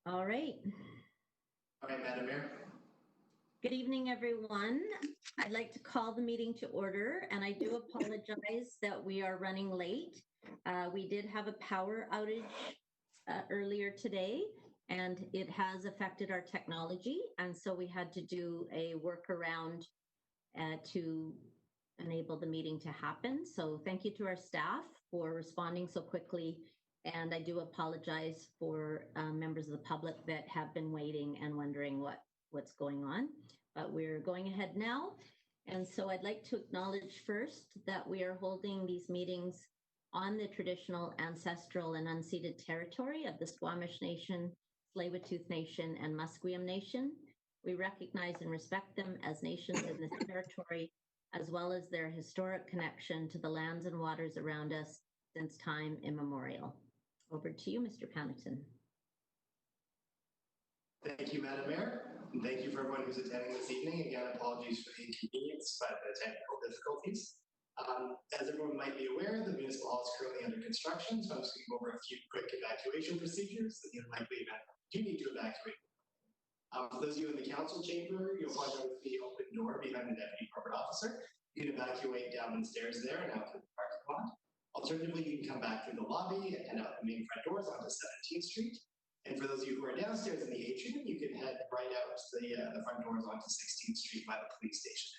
All right. All right, Madam Mayor. Good evening, everyone. I'd like to call the meeting to order, and I do apologize that we are running late. We did have a power outage earlier today, and it has affected our technology, and so we had to do a workaround to enable the meeting to happen. So thank you to our staff for responding so quickly. And I do apologize for members of the public that have been waiting and wondering what's going on. But we're going ahead now. And so I'd like to acknowledge first that we are holding these meetings on the traditional, ancestral, and unceded territory of the Squamish Nation, Tsleil-Waututh Nation, and Musqueam Nation. We recognize and respect them as nations in this territory, as well as their historic connection to the lands and waters around us since time immemorial. Over to you, Mr. Paniton. Thank you, Madam Mayor, and thank you for everyone who's attending this evening. Again, apologies for the inconvenience, but the technical difficulties. As everyone might be aware, the municipal hall is currently under construction, so I'm just going to go over a few quick evacuation procedures in the unlikely event you do need to evacuate. For those of you in the council chamber, you'll find out the open door behind the deputy corporate officer. You can evacuate down the stairs there and out to the parking lot. Alternatively, you can come back through the lobby and out the main front doors onto 17th Street. And for those of you who are downstairs in the atrium, you can head right out to the front doors onto 16th Street by the police station.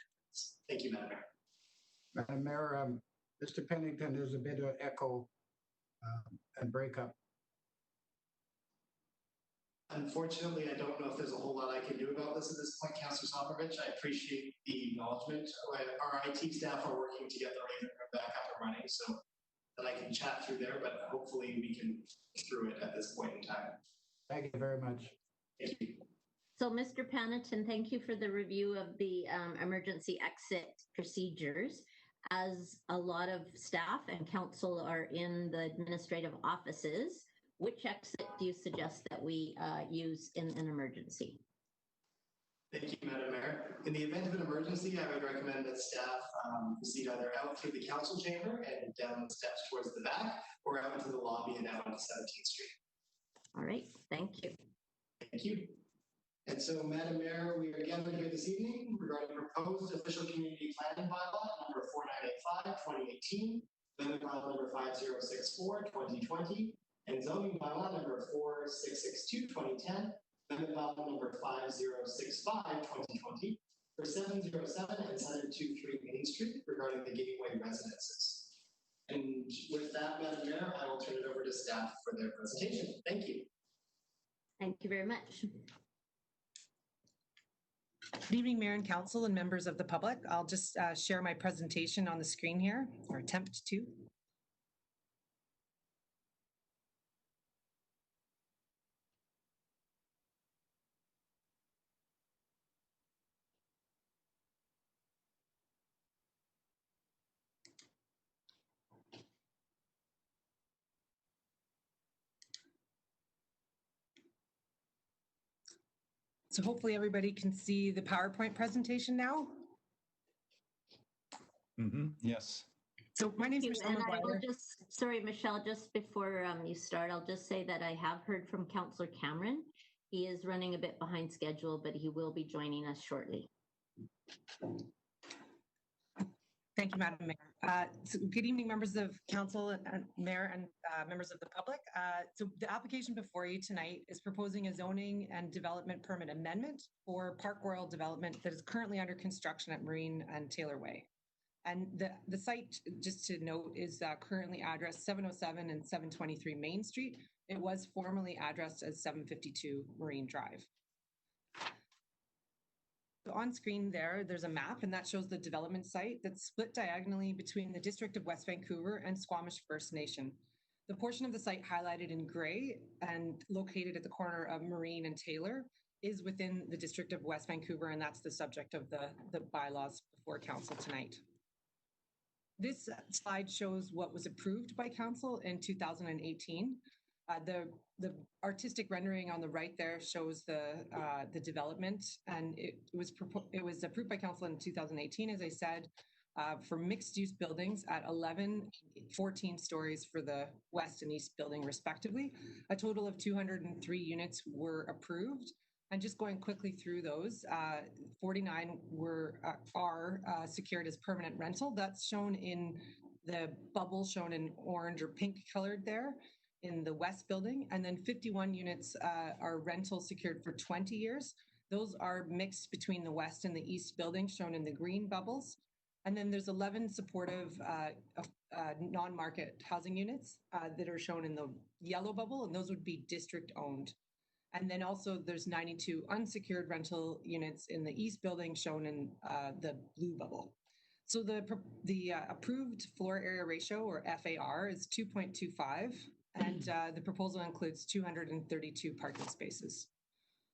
Thank you, Madam Mayor. Madam Mayor, Mr. Pennington, there's a bit of echo and breakup. Unfortunately, I don't know if there's a whole lot I can do about this at this point, Councillor Sopovich. I appreciate the acknowledgement. Our IT staff are working to get the razor back up and running so that I can chat through there, but hopefully we can get through it at this point in time. Thank you very much. Thank you. So, Mr. Paniton, thank you for the review of the emergency exit procedures. As a lot of staff and council are in the administrative offices, which exit do you suggest that we use in an emergency? Thank you, Madam Mayor. In the event of an emergency, I would recommend that staff proceed either out through the council chamber and down the steps towards the back, or out into the lobby and out onto 17th Street. All right, thank you. Thank you. And so, Madam Mayor, we are gathered here this evening regarding proposed official community planning bylaw number 4985/2018, amendment bylaw number 5064/2020, and zoning bylaw number 4662/2010, amendment bylaw number 5065/2020 for 707 and 723 Main Street regarding the Gateway residences. And with that, Madam Mayor, I will turn it over to staff for their presentation. Thank you. Thank you very much. Good evening, Mayor and Council and members of the public. I'll just share my presentation on the screen here, or attempt to. So hopefully everybody can see the PowerPoint presentation now. Yes. So my name is Michelle McGuire. Sorry, Michelle, just before you start, I'll just say that I have heard from Councillor Cameron. He is running a bit behind schedule, but he will be joining us shortly. Thank you, Madam Mayor. So good evening, members of Council and Mayor and members of the public. So the application before you tonight is proposing a zoning and development permit amendment for Park Royal development that is currently under construction at Marine and Taylor Way. And the site, just to note, is currently addressed 707 and 723 Main Street. It was formerly addressed as 752 Marine Drive. So on screen there's a map, and that shows the development site that's split diagonally between the District of West Vancouver and Squamish First Nation. The portion of the site highlighted in gray and located at the corner of Marine and Taylor is within the District of West Vancouver, and that's the subject of the bylaws before Council tonight. This slide shows what was approved by Council in 2018. The artistic rendering on the right there shows the development, and it was approved by Council in 2018, as I said, for mixed-use buildings at 11, 14 stories for the west and east building, respectively. A total of 203 units were approved. And just going quickly through those, 49 are secured as permanent rental. That's shown in the bubble shown in orange or pink colored there in the west building. And then 51 units are rental secured for 20 years. Those are mixed between the west and the east building shown in the green bubbles. And then there's 11 supportive non-market housing units that are shown in the yellow bubble, and those would be district owned. And then also there's 92 unsecured rental units in the east building shown in the blue bubble. So the approved floor area ratio, or FAR, is 2.25, and the proposal includes 232 parking spaces.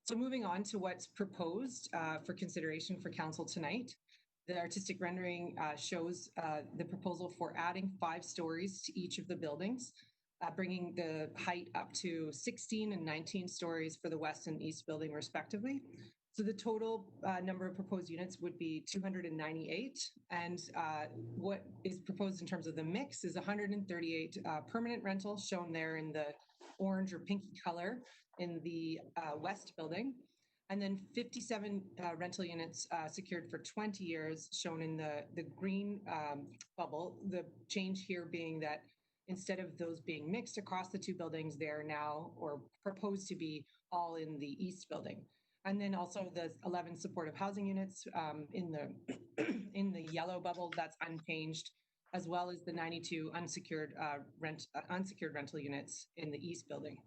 So moving on to what's proposed for consideration for council tonight. The artistic rendering shows the proposal for adding 5 stories to each of the buildings, bringing the height up to 16 and 19 stories for the west and east building, respectively. So the total number of proposed units would be 298. And what is proposed in terms of the mix is 138 permanent rentals, shown there in the orange or pinky color in the west building. And then 57 rental units secured for 20 years, shown in the green bubble. The change here being that instead of those being mixed across the 2 buildings, they're now, or proposed to be, all in the east building. And then also the 11 supportive housing units in the yellow bubble, that's unchanged, as well as the 92 unsecured rental units in the east building.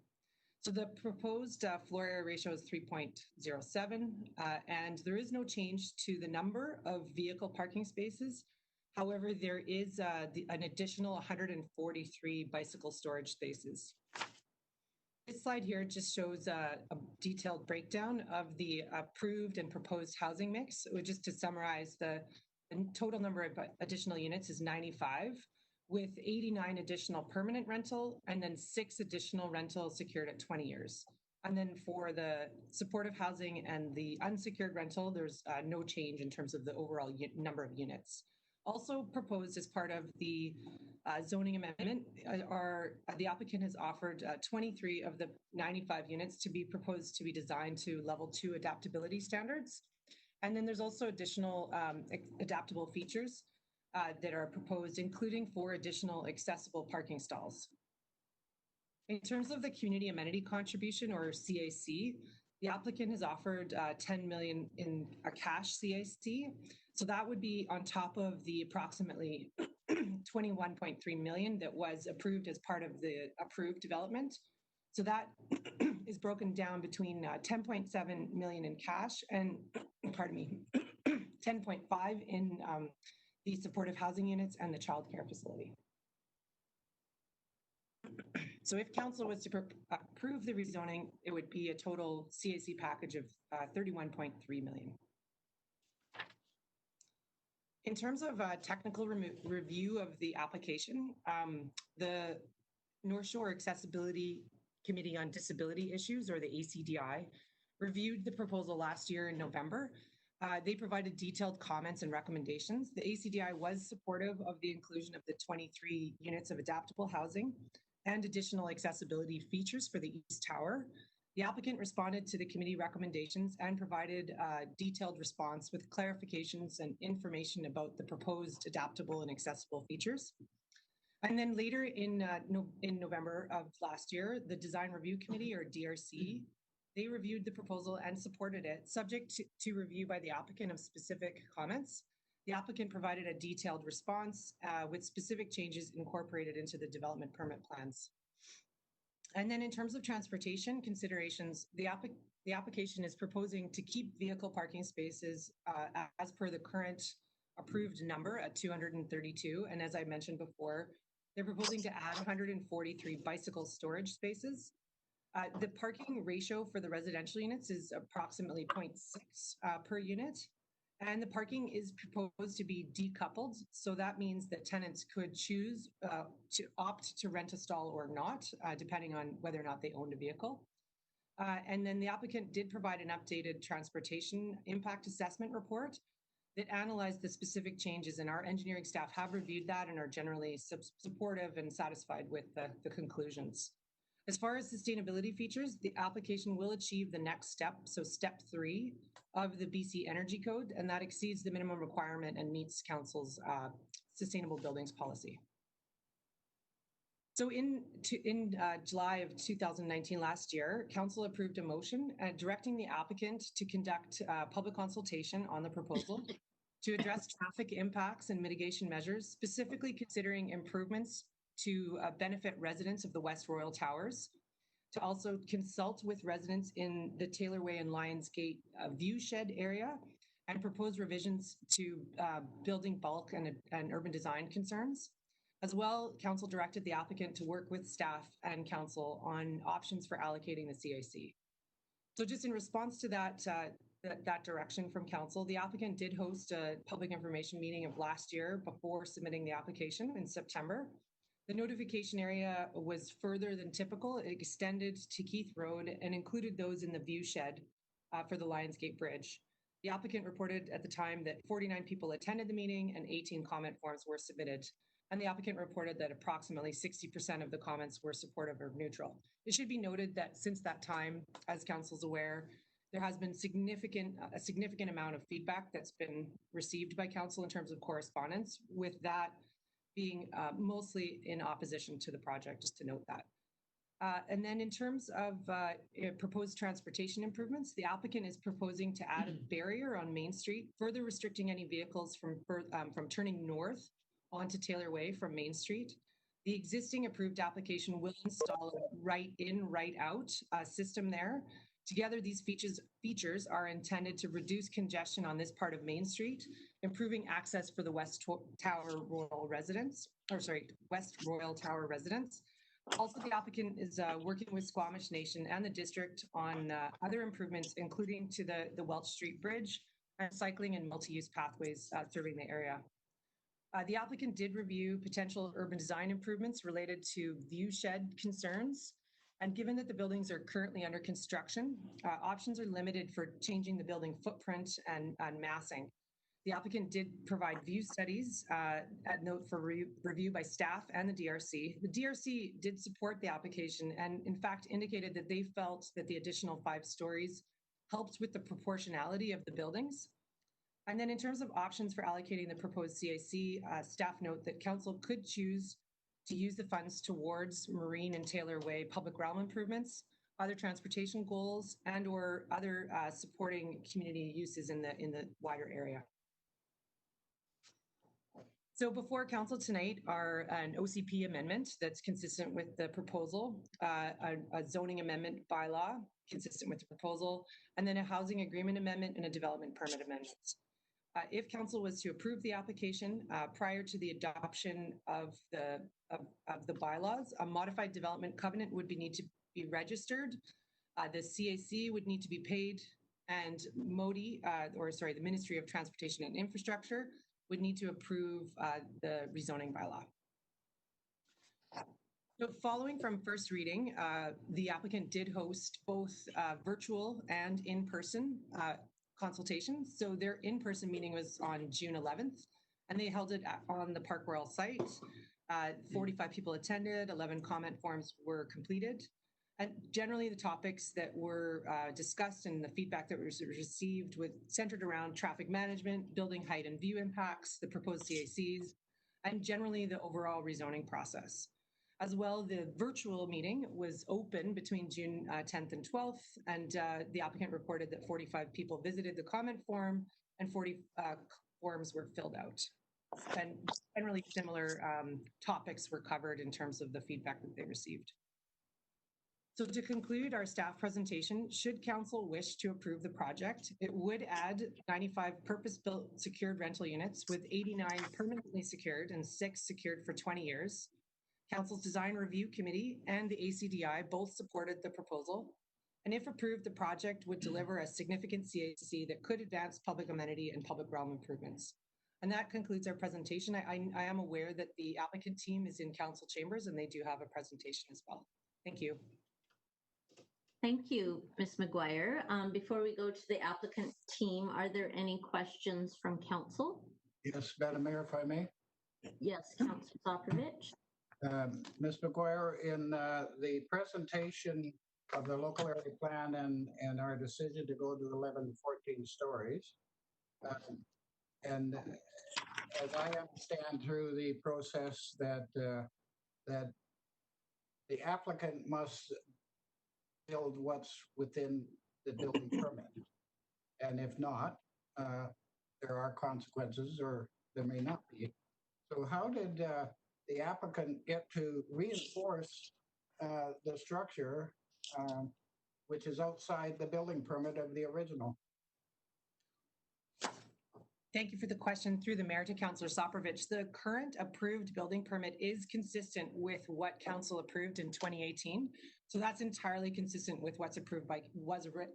So the proposed floor area ratio is 3.07, and there is no change to the number of vehicle parking spaces. However, there is an additional 143 bicycle storage spaces. This slide here just shows a detailed breakdown of the approved and proposed housing mix, which is to summarize the total number of additional units is 95, with 89 additional permanent rental and then 6 additional rentals secured at 20 years. And then for the supportive housing and the unsecured rental, there's no change in terms of the overall number of units. Also proposed as part of the zoning amendment, the applicant has offered 23 of the 95 units to be proposed to be designed to level 2 adaptability standards. And then there's also additional adaptable features that are proposed, including 4 additional accessible parking stalls. In terms of the community amenity contribution, or CAC, the applicant has offered 10 million in a cash CAC. So that would be on top of the approximately 21.3 million that was approved as part of the approved development. So that is broken down between 10.7 million in cash and, 10.5 in the supportive housing units and the childcare facility. So if council was to approve the rezoning, it would be a total CAC package of 31.3 million. In terms of technical review of the application, the North Shore Accessibility Committee on Disability Issues, or the ACDI, reviewed the proposal last year in November. They provided detailed comments and recommendations. The ACDI was supportive of the inclusion of the 23 units of adaptable housing and additional accessibility features for the East Tower. The applicant responded to the committee recommendations and provided a detailed response with clarifications and information about the proposed adaptable and accessible features. And then later in November of last year, the Design Review Committee, or DRC, they reviewed the proposal and supported it, subject to review by the applicant of specific comments. The applicant provided a detailed response with specific changes incorporated into the development permit plans. And then in terms of transportation considerations, the application is proposing to keep vehicle parking spaces as per the current approved number at 232. And as I mentioned before, they're proposing to add 143 bicycle storage spaces. The parking ratio for the residential units is approximately 0.6 per unit. And the parking is proposed to be decoupled. So that means that tenants could choose to opt to rent a stall or not, depending on whether or not they owned a vehicle. And then the applicant did provide an updated transportation impact assessment report that analyzed the specific changes, and our engineering staff have reviewed that and are generally supportive and satisfied with the conclusions. As far as sustainability features, the application will achieve the next step, so step 3 of the BC Energy Code, and that exceeds the minimum requirement and meets Council's sustainable buildings policy. So in July of 2019, last year, Council approved a motion directing the applicant to conduct public consultation on the proposal to address traffic impacts and mitigation measures, specifically considering improvements to benefit residents of the West Royal Towers, to also consult with residents in the Taylorway and Lions Gate view shed area, and propose revisions to building bulk and urban design concerns. As well, Council directed the applicant to work with staff and Council on options for allocating the CAC. So just in response to that direction from Council, the applicant did host a public information meeting of last year before submitting the application in September. The notification area was further than typical. It extended to Keith Road and included those in the view shed for the Lions Gate Bridge. The applicant reported at the time that 49 people attended the meeting and 18 comment forms were submitted. And the applicant reported that approximately 60% of the comments were supportive or neutral. It should be noted that since that time, as Council's aware, there has been a significant amount of feedback that's been received by Council in terms of correspondence, with that being mostly in opposition to the project, just to note that. And then in terms of proposed transportation improvements, the applicant is proposing to add a barrier on Main Street, further restricting any vehicles from turning north onto Taylor Way from Main Street. The existing approved application will install a right in, right out system there. Together, these features are intended to reduce congestion on this part of Main Street, improving access for the West Royal Tower residents. Also, the applicant is working with Squamish Nation and the district on other improvements, including to the Welch Street Bridge and cycling and multi-use pathways serving the area. The applicant did review potential urban design improvements related to view shed concerns. And given that the buildings are currently under construction, options are limited for changing the building footprint and massing. The applicant did provide view studies at note for review by staff and the DRC. The DRC did support the application and in fact indicated that they felt that the additional 5 stories helped with the proportionality of the buildings. And then in terms of options for allocating the proposed CAC, staff note that Council could choose to use the funds towards Marine and Taylor Way public realm improvements, other transportation goals, and or other supporting community uses in the wider area. So before Council tonight are an OCP amendment that's consistent with the proposal, a zoning amendment bylaw consistent with the proposal, and then a housing agreement amendment and a development permit amendment. If Council was to approve the application prior to the adoption of the bylaws, a modified development covenant would need to be registered. The CAC would need to be paid, and MODI, the Ministry of Transportation and Infrastructure, would need to approve the rezoning bylaw. So following from first reading, the applicant did host both virtual and in-person consultations. So their in-person meeting was on June 11th, and they held it on the Park Royal site. 45 people attended, 11 comment forms were completed. And generally the topics that were discussed and the feedback that was received was centered around traffic management, building height and view impacts, the proposed CACs, and generally the overall rezoning process. As well, the virtual meeting was open between June 10th and 12th, and the applicant reported that 45 people visited the comment form and 40 forms were filled out. And generally similar topics were covered in terms of the feedback that they received. So to conclude our staff presentation, should Council wish to approve the project, it would add 95 purpose-built secured rental units with 89 permanently secured and 6 secured for 20 years. Council's Design Review Committee and the ACDI both supported the proposal. And if approved, the project would deliver a significant CAC that could advance public amenity and public realm improvements. And that concludes our presentation. I am aware that the applicant team is in Council chambers and they do have a presentation as well. Thank you. Thank you, Ms. McGuire. Before we go to the applicant team, are there any questions from council? Yes, Madam Mayor, if I may. Yes, Councilor Soprovich. Ms. McGuire, in the presentation of the local area plan and our decision to go to 11 to 14 stories, and as I understand through the process that the applicant must build what's within the building permit, and if not, there are consequences, or there may not be. So how did the applicant get to reinforce the structure, which is outside the building permit of the original? Thank you for the question. Through the mayor to Councillor Soprovich, the current approved building permit is consistent with what council approved in 2018. So that's entirely consistent with what's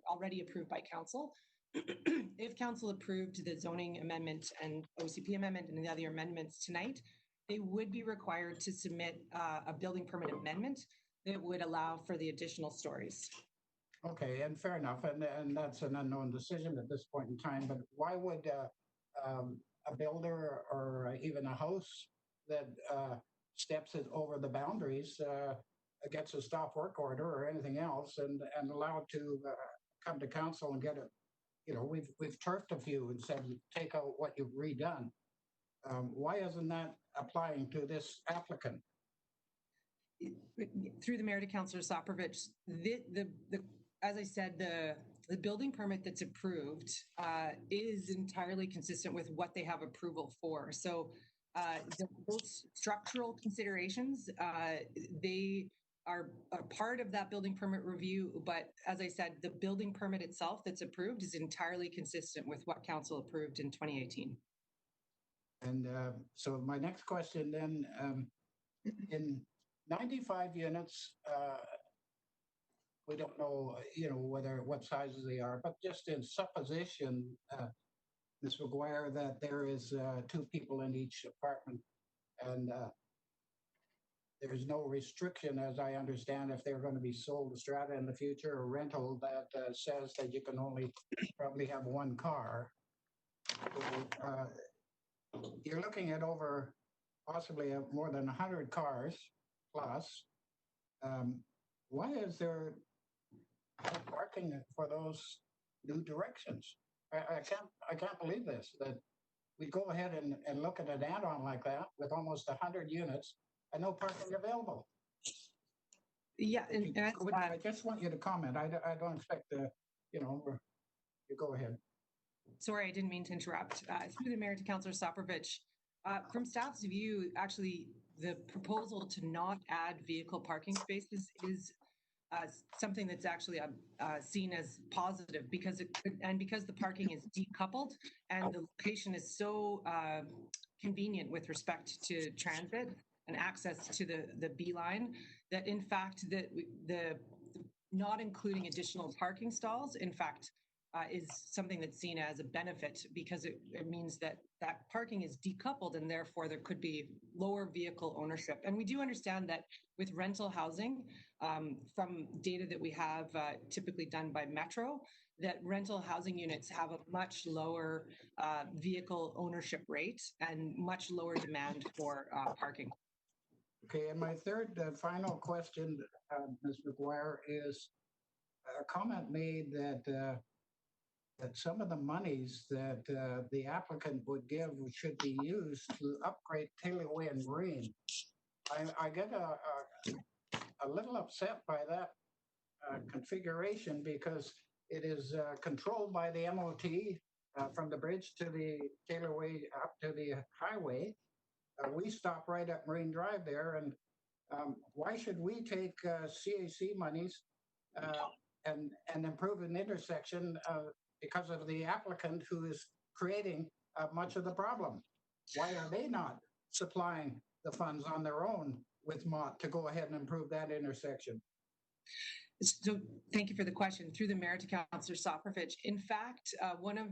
already approved by council. If council approved the zoning amendment and OCP amendment and the other amendments tonight, they would be required to submit a building permit amendment that would allow for the additional stories. Okay, and fair enough, and that's an unknown decision at this point in time, but why would a builder or even a house that steps it over the boundaries gets a stop work order or anything else and allowed to come to council and get it? You know, we've turfed a few and said, take out what you've redone. Why isn't that applying to this applicant? Through the mayor to Councillor Soprovich, as I said, the building permit that's approved is entirely consistent with what they have approval for. So those structural considerations, they are a part of that building permit review. But as I said, the building permit itself that's approved is entirely consistent with what council approved in 2018. And so my next question then, in 95 units, we don't know, what sizes they are, but just in supposition, Ms. McGuire, that there is 2 people in each apartment, and there's no restriction, as I understand, if they're going to be sold to strata in the future or rental that says that you can only probably have 1 car. So, you're looking at over possibly more than 100 cars plus. Why is there parking for those new directions? I can't believe this, that we go ahead and look at an add-on like that with almost 100 units and no parking available. Yeah, and I just want you to comment. I don't expect you go ahead. Sorry, I didn't mean to interrupt. Through the mayor to Councillor Soprovich, from staff's view, actually, the proposal to not add vehicle parking spaces is something that's actually seen as positive because the parking is decoupled and the location is so convenient with respect to transit and access to the B line that in fact the not including additional parking stalls in fact is something that's seen as a benefit because it means that parking is decoupled and therefore there could be lower vehicle ownership. And we do understand that with rental housing, from data that we have typically done by Metro, that rental housing units have a much lower vehicle ownership rate and much lower demand for parking. Okay, and my third final question, Ms. McGuire, is a comment made that some of the monies that the applicant would give should be used to upgrade Taylorway and Marine. I get a little upset by that configuration because it is controlled by the MOT from the bridge to the Taylorway up to the highway. We stop right at Marine Drive there, and why should we take CAC monies and improve an intersection because of the applicant who is creating much of the problem? Why are they not supplying the funds on their own with MOT to go ahead and improve that intersection? So thank you for the question. Through the mayor to Councillor Soprovich. In fact, one of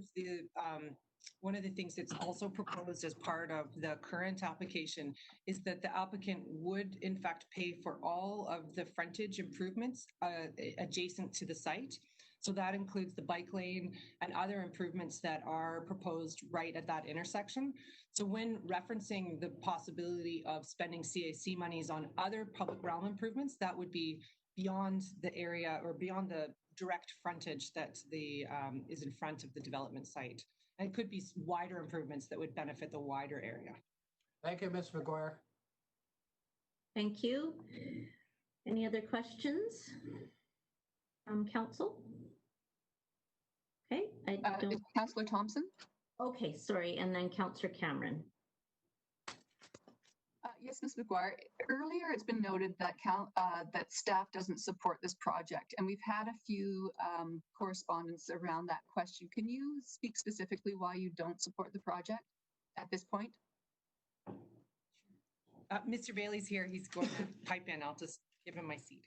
the things that's also proposed as part of the current application is that the applicant would in fact pay for all of the frontage improvements adjacent to the site. So that includes the bike lane and other improvements that are proposed right at that intersection. So when referencing the possibility of spending CAC monies on other public realm improvements, that would be beyond the area or beyond the direct frontage that is in front of the development site. And it could be wider improvements that would benefit the wider area. Thank you, Ms. McGuire. Thank you. Any other questions from council? Okay, I don't. Councillor Thompson? Okay, sorry, and then Councillor Cameron. Yes, Ms. McGuire. Earlier, it's been noted that that staff doesn't support this project, and we've had a few correspondence around that question. Can you speak specifically why you don't support the project at this point? Mr. Bailey's here. He's going to pipe in. I'll just give him my seat.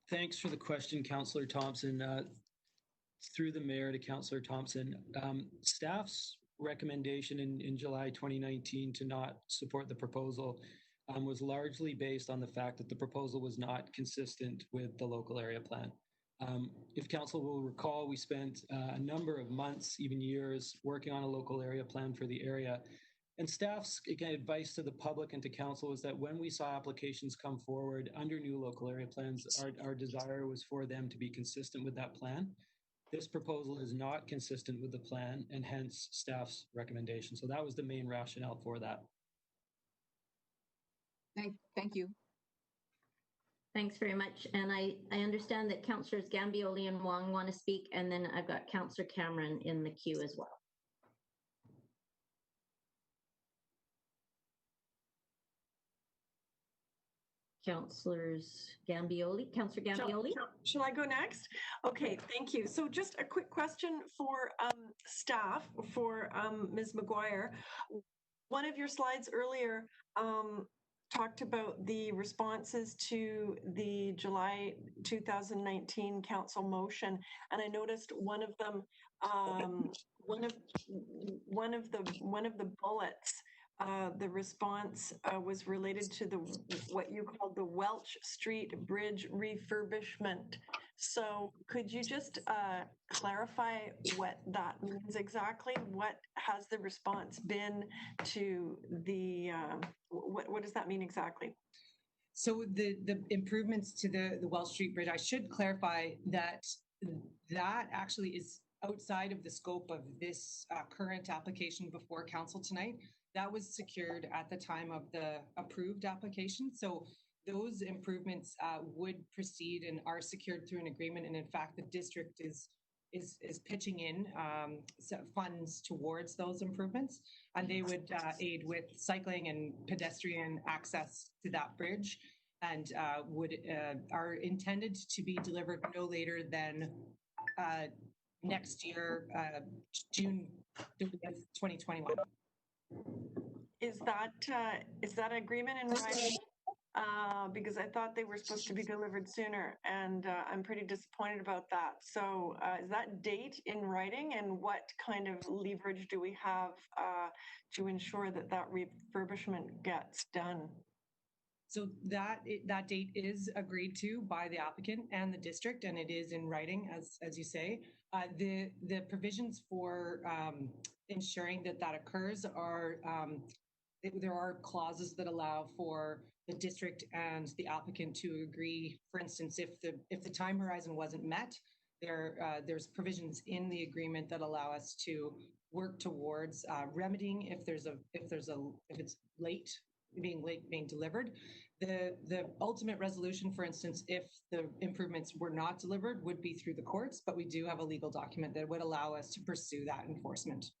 Thanks for the question, Councillor Thompson. Through the mayor to Councillor Thompson, staff's recommendation in July 2019 to not support the proposal was largely based on the fact that the proposal was not consistent with the local area plan. If council will recall, we spent a number of months, even years, working on a local area plan for the area. And staff's, again, advice to the public and to council was that when we saw applications come forward under new local area plans, our desire was for them to be consistent with that plan. This proposal is not consistent with the plan and hence staff's recommendation. So that was the main rationale for that. Thank you. Thanks very much. And I understand that Councillors Gambioli and Wong want to speak, and then I've got Councillor Cameron in the queue as well. Councillors Gambioli, Councillor Gambioli. Shall I go next? Okay, thank you. So just a quick question for staff, for Ms. McGuire. One of your slides earlier talked about the responses to the July 2019 council motion, and I noticed one of them, one of the bullets. The response was related to what you called the Welch Street Bridge refurbishment. So could you just clarify what that means exactly? What has the response been to the, what does that mean exactly? So the improvements to the Welch Street Bridge, I should clarify that actually is outside of the scope of this current application before council tonight. That was secured at the time of the approved application. So those improvements would proceed and are secured through an agreement. And in fact, the district is pitching in funds towards those improvements, and they would aid with cycling and pedestrian access to that bridge, and are intended to be delivered no later than next year, June 30th, 2021. Is that agreement in writing? Because I thought they were supposed to be delivered sooner, and I'm pretty disappointed about that. So is that date in writing, and what kind of leverage do we have to ensure that that refurbishment gets done? So that date is agreed to by the applicant and the district, and it is in writing, as you say. The provisions for ensuring that occurs are there are clauses that allow for the district and the applicant to agree. For instance, if the time horizon wasn't met, there's provisions in the agreement that allow us to work towards remedying if it's being delivered. The ultimate resolution, for instance, if the improvements were not delivered, would be through the courts, but we do have a legal document that would allow us to pursue that enforcement.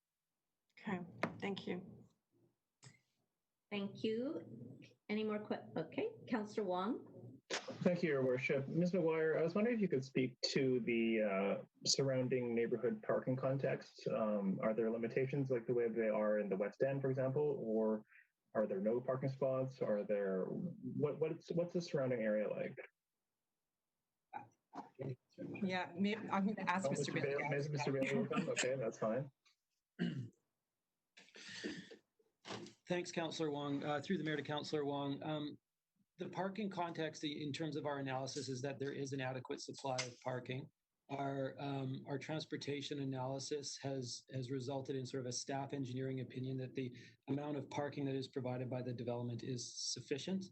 Okay, thank you. Thank you. Any more questions? Okay, Councillor Wong. Thank you, Your Worship. Ms. McGuire, I was wondering if you could speak to the surrounding neighborhood parking context. Are there limitations like the way they are in the West End, for example, or Are there no parking spots? Are there, what's the surrounding area like? Yeah, maybe I'm going to ask Oh, Mr. Bailey. Mr. Bailey will come? Okay, that's fine. Thanks, Councillor Wong. Through the Mayor to Councillor Wong. The parking context in terms of our analysis is that there is an adequate supply of parking. Our transportation analysis has resulted in sort of a staff engineering opinion that the amount of parking that is provided by the development is sufficient.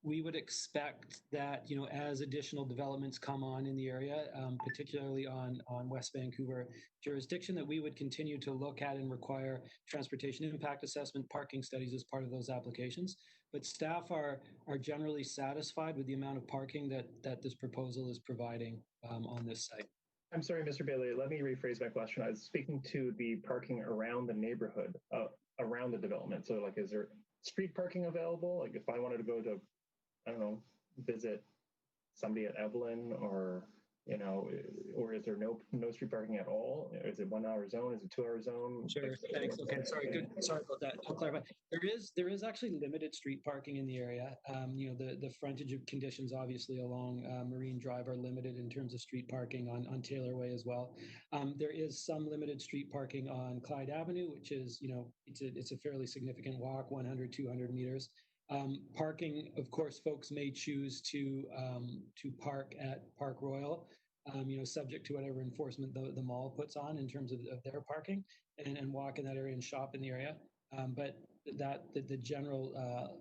We would expect that, you know, as additional developments come on in the area, particularly on West Vancouver jurisdiction, that we would continue to look at and require transportation impact assessment parking studies as part of those applications. But staff are generally satisfied with the amount of parking that this proposal is providing on this site. I'm sorry, Mr. Bailey, let me rephrase my question. I was speaking to the parking around the neighborhood, around the development. So like, is there street parking available? Like if I wanted to go to, I don't know, visit somebody at Evelyn, or, you know, or is there no street parking at all? Is it 1 hour zone? Is it 2 hour zone? Sure, thanks. Okay, sorry, good. Sorry about that. I'll clarify. There is actually limited street parking in the area. You know, the frontage of conditions obviously along Marine Drive are limited in terms of street parking on Taylor Way as well. There is some limited street parking on Clyde Avenue, which is, you know, it's a fairly significant walk, 100, 200 meters. Parking, of course, folks may choose to park at Park Royal, you know, subject to whatever enforcement the mall puts on in terms of their parking, and walk in that area and shop in the area. But the general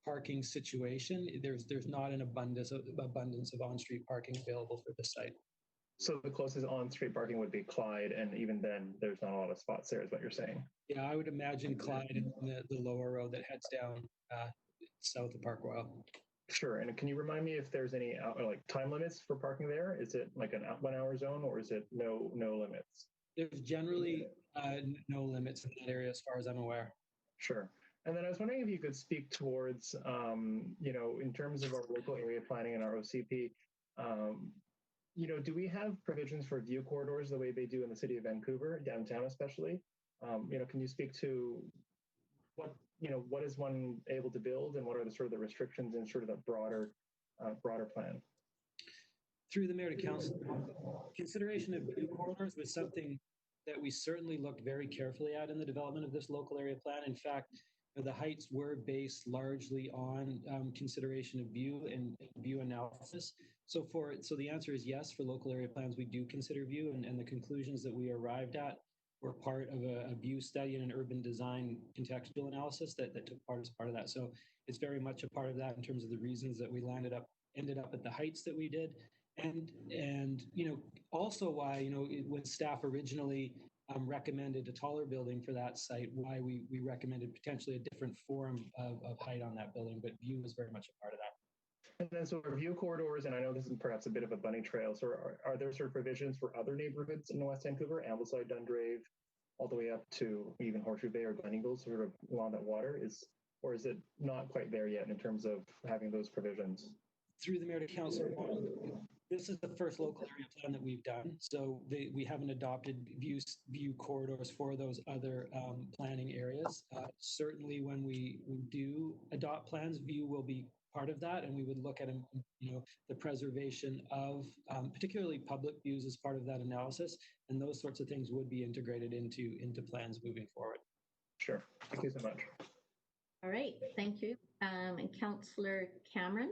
parking situation, there's not an abundance of on-street parking available for the site. So the closest on-street parking would be Clyde, and even then, there's not a lot of spots there, is what you're saying. Yeah, I would imagine Clyde and the lower road that heads down south of Park Royal. Sure. And can you remind me if there's any like time limits for parking there? Is it like an 1 hour zone, or is it no limits? There's generally no limits in that area as far as I'm aware. Sure. And then I was wondering if you could speak towards, you know, in terms of our local area planning and our OCP, you know, do we have provisions for view corridors the way they do in the city of Vancouver, downtown especially? You know, can you speak to what, you know, what is one able to build, and what are the sort of the restrictions in sort of the broader plan? Through the Mayor to Council, consideration of view corridors was something that we certainly looked very carefully at in the development of this local area plan. In fact, the heights were based largely on consideration of view and view analysis. So the answer is yes, for local area plans, we do consider view, and the conclusions that we arrived at were part of a view study and an urban design contextual analysis that took part as part of that. So it's very much a part of that in terms of the reasons that we ended up at the heights that we did. And you know, also why, you know, when staff originally recommended a taller building for that site, why we recommended potentially a different form of height on that building, but view was very much a part of that. And then so view corridors, and I know this is perhaps a bit of a bunny trail, so are there sort of provisions for other neighborhoods in West Vancouver, Ambleside, Dundrave, all the way up to even Horseshoe Bay or Gleneagle, sort of along that water? Or is it not quite there yet in terms of having those provisions? Through the Mayor to Councillor, this is the first local area plan that we've done. So we haven't adopted view corridors for those other planning areas. Certainly when we do adopt plans, view will be part of that, and we would look at, you know, the preservation of particularly public views as part of that analysis, and those sorts of things would be integrated into plans moving forward. Sure. Thank you so much. All right, thank you. And Councillor Cameron.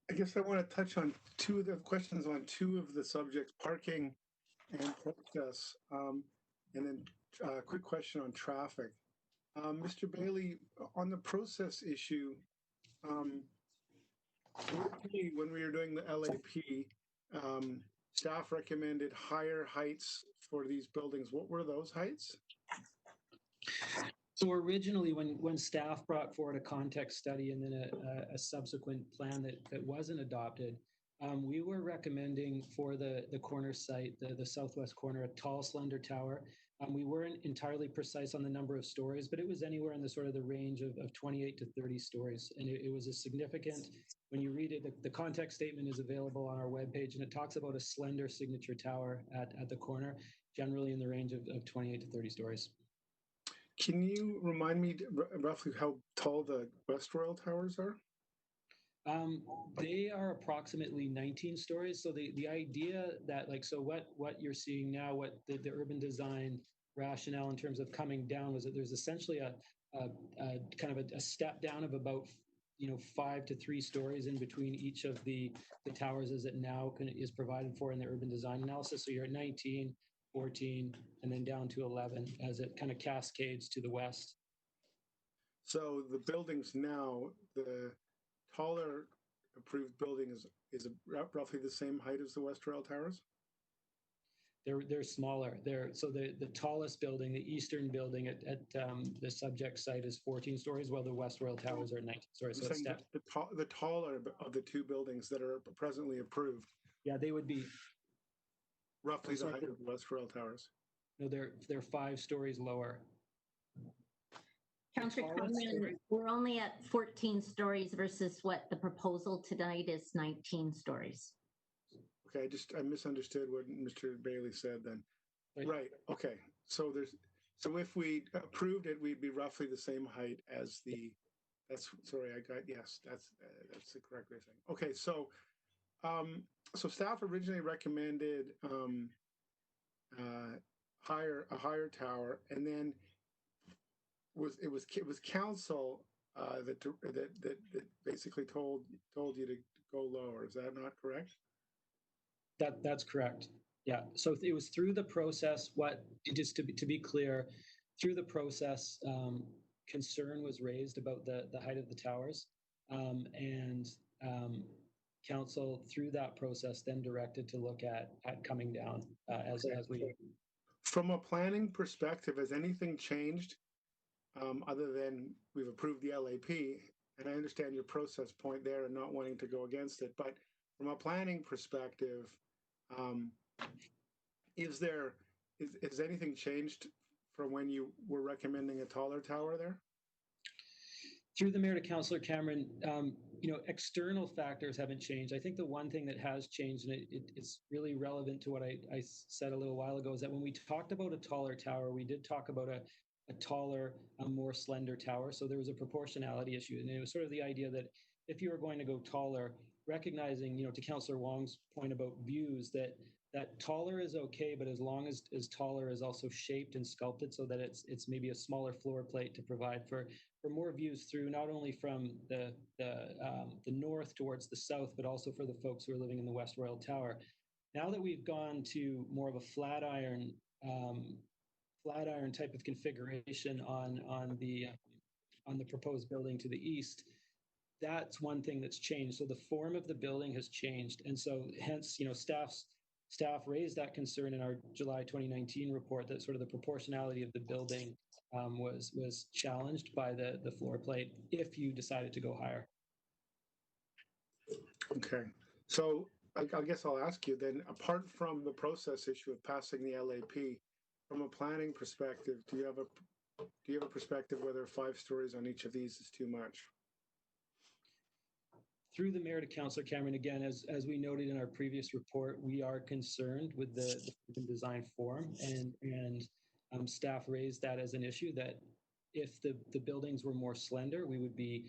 I guess I want to touch on two of the questions on two of the subjects, parking and process, and then a quick question on traffic. Mr. Bailey, on the process issue, when we were doing the LAP, staff recommended higher heights for these buildings. What were those heights? So originally, when staff brought forward a context study and then a subsequent plan that wasn't adopted, we were recommending for the corner site, the southwest corner, a tall, slender tower. We weren't entirely precise on the number of stories, but it was anywhere in the sort of the range of 28 to 30 stories. And it was a significant, when you read it, the context statement is available on our webpage, and it talks about a slender signature tower at the corner, generally in the range of 28 to 30 stories. Can you remind me roughly how tall the West Royal Towers are? They are approximately 19 stories. So the idea that so what you're seeing now, what the urban design rationale in terms of coming down was that there's essentially a kind of a step down of about 5 to 3 stories in between each of the towers as it now is provided for in the urban design analysis. So you're at 19, 14, and then down to 11 as it kind of cascades to the west. So the buildings now, the taller approved building is roughly the same height as the West Rail Towers? They're smaller. So the tallest building, the eastern building at the subject site is 14 stories, while the West Royal Towers are 19 stories. So the taller of the two buildings that are presently approved. Yeah, they would be roughly the height of the West Rail Towers. No, they're 5 stories lower. Councillor Conran, we're only at 14 stories versus what the proposal tonight is 19 stories. Okay, I misunderstood what Mr. Bailey said then. Right. Okay. So if we approved it, we'd be roughly the same height as the. That's the correct way of saying. Okay. So so staff originally recommended a higher tower, and then it was council that basically told you to go lower. Is that not correct? That's correct. Yeah. So it was through the process. Just to be clear, through the process, concern was raised about the height of the towers, and council through that process then directed to look at coming down as we. From a planning perspective, has anything changed other than we've approved the LAP? And I understand your process point there and not wanting to go against it, but from a planning perspective, has anything changed from when you were recommending a taller tower there? Through the mayor to Councillor Cameron, external factors haven't changed. I think the one thing that has changed, and it's really relevant to what I said a little while ago, is that when we talked about a taller tower, we did talk about a taller, a more slender tower. So there was a proportionality issue. And it was sort of the idea that if you were going to go taller, recognizing, to Councillor Wong's point about views, that taller is okay, but as long as taller is also shaped and sculpted so that it's maybe a smaller floor plate to provide for more views through not only from the north towards the south, but also for the folks who are living in the West Royal Tower. Now that we've gone to more of a flat iron type of configuration on the proposed building to the east, that's one thing that's changed. So the form of the building has changed, and so hence, staff raised that concern in our July 2019 report that sort of the proportionality of the building was challenged by the floor plate if you decided to go higher. Okay, so I guess I'll ask you then, apart from the process issue of passing the LAP, from a planning perspective, do you have a perspective whether 5 stories on each of these is too much? Through the mayor to Councillor Cameron, again, as we noted in our previous report, we are concerned with the design form, and staff raised that as an issue, that if the buildings were more slender, we would be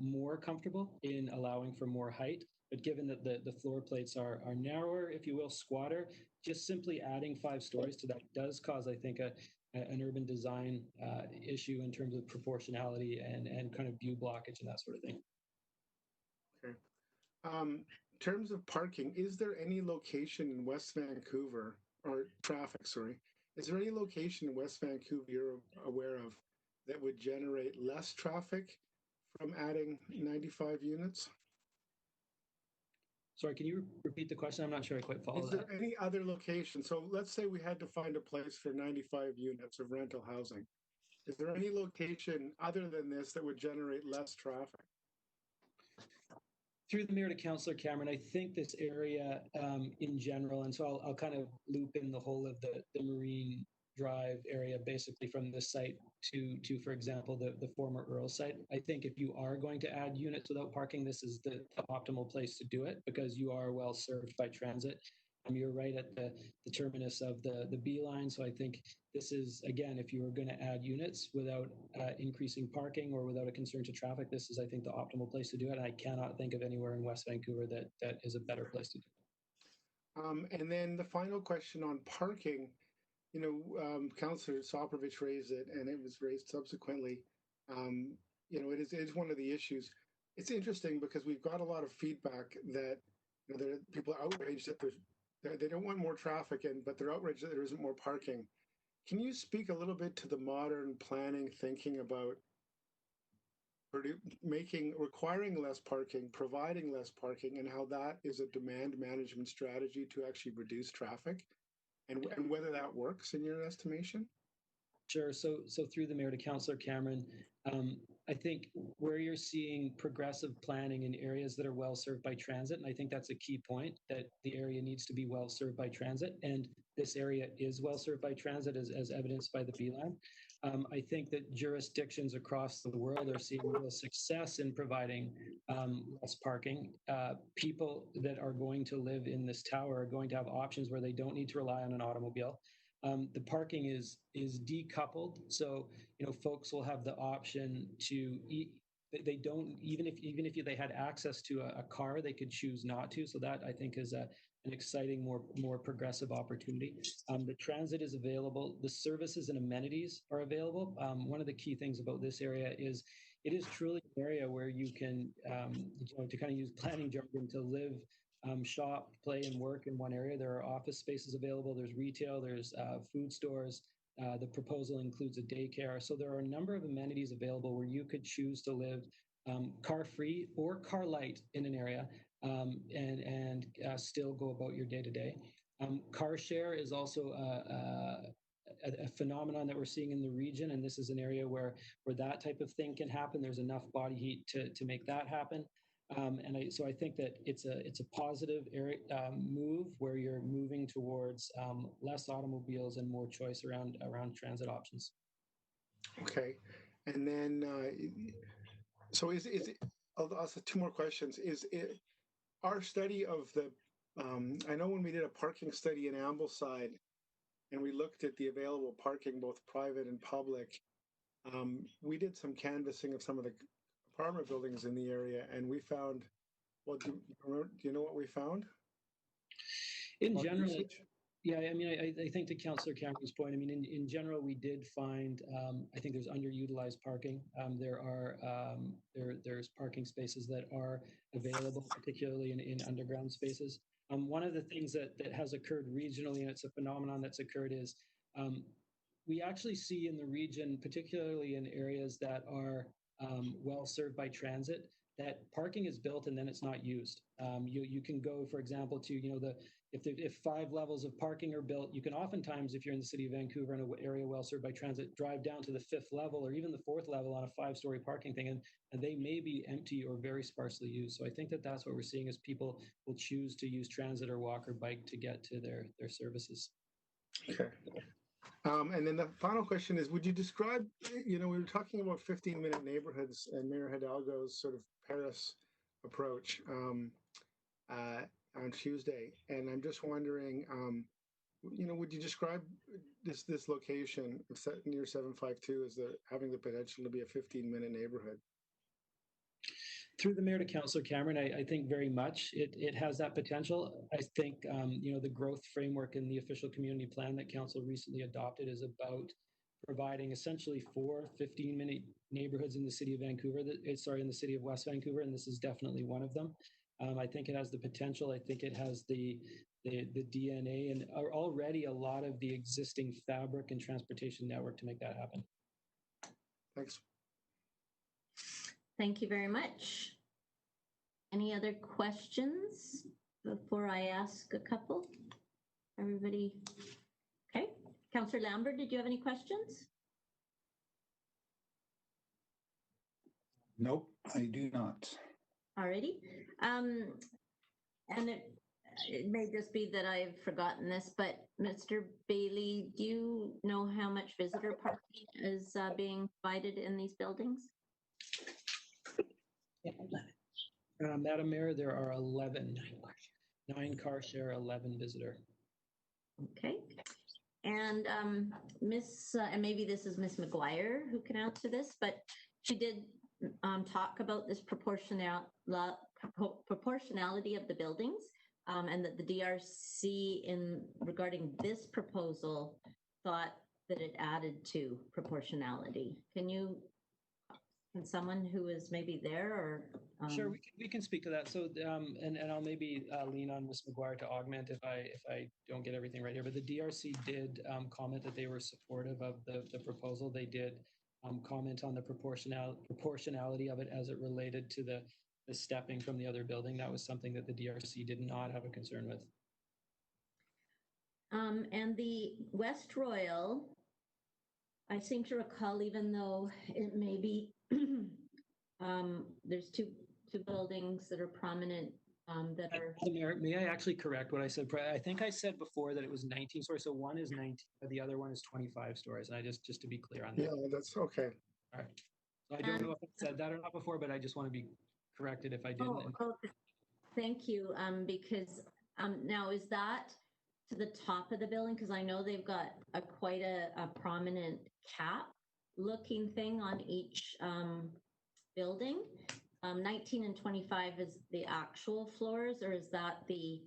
more comfortable in allowing for more height. But given that the floor plates are narrower, if you will, squatter, just simply adding 5 stories to that does cause, I think, an urban design issue in terms of proportionality and kind of view blockage and that sort of thing. Okay. In terms of parking, is there any location in West Vancouver, or traffic, sorry, is there any location in West Vancouver you're aware of that would generate less traffic from adding 95 units? Sorry, can you repeat the question? I'm not sure I quite follow that. Is there any other location? So let's say we had to find a place for 95 units of rental housing. Is there any location other than this that would generate less traffic? Through the mayor to Councillor Cameron, I think this area in general, and so I'll kind of loop in the whole of the Marine Drive area, basically from this site to for example, the former Earl site. I think if you are going to add units without parking, this is the optimal place to do it because you are well served by transit. You're right at the terminus of the B line. So I think this is, again, if you were going to add units without increasing parking or without a concern to traffic, this is, I think, the optimal place to do it. I cannot think of anywhere in West Vancouver that is a better place to do it. And then the final question on parking, Councillor Soprovich raised it, and it was raised subsequently. It is one of the issues. It's interesting because we've got a lot of feedback that people are outraged that they don't want more traffic in, but they're outraged that there isn't more parking. Can you speak a little bit to the modern planning thinking about requiring less parking, providing less parking, and how that is a demand management strategy to actually reduce traffic, and whether that works in your estimation? Sure. So through the mayor to Councillor Cameron, I think where you're seeing progressive planning in areas that are well served by transit, and I think that's a key point, that the area needs to be well served by transit, and this area is well served by transit as evidenced by the B-line. I think that jurisdictions across the world are seeing real success in providing less parking. People that are going to live in this tower are going to have options where they don't need to rely on an automobile. The parking is decoupled, so folks will have the option to they don't, even if they had access to a car, they could choose not to. So that, I think, is an exciting, more progressive opportunity. The transit is available. The services and amenities are available. One of the key things about this area is it is truly an area where you can, to kind of use planning jargon, to live, shop, play, and work in one area. There are office spaces available. There's retail. There's food stores. The proposal includes a daycare. So there are a number of amenities available where you could choose to live car-free or car-light in an area and still go about your day-to-day. Car share is also a phenomenon that we're seeing in the region, and this is an area where that type of thing can happen. There's enough body heat to make that happen. So I think that it's a positive area, move where you're moving towards less automobiles and more choice around transit options. Okay, and then so is it? I'll ask 2 more questions. Is it our study of the? I know when we did a parking study in Ambleside, and we looked at the available parking, both private and public. We did some canvassing of some of the apartment buildings in the area, and we found, well, do you know what we found? In general, yeah, I mean, I think to Councillor Cameron's point, I mean, in general, we did find, I think there's underutilized parking. There's parking spaces that are available, particularly in underground spaces. One of the things that has occurred regionally, and it's a phenomenon that's occurred, is we actually see in the region, particularly in areas that are well served by transit, that parking is built and then it's not used. You can go, for example, to if 5 levels of parking are built, you can oftentimes, if you're in the city of Vancouver in an area well served by transit, drive down to the 5th level or even the 4th level on a 5-story parking thing, and they may be empty or very sparsely used. So I think that that's what we're seeing, is people will choose to use transit or walk or bike to get to their services. Okay. And then the final question is, would you describe, we were talking about 15-minute neighborhoods and Mayor Hidalgo's sort of Paris approach on Tuesday. And I'm just wondering, would you describe this location near 752 as having the potential to be a 15-minute neighborhood? Through the mayor to Councillor Cameron, I think very much it has that potential. I think, the growth framework in the official community plan that council recently adopted is about providing essentially 4 15-minute neighborhoods in the city of Vancouver, in the city of West Vancouver, and this is definitely one of them. I think it has the potential. I think it has the DNA and already a lot of the existing fabric and transportation network to make that happen. Thanks. Thank you very much. Any other questions before I ask a couple? Everybody? Okay. Councillor Lambert, did you have any questions? Nope, I do not. Alrighty. And it may just be that I've forgotten this, but Mr. Bailey, do you know how much visitor parking is being provided in these buildings? Madam Mayor, there are 11. 9 car share, 11 visitor. Okay. And and maybe this is Miss McGuire who can answer this, but she did talk about this proportionality of the buildings, and that the DRC regarding this proposal thought that it added to proportionality. Can someone who is maybe there or? Sure, we can speak to that. So, and I'll maybe lean on Ms. McGuire to augment if I don't get everything right here. But the DRC did comment that they were supportive of the proposal. They did comment on the proportionality of it as it related to the stepping from the other building. That was something that the DRC did not have a concern with. And the West Royal, I seem to recall, even though it may be, there's two buildings that are prominent that are. Mayor, may I actually correct what I said? I think I said before that it was 19 stories. So one is 19, but the other one is 25 stories. And I just to be clear on that. Yeah, that's okay. All right. So I don't know if I said that or not before, but I just want to be corrected if I didn't. Okay. Thank you. Because now is that to the top of the building? Because I know they've got quite a prominent cap looking thing on each building. 19 and 25 is the actual floors, or is that the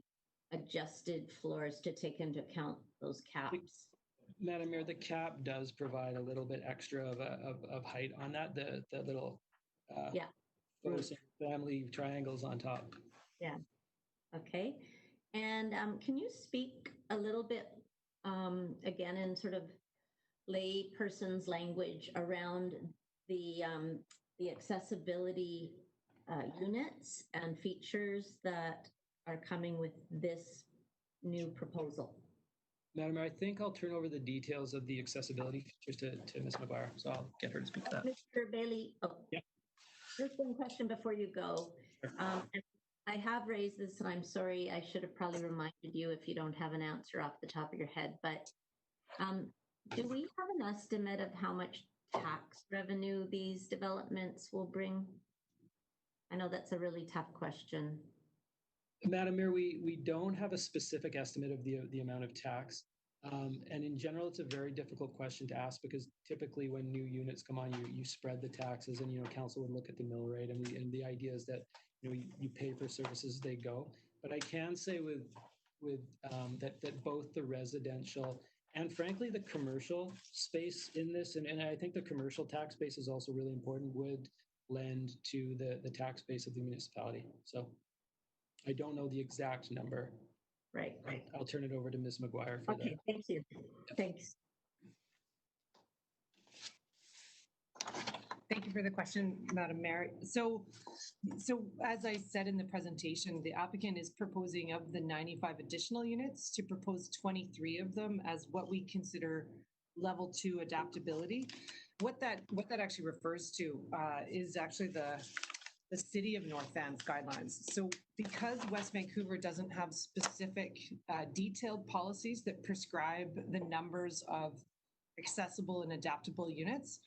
adjusted floors to take into account those caps? Madam Mayor, the cap does provide a little bit extra of height on that, the little family triangles on top. Yeah. Okay. And can you speak a little bit, again, in sort of lay person's language around the accessibility units and features that are coming with this new proposal? Madam Mayor, I think I'll turn over the details of the accessibility features to Ms. McGuire, so I'll get her to speak to that. Mr. Bailey, yeah. Just one question before you go. Sure. I have raised this, and I'm sorry, I should have probably reminded you if you don't have an answer off the top of your head, but do we have an estimate of how much tax revenue these developments will bring? I know that's a really tough question. Madam Mayor, we don't have a specific estimate of the amount of tax. And in general, it's a very difficult question to ask because typically when new units come on, you spread the taxes and, council would look at the mill rate and the idea is that, you pay for services as they go. But I can say that both the residential and frankly, the commercial space in this, and I think the commercial tax base is also really important, would lend to the tax base of the municipality. So I don't know the exact number. Right. I'll turn it over to Ms. McGuire for that. Okay, thank you. Thanks. Thank you for the question, Madam Mayor. So as I said in the presentation, the applicant is proposing of the 95 additional units to propose 23 of them as what we consider level 2 adaptability. What that actually refers to is actually the City of North Van's guidelines. So because West Vancouver doesn't have specific detailed policies that prescribe the numbers of accessible and adaptable units,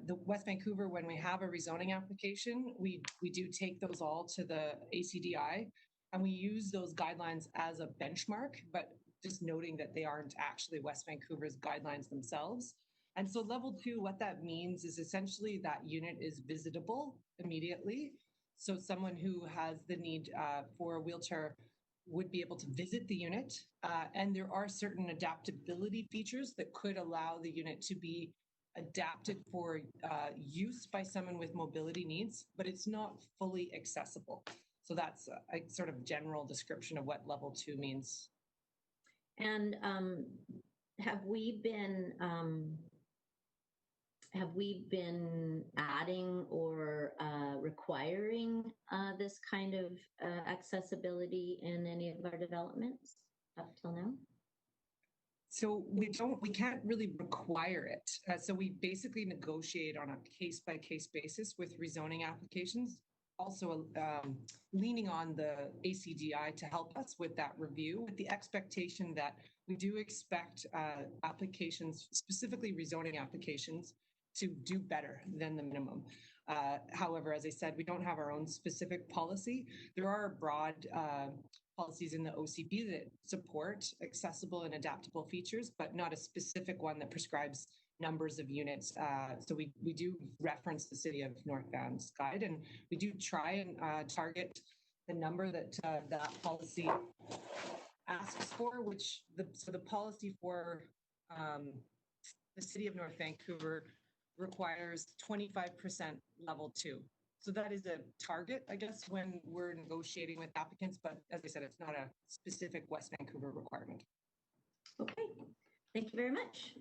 the West Vancouver, when we have a rezoning application, we do take those all to the ACDI and we use those guidelines as a benchmark, but just noting that they aren't actually West Vancouver's guidelines themselves. And so level 2, what that means is essentially that unit is visitable immediately. So someone who has the need for a wheelchair would be able to visit the unit. And there are certain adaptability features that could allow the unit to be adapted for use by someone with mobility needs, but it's not fully accessible. So that's a sort of general description of what level 2 means. And have we been adding or requiring this kind of accessibility in any of our developments up till now? So we can't really require it. So we basically negotiate on a case-by-case basis with rezoning applications, also leaning on the ACDI to help us with that review, with the expectation that we do expect applications, specifically rezoning applications, to do better than the minimum. However, as I said, we don't have our own specific policy. There are broad policies in the OCP that support accessible and adaptable features, but not a specific one that prescribes numbers of units. So we do reference the City of North Van's guide, and we do try and target the number that that policy asks for, which the policy for the City of North Vancouver requires 25% level 2. So that is a target, I guess, when we're negotiating with applicants, but as I said, it's not a specific West Vancouver requirement. Okay, thank you very much.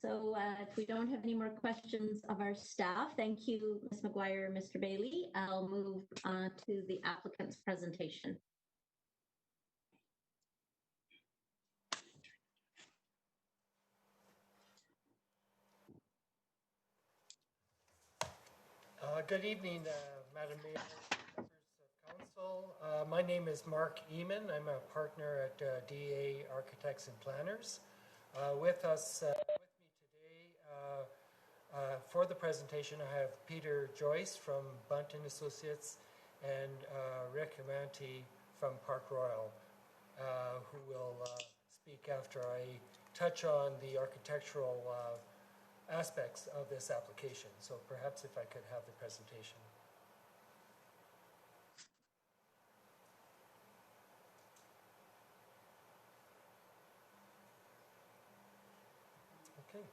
So if we don't have any more questions of our staff, thank you, Ms. McGuire, Mr. Bailey. I'll move to the applicant's presentation. Good evening, Madam Mayor, members of council. My name is Mark Eamon. I'm a partner at DA Architects and Planners. With me today for the presentation, I have Peter Joyce from Bunt and Associates and Rick Amanti from Park Royal, who will speak after I touch on the architectural aspects of this application. So perhaps if I could have the presentation. Okay.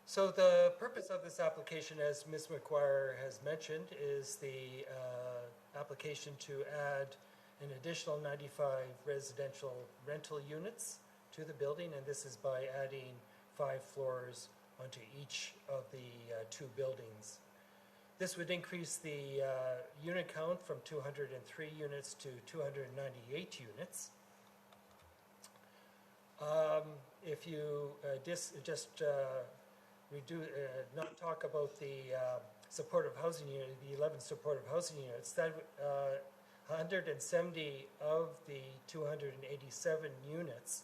So the purpose of this application, as Ms. McGuire has mentioned, is the application to add an additional 95 residential rental units to the building, and this is by adding 5 floors onto each of the 2 buildings. This would increase the unit count from 203 units to 298 units. If you we do not talk about the supportive housing unit, the 11 supportive housing units, that 170 of the 287 units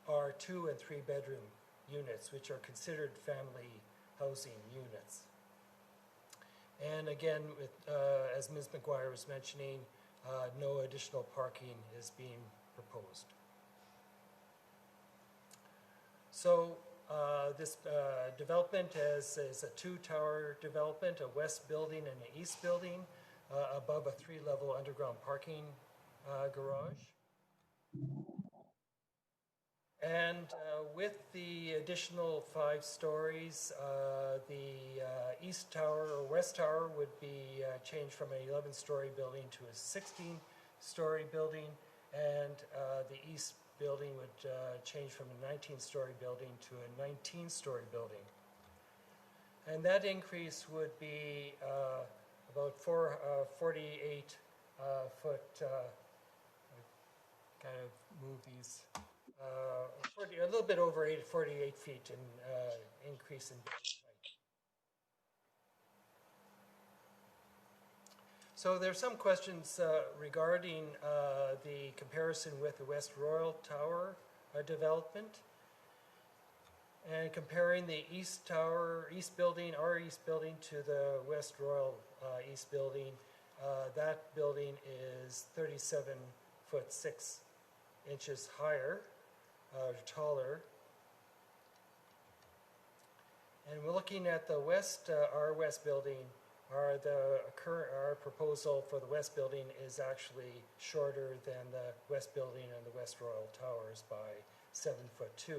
are 2- and 3-bedroom units, which are considered family housing units. And again, with, as Ms. McGuire was mentioning, no additional parking is being proposed. So this development is a 2-tower development, a west building and an east building, above a 3-level underground parking garage. And with the additional 5 stories, the east tower or west tower would be changed from an 11-story building to a 16-story building, and the east building would change from a 19-story building to a 19-story building. And that increase would be about 48 foot, kind of move these, a little bit over 48 feet in increase in building height. So there's some questions regarding the comparison with the West Royal Tower development, and comparing the East Tower, East Building, our East Building, to the West Royal East Building. That building is 37 foot 6 inches higher, taller. And we're looking at the west, our West Building. Our proposal for the West Building is actually shorter than the West Building and the West Royal Towers by 7 foot 2.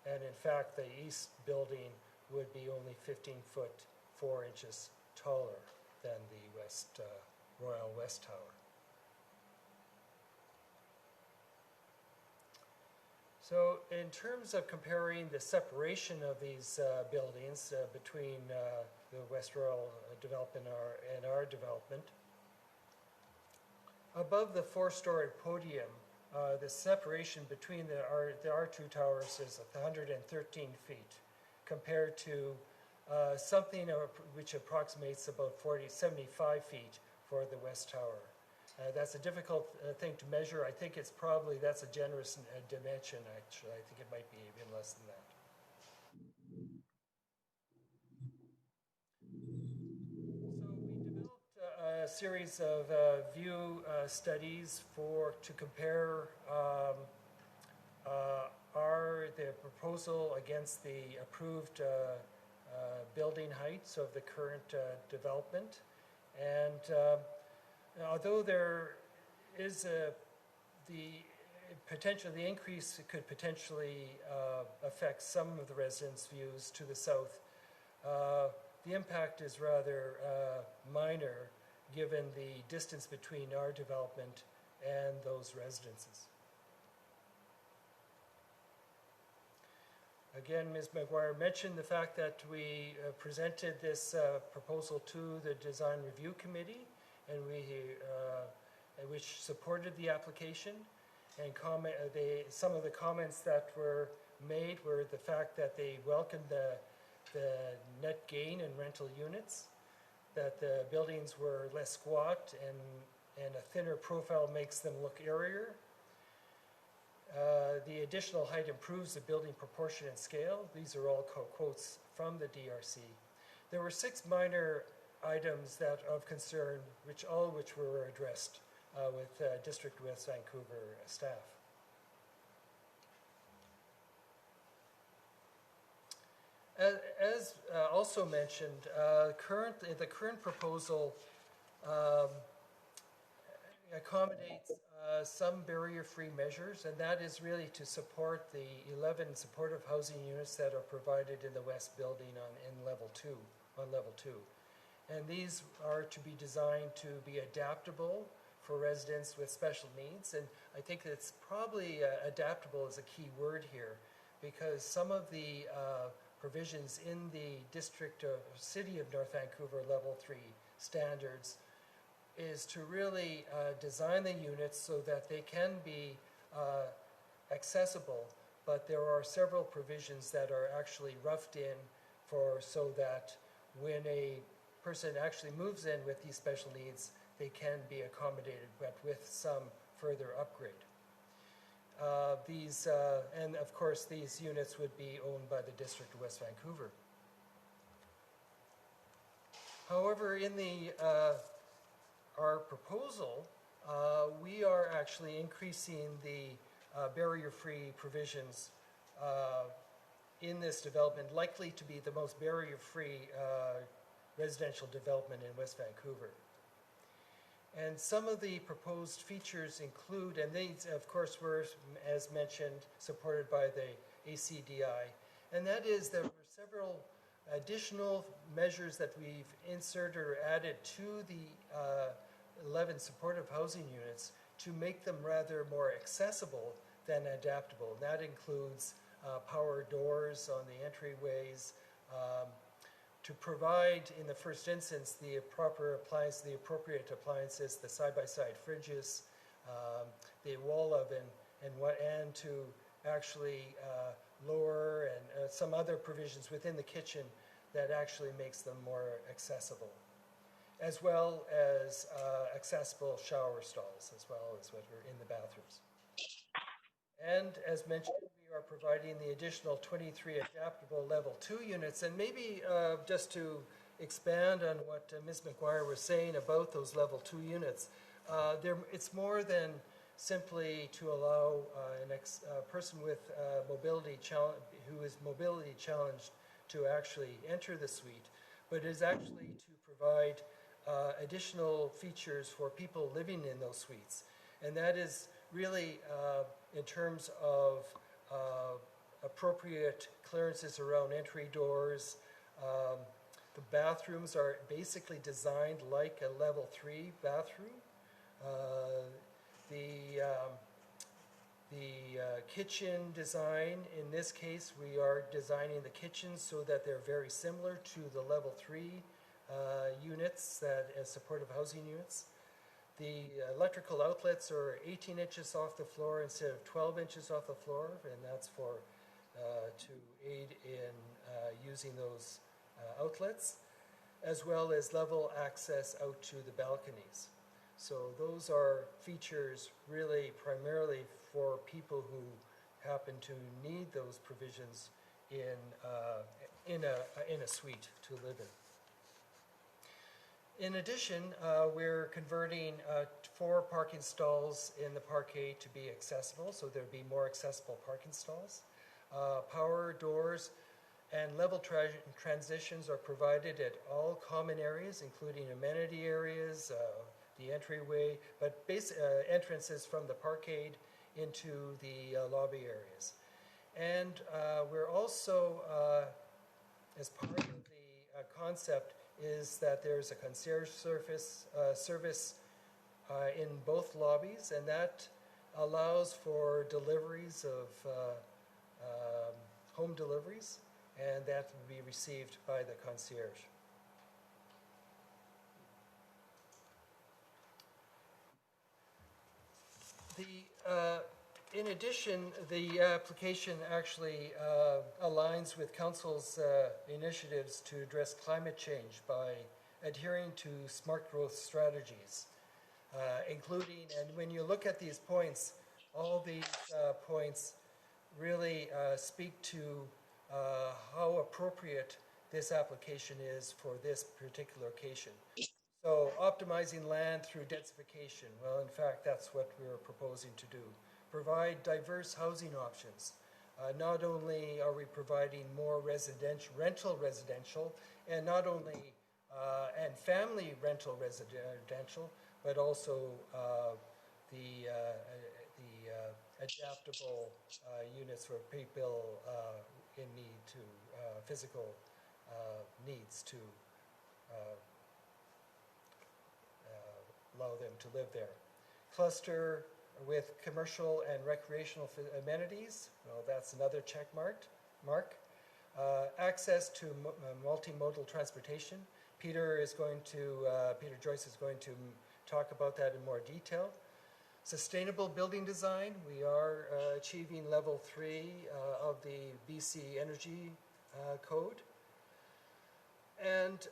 And in fact, the East Building would be only 15 foot 4 inches taller than the West Royal West Tower. So in terms of comparing the separation of these buildings between the West Royal development and our development, above the 4-story podium, the separation between our 2 towers is 113 feet, compared to something which approximates about 75 feet for the West Tower. That's a difficult thing to measure. I think that's a generous dimension, actually. I think it might be even less than that. a series of view studies to compare the proposal against the approved building heights of the current development. And although there is the increase could potentially affect some of the residents' views to the south, the impact is rather minor given the distance between our development and those residences. Again, Ms. McGuire mentioned the fact that we presented this proposal to the Design Review Committee, and which supported the application. And some of the comments that were made were the fact that they welcomed the net gain in rental units, that the buildings were less squat and a thinner profile makes them look airier. The additional height improves the building proportion and scale. These are all quotes from the DRC. There were 6 minor items that of concern, which were addressed with District West Vancouver staff. As also mentioned, the current proposal accommodates some barrier-free measures, and that is really to support the 11 supportive housing units that are provided in the west building on level 2. And these are to be designed to be adaptable for residents with special needs. And I think it's probably adaptable is a key word here, because some of the provisions in the City of North Vancouver level 3 standards is to really design the units so that they can be accessible, but there are several provisions that are actually roughed in so that when a person actually moves in with these special needs, they can be accommodated, but with some further upgrade. And of course, these units would be owned by the District of West Vancouver. However, in our proposal, we are actually increasing the barrier-free provisions in this development, likely to be the most barrier-free residential development in West Vancouver. And some of the proposed features include, and these of course were, as mentioned, supported by the ACDI, and that is there were several additional measures that we've inserted or added to the 11 supportive housing units to make them rather more accessible than adaptable. And that includes power doors on the entryways, to provide, in the first instance, the appropriate appliances, the side-by-side fridges, the wall oven, and to actually lower and some other provisions within the kitchen that actually makes them more accessible, as well as accessible shower stalls, as well as what are in the bathrooms. And as mentioned, we are providing the additional 23 adaptable level 2 units. And maybe just to expand on what Ms. McGuire was saying about those level 2 units, it's more than simply to allow a person with who is mobility challenged to actually enter the suite, but is actually to provide additional features for people living in those suites. And that is really in terms of appropriate clearances around entry doors. The bathrooms are basically designed like a level 3 bathroom. The kitchen design, in this case, we are designing the kitchens so that they're very similar to the level 3 units, as supportive housing units. The electrical outlets are 18 inches off the floor instead of 12 inches off the floor, and that's to aid in using those outlets, as well as level access out to the balconies. So those are features really primarily for people who happen to need those provisions in a suite to live in. In addition, we're converting 4 parking stalls in the parkade to be accessible, so there'd be more accessible parking stalls. Power doors and level transitions are provided at all common areas, including amenity areas, the entryway, but entrances from the parkade into the lobby areas. And we're also, as part of the concept, is that there's a concierge service in both lobbies, and that allows for deliveries of home deliveries, and that will be received by the concierge. In addition, the application actually aligns with Council's initiatives to address climate change by adhering to smart growth strategies, including, and when you look at these points, all these points really speak to how appropriate this application is for this particular location. So optimizing land through densification, well, in fact, that's what we're proposing to do. Provide diverse housing options. Not only are we providing more rental residential, and not only, and family rental residential, but also the adaptable units for people in need to, physical needs to allow them to live there. Cluster with commercial and recreational amenities, well, that's another check mark. Access to multimodal transportation. Peter Joyce is going to talk about that in more detail. Sustainable building design. We are achieving level 3 of the BC Energy Code. And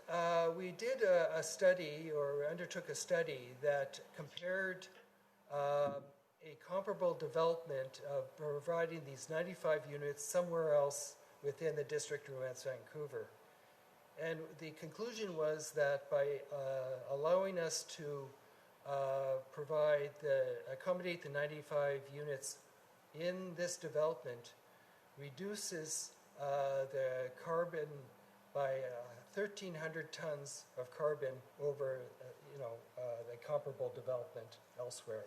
we did a study, or undertook a study, that compared a comparable development of providing these 95 units somewhere else within the district of West Vancouver. And the conclusion was that by allowing us to accommodate the 95 units in this development reduces the carbon by 1,300 tons of carbon over, the comparable development elsewhere.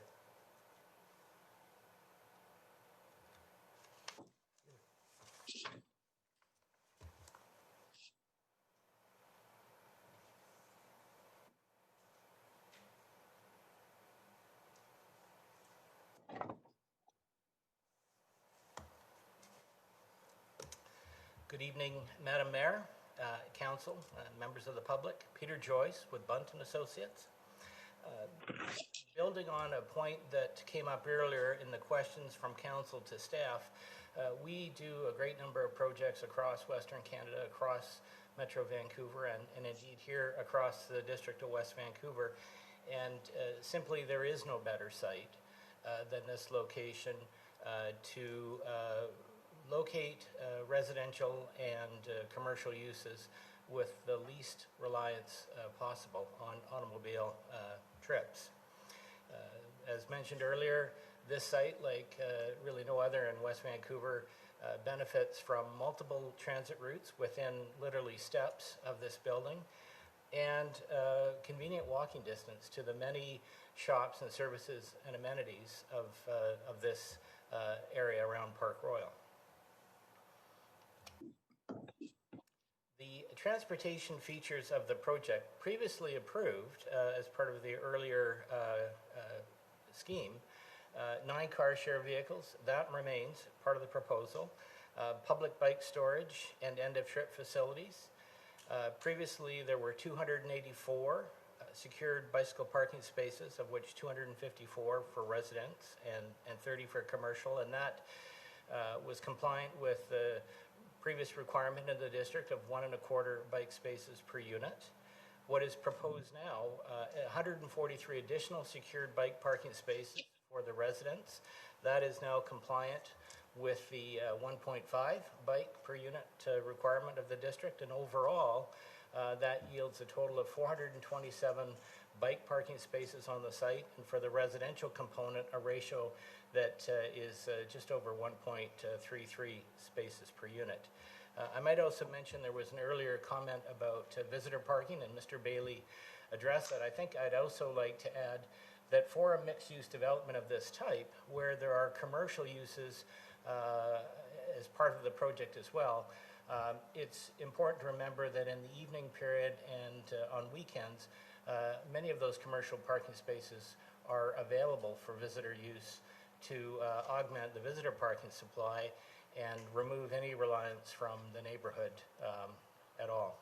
Good evening, Madam Mayor, Council, members of the public. Peter Joyce with Bunt and Associates. Building on a point that came up earlier in the questions from Council to staff, we do a great number of projects across Western Canada, across Metro Vancouver, and indeed here across the District of West Vancouver. And simply there is no better site than this location to locate residential and commercial uses with the least reliance possible on automobile trips. As mentioned earlier, this site, like really no other in West Vancouver, benefits from multiple transit routes within literally steps of this building, and convenient walking distance to the many shops and services and amenities of this area around Park Royal. The transportation features of the project, previously approved as part of the earlier scheme, 9 car share vehicles, that remains part of the proposal. Public bike storage and end-of-trip facilities. Previously, there were 284 secured bicycle parking spaces, of which 254 for residents and 30 for commercial, and that was compliant with the previous requirement in the district of 1.25 bike spaces per unit. What is proposed now, 143 additional secured bike parking spaces for the residents. That is now compliant with the 1.5 bike per unit requirement of the district, and overall That yields a total of 427 bike parking spaces on the site, and for the residential component, a ratio that is just over 1.33 spaces per unit. I might also mention there was an earlier comment about visitor parking, and Mr. Bailey addressed that. I think I'd also like to add that for a mixed-use development of this type, where there are commercial uses as part of the project as well, it's important to remember that in the evening period and on weekends, many of those commercial parking spaces are available for visitor use to augment the visitor parking supply and remove any reliance from the neighborhood at all.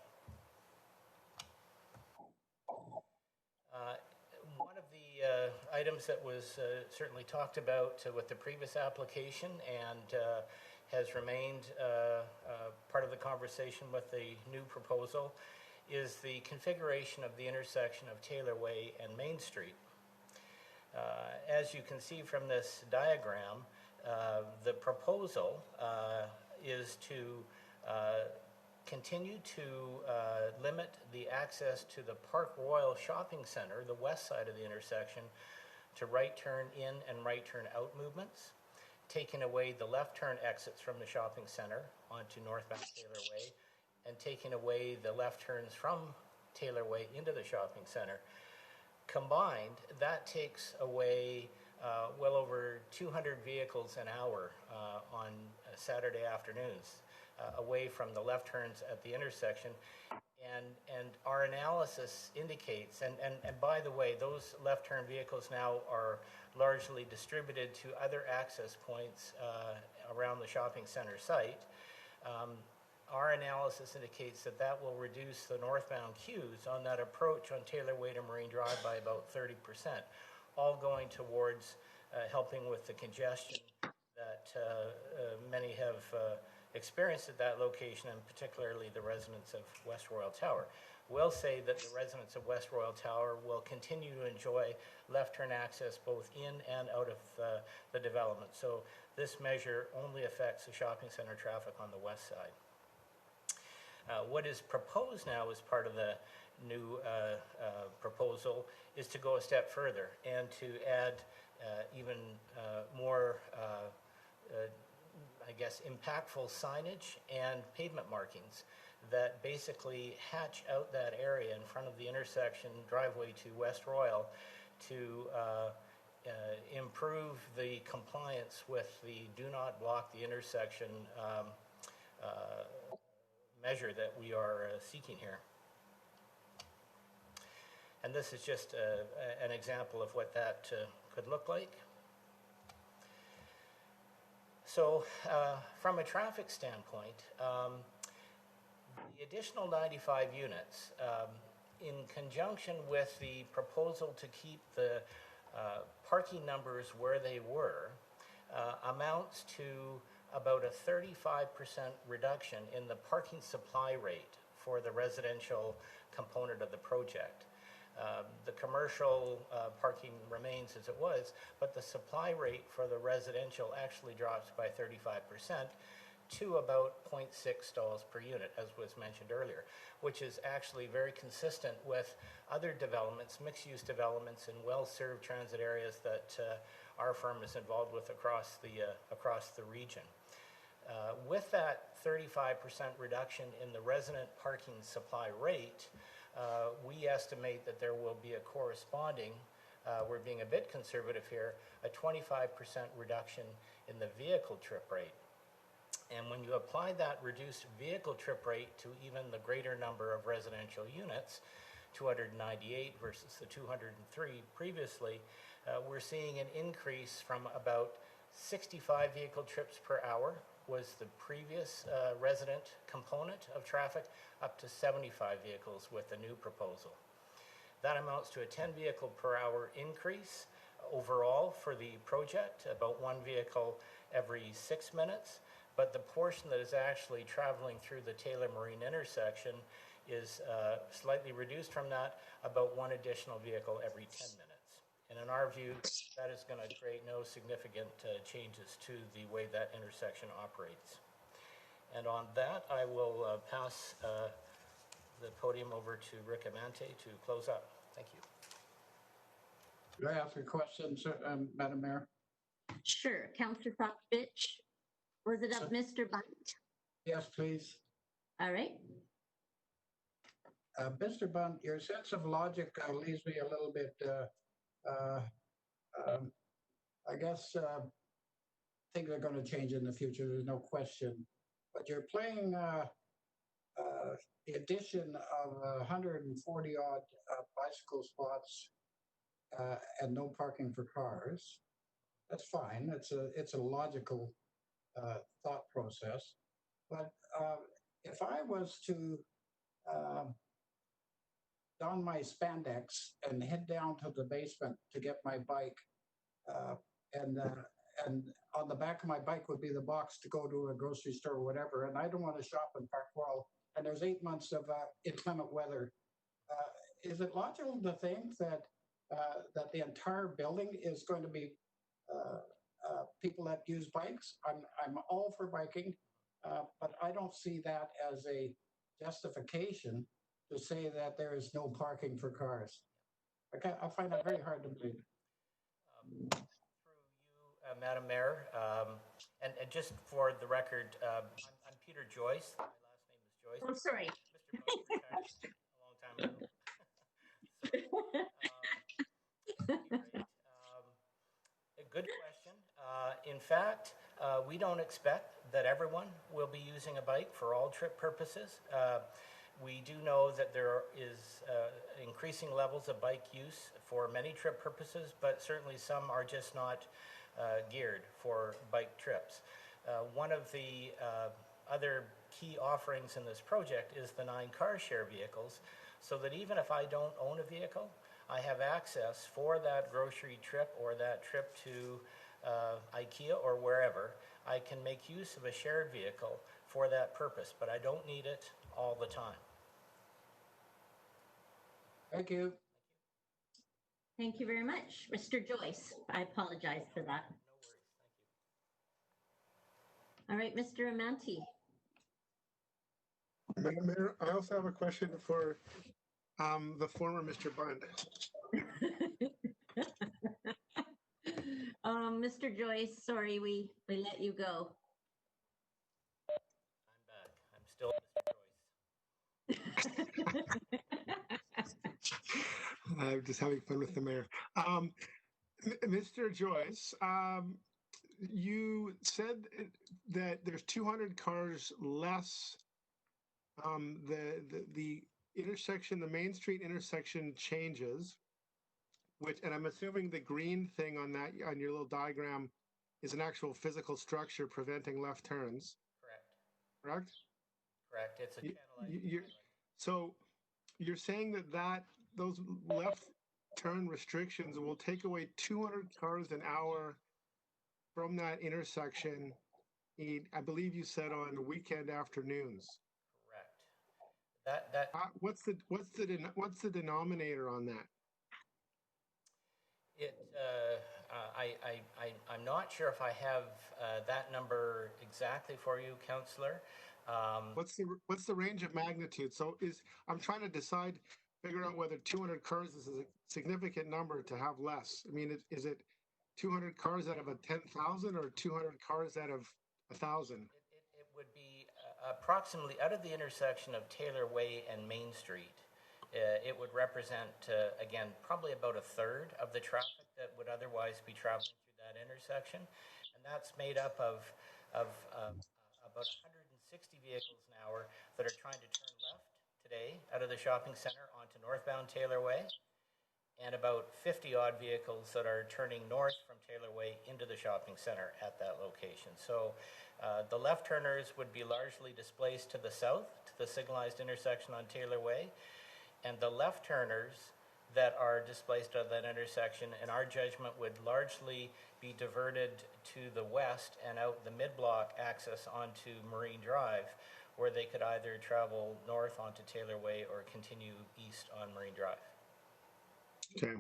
One of the items that was certainly talked about with the previous application and has remained part of the conversation with the new proposal is the configuration of the intersection of Taylor Way and Main Street. As you can see from this diagram, the proposal is to continue to limit the access to the Park Royal Shopping Center, the west side of the intersection, to right turn in and right turn out movements, taking away the left turn exits from the shopping center onto northbound Taylor Way, and taking away the left turns from Taylor Way into the shopping center. Combined, that takes away well over 200 vehicles an hour on Saturday afternoons away from the left turns at the intersection. And our analysis indicates, and by the way, those left turn vehicles now are largely distributed to other access points around the shopping center site. Our analysis indicates that that will reduce the northbound queues on that approach on Taylor Way to Marine Drive by about 30%, all going towards helping with the congestion that many have experienced at that location, and particularly the residents of West Royal Tower. We'll say that the residents of West Royal Tower will continue to enjoy left turn access both in and out of the development. So this measure only affects the shopping center traffic on the west side. What is proposed now as part of the new proposal is to go a step further and to add even more, I guess, impactful signage and pavement markings that basically hatch out that area in front of the intersection driveway to West Royal to improve the compliance with the do not block the intersection measure that we are seeking here. And this is just an example of what that could look like. So from a traffic standpoint, the additional 95 units, in conjunction with the proposal to keep the parking numbers where they were, amounts to about a 35% reduction in the parking supply rate for the residential component of the project. The commercial parking remains as it was, but the supply rate for the residential actually drops by 35% to about $0.6 per unit, as was mentioned earlier, which is actually very consistent with other developments, mixed-use developments in well-served transit areas that our firm is involved with across the region. With that 35% reduction in the resident parking supply rate, we estimate that there will be a corresponding, we're being a bit conservative here, a 25% reduction in the vehicle trip rate. And when you apply that reduced vehicle trip rate to even the greater number of residential units, 298 versus the 203 previously, we're seeing an increase from about 65 vehicle trips per hour was the previous resident component of traffic, up to 75 vehicles with the new proposal. That amounts to a 10 vehicle per hour increase overall for the project, about 1 vehicle every 6 minutes. But the portion that is actually traveling through the Taylor Marine intersection is slightly reduced from that, about 1 additional vehicle every 10 minutes. And in our view, that is going to create no significant changes to the way that intersection operates. And on that, I will pass the podium over to Rick Amante to close up. Thank you. Could I ask a question, Madam Mayor? Sure. Councillor Sokovich, was it of Mr. Bunt? Yes, please. All right. Mr. Bunt, your sense of logic leaves me a little bit, I guess things are going to change in the future, there's no question. But you're playing the addition of 140 odd bicycle spots and no parking for cars. That's fine. It's a logical thought process. But if I was to don my spandex and head down to the basement to get my bike, and on the back of my bike would be the box to go to a grocery store or whatever, and I don't want to shop in Park Royal, and there's 8 months of inclement weather. Is it logical to think that that the entire building is going to be people that use bikes? I'm all for biking, but I don't see that as a justification to say that there is no parking for cars. I find that very hard to believe. Through you, Madam Mayor, and just for the record, I'm Peter Joyce. My last name is Joyce. Oh, sorry. Mr. Bunt retired a long time ago. A good question. In fact, we don't expect that everyone will be using a bike for all trip purposes. We do know that there is increasing levels of bike use for many trip purposes, but certainly some are just not geared for bike trips. One of the other key offerings in this project is the 9 car share vehicles, so that even if I don't own a vehicle, I have access for that grocery trip or that trip to IKEA or wherever. I can make use of a shared vehicle for that purpose, but I don't need it all the time. Thank you. Thank you very much. Mr. Joyce, I apologize for that. No worries, thank you. All right, Mr. Amante. Madam Mayor, I also have a question for the former Mr. Bunt. Mr. Joyce, sorry, we let you go. I'm back. I'm still Mr. Joyce. I'm just having fun with the mayor. Mr. Joyce, you said that there's 200 cars less. The intersection, the Main Street intersection changes, and I'm assuming the green thing on your little diagram is an actual physical structure preventing left turns. Correct? Correct. It's a channel. So you're saying that those left turn restrictions will take away 200 cars an hour from that intersection, I believe you said on weekend afternoons. Correct. What's the denominator on that? I'm not sure if I have that number exactly for you, Councillor. What's the range of magnitude? So I'm trying to figure out whether 200 cars is a significant number to have less. I mean, is it 200 cars out of a 10,000 or 200 cars out of 1,000? It would be approximately out of the intersection of Taylor Way and Main Street. It would represent, again, probably about a third of the traffic that would otherwise be traveling through that intersection. And that's made up of about 160 vehicles an hour that are trying to turn left today out of the shopping center onto northbound Taylor Way, and about 50 odd vehicles that are turning north from Taylor Way into the shopping center at that location. So the left turners would be largely displaced to the south, to the signalized intersection on Taylor Way, and the left turners that are displaced at that intersection, in our judgment, would largely be diverted to the west and out the mid-block access onto Marine Drive, where they could either travel north onto Taylor Way or continue east on Marine Drive. Okay.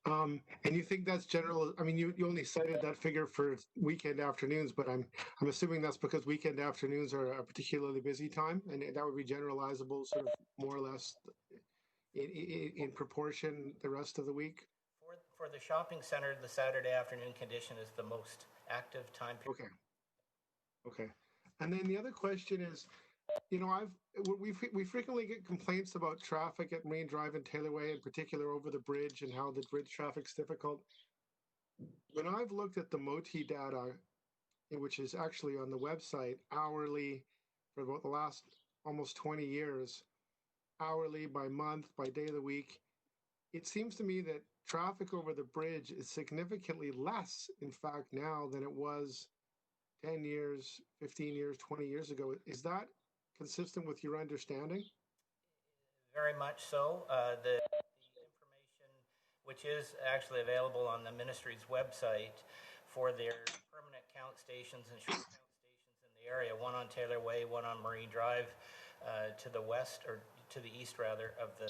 And you think that's general? I mean, you only cited that figure for weekend afternoons, but I'm assuming that's because weekend afternoons are a particularly busy time, and that would be generalizable, sort of more or less in proportion the rest of the week. For the shopping center, the Saturday afternoon condition is the most active time period. Okay. Okay. And then the other question is, you know, we frequently get complaints about traffic at Main Drive and Taylor Way, in particular over the bridge, and how the bridge traffic's difficult. When I've looked at the MOTI data, which is actually on the website hourly for about the last almost 20 years, hourly, by month, by day of the week, it seems to me that traffic over the bridge is significantly less, in fact, now than it was 10 years, 15 years, 20 years ago. Is that consistent with your understanding? Very much so. The information, which is actually available on the ministry's website for their permanent count stations and short count stations in the area, one on Taylor Way, one on Marine Drive, to the west, or to the east rather, of the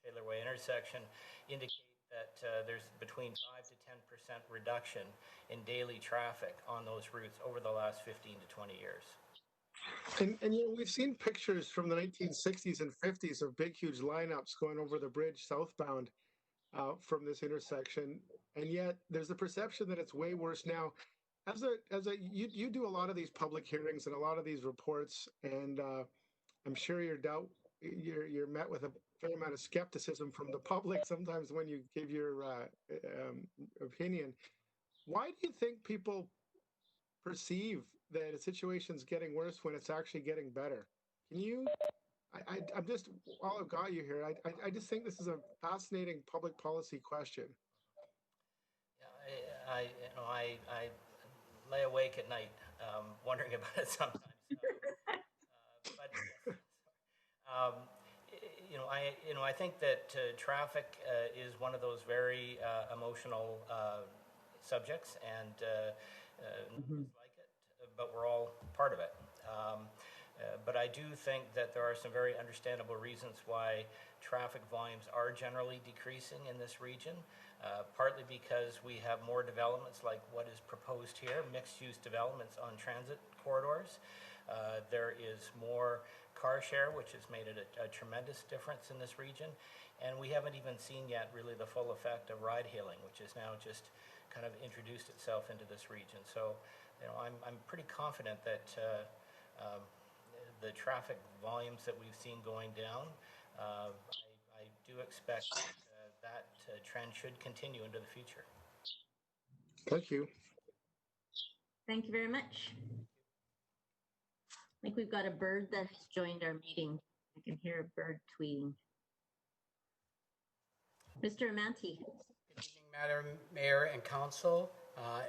Taylor Way intersection, indicate that there's between 5 to 10% reduction in daily traffic on those routes over the last 15 to 20 years. And you know, we've seen pictures from the 1960s and 50s of big, huge lineups going over the bridge southbound from this intersection, and yet there's the perception that it's way worse now. You do a lot of these public hearings and a lot of these reports, and I'm sure you're met with a fair amount of skepticism from the public sometimes when you give your opinion. Why do you think people perceive that a situation's getting worse when it's actually getting better? Can you? I'm just, while I've got you here, I just think this is a fascinating public policy question. Yeah, I lay awake at night wondering about it sometimes. But yes, I think that traffic is one of those very emotional subjects, and like it, but we're all part of it. But I do think that there are some very understandable reasons why traffic volumes are generally decreasing in this region, partly because we have more developments like what is proposed here, mixed-use developments on transit corridors. There is more car share, which has made it a tremendous difference in this region. And we haven't even seen yet really the full effect of ride-hailing, which is now just kind of introduced itself into this region. So, I'm pretty confident that the traffic volumes that we've seen going down, I do expect that trend should continue into the future. Thank you. Thank you very much. I think we've got a bird that has joined our meeting. I can hear a bird tweeting. Mr. Amanti. Good evening, Madam Mayor and Council,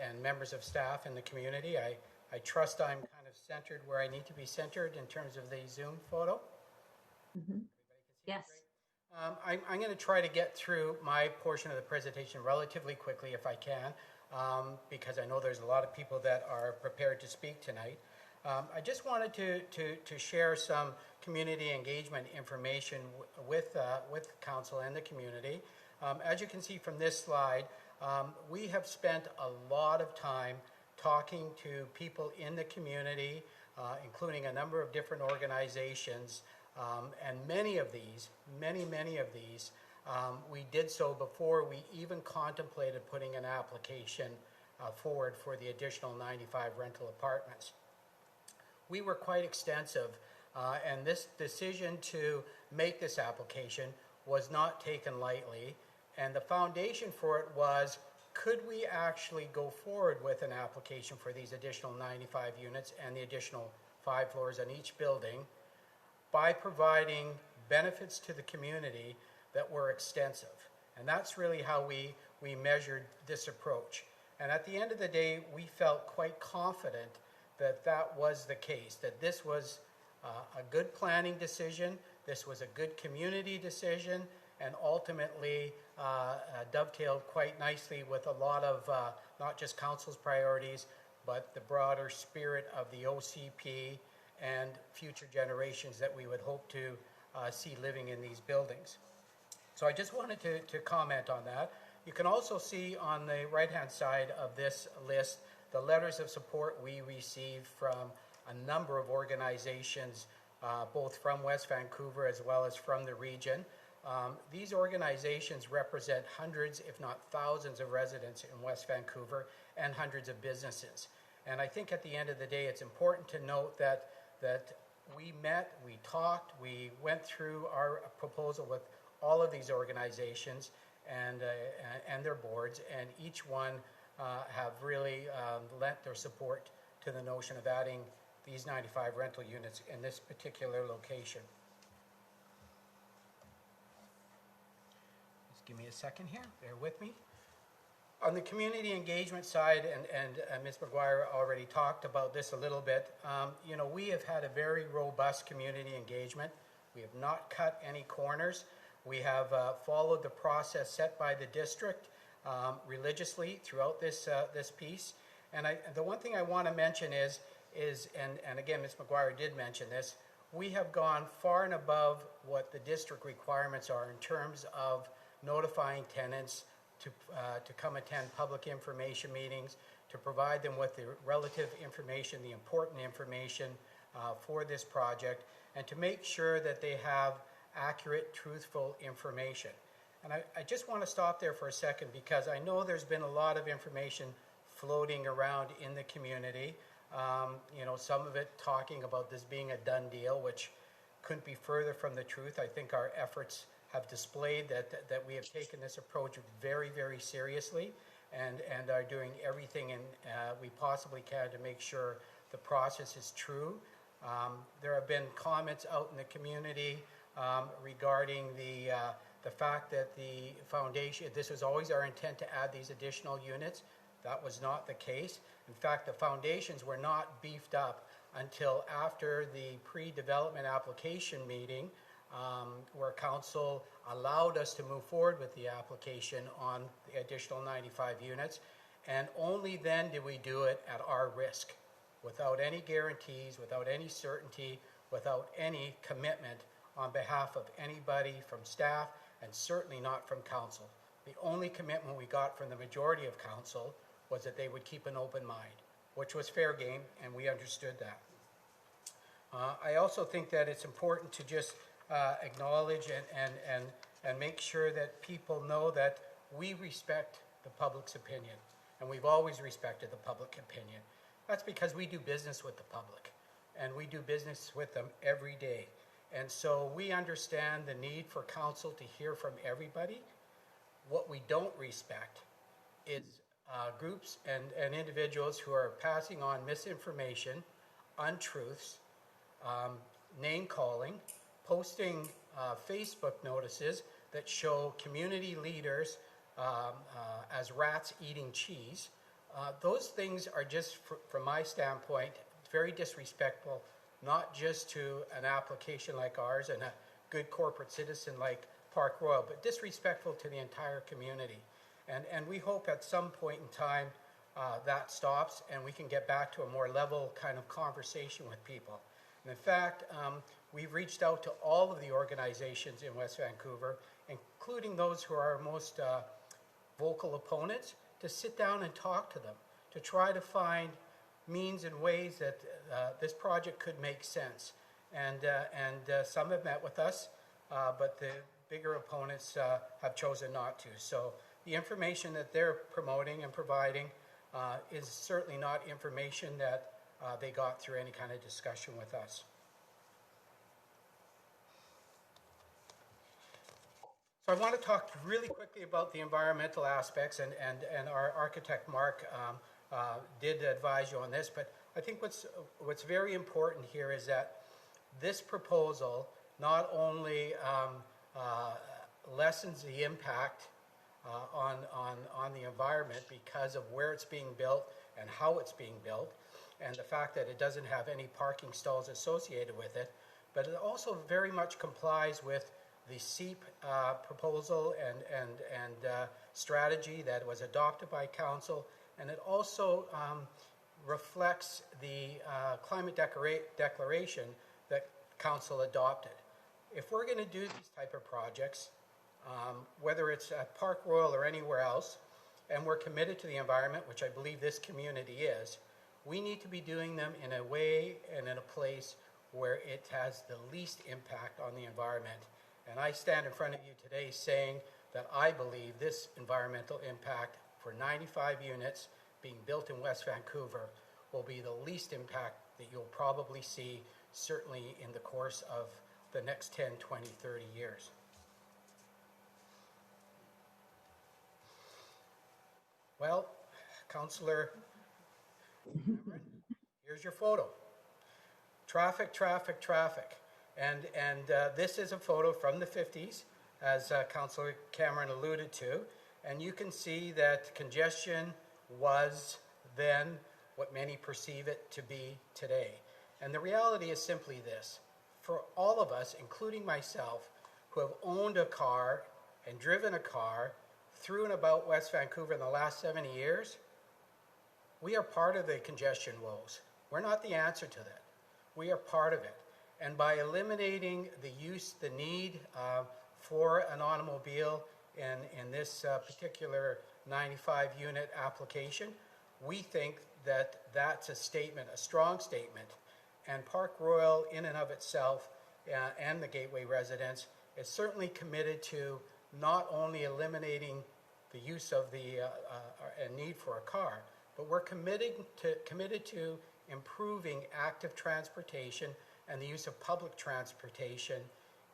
and members of staff and the community. I trust I'm kind of centered where I need to be centered in terms of the Zoom photo. Mm-hmm. Yes. I'm going to try to get through my portion of the presentation relatively quickly if I can, because I know there's a lot of people that are prepared to speak tonight. I just wanted to share some community engagement information with Council and the community. As you can see from this slide, we have spent a lot of time talking to people in the community, including a number of different organizations, and many of these, we did so before we even contemplated putting an application forward for the additional 95 rental apartments. We were quite extensive, and this decision to make this application was not taken lightly, and the foundation for it was, could we actually go forward with an application for these additional 95 units and the additional 5 floors on each building by providing benefits to the community that were extensive? And that's really how we measured this approach. And at the end of the day, we felt quite confident that that was the case, that this was a good planning decision, this was a good community decision, and ultimately dovetailed quite nicely with a lot of not just Council's priorities, but the broader spirit of the OCP and future generations that we would hope to see living in these buildings. So I just wanted to comment on that. You can also see on the right-hand side of this list the letters of support we received from a number of organizations, both from West Vancouver as well as from the region. These organizations represent hundreds, if not thousands, of residents in West Vancouver and hundreds of businesses. And I think at the end of the day, it's important to note that we met, we talked, we went through our proposal with all of these organizations and their boards, and each one have really lent their support to the notion of adding these 95 rental units in this particular location. Just give me a second here, bear with me. On the community engagement side, and Ms. McGuire already talked about this a little bit, you know, we have had a very robust community engagement. We have not cut any corners. We have followed the process set by the district religiously throughout this piece. And the one thing I want to mention is and again, Ms. McGuire did mention this, we have gone far and above what the district requirements are in terms of notifying tenants to come attend public information meetings, to provide them with the relative information, the important information for this project, and to make sure that they have accurate, truthful information. And I just want to stop there for a second because I know there's been a lot of information floating around in the community. You know, some of it talking about this being a done deal, which couldn't be further from the truth. I think our efforts have displayed that we have taken this approach very, very seriously and are doing everything we possibly can to make sure the process is true. There have been comments out in the community regarding the fact that the foundation, this was always our intent to add these additional units. That was not the case. In fact, the foundations were not beefed up until after the pre-development application meeting, where council allowed us to move forward with the application on the additional 95 units. And only then did we do it at our risk, without any guarantees, without any certainty, without any commitment on behalf of anybody from staff, and certainly not from council. The only commitment we got from the majority of council was that they would keep an open mind, which was fair game, and we understood that. I also think that it's important to just acknowledge and make sure that people know that we respect the public's opinion, and we've always respected the public opinion. That's because we do business with the public, and we do business with them every day. And so we understand the need for council to hear from everybody. What we don't respect is groups and individuals who are passing on misinformation, untruths, name calling, posting Facebook notices that show community leaders as rats eating cheese. Those things are just, from my standpoint, very disrespectful, not just to an application like ours and a good corporate citizen like Park Royal, but disrespectful to the entire community. And we hope at some point in time that stops and we can get back to a more level kind of conversation with people. And in fact, we've reached out to all of the organizations in West Vancouver, including those who are our most vocal opponents, to sit down and talk to them, to try to find means and ways that this project could make sense. And some have met with us, but the bigger opponents have chosen not to. So the information that they're promoting and providing is certainly not information that they got through any kind of discussion with us. So I want to talk really quickly about the environmental aspects, and our architect, Mark, did advise you on this, but I think what's very important here is that this proposal not only lessens the impact on the environment because of where it's being built and how it's being built, and the fact that it doesn't have any parking stalls associated with it, but it also very much complies with the SEEP proposal and strategy that was adopted by council, and it also reflects the climate declaration that council adopted. If we're going to do these type of projects, whether it's at Park Royal or anywhere else, and we're committed to the environment, which I believe this community is, we need to be doing them in a way and in a place where it has the least impact on the environment. And I stand in front of you today saying that I believe this environmental impact for 95 units being built in West Vancouver will be the least impact that you'll probably see, certainly in the course of the next 10, 20, 30 years. Well, Councillor Cameron, here's your photo. Traffic, traffic, traffic. And this is a photo from the 50s, as Councillor Cameron alluded to. And you can see that congestion was then what many perceive it to be today. And the reality is simply this. For all of us, including myself, who have owned a car and driven a car through and about West Vancouver in the last 70 years, we are part of the congestion woes. We're not the answer to that. We are part of it. And by eliminating the need for an automobile in this particular 95 unit application, we think that that's a statement, a strong statement. And Park Royal in and of itself and the Gateway residents is certainly committed to not only eliminating the use of the need for a car, but we're committed to improving active transportation and the use of public transportation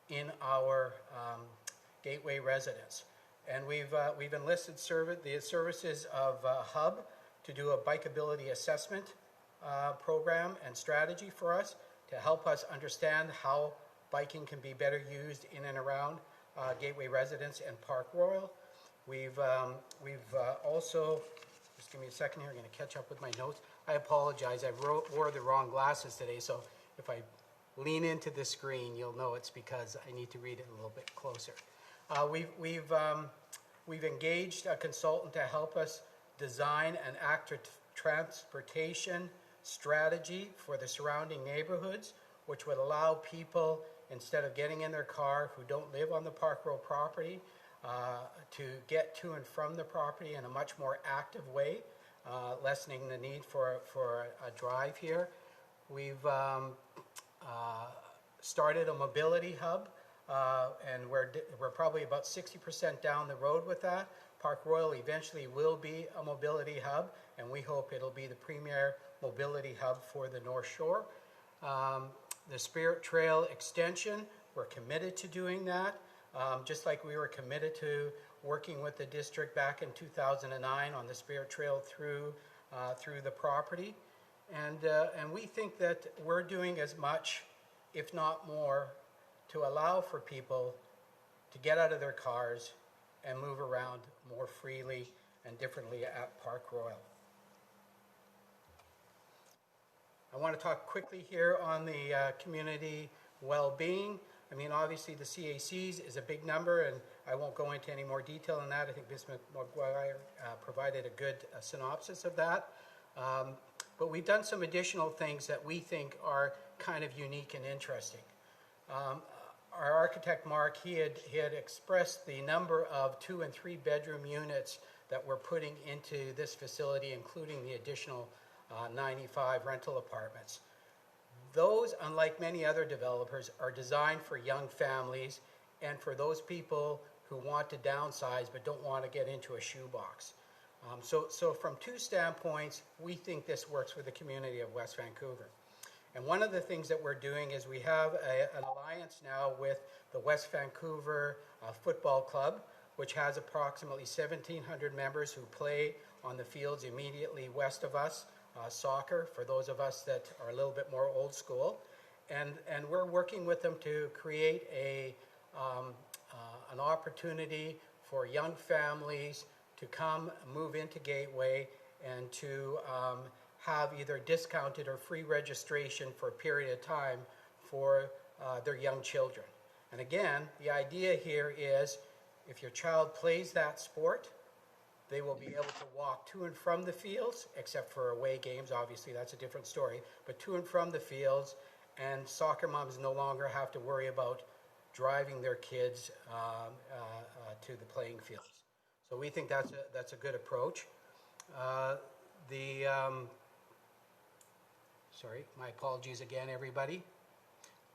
in our Gateway residents. And we've enlisted the services of Hub to do a bikeability assessment program and strategy for us to help us understand how biking can be better used in and around Gateway residents and Park Royal. We've also, just give me a second here, I'm going to catch up with my notes. I apologize, I wore the wrong glasses today, so if I lean into the screen, you'll know it's because I need to read it a little bit closer. We've engaged a consultant to help us design an active transportation strategy for the surrounding neighborhoods, which would allow people, instead of getting in their car who don't live on the Park Road property, to get to and from the property in a much more active way, lessening the need for a drive here. We've started a mobility hub, and we're probably about 60% down the road with that. Park Royal eventually will be a mobility hub, and we hope it'll be the premier mobility hub for the North Shore. The Spirit Trail extension, we're committed to doing that, just like we were committed to working with the district back in 2009 on the Spirit Trail through the property. And we think that we're doing as much, if not more, to allow for people to get out of their cars and move around more freely and differently at Park Royal. I want to talk quickly here on the community well-being. I mean, obviously the CACs is a big number, and I won't go into any more detail on that. I think Ms. McGuire provided a good synopsis of that. But we've done some additional things that we think are kind of unique and interesting. Our architect, Mark, he had expressed the number of 2- and 3-bedroom units that we're putting into this facility, including the additional 95 rental apartments. Those, unlike many other developers, are designed for young families and for those people who want to downsize but don't want to get into a shoebox. So from two standpoints, we think this works for the community of West Vancouver. And one of the things that we're doing is we have an alliance now with the West Vancouver Football Club, which has approximately 1,700 members who play on the fields immediately west of us, soccer, for those of us that are a little bit more old school. And we're working with them to create an opportunity for young families to come move into Gateway and to have either discounted or free registration for a period of time for their young children. And again, the idea here is if your child plays that sport, they will be able to walk to and from the fields, except for away games, obviously that's a different story, but to and from the fields, and soccer moms no longer have to worry about driving their kids to the playing fields. So we think that's a good approach. Sorry, my apologies again, everybody.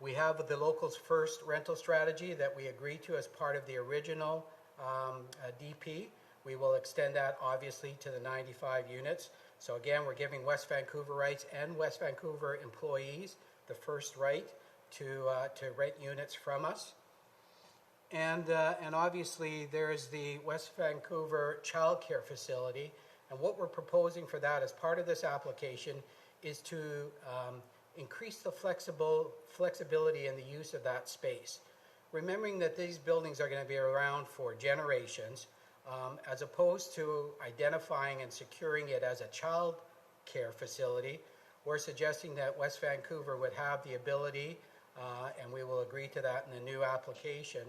We have the locals first rental strategy that we agreed to as part of the original DP. We will extend that obviously to the 95 units. So again, we're giving West Vancouverites and West Vancouver employees the first right to rent units from us. And obviously there's the West Vancouver Child Care Facility. And what we're proposing for that as part of this application is to increase the flexibility in the use of that space. Remembering that these buildings are going to be around for generations, as opposed to identifying and securing it as a child care facility, we're suggesting that West Vancouver would have the ability, and we will agree to that in the new application,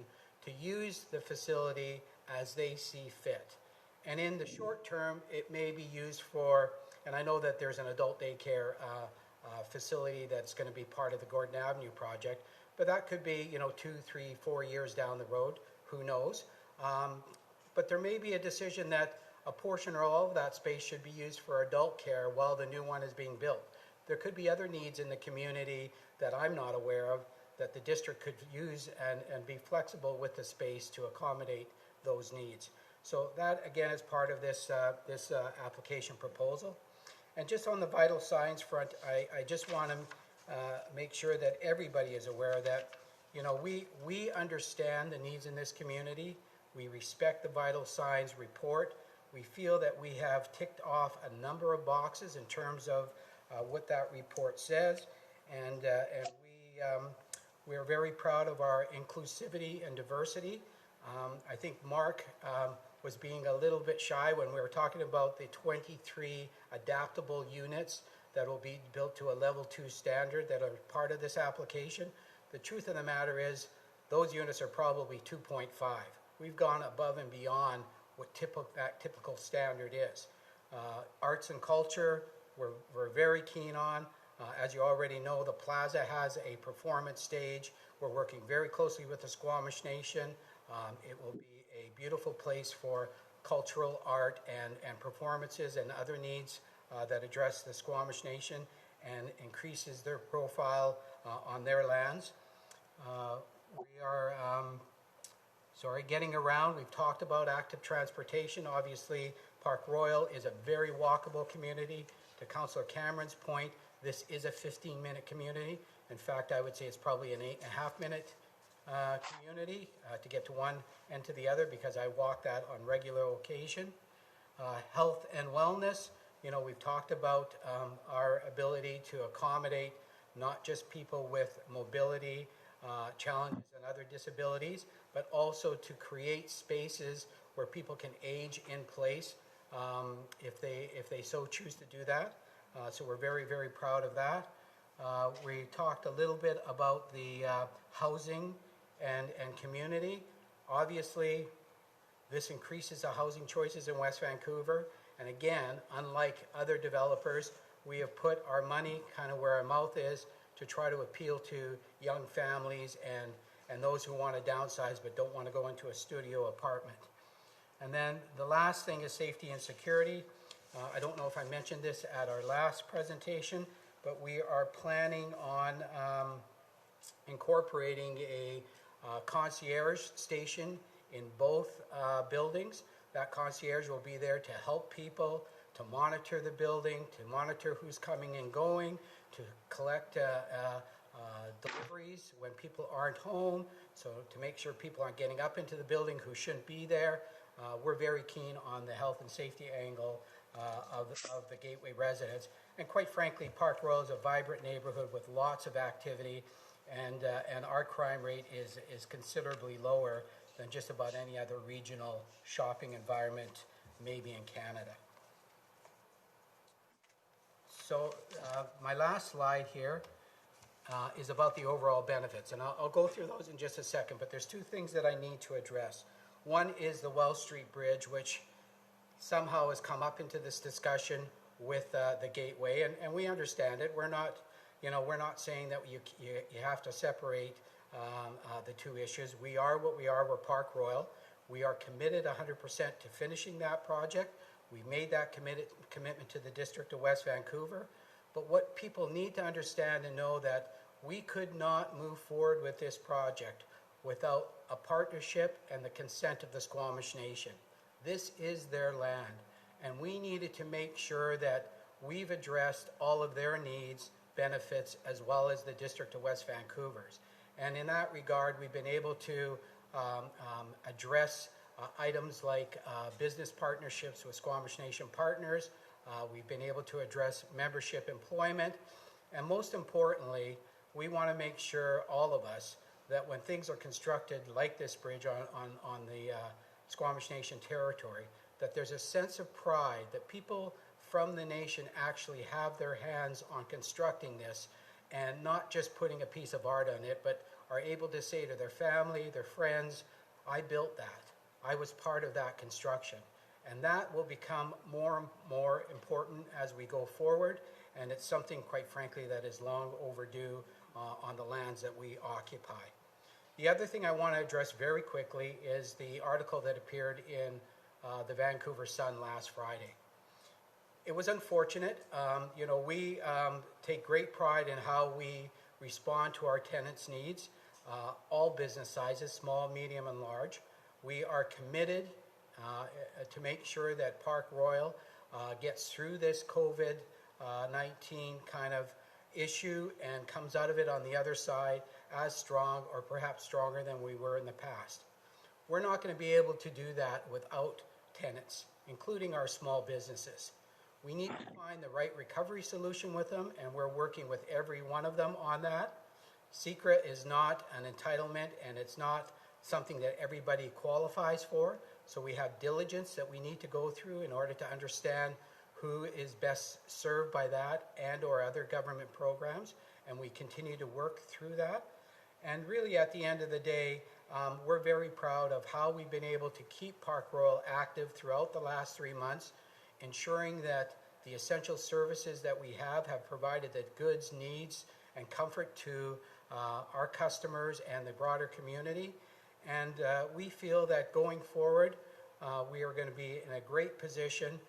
to use the facility as they see fit. And in the short term, it may be used for, and I know that there's an adult daycare facility that's going to be part of the Gordon Avenue project, but that could be, 2, 3, 4 years down the road, who knows. But there may be a decision that a portion or all of that space should be used for adult care while the new one is being built. There could be other needs in the community that I'm not aware of that the district could use and be flexible with the space to accommodate those needs. So that, again, is part of this application proposal. And just on the vital signs front, I just want to make sure that everybody is aware that, we understand the needs in this community. We respect the vital signs report. We feel that we have ticked off a number of boxes in terms of what that report says. And we are very proud of our inclusivity and diversity. I think Mark was being a little bit shy when we were talking about the 23 adaptable units that will be built to a level 2 standard that are part of this application. The truth of the matter is those units are probably 2.5. We've gone above and beyond what that typical standard is. Arts and culture, we're very keen on. As you already know, the plaza has a performance stage. We're working very closely with the Squamish Nation. It will be a beautiful place for cultural art and performances and other needs that address the Squamish Nation and increases their profile on their lands. We are getting around. We've talked about active transportation. Obviously, Park Royal is a very walkable community. To Councillor Cameron's point, this is a 15-minute community. In fact, I would say it's probably an 8.5-minute community to get to one and to the other because I walk that on regular occasion. Health and wellness, we've talked about our ability to accommodate not just people with mobility challenges and other disabilities, but also to create spaces where people can age in place if they so choose to do that. So we're very, very proud of that. We talked a little bit about the housing and community. Obviously, this increases the housing choices in West Vancouver. And again, unlike other developers, we have put our money kind of where our mouth is to try to appeal to young families and those who want to downsize but don't want to go into a studio apartment. And then the last thing is safety and security. I don't know if I mentioned this at our last presentation, but we are planning on incorporating a concierge station in both buildings. That concierge will be there to help people, to monitor the building, to monitor who's coming and going, to collect deliveries when people aren't home, so to make sure people aren't getting up into the building who shouldn't be there. We're very keen on the health and safety angle of the Gateway residents. And quite frankly, Park Royal is a vibrant neighborhood with lots of activity, and our crime rate is considerably lower than just about any other regional shopping environment, maybe in Canada. So my last slide here is about the overall benefits, and I'll go through those in just a second, but there's two things that I need to address. One is the Wells Street Bridge, which somehow has come up into this discussion with the Gateway, and we understand it. We're not saying that you have to separate the two issues. We are what we are. We're Park Royal. We are committed 100% to finishing that project. We made that commitment to the District of West Vancouver. But what people need to understand and know that we could not move forward with this project without a partnership and the consent of the Squamish Nation. This is their land, and we needed to make sure that we've addressed all of their needs, benefits, as well as the District of West Vancouver's. And in that regard, we've been able to address items like business partnerships with Squamish Nation partners. We've been able to address membership employment. And most importantly, we want to make sure, all of us, that when things are constructed like this bridge on the Squamish Nation territory, that there's a sense of pride that people from the nation actually have their hands on constructing this and not just putting a piece of art on it, but are able to say to their family, their friends, I built that. I was part of that construction. And that will become more and more important as we go forward. And it's something, quite frankly, that is long overdue on the lands that we occupy. The other thing I want to address very quickly is the article that appeared in the Vancouver Sun last Friday. It was unfortunate. We take great pride in how we respond to our tenants' needs, all business sizes, small, medium, and large. We are committed to make sure that Park Royal gets through this COVID-19 kind of issue and comes out of it on the other side as strong or perhaps stronger than we were in the past. We're not going to be able to do that without tenants, including our small businesses. We need to find the right recovery solution with them, and we're working with every one of them on that. Secret is not an entitlement, and it's not something that everybody qualifies for. So we have diligence that we need to go through in order to understand who is best served by that and or other government programs, and we continue to work through that. And really, at the end of the day, we're very proud of how we've been able to keep Park Royal active throughout the last 3 months, ensuring that the essential services that we have provided the goods, needs, and comfort to our customers and the broader community. And we feel that going forward, we are going to be in a great position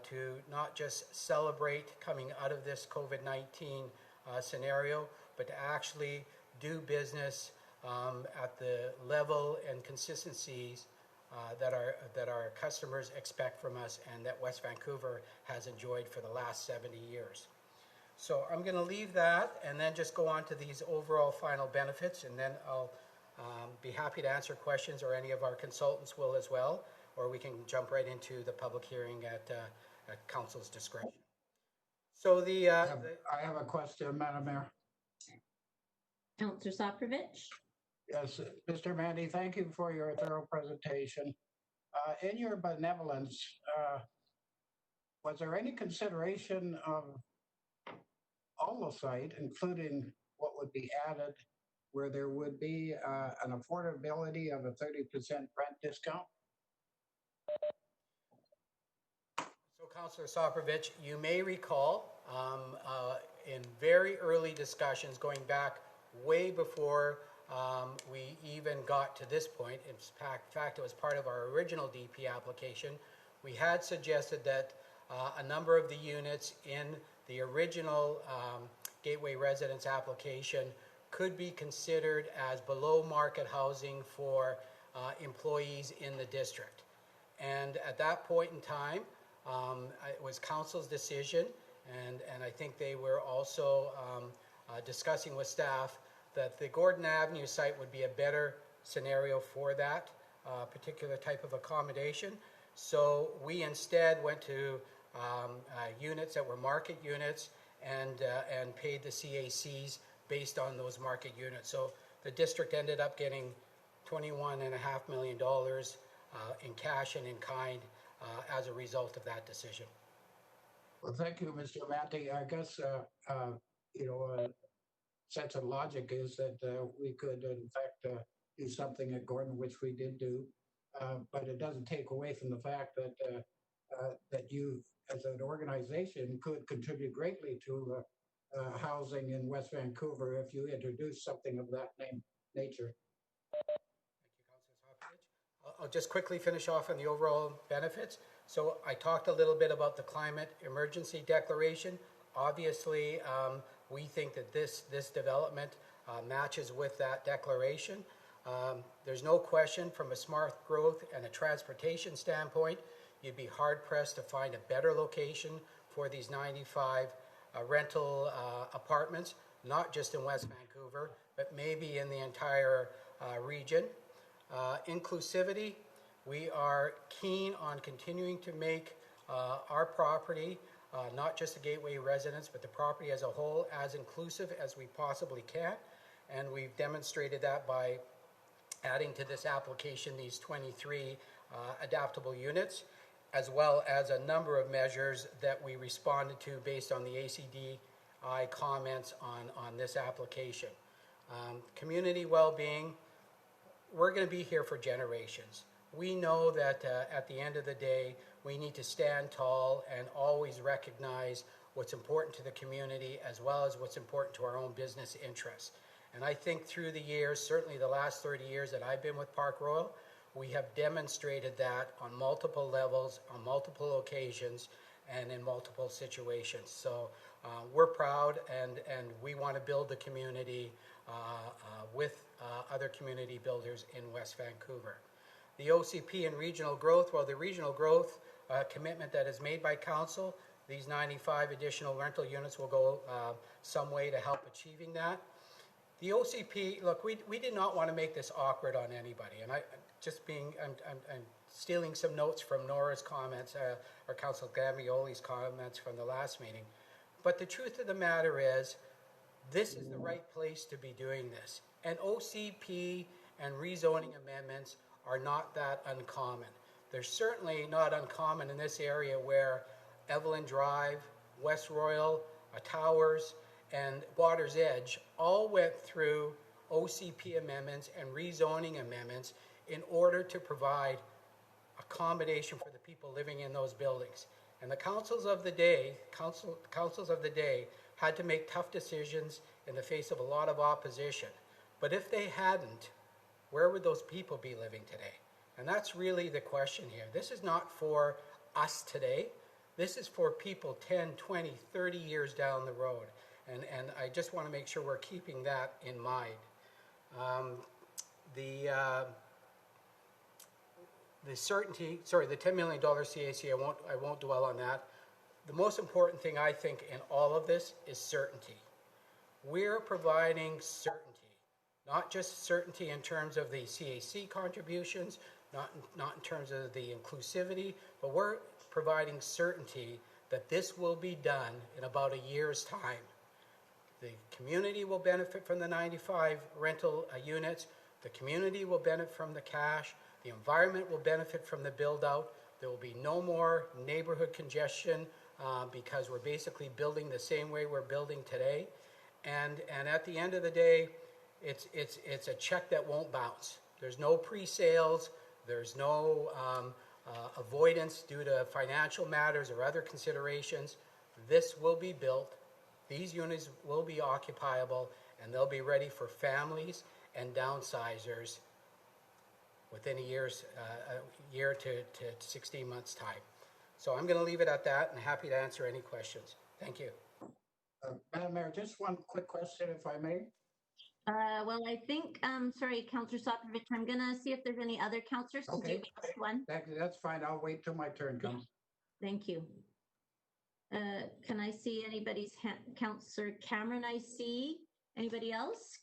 to not just celebrate coming out of this COVID-19 scenario, but to actually do business at the level and consistencies that our customers expect from us and that West Vancouver has enjoyed for the last 70 years. So I'm going to leave that and then just go on to these overall final benefits, and then I'll be happy to answer questions, or any of our consultants will as well, or we can jump right into the public hearing at Council's discretion. So I have a question, Madam Mayor. Councillor Soprovich. Yes, Mr. Mandy, thank you for your thorough presentation. In your benevolence, was there any consideration of all the site, including what would be added, where there would be an affordability of a 30% rent discount? So, Councillor Soprovich, you may recall in very early discussions going back way before we even got to this point, in fact, it was part of our original DP application, we had suggested that a number of the units in the original Gateway Residence application could be considered as below market housing for employees in the district. And at that point in time, it was Council's decision, and I think they were also discussing with staff that the Gordon Avenue site would be a better scenario for that particular type of accommodation. So we instead went to units that were market units and paid the CACs based on those market units. So the district ended up getting $21.5 million in cash and in kind as a result of that decision. Well, thank you, Mr. Mandy. I guess, sense of logic is that we could, in fact, do something at Gordon, which we did do, but it doesn't take away from the fact that that you, as an organization, could contribute greatly to housing in West Vancouver if you introduce something of that name. nature. I'll just quickly finish off on the overall benefits. So I talked a little bit about the climate emergency declaration. Obviously, we think that this development matches with that declaration. There's no question from a smart growth and a transportation standpoint, you'd be hard pressed to find a better location for these 95 rental apartments, not just in West Vancouver, but maybe in the entire region. Inclusivity, we are keen on continuing to make our property, not just the Gateway residents, but the property as a whole, as inclusive as we possibly can. And we've demonstrated that by adding to this application these 23 adaptable units, as well as a number of measures that we responded to based on the ACDI comments on this application. Community well-being, we're going to be here for generations. We know that at the end of the day, we need to stand tall and always recognize what's important to the community as well as what's important to our own business interests. And I think through the years, certainly the last 30 years that I've been with Park Royal, we have demonstrated that on multiple levels, on multiple occasions, and in multiple situations. So we're proud and we want to build the community with other community builders in West Vancouver. The OCP and regional growth, well, the regional growth commitment that is made by Council, these 95 additional rental units will go some way to help achieving that. The OCP, look, we did not want to make this awkward on anybody, and I'm stealing some notes from Nora's comments, or Councilor Gambioli's comments from the last meeting. But the truth of the matter is, this is the right place to be doing this. And OCP and rezoning amendments are not that uncommon. They're certainly not uncommon in this area where Evelyn Drive, West Royal, Towers, and Water's Edge all went through OCP amendments and rezoning amendments in order to provide accommodation for the people living in those buildings. And the councils of the day had to make tough decisions in the face of a lot of opposition. But if they hadn't, where would those people be living today? And that's really the question here. This is not for us today. This is for people 10, 20, 30 years down the road. And I just want to make sure we're keeping that in mind. The certainty, sorry, the $10 million CAC, I won't dwell on that. The most important thing I think in all of this is certainty. We're providing certainty, not just certainty in terms of the CAC contributions, not in terms of the inclusivity, but we're providing certainty that this will be done in about a year's time. The community will benefit from the 95 rental units. The community will benefit from the cash. The environment will benefit from the build-out. There will be no more neighborhood congestion because we're basically building the same way we're building today. And at the end of the day, it's a check that won't bounce. There's no pre-sales. There's no avoidance due to financial matters or other considerations. This will be built. These units will be occupiable, and they'll be ready for families and downsizers within a year to 16 months' time. So I'm going to leave it at that and happy to answer any questions. Thank you. Madam Mayor, just one quick question, if I may. Well, I think, sorry, Councillor Soprovich, I'm going to see if there's any other councillors to do this one. That's fine. I'll wait till my turn comes. Thank you. Can I see anybody's hand? Councillor Cameron, I see. Anybody else?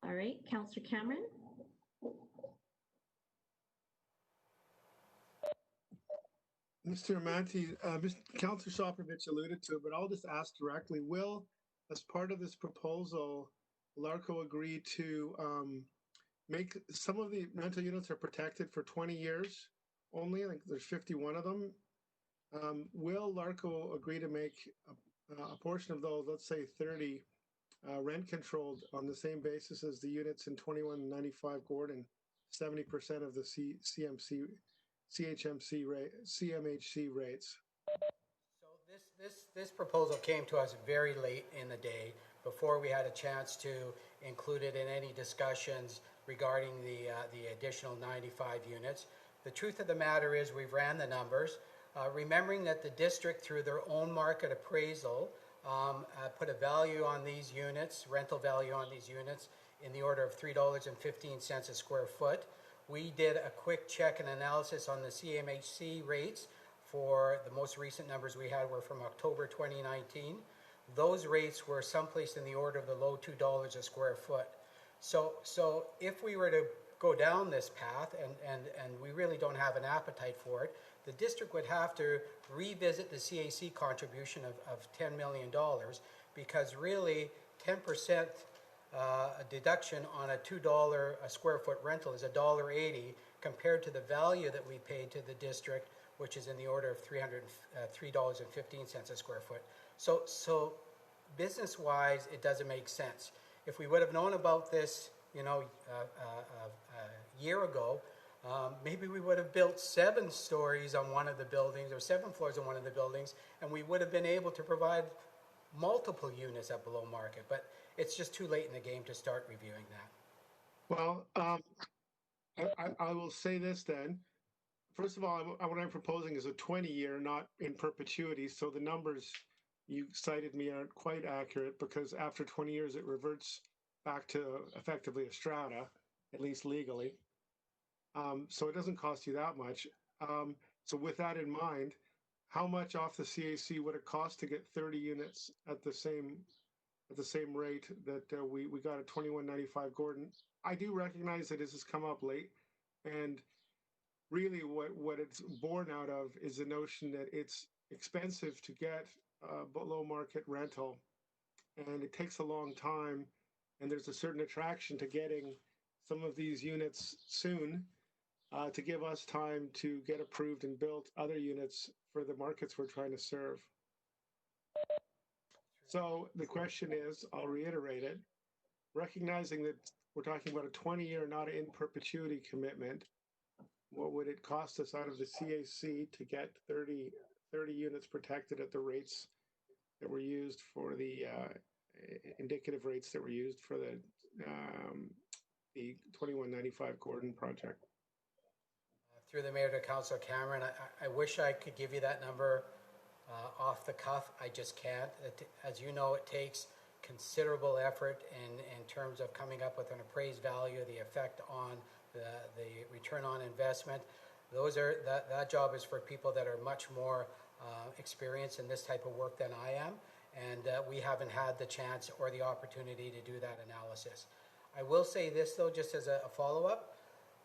All right, Councillor Cameron. Mr. Amanti, Councillor Soprovich alluded to it, but I'll just ask directly, will, as part of this proposal, LARCO agree to make some of the rental units are protected for 20 years only? I think there's 51 of them. Will LARCO agree to make a portion of those, let's say 30, rent controlled on the same basis as the units in 2195 Gordon, 70% of the CMHC rates? So this proposal came to us very late in the day. before we had a chance to include it in any discussions regarding the additional 95 units. The truth of the matter is we've ran the numbers, remembering that the district, through their own market appraisal, put a value on these units, rental value on these units, in the order of $3.15 a square foot. We did a quick check and analysis on the CMHC rates. For the most recent numbers we had were from October 2019. Those rates were someplace in the order of the low $2 a square foot. So if we were to go down this path, and we really don't have an appetite for it, the district would have to revisit the CAC contribution of $10 million, because really 10% a deduction on a $2 a square foot rental is $1.80 compared to the value that we paid to the district, which is in the order of $3.15 a square foot. So business-wise, it doesn't make sense. If we would have known about this, a year ago, maybe we would have built 7 stories on one of the buildings or 7 floors on one of the buildings, and we would have been able to provide multiple units at below market. But it's just too late in the game to start reviewing that. Well, I will say this then. First of all, what I'm proposing is a 20-year, not in perpetuity. So the numbers you cited me aren't quite accurate, because after 20 years, it reverts back to effectively a strata, at least legally. So it doesn't cost you that much. So with that in mind, how much off the CAC would it cost to get 30 units at the same rate that we got at 2195 Gordon? I do recognize that this has come up late, and really what it's born out of is the notion that it's expensive to get below market rental, and it takes a long time, and there's a certain attraction to getting some of these units soon, to give us time to get approved and build other units for the markets we're trying to serve. So the question is, I'll reiterate it, recognizing that we're talking about a 20-year, not an in perpetuity commitment, what would it cost us out of the CAC to get 30 units protected at the rates that were used for the indicative rates that were used for the 2195 Gordon project? Through the Mayor to Councillor Cameron, I wish I could give you that number off the cuff. I just can't. As you know, it takes considerable effort in terms of coming up with an appraised value, the effect on the return on investment. That job is for people that are much more experienced in this type of work than I am, and we haven't had the chance or the opportunity to do that analysis. I will say this though, just as a follow-up,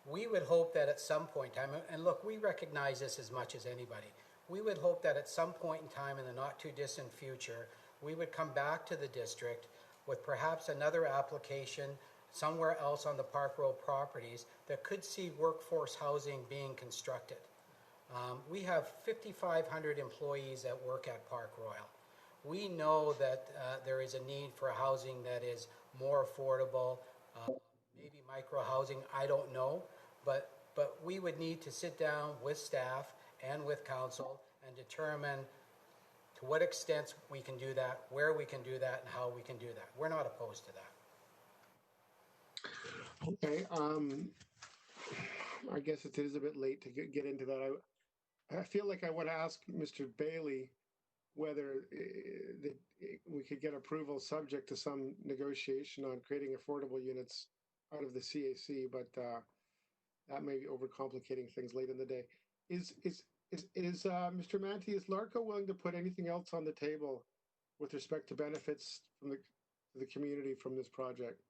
we would hope that at some point in time, and look, we recognize this as much as anybody, we would hope that at some point in time in the not too distant future, we would come back to the district with perhaps another application somewhere else on the Park Royal properties that could see workforce housing being constructed. We have 5,500 employees that work at Park Royal. We know that there is a need for housing that is more affordable, maybe micro housing, I don't know, but we would need to sit down with staff and with council and determine to what extent we can do that, where we can do that, and how we can do that. We're not opposed to that. Okay, I guess it is a bit late to get into that. I feel like I want to ask Mr. Bailey whether we could get approval subject to some negotiation on creating affordable units out of the CAC, but that may be overcomplicating things late in the day. Is Mr. Manty, is LARCO willing to put anything else on the table with respect to benefits from the community from this project?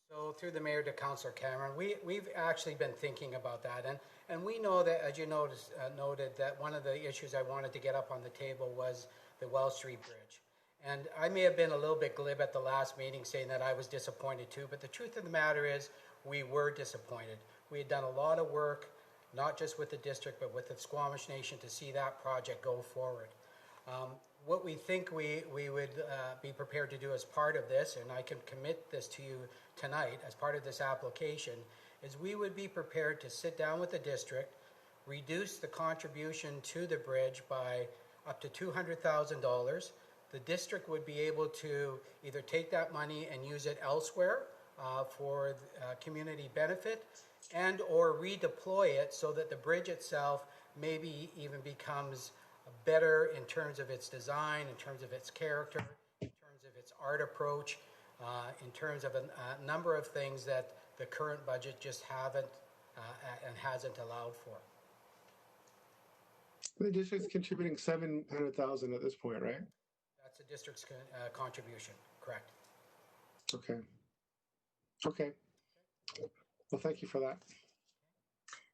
So through the Mayor to Councillor Cameron, we've actually been thinking about that, and we know that, as you noted, that one of the issues I wanted to get up on the table was the Wells Street Bridge. And I may have been a little bit glib at the last meeting saying that I was disappointed too, but the truth of the matter is we were disappointed. We had done a lot of work, not just with the district, but with the Squamish Nation to see that project go forward. What we think we would be prepared to do as part of this, and I can commit this to you tonight as part of this application, is we would be prepared to sit down with the district, reduce the contribution to the bridge by up to $200,000. the district would be able to either take that money and use it elsewhere for community benefit, and or redeploy it so that the bridge itself maybe even becomes better in terms of its design, in terms of its character, in terms of its art approach, in terms of a number of things that the current budget just haven't and hasn't allowed for. The district's contributing 700,000 at this point, right? That's the district's contribution, correct. Okay. Okay. Well, thank you for that.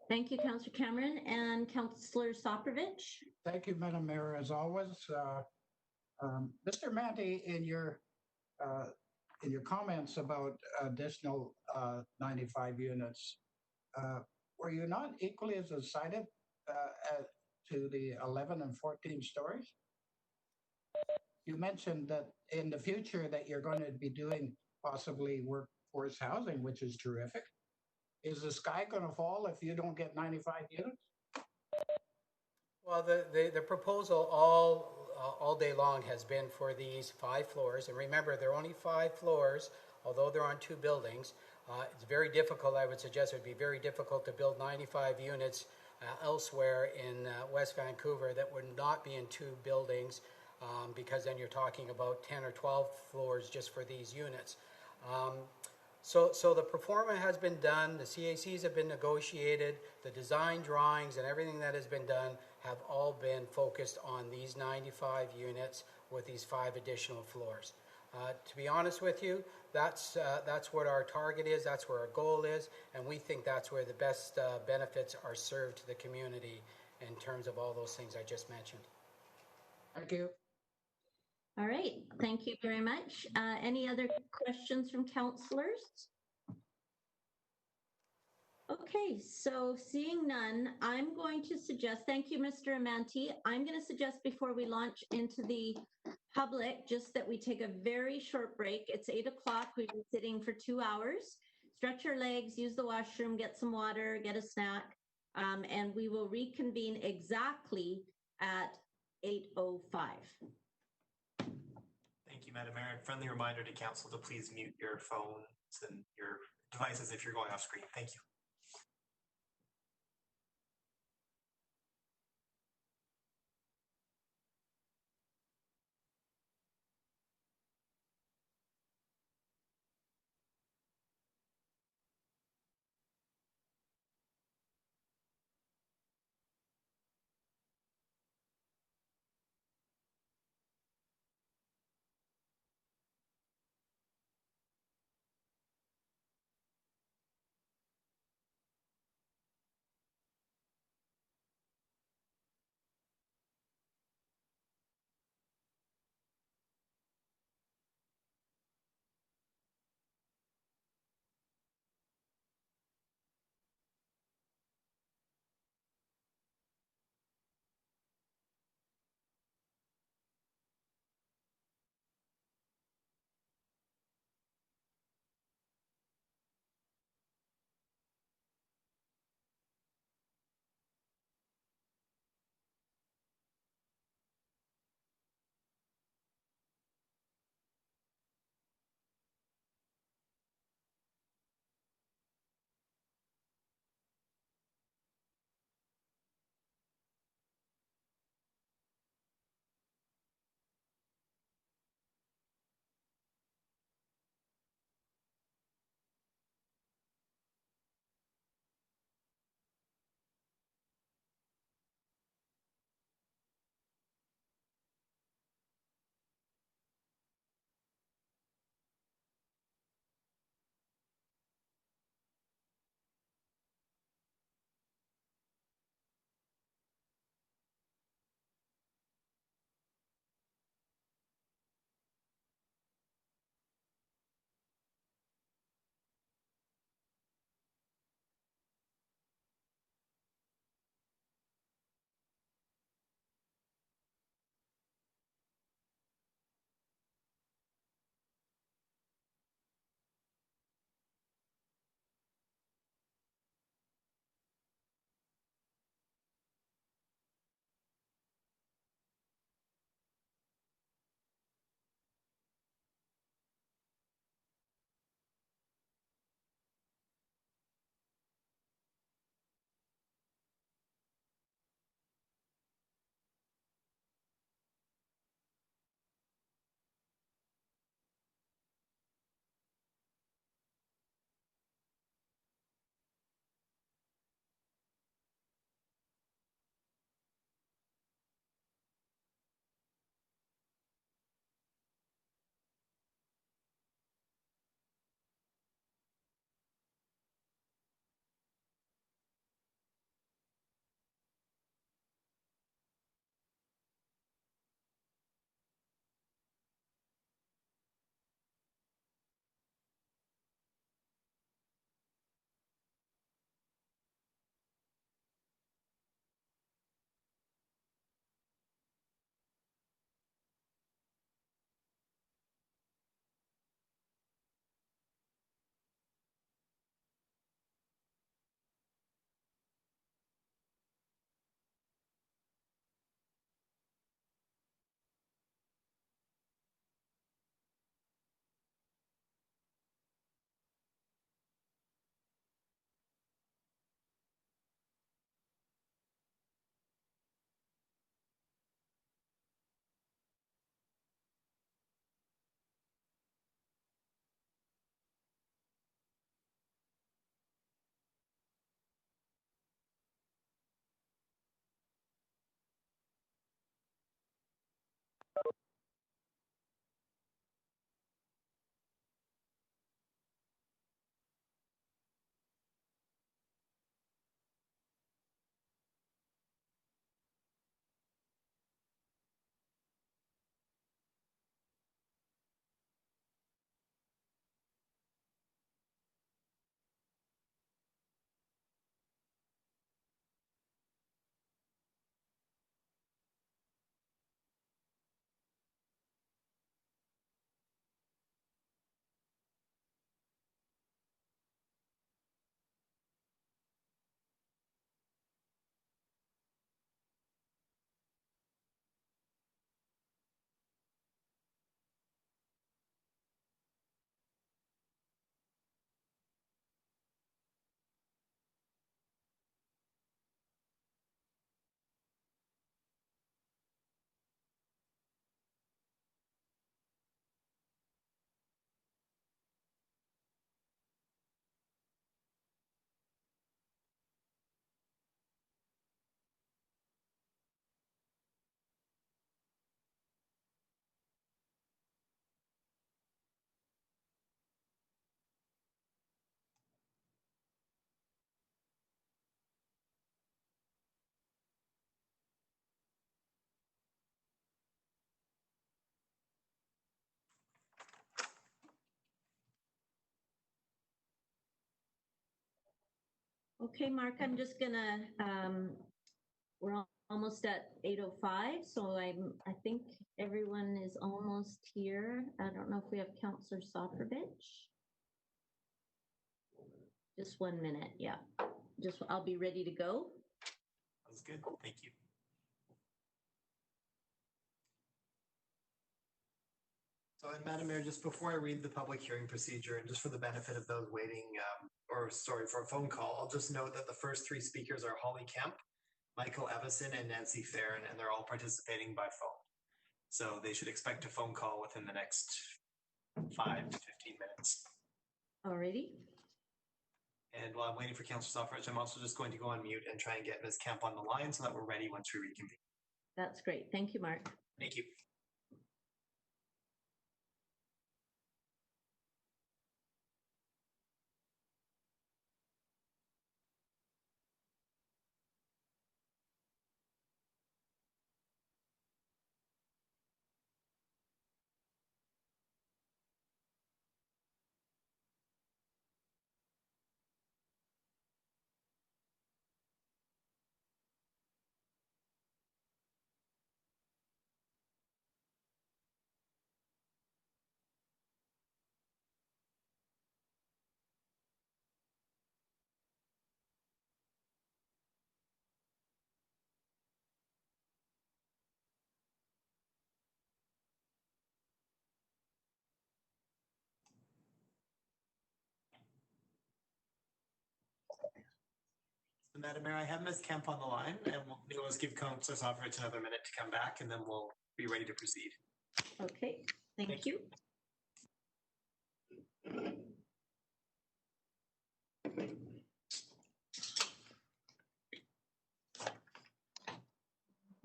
Thank you, Councillor Cameron and Councillor Soprovich. Thank you, Madam Mayor, as always. Mr. Manty, in your comments about additional 95 units, were you not equally as excited to the 11 and 14 stories? You mentioned that in the future that you're going to be doing possibly workforce housing, which is terrific. Is the sky going to fall if you don't get 95 units? Well, the proposal all day long has been for these 5 floors. And remember, there are only 5 floors, although they're on 2 buildings. It's very difficult, I would suggest it would be very difficult to build 95 units elsewhere in West Vancouver that would not be in 2 buildings, because then you're talking about 10 or 12 floors just for these units. So the performance has been done, the CACs have been negotiated, the design drawings and everything that has been done have all been focused on these 95 units with these 5 additional floors. To be honest with you, that's what our target is, that's where our goal is, and we think that's where the best benefits are served to the community in terms of all those things I just mentioned. Thank you. All right, thank you very much. Any other questions from councillors? Okay, so seeing none, I'm going to suggest, thank you, Mr. Amanti. I'm going to suggest before we launch into the public, just that we take a very short break. It's 8 o'clock. We've been sitting for 2 hours. Stretch your legs, use the washroom, get some water, get a snack, and we will reconvene exactly at 8:05. Thank you, Madam Mayor. And friendly reminder to council to please mute your phones and your devices if you're going off screen. Thank you. Okay, Mark, I'm just gonna, we're almost at 8:05, so I think everyone is almost here. I don't know if we have Councillor Sofrovich. Just 1 minute, yeah. I'll be ready to go. Sounds good. Thank you. So, and Madam Mayor, just before I read the public hearing procedure, and just for the benefit of those waiting, for a phone call, I'll just note that the first three speakers are Holly Kemp, Michael Evison, and Nancy Farron, and they're all participating by phone. So they should expect a phone call within the next 5 to 15 minutes. Alrighty. And while I'm waiting for Councillor Sofrovich, I'm also just going to go on mute and try and get Ms. Kemp on the line so that we're ready once we reconvene. That's great. Thank you, Mark. Thank you. Madam Mayor, I have Ms. Kemp on the line, and we'll just give Councillor Sofrovich another minute to come back, and then we'll be ready to proceed. Okay, thank you.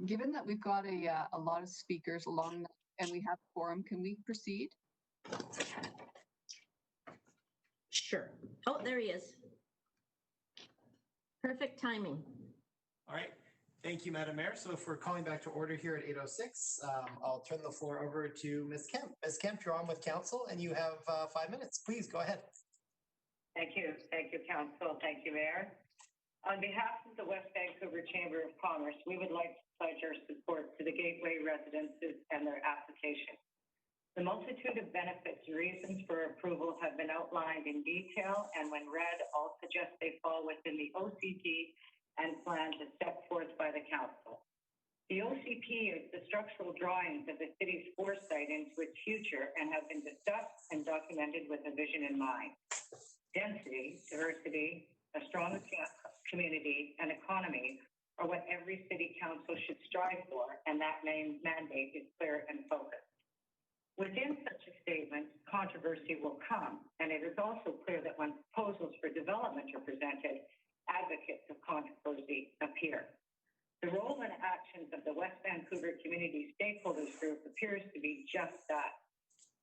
Given that we've got a lot of speakers along and we have quorum, can we proceed? Sure. Oh, there he is. Perfect timing. All right. Thank you, Madam Mayor. So if we're calling back to order here at 8:06, I'll turn the floor over to Ms. Kemp. Ms. Kemp, you're on with council and you have 5 minutes. Please go ahead. Thank you. Thank you, Council. Thank you, Mayor. On behalf of the West Vancouver Chamber of Commerce, we would like to pledge our support to the Gateway residences and their application. The multitude of benefits and reasons for approval have been outlined in detail, and when read, all suggest they fall within the OCP and plans as set forth by the Council. The OCP is the structural drawings of the city's foresight into its future and have been discussed and documented with a vision in mind. Density, diversity, a strong community, and economy are what every city council should strive for, and that main mandate is clear and focused. Within such a statement, controversy will come, and it is also clear that when proposals for development are presented, advocates of controversy appear. The role and actions of the West Vancouver Community Stakeholders Group appears to be just that,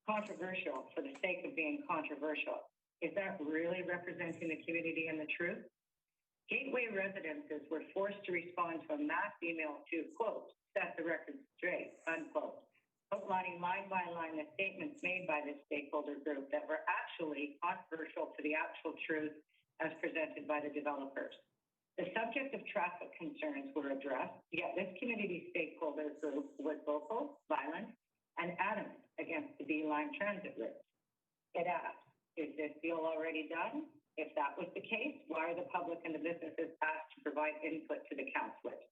controversial for the sake of being controversial. Is that really representing the community and the truth? Gateway residences were forced to respond to a mass email to, quote, set the record straight, unquote, outlining line by line the statements made by this stakeholder group that were actually controversial to the actual truth as presented by the developers. The subject of traffic concerns were addressed, yet this community stakeholder group was vocal, violent, and adamant against the B-line transit route. It asked, is this deal already done? If that was the case, why are the public and the businesses asked to provide input to the councillors?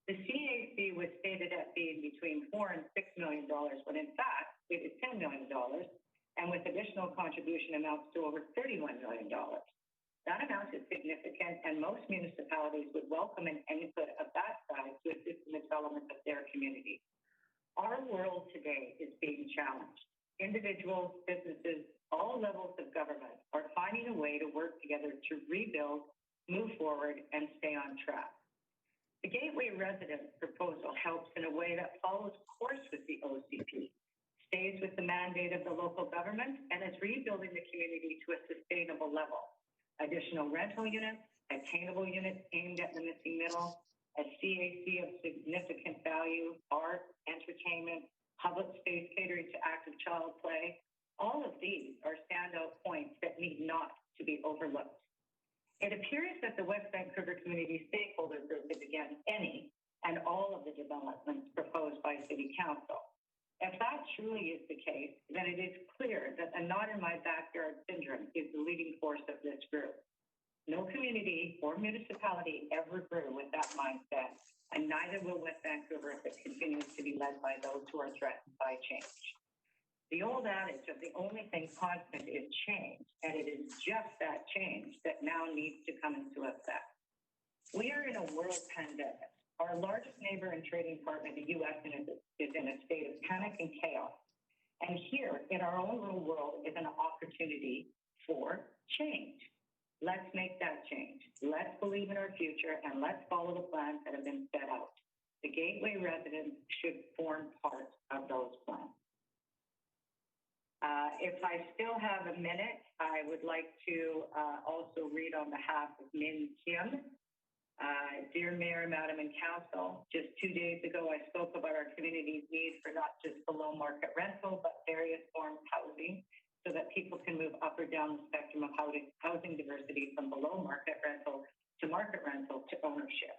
The CAC was stated at being between $4 and $6 million, when in fact it is $10 million, and with additional contribution amounts to over $31 million. That amount is significant, and most municipalities would welcome an input of that size to assist in the development of their community. Our world today is being challenged. Individuals, businesses, all levels of government are finding a way to work together to rebuild, move forward, and stay on track. The Gateway Residence proposal helps in a way that follows course with the OCP, stays with the mandate of the local government, and is rebuilding the community to a sustainable level. Additional rental units, attainable units aimed at the missing middle, a CAC of significant value, art, entertainment, public space catering to active child play. All of these are standout points that need not to be overlooked. It appears that the West Vancouver Community Stakeholder Group is against any and all of the developments proposed by City Council. If that truly is the case, then it is clear that the not in my backyard syndrome is the leading force of this group. No community or municipality ever grew with that mindset, and neither will West Vancouver if it continues to be led by those who are threatened by change. The old adage of the only thing constant is change, and it is just that change that now needs to come into effect. We are in a world pandemic. Our largest neighbor and trading partner, the U.S., is in a state of panic and chaos. And here, in our own little world, is an opportunity for change. Let's make that change. Let's believe in our future, and let's follow the plans that have been set out. The Gateway residents should form part of those plans. If I still have a minute, I would like to also read on behalf of Min Kim. Dear Mayor, Madam and Council, just 2 days ago, I spoke about our community's need for not just below market rental, but various forms of housing so that people can move up or down the spectrum of housing diversity from below market rental to market rental to ownership.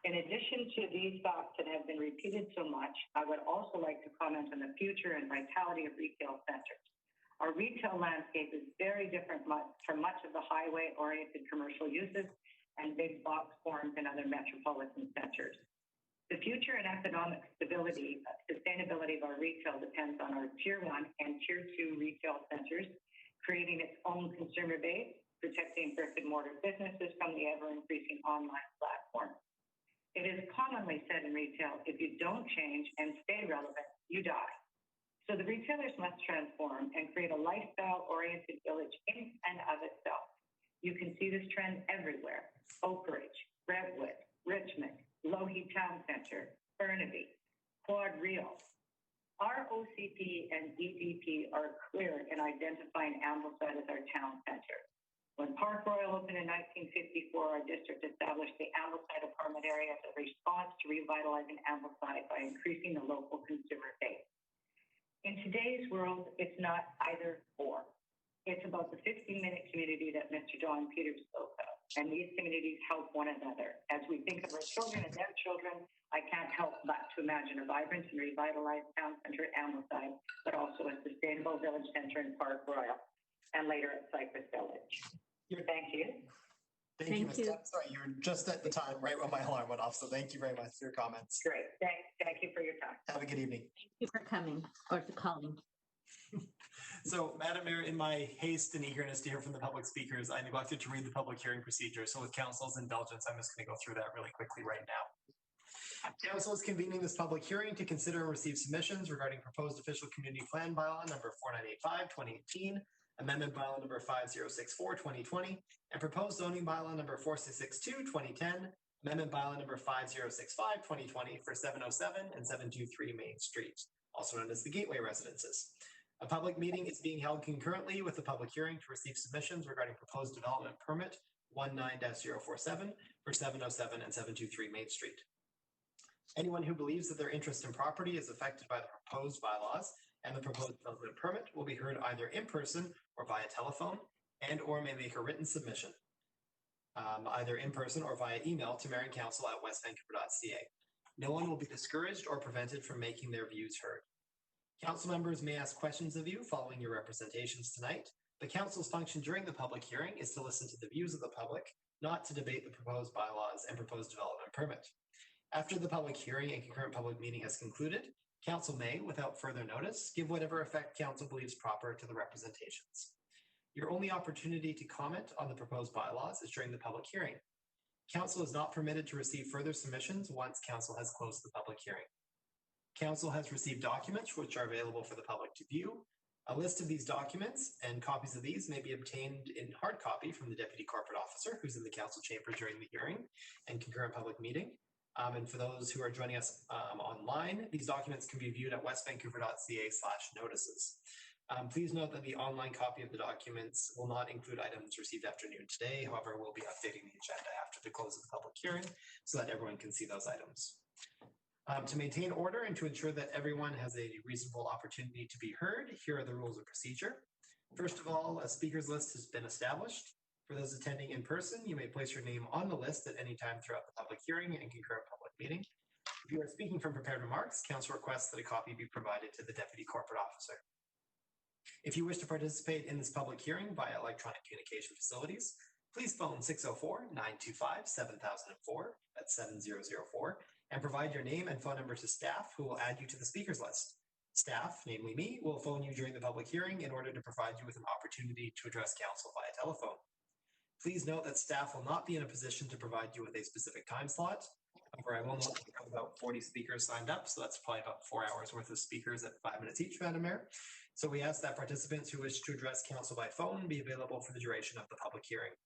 In addition to these thoughts that have been repeated so much, I would also like to comment on the future and vitality of retail centers. Our retail landscape is very different from much of the highway-oriented commercial uses and big box forms in other metropolitan centers. The future and economic sustainability of our retail depends on our Tier 1 and Tier 2 retail centers, creating its own consumer base, protecting brick-and-mortar businesses from the ever-increasing online platform. It is commonly said in retail, if you don't change and stay relevant, you die. So the retailers must transform and create a lifestyle-oriented village in and of itself. You can see this trend everywhere: Oak Ridge, Redwood, Richmond, Logie Town Center, Burnaby, Quad Real. Our OCP and EDP are clear in identifying Ambleside as our town center. When Park Royal opened in 1954, our district established the Ambleside apartment area as a response to revitalizing Ambleside by increasing the local consumer base. In today's world, it's not either or. It's about the 15-minute community that Mr. John Peters spoke of, and these communities help one another. As we think of our children and their children, I can't help but to imagine a vibrant and revitalized town center at Ambleside, but also a sustainable village center in Park Royal, and later at Cypress Village. Thank you. Thank you, Ms. Stepp. Sorry, you were just at the time right when my alarm went off, so thank you very much for your comments. Great. Thank you for your time. Have a good evening. Thank you for coming or for calling. So, Madam Mayor, in my haste and eagerness to hear from the public speakers, I neglected to read the public hearing procedure. So with Council's indulgence, I'm just going to go through that really quickly right now. Council is convening this public hearing to consider and receive submissions regarding proposed official community plan bylaw number 4985, 2018, amendment bylaw number 5064, 2020, and proposed zoning bylaw number 4662, 2010, Amendment bylaw number 5065/2020 for 707 and 723 Main Street, also known as the Gateway Residences. A public meeting is being held concurrently with the public hearing to receive submissions regarding proposed development permit 19-047 for 707 and 723 Main Street. Anyone who believes that their interest in property is affected by the proposed bylaws and the proposed development permit will be heard either in person or via telephone, and or may make a written submission, either in person or via email to mayorandcouncil@westvancouver.ca. No one will be discouraged or prevented from making their views heard. Council members may ask questions of you following your representations tonight. The council's function during the public hearing is to listen to the views of the public, not to debate the proposed bylaws and proposed development permit. After the public hearing and concurrent public meeting has concluded, council may, without further notice, give whatever effect council believes proper to the representations. Your only opportunity to comment on the proposed bylaws is during the public hearing. Council is not permitted to receive further submissions once council has closed the public hearing. Council has received documents which are available for the public to view. A list of these documents and copies of these may be obtained in hard copy from the Deputy Corporate Officer who's in the council chamber during the hearing and concurrent public meeting. And for those who are joining us online, these documents can be viewed at westvancouver.ca/notices. Please note that the online copy of the documents will not include items received after noon today. However, we'll be updating the agenda after the close of the public hearing so that everyone can see those items. To maintain order and to ensure that everyone has a reasonable opportunity to be heard, here are the rules of procedure. First of all, a speakers list has been established. For those attending in person, you may place your name on the list at any time throughout the public hearing and concurrent public meeting. If you are speaking from prepared remarks, council requests that a copy be provided to the Deputy Corporate Officer. If you wish to participate in this public hearing via electronic communication facilities, please phone 604-925-7004, that's 7004, and provide your name and phone number to staff who will add you to the speakers list. Staff, namely me, will phone you during the public hearing in order to provide you with an opportunity to address council via telephone. Please note that staff will not be in a position to provide you with a specific time slot. However, I will note that we have about 40 speakers signed up, so that's probably about 4 hours worth of speakers at 5 minutes each, Madam Mayor. So we ask that participants who wish to address council by phone be available for the duration of the public hearing.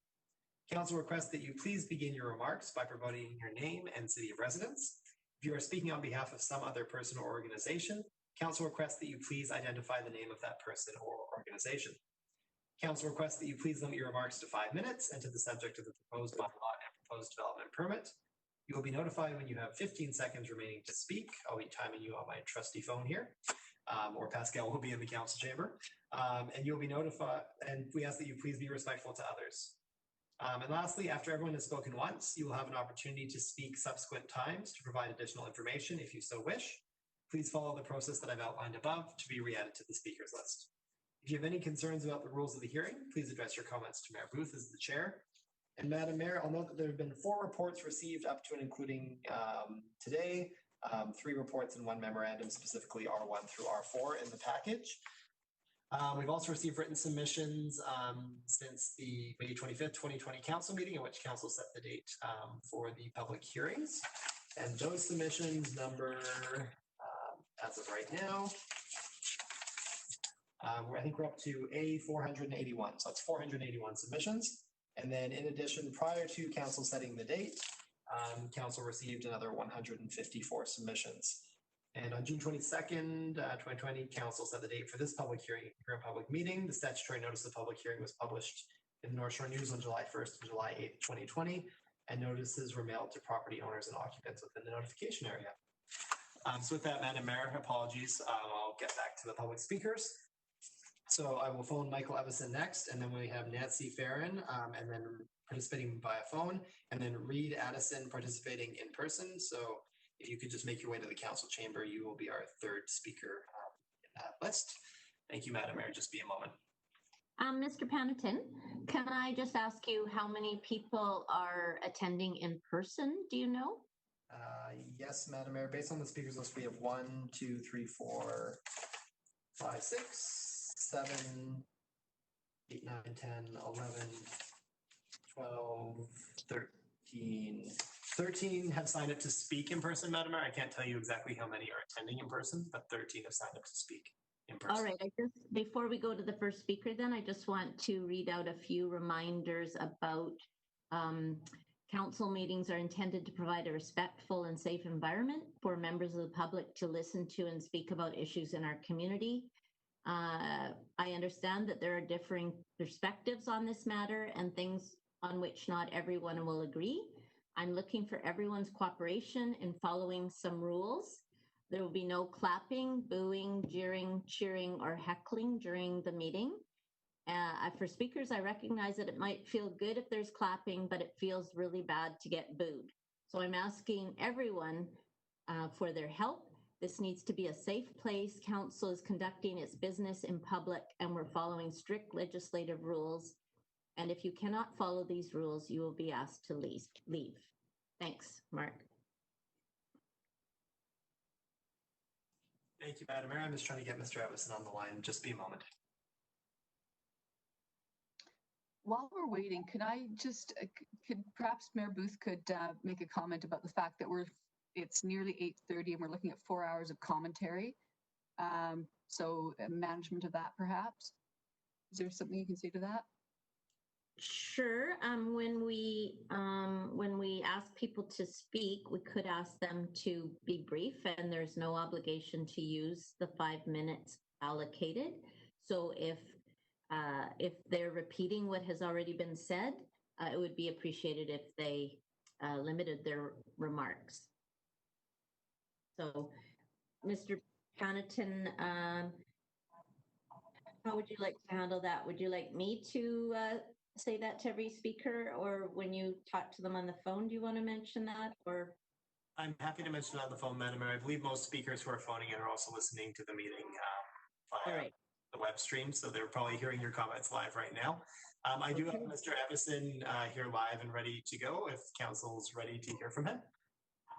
Council requests that you please begin your remarks by providing your name and city of residence. If you are speaking on behalf of some other person or organization, council requests that you please identify the name of that person or organization. Council requests that you please limit your remarks to 5 minutes and to the subject of the proposed bylaw and proposed development permit. You will be notified when you have 15 seconds remaining to speak. I'll be timing you on my trusty phone here, or Pascal will be in the council chamber. And you'll be notified, and we ask that you please be respectful to others. And lastly, after everyone has spoken once, you will have an opportunity to speak subsequent times to provide additional information if you so wish. Please follow the process that I've outlined above to be re-added to the speakers list. If you have any concerns about the rules of the hearing, please address your comments to Mayor Booth as the chair. And Madam Mayor, I'll note that there have been 4 reports received up to and including today, 3 reports and 1 memorandum, specifically R1 through R4 in the package. We've also received written submissions since the May 25th, 2020 council meeting in which council set the date for the public hearings. And those submissions number, as of right now, I think we're up to A481. So that's 481 submissions. And then in addition, prior to council setting the date, council received another 154 submissions. And on June 22nd, 2020, council set the date for this public hearing, concurrent public meeting. The statutory notice of public hearing was published in the North Shore News on July 1st and July 8th, 2020, and notices were mailed to property owners and occupants within the notification area. So with that, Madam Mayor, apologies. I'll get back to the public speakers. So I will phone Michael Evison next, and then we have Nancy Farron, and then participating via phone, and then Reed Addison participating in person. So if you could just make your way to the council chamber, you will be our 3rd speaker in that list. Thank you, Madam Mayor. Just be a moment. Mr. Panatin, can I just ask you how many people are attending in person? Do you know? Yes, Madam Mayor. Based on the speakers list, we have 1, 2, 3, 4, 5, 6, 7, 8, 9, 10, 11, 12, 13. 13 have signed up to speak in person, Madam Mayor. I can't tell you exactly how many are attending in person, but 13 have signed up to speak in person. All right. Before we go to the first speaker, then I just want to read out a few reminders about Council meetings are intended to provide a respectful and safe environment for members of the public to listen to and speak about issues in our community. I understand that there are differing perspectives on this matter and things on which not everyone will agree. I'm looking for everyone's cooperation in following some rules. There will be no clapping, booing, jeering, cheering, or heckling during the meeting. For speakers, I recognize that it might feel good if there's clapping, but it feels really bad to get booed. So I'm asking everyone for their help. This needs to be a safe place. Council is conducting its business in public, and we're following strict legislative rules. And if you cannot follow these rules, you will be asked to leave. Thanks, Mark. Thank you, Madam Mayor. I'm just trying to get Mr. Evison on the line. Just be a moment. While we're waiting, could I just, could perhaps Mayor Booth could make a comment about the fact that it's nearly 8:30 and we're looking at 4 hours of commentary. So management of that, perhaps. Is there something you can say to that? Sure. When we ask people to speak, we could ask them to be brief, and there's no obligation to use the 5 minutes allocated. So if they're repeating what has already been said, it would be appreciated if they limited their remarks. So, Mr. Connaughton, how would you like to handle that? Would you like me to say that to every speaker, or when you talk to them on the phone, do you want to mention that? Or I'm happy to mention it on the phone, Madam Mayor. I believe most speakers who are phoning in are also listening to the meeting via the web stream, so they're probably hearing your comments live right now. I do have Mr. Evison here live and ready to go if council's ready to hear from him.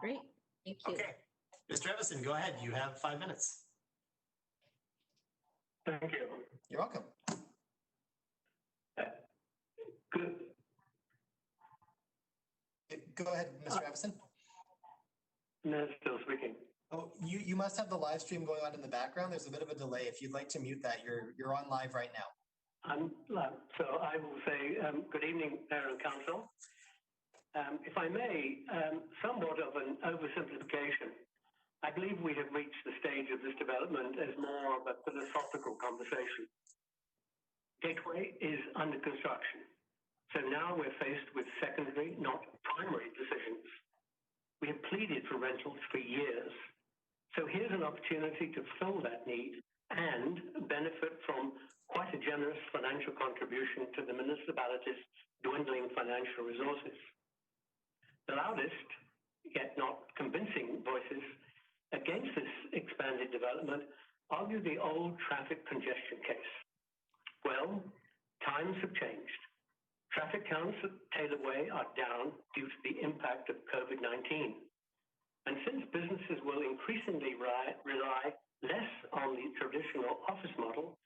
Great, thank you. Okay, Mr. Evison, go ahead. You have 5 minutes. Thank you. You're welcome. Good. Go ahead, Mr. Evison. No, still speaking. Oh, you must have the live stream going on in the background. There's a bit of a delay. If you'd like to mute that, you're on live right now. I'm live. So I will say good evening, Mayor and Council. If I may, somewhat of an oversimplification. I believe we have reached the stage of this development as more of a philosophical conversation. Gateway is under construction. So now we're faced with secondary, not primary decisions. We have pleaded for rentals for years. So here's an opportunity to fill that need and benefit from quite a generous financial contribution to the municipality's dwindling financial resources. The loudest, yet not convincing voices against this expanded development argue the old traffic congestion case. Well, times have changed. Traffic counts at Taylor Way are down due to the impact of COVID-19. And since businesses will increasingly rely less on the traditional office model,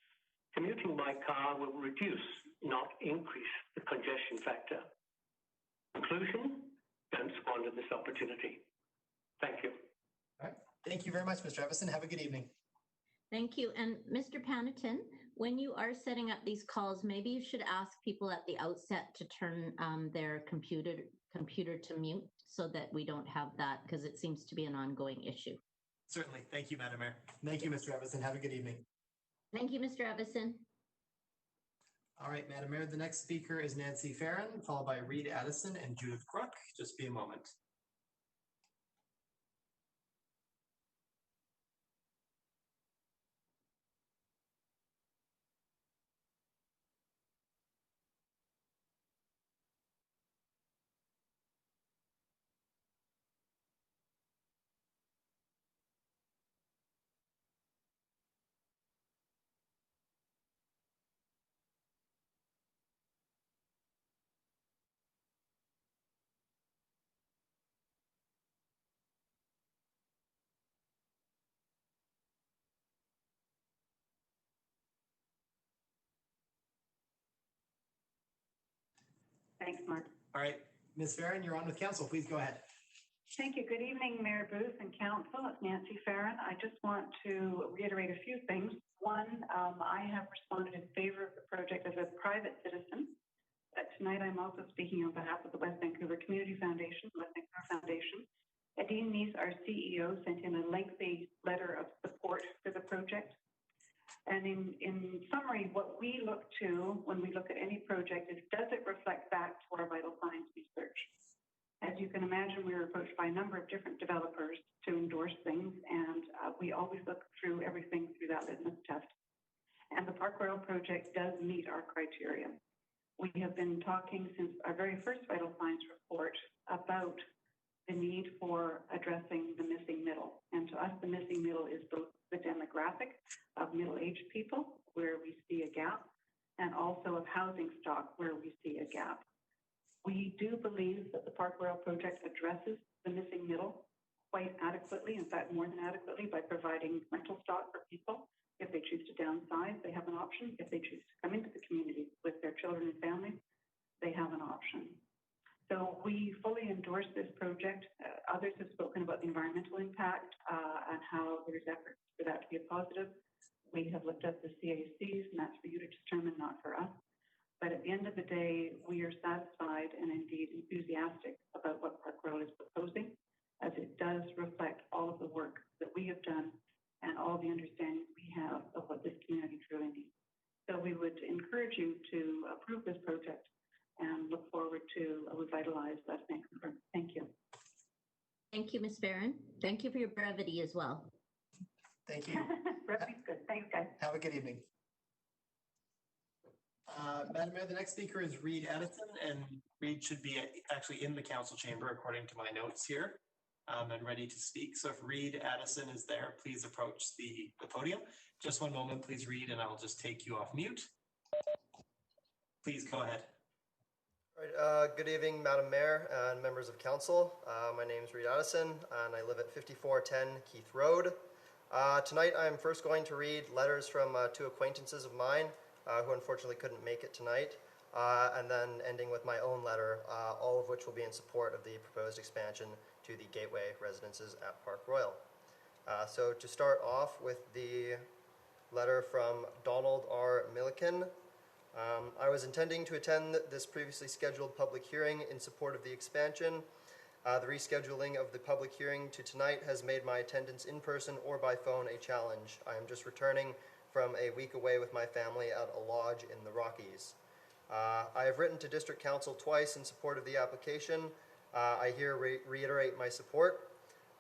commuting by car will reduce, not increase, the congestion factor. Conclusion, don't squander this opportunity. Thank you. All right. Thank you very much, Mr. Evison. Have a good evening. Thank you. And Mr. Connaughton, when you are setting up these calls, maybe you should ask people at the outset to turn their computer to mute so that we don't have that, because it seems to be an ongoing issue. Certainly. Thank you, Madam Mayor. Thank you, Mr. Evison. Have a good evening. Thank you, Mr. Evison. All right, Madam Mayor. The next speaker is Nancy Farron, followed by Reed Addison and Judith Crook. Just be a moment. Thanks, Mark. All right, Ms. Farron, you're on with council. Please go ahead. Thank you. Good evening, Mayor Booth and Council. It's Nancy Farron. I just want to reiterate a few things. One, I have responded in favor of the project as a private citizen but tonight I'm also speaking on behalf of the West Vancouver Community Foundation, West Vancouver Foundation. Adine Neese, our CEO, sent in a lengthy letter of support for the project. And in summary, what we look to when we look at any project is, does it reflect back to our vital signs research? As you can imagine, we were approached by a number of different developers to endorse things, and we always look through everything through that litmus test. And the Park Royal project does meet our criteria. We have been talking since our very first vital signs report about the need for addressing the missing middle. And to us, the missing middle is both the demographic of middle-aged people, where we see a gap, and also of housing stock, where we see a gap. We do believe that the Park Royal project addresses the missing middle quite adequately, in fact, more than adequately, by providing rental stock for people. If they choose to downsize, they have an option. If they choose to come into the community with their children and families, they have an option. So we fully endorse this project. Others have spoken about the environmental impact and how there's efforts for that to be a positive. We have looked at the CACs, and that's for you to determine, not for us. But at the end of the day, we are satisfied and indeed enthusiastic about what Park Royal is proposing, as it does reflect all of the work that we have done and all the understanding we have of what this community truly needs. So we would encourage you to approve this project and look forward to a revitalized West Vancouver. Thank you. Thank you, Ms. Barron. Thank you for your brevity as well. Thank you. Brevity's good. Thanks, guys. Have a good evening. Madam Mayor, the next speaker is Reed Edison, and Reed should be actually in the council chamber according to my notes here, and ready to speak. So if Reed Edison is there, please approach the podium. Just one moment, please, Reed, and I'll just take you off mute. Please go ahead. All right, good evening, Madam Mayor and members of council. My name is Reed Addison, and I live at 5410 Keith Road. Tonight, I'm first going to read letters from two acquaintances of mine who unfortunately couldn't make it tonight, and then ending with my own letter, all of which will be in support of the proposed expansion to the Gateway residences at Park Royal. So to start off with the letter from Donald R. Milliken. I was intending to attend this previously scheduled public hearing in support of the expansion. The rescheduling of the public hearing to tonight has made my attendance in person or by phone a challenge. I am just returning from a week away with my family at a lodge in the Rockies. I have written to District Council twice in support of the application. I here reiterate my support.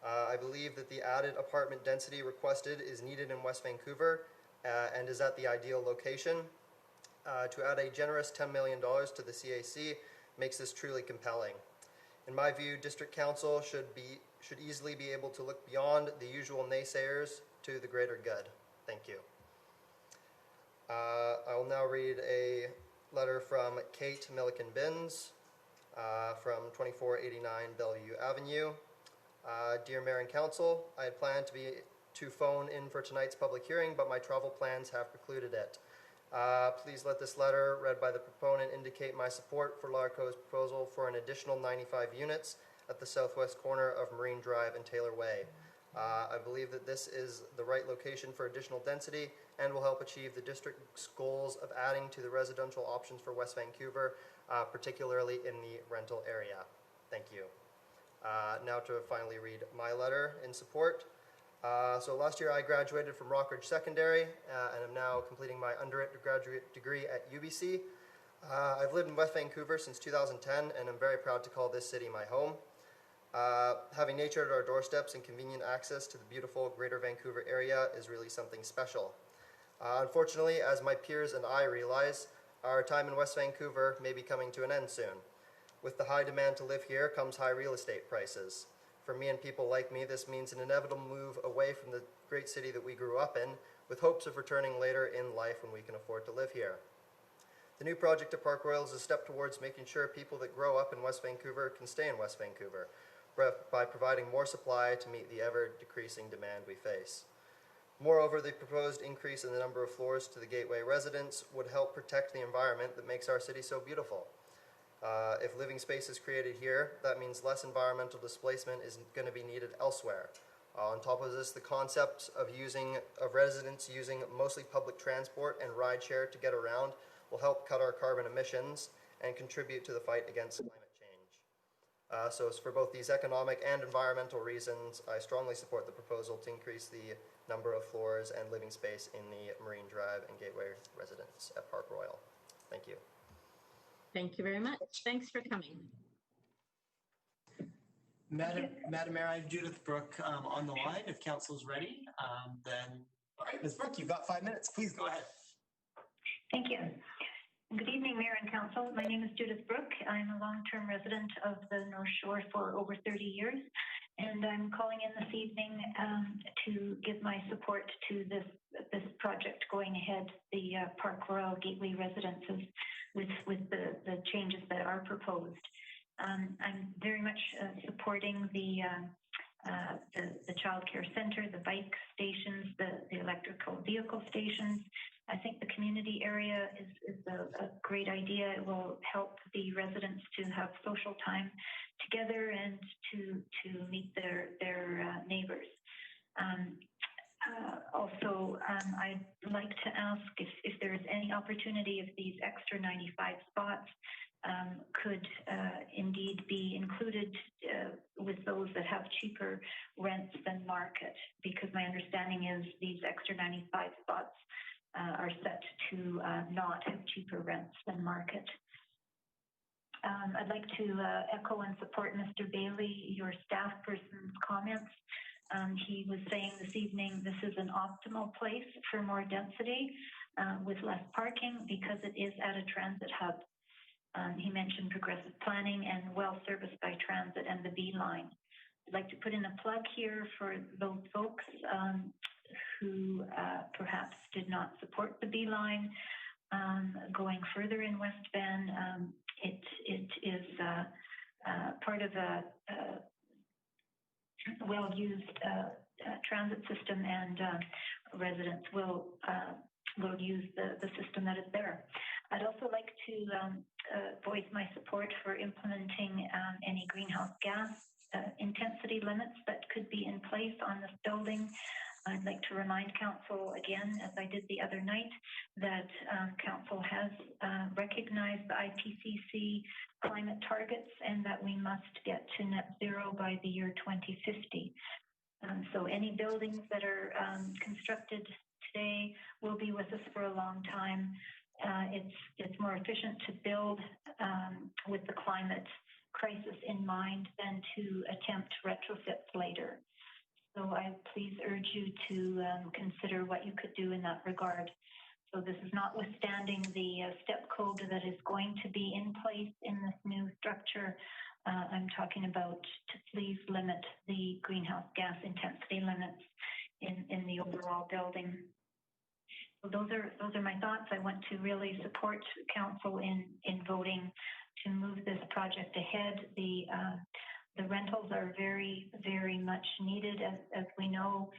I believe that the added apartment density requested is needed in West Vancouver and is at the ideal location. To add a generous $10 million to the CAC makes this truly compelling. In my view, District Council should easily be able to look beyond the usual naysayers to the greater good. Thank you. I will now read a letter from Kate Milliken-Binns from 2489 Bellevue Avenue. Dear Mayor and Council, I had planned to phone in for tonight's public hearing, but my travel plans have precluded it. Please let this letter, read by the proponent, indicate my support for LARCO's proposal for an additional 95 units at the southwest corner of Marine Drive and Taylor Way. I believe that this is the right location for additional density and will help achieve the district's goals of adding to the residential options for West Vancouver, particularly in the rental area. Thank you. Now to finally read my letter in support. So last year I graduated from Rockridge Secondary and am now completing my undergraduate degree at UBC. I've lived in West Vancouver since 2010 and I'm very proud to call this city my home. Having nature at our doorsteps and convenient access to the beautiful Greater Vancouver area is really something special. Unfortunately, as my peers and I realize, our time in West Vancouver may be coming to an end soon. With the high demand to live here comes high real estate prices. For me and people like me, this means an inevitable move away from the great city that we grew up in, with hopes of returning later in life when we can afford to live here. The new project at Park Royal is a step towards making sure people that grow up in West Vancouver can stay in West Vancouver, by providing more supply to meet the ever-decreasing demand we face. Moreover, the proposed increase in the number of floors to the Gateway residence would help protect the environment that makes our city so beautiful. If living space is created here, that means less environmental displacement is going to be needed elsewhere. On top of this, the concept of residents using mostly public transport and rideshare to get around will help cut our carbon emissions and contribute to the fight against climate change. So for both these economic and environmental reasons, I strongly support the proposal to increase the number of floors and living space in the Marine Drive and Gateway residence at Park Royal. Thank you. Thank you very much. Thanks for coming. Madam Mayor, I have Judith Brooke on the line. If council's ready, then, all right, Ms. Brooke, you've got 5 minutes. Please go ahead. Thank you. Good evening, Mayor and Council. My name is Judith Brooke. I'm a long-term resident of the North Shore for over 30 years, and I'm calling in this evening to give my support to this project going ahead, the Park Royal Gateway Residences, with the changes that are proposed. I'm very much supporting the child care center, the bike stations, the electrical vehicle stations. I think the community area is a great idea. It will help the residents to have social time together and to meet their neighbors. Also, I'd like to ask if there's any opportunity if these extra 95 spots could indeed be included with those that have cheaper rents than market, because my understanding is these extra 95 spots are set to not have cheaper rents than market. I'd like to echo and support Mr. Bailey, your staff person's comments. He was saying this evening this is an optimal place for more density with less parking because it is at a transit hub. He mentioned progressive planning and well serviced by transit and the B line. I'd like to put in a plug here for those folks who perhaps did not support the B line going further in West Van. It is part of a well-used transit system, and residents will use the system that is there. I'd also like to voice my support for implementing any greenhouse gas intensity limits that could be in place on this building. I'd like to remind Council again, as I did the other night, that Council has recognized the IPCC climate targets and that we must get to net zero by the year 2050. So any buildings that are constructed today will be with us for a long time. It's more efficient to build with the climate crisis in mind than to attempt retrofits later. So I please urge you to consider what you could do in that regard. So this is notwithstanding the step code that is going to be in place in this new structure. I'm talking about to please limit the greenhouse gas intensity limits in the overall building. So those are my thoughts. I want to really support Council in voting to move this project ahead. The rentals are very, very much needed, as we know.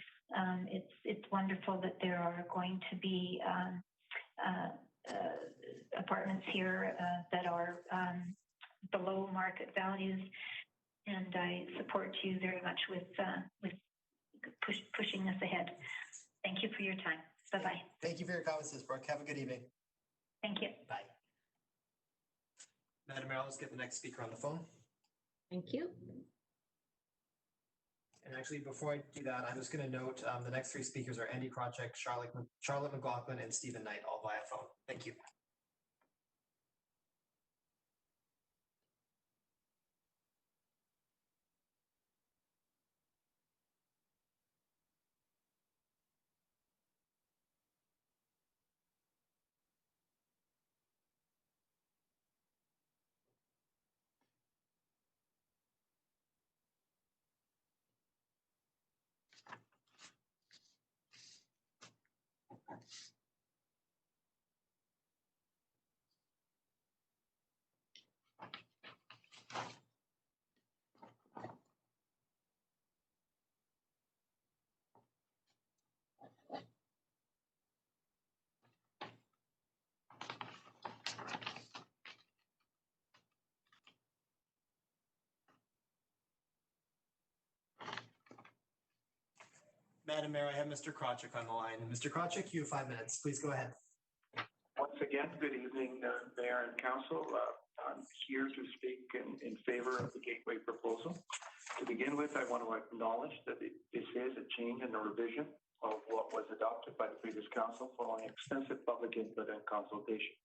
It's wonderful that there are going to be apartments here that are below market values, and I support you very much with pushing this ahead. Thank you for your time. Bye-bye. Thank you for your comments, Ms. Brooke. Have a good evening. Thank you. Bye. Madam Mayor, let's get the next speaker on the phone. Thank you. And actually, before I do that, I'm just going to note the next three speakers are Andy Krawczyk, Charlotte McLaughlin, and Stephen Knight, all via phone. Thank you. Madam Mayor, I have Mr. Krawczyk on the line. Mr. Krawczyk, you have 5 minutes. Please go ahead. Once again, good evening, Mayor and Council. here to speak in favor of the Gateway proposal. To begin with, I want to acknowledge that this is a change in the revision of what was adopted by the previous council following extensive public input and consultation.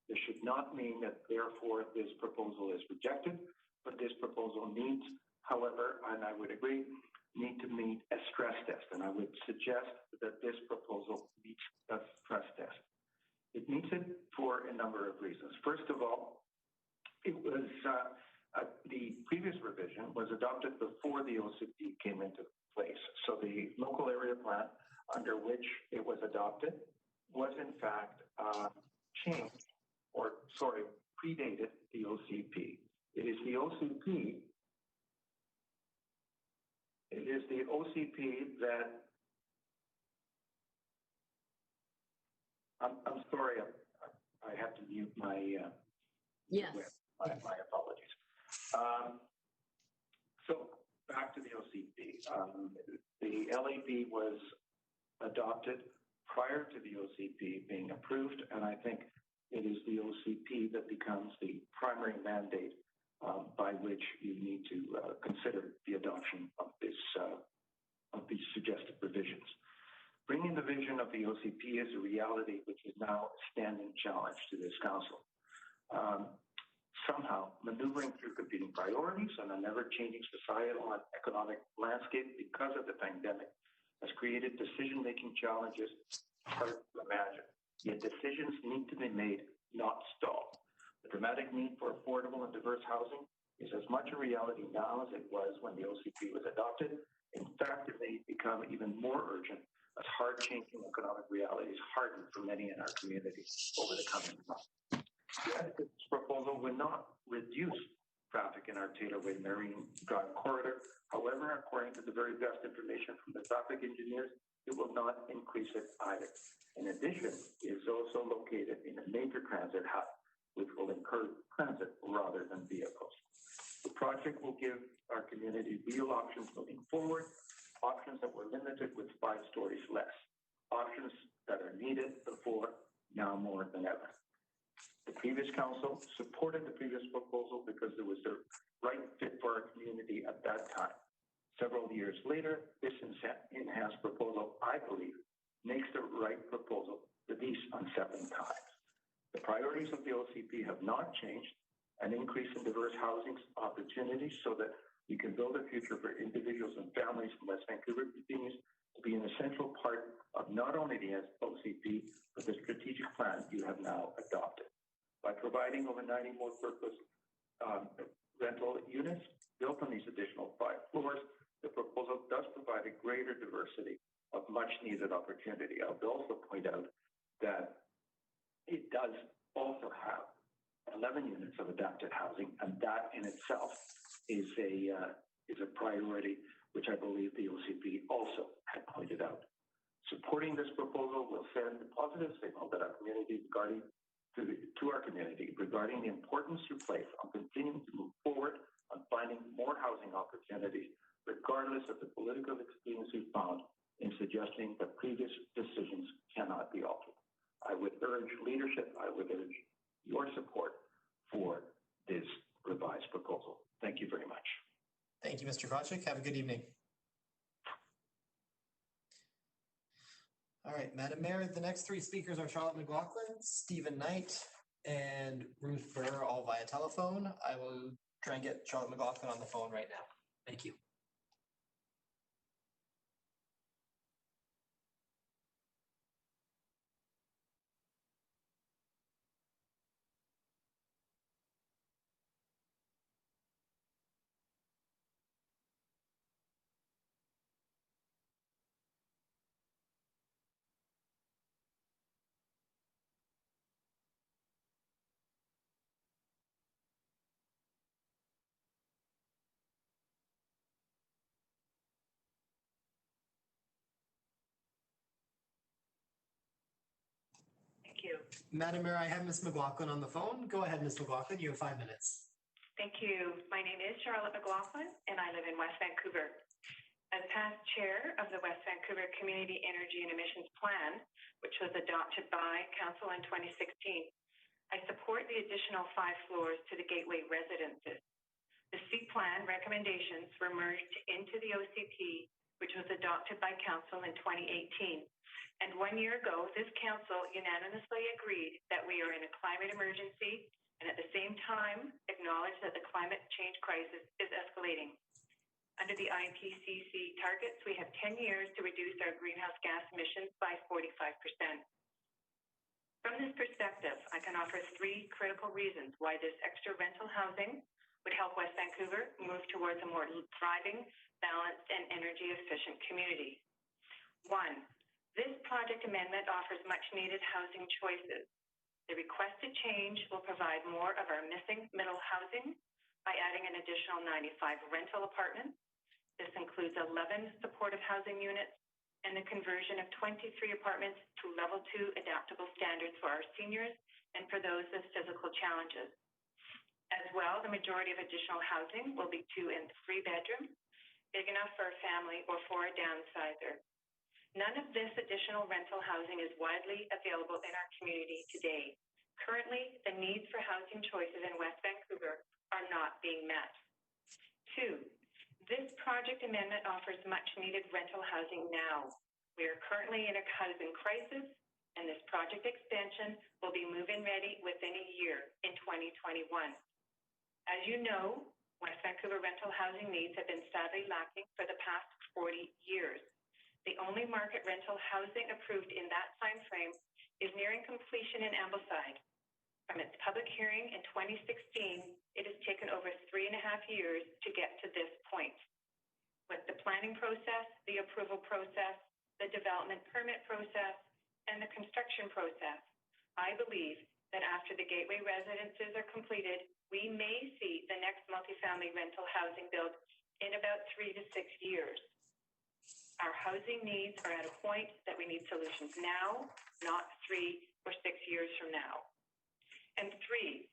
This should not mean that therefore this proposal is rejected, but this proposal needs, however, and I would agree, need to meet a stress test. And I would suggest that this proposal meets a stress test. It meets it for a number of reasons. First of all, it was the previous revision was adopted before the OCP came into place. So the local area plan under which it was adopted was in fact changed, or sorry, predated the OCP. It is the OCP. It is the OCP that I'm sorry, I have to mute my yes. My apologies. So back to the OCP. The LAP was adopted prior to the OCP being approved, and I think it is the OCP that becomes the primary mandate by which you need to consider the adoption of these suggested revisions. Bringing the vision of the OCP is a reality which is now a standing challenge to this council. Somehow, maneuvering through competing priorities and an ever-changing societal and economic landscape because of the pandemic has created decision-making challenges hard to imagine. Yet decisions need to be made, not stalled. The dramatic need for affordable and diverse housing is as much a reality now as it was when the OCP was adopted. In fact, it may become even more urgent as hard-changing economic realities harden for many in our community over the coming months. Yes, this proposal would not reduce traffic in our Taylorway Marine Drive corridor. However, according to the very best information from the traffic engineers, it will not increase it either. In addition, it is also located in a major transit hub, which will encourage transit rather than vehicles. The project will give our community real options moving forward, options that were limited with 5 stories less, options that are needed before, now more than ever. The previous council supported the previous proposal because it was the right fit for our community at that time. Several years later, this enhanced proposal, I believe, makes the right proposal for these unsettling times. The priorities of the OCP have not changed. An increase in diverse housing opportunities so that we can build a future for individuals and families in West Vancouver continues to be an essential part of not only the OCP, but the strategic plan you have now adopted. By providing over 90 more purpose rental units built on these additional 5 floors, the proposal does provide a greater diversity of much needed opportunity. I would also point out that it does also have 11 units of adapted housing, and that in itself is a priority, which I believe the OCP also had pointed out. Supporting this proposal will send a positive signal that our community regarding to our community regarding the importance you place on continuing to move forward on finding more housing opportunities, regardless of the political experience we found in suggesting that previous decisions cannot be altered. I would urge leadership, I would urge your support for this revised proposal. Thank you very much. Thank you, Mr. Krawczyk. Have a good evening. All right, Madam Mayor, the next 3 speakers are Charlotte McLaughlin, Stephen Knight, and Ruth Burr, all via telephone. I will try and get Charlotte McLaughlin on the phone right now. Thank you. Thank you. Madam Mayor, I have Ms. McLaughlin on the phone. Go ahead, Ms. McLaughlin. You have 5 minutes. Thank you. My name is Charlotte McLaughlin, and I live in West Vancouver. As past chair of the West Vancouver Community Energy and Emissions Plan, which was adopted by Council in 2016, I support the additional 5 floors to the Gateway residences. The C plan recommendations were merged into the OCP, which was adopted by Council in 2018. And 1 year ago, this Council unanimously agreed that we are in a climate emergency and at the same time acknowledged that the climate change crisis is escalating. Under the IPCC targets, we have 10 years to reduce our greenhouse gas emissions by 45%. From this perspective, I can offer 3 critical reasons why this extra rental housing would help West Vancouver move towards a more thriving, balanced, and energy-efficient community. 1, this project amendment offers much-needed housing choices. The requested change will provide more of our missing middle housing by adding an additional 95 rental apartments. This includes 11 supportive housing units and the conversion of 23 apartments to level 2 adaptable standards for our seniors and for those with physical challenges. As well, the majority of additional housing will be 2 and 3 bedrooms, big enough for a family or for a downsizer. None of this additional rental housing is widely available in our community today. Currently, the needs for housing choices in West Vancouver are not being met. 2, this project amendment offers much needed rental housing now. We are currently in a housing crisis, and this project expansion will be move-in ready within a year in 2021. As you know, West Vancouver rental housing needs have been sadly lacking for the past 40 years. The only market rental housing approved in that time frame is nearing completion in Ambleside. From its public hearing in 2016, it has taken over 3.5 years to get to this point. With the planning process, the approval process, the development permit process, and the construction process, I believe that after the Gateway residences are completed, we may see the next multifamily rental housing build in about 3 to 6 years. Our housing needs are at a point that we need solutions now, not 3 or 6 years from now. And 3,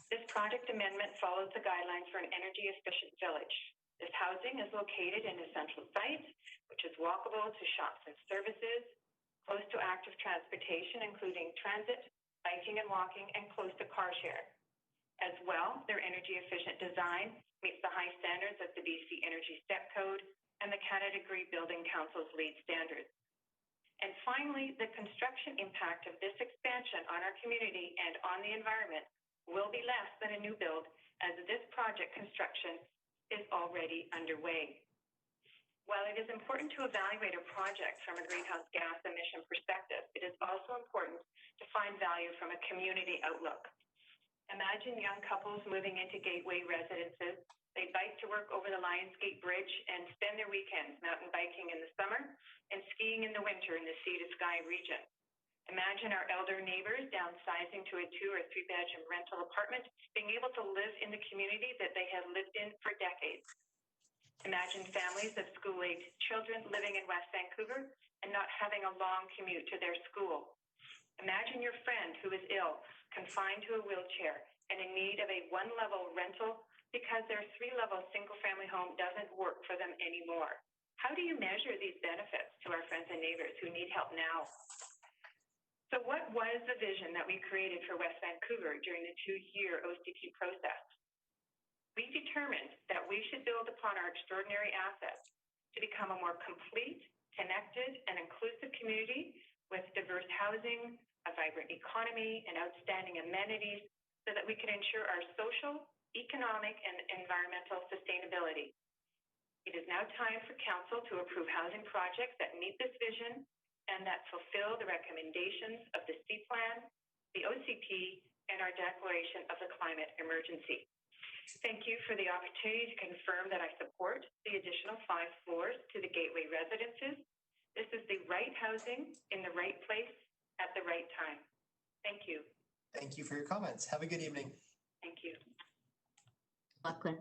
this project amendment follows the guidelines for an energy efficient village. This housing is located in a central site, which is walkable to shops and services, close to active transportation, including transit, biking and walking, and close to car share. As well, their energy efficient design meets the high standards of the BC Energy Step Code and the Canada Green Building Council's LEED standards. And finally, the construction impact of this expansion on our community and on the environment will be less than a new build, as this project construction is already underway. While it is important to evaluate a project from a greenhouse gas emission perspective, it is also important to find value from a community outlook. Imagine young couples moving into Gateway residences. They bike to work over the Lionsgate Bridge and spend their weekends mountain biking in the summer and skiing in the winter in the Sea to Sky region. Imagine our elder neighbors downsizing to a 2 or 3 bedroom rental apartment, being able to live in the community that they have lived in for decades. Imagine families of school-aged children living in West Vancouver and not having a long commute to their school. Imagine your friend who is ill, confined to a wheelchair, and in need of a 1-level rental because their 3-level single-family home doesn't work for them anymore. How do you measure these benefits to our friends and neighbors who need help now? So what was the vision that we created for West Vancouver during the 2-year OCP process? We determined that we should build upon our extraordinary assets to become a more complete, connected, and inclusive community with diverse housing, a vibrant economy, and outstanding amenities so that we can ensure our social, economic, and environmental sustainability. It is now time for Council to approve housing projects that meet this vision and that fulfill the recommendations of the C Plan, the OCP, and our declaration of the climate emergency. Thank you for the opportunity to confirm that I support the additional 5 floors to the Gateway residences. This is the right housing in the right place at the right time. Thank you. Thank you for your comments. Have a good evening. Thank you. Lachlan.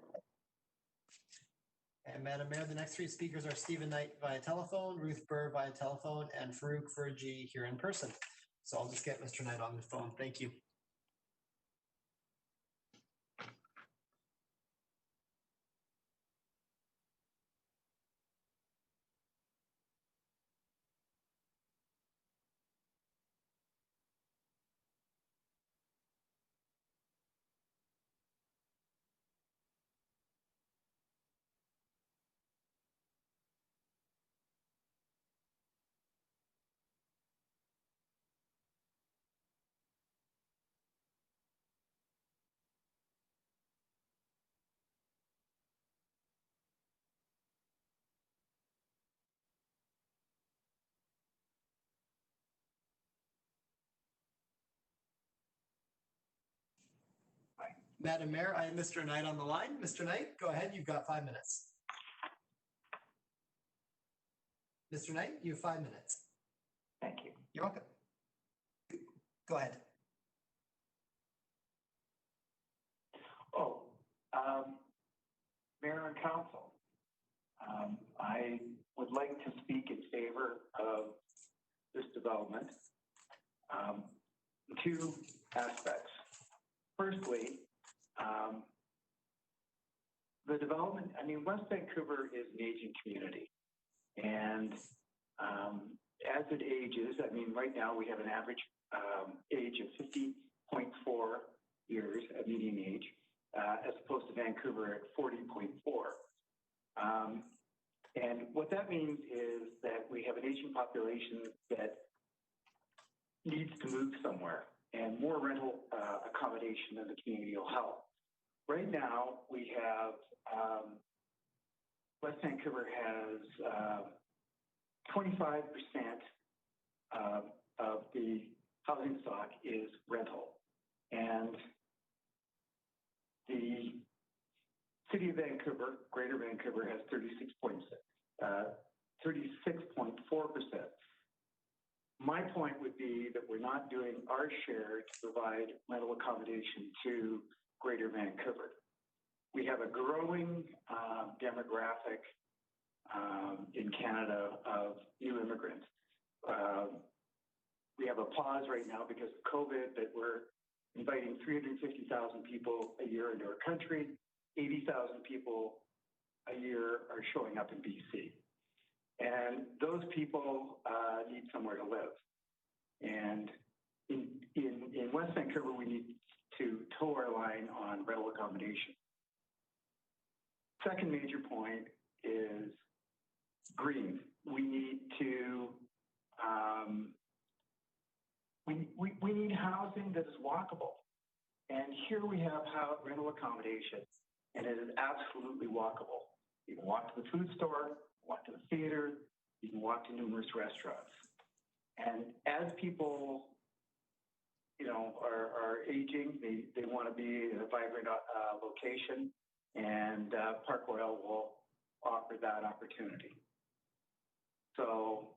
And Madam Mayor, the next 3 speakers are Stephen Knight via telephone, Ruth Burr via telephone, and Farouk Ferji here in person. So I'll just get Mr. Knight on the phone. Thank you. Madam Mayor, I have Mr. Knight on the line. Mr. Knight, go ahead. You've got 5 minutes. Mr. Knight, you have 5 minutes. Thank you. You're welcome. Go ahead. Oh, Mayor and Council, I would like to speak in favor of this development. Two aspects. Firstly, the development, I mean, West Vancouver is an aging community. And as it ages, I mean, right now we have an average age of 50.4 years, a median age, as opposed to Vancouver at 40.4. And what that means is that we have an aging population that needs to move somewhere, and more rental accommodation in the community will help. Right now, we have, West Vancouver has 25% of the housing stock is rental. And the City of Vancouver, Greater Vancouver, has 36.4%. My point would be that we're not doing our share to provide rental accommodation to Greater Vancouver. We have a growing demographic in Canada of new immigrants. We have a pause right now because of COVID, but we're inviting 350,000 people a year into our country. 80,000 people a year are showing up in BC. And those people need somewhere to live. And in West Vancouver, we need to toe our line on rental accommodation. Second major point is green. We need to, we need housing that is walkable. And here we have rental accommodation, and it is absolutely walkable. You can walk to the food store, walk to the theater, you can walk to numerous restaurants. And as people, you know, are aging, they want to be in a vibrant location, and Park Royal will offer that opportunity. So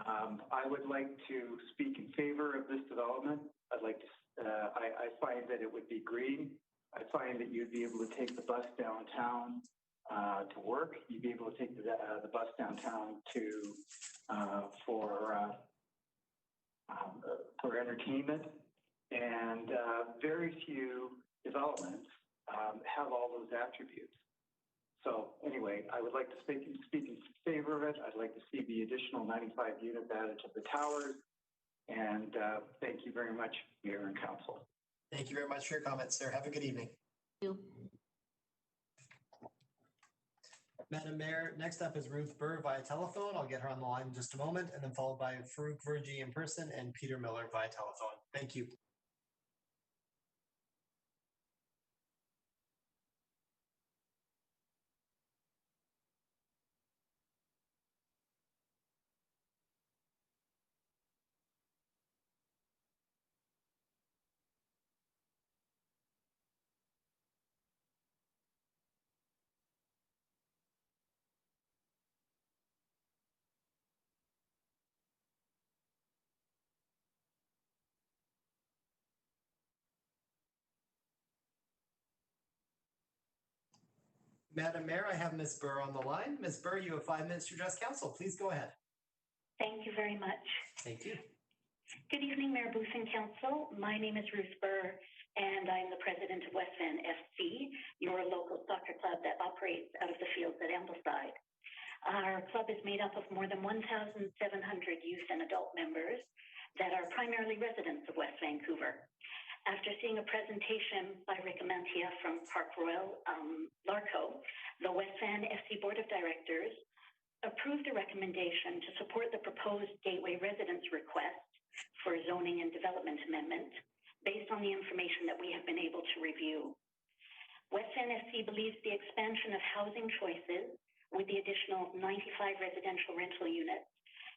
I would like to speak in favor of this development. I'd like to, I find that it would be green. I find that you'd be able to take the bus downtown to work. You'd be able to take the bus downtown to for entertainment, and very few developments have all those attributes. So anyway, I would like to speak in favor of it. I'd like to see the additional 95 units added to the towers. And thank you very much, Mayor and Council. Thank you very much for your comments, sir. Have a good evening. Thank you. Madam Mayor, next up is Ruth Burr via telephone. I'll get her on the line in just a moment, and then followed by Farouk Verji in person and Peter Miller via telephone. Thank you. Madam Mayor, I have Ms. Burr on the line. Ms. Burr, you have 5 minutes to address council. Please go ahead. Thank you very much. Thank you. Good evening, Mayor Booth and Council. My name is Ruth Burr, and I'm the president of West Van FC, your local soccer club that operates out of the fields at Ambleside. Our club is made up of more than 1,700 youth and adult members that are primarily residents of West Vancouver. After seeing a presentation by Rick Amantia from Park Royal, Larco, the West Van FC Board of Directors approved a recommendation to support the proposed Gateway residence request for zoning and development amendment based on the information that we have been able to review. West Van FC believes the expansion of housing choices with the additional 95 residential rental units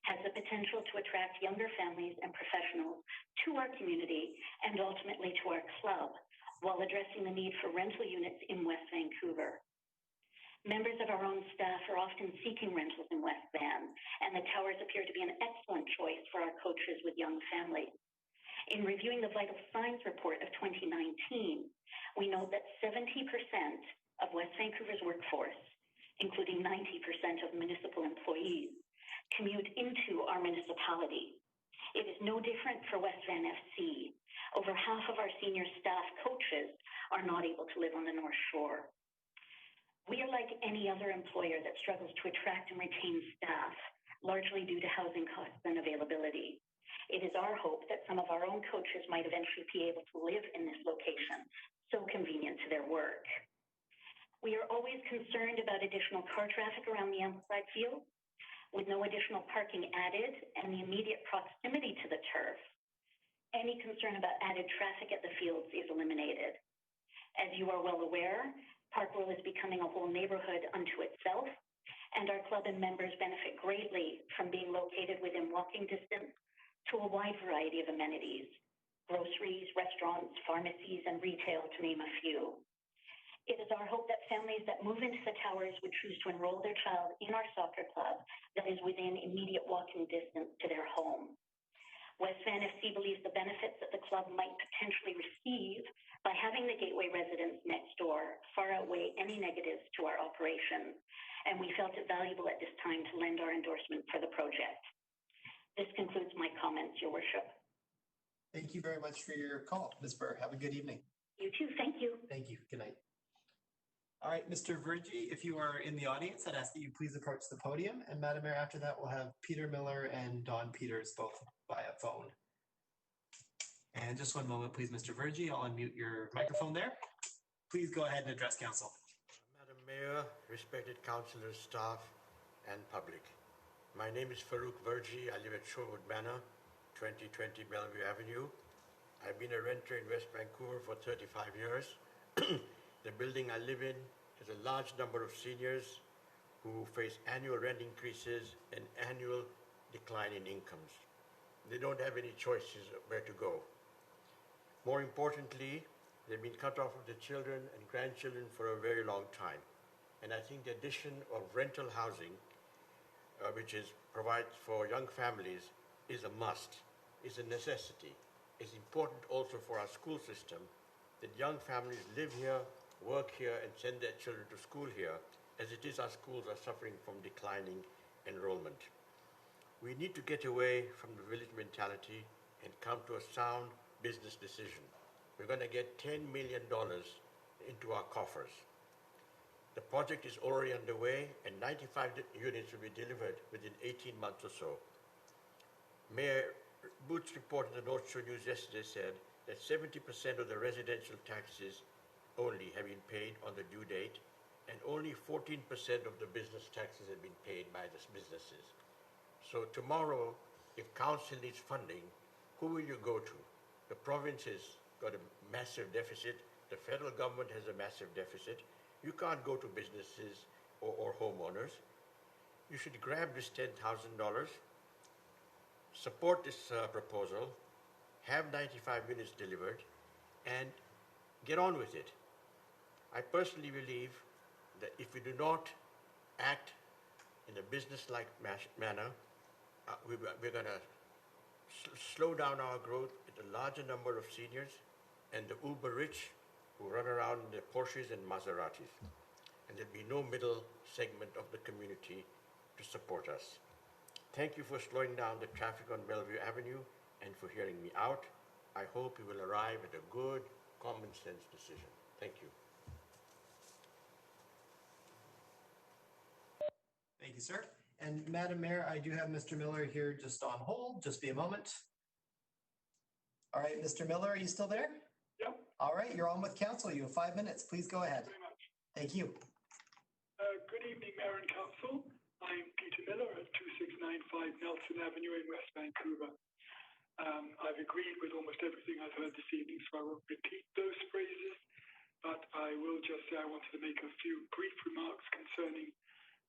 has the potential to attract younger families and professionals to our community and ultimately to our club, while addressing the need for rental units in West Vancouver. Members of our own staff are often seeking rentals in West Van, and the towers appear to be an excellent choice for our coaches with young families. In reviewing the Vital Signs report of 2019, we note that 70% of West Vancouver's workforce, including 90% of municipal employees, commute into our municipality. It is no different for West Van FC. Over half of our senior staff coaches are not able to live on the North Shore. We are like any other employer that struggles to attract and retain staff, largely due to housing costs and availability. It is our hope that some of our own coaches might eventually be able to live in this location, so convenient to their work. We are always concerned about additional car traffic around the outside field. With no additional parking added and the immediate proximity to the turf, any concern about added traffic at the fields is eliminated. As you are well aware, Parkville is becoming a whole neighborhood unto itself, and our club and members benefit greatly from being located within walking distance to a wide variety of amenities, groceries, restaurants, pharmacies, and retail, to name a few. It is our hope that families that move into the towers would choose to enroll their child in our soccer club that is within immediate walking distance to their home. West Van FC believes the benefits that the club might potentially receive by having the Gateway residents next door far outweigh any negatives to our operation, and we felt it valuable at this time to lend our endorsement for the project. This concludes my comments, Your Worship. Thank you very much for your call, Ms. Burr. Have a good evening. You too. Thank you. Thank you. Good night. All right, Mr. Virgie, if you are in the audience, I'd ask that you please approach the podium. And Madam Mayor, after that, we'll have Peter Miller and Don Peters both via phone. And just one moment, please, Mr. Virgie. I'll unmute your microphone there. Please go ahead and address council. Madam Mayor, respected councillors, staff, and public. My name is Farouk Virgie. I live at Shorewood Manor, 2020 Bellevue Avenue. I've been a renter in West Vancouver for 35 years. The building I live in has a large number of seniors who face annual rent increases and annual decline in incomes. They don't have any choices of where to go. More importantly, they've been cut off of their children and grandchildren for a very long time. And I think the addition of rental housing, which provides for young families, is a must, is a necessity. It's important also for our school system that young families live here, work here, and send their children to school here, as it is our schools are suffering from declining enrollment. We need to get away from the village mentality and come to a sound business decision. We're going to get $10 million into our coffers. The project is already underway, and 95 units will be delivered within 18 months or so. Mayor Booth's report in the North Shore News yesterday said that 70% of the residential taxes only have been paid on the due date, and only 14% of the business taxes have been paid by the businesses. So tomorrow, if council needs funding, who will you go to? The province has got a massive deficit. The federal government has a massive deficit. You can't go to businesses or homeowners. You should grab this $10,000, support this proposal, have 95 units delivered, and get on with it. I personally believe that if we do not act in a business-like manner, we're going to slow down our growth with a larger number of seniors and the uber-rich who run around in their Porsches and Maseratis. And there'll be no middle segment of the community to support us. Thank you for slowing down the traffic on Bellevue Avenue and for hearing me out. I hope you will arrive at a good, common sense decision. Thank you. Thank you, sir. And Madam Mayor, I do have Mr. Miller here just on hold. Just be a moment. All right, Mr. Miller, are you still there? Yep. All right, you're on with council. You have 5 minutes. Please go ahead. Thank you very much. Thank you. Good evening, Mayor and Council. I'm Peter Miller at 2695 Nelson Avenue in West Vancouver. I've agreed with almost everything I've heard this evening, so I won't repeat those phrases, but I will just say I wanted to make a few brief remarks concerning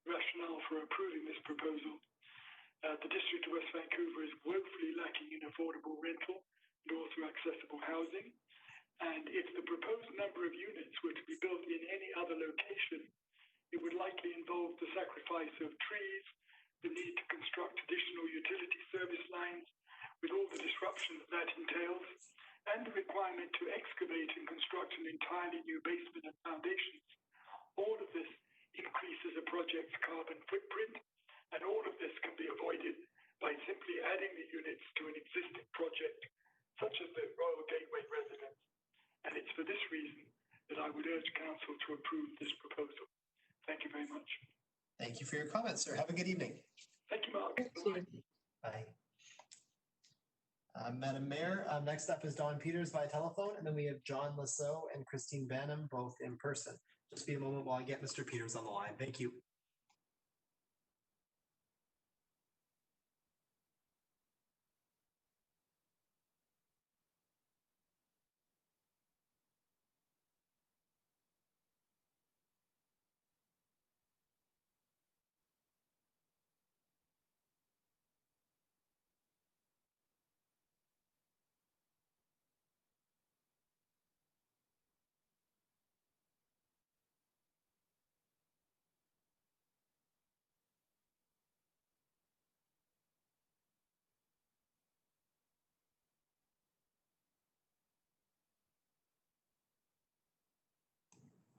rationale for approving this proposal. The District of West Vancouver is woefully lacking in affordable rental and also accessible housing. And if the proposed number of units were to be built in any other location, it would likely involve the sacrifice of trees, the need to construct additional utility service lines, with all the disruption that entails, and the requirement to excavate and construct an entirely new basement and foundations. All of this increases a project's carbon footprint, and all of this can be avoided by simply adding the units to an existing project, such as the Royal Gateway residence. And it's for this reason that I would urge Council to approve this proposal. Thank you very much. Thank you for your comments, sir. Have a good evening. Thank you, Mark. Bye. Madam Mayor, next up is Don Peters via telephone, and then we have John Lasso and Christine Banham, both in person. Just be a moment while I get Mr. Peters on the line. Thank you.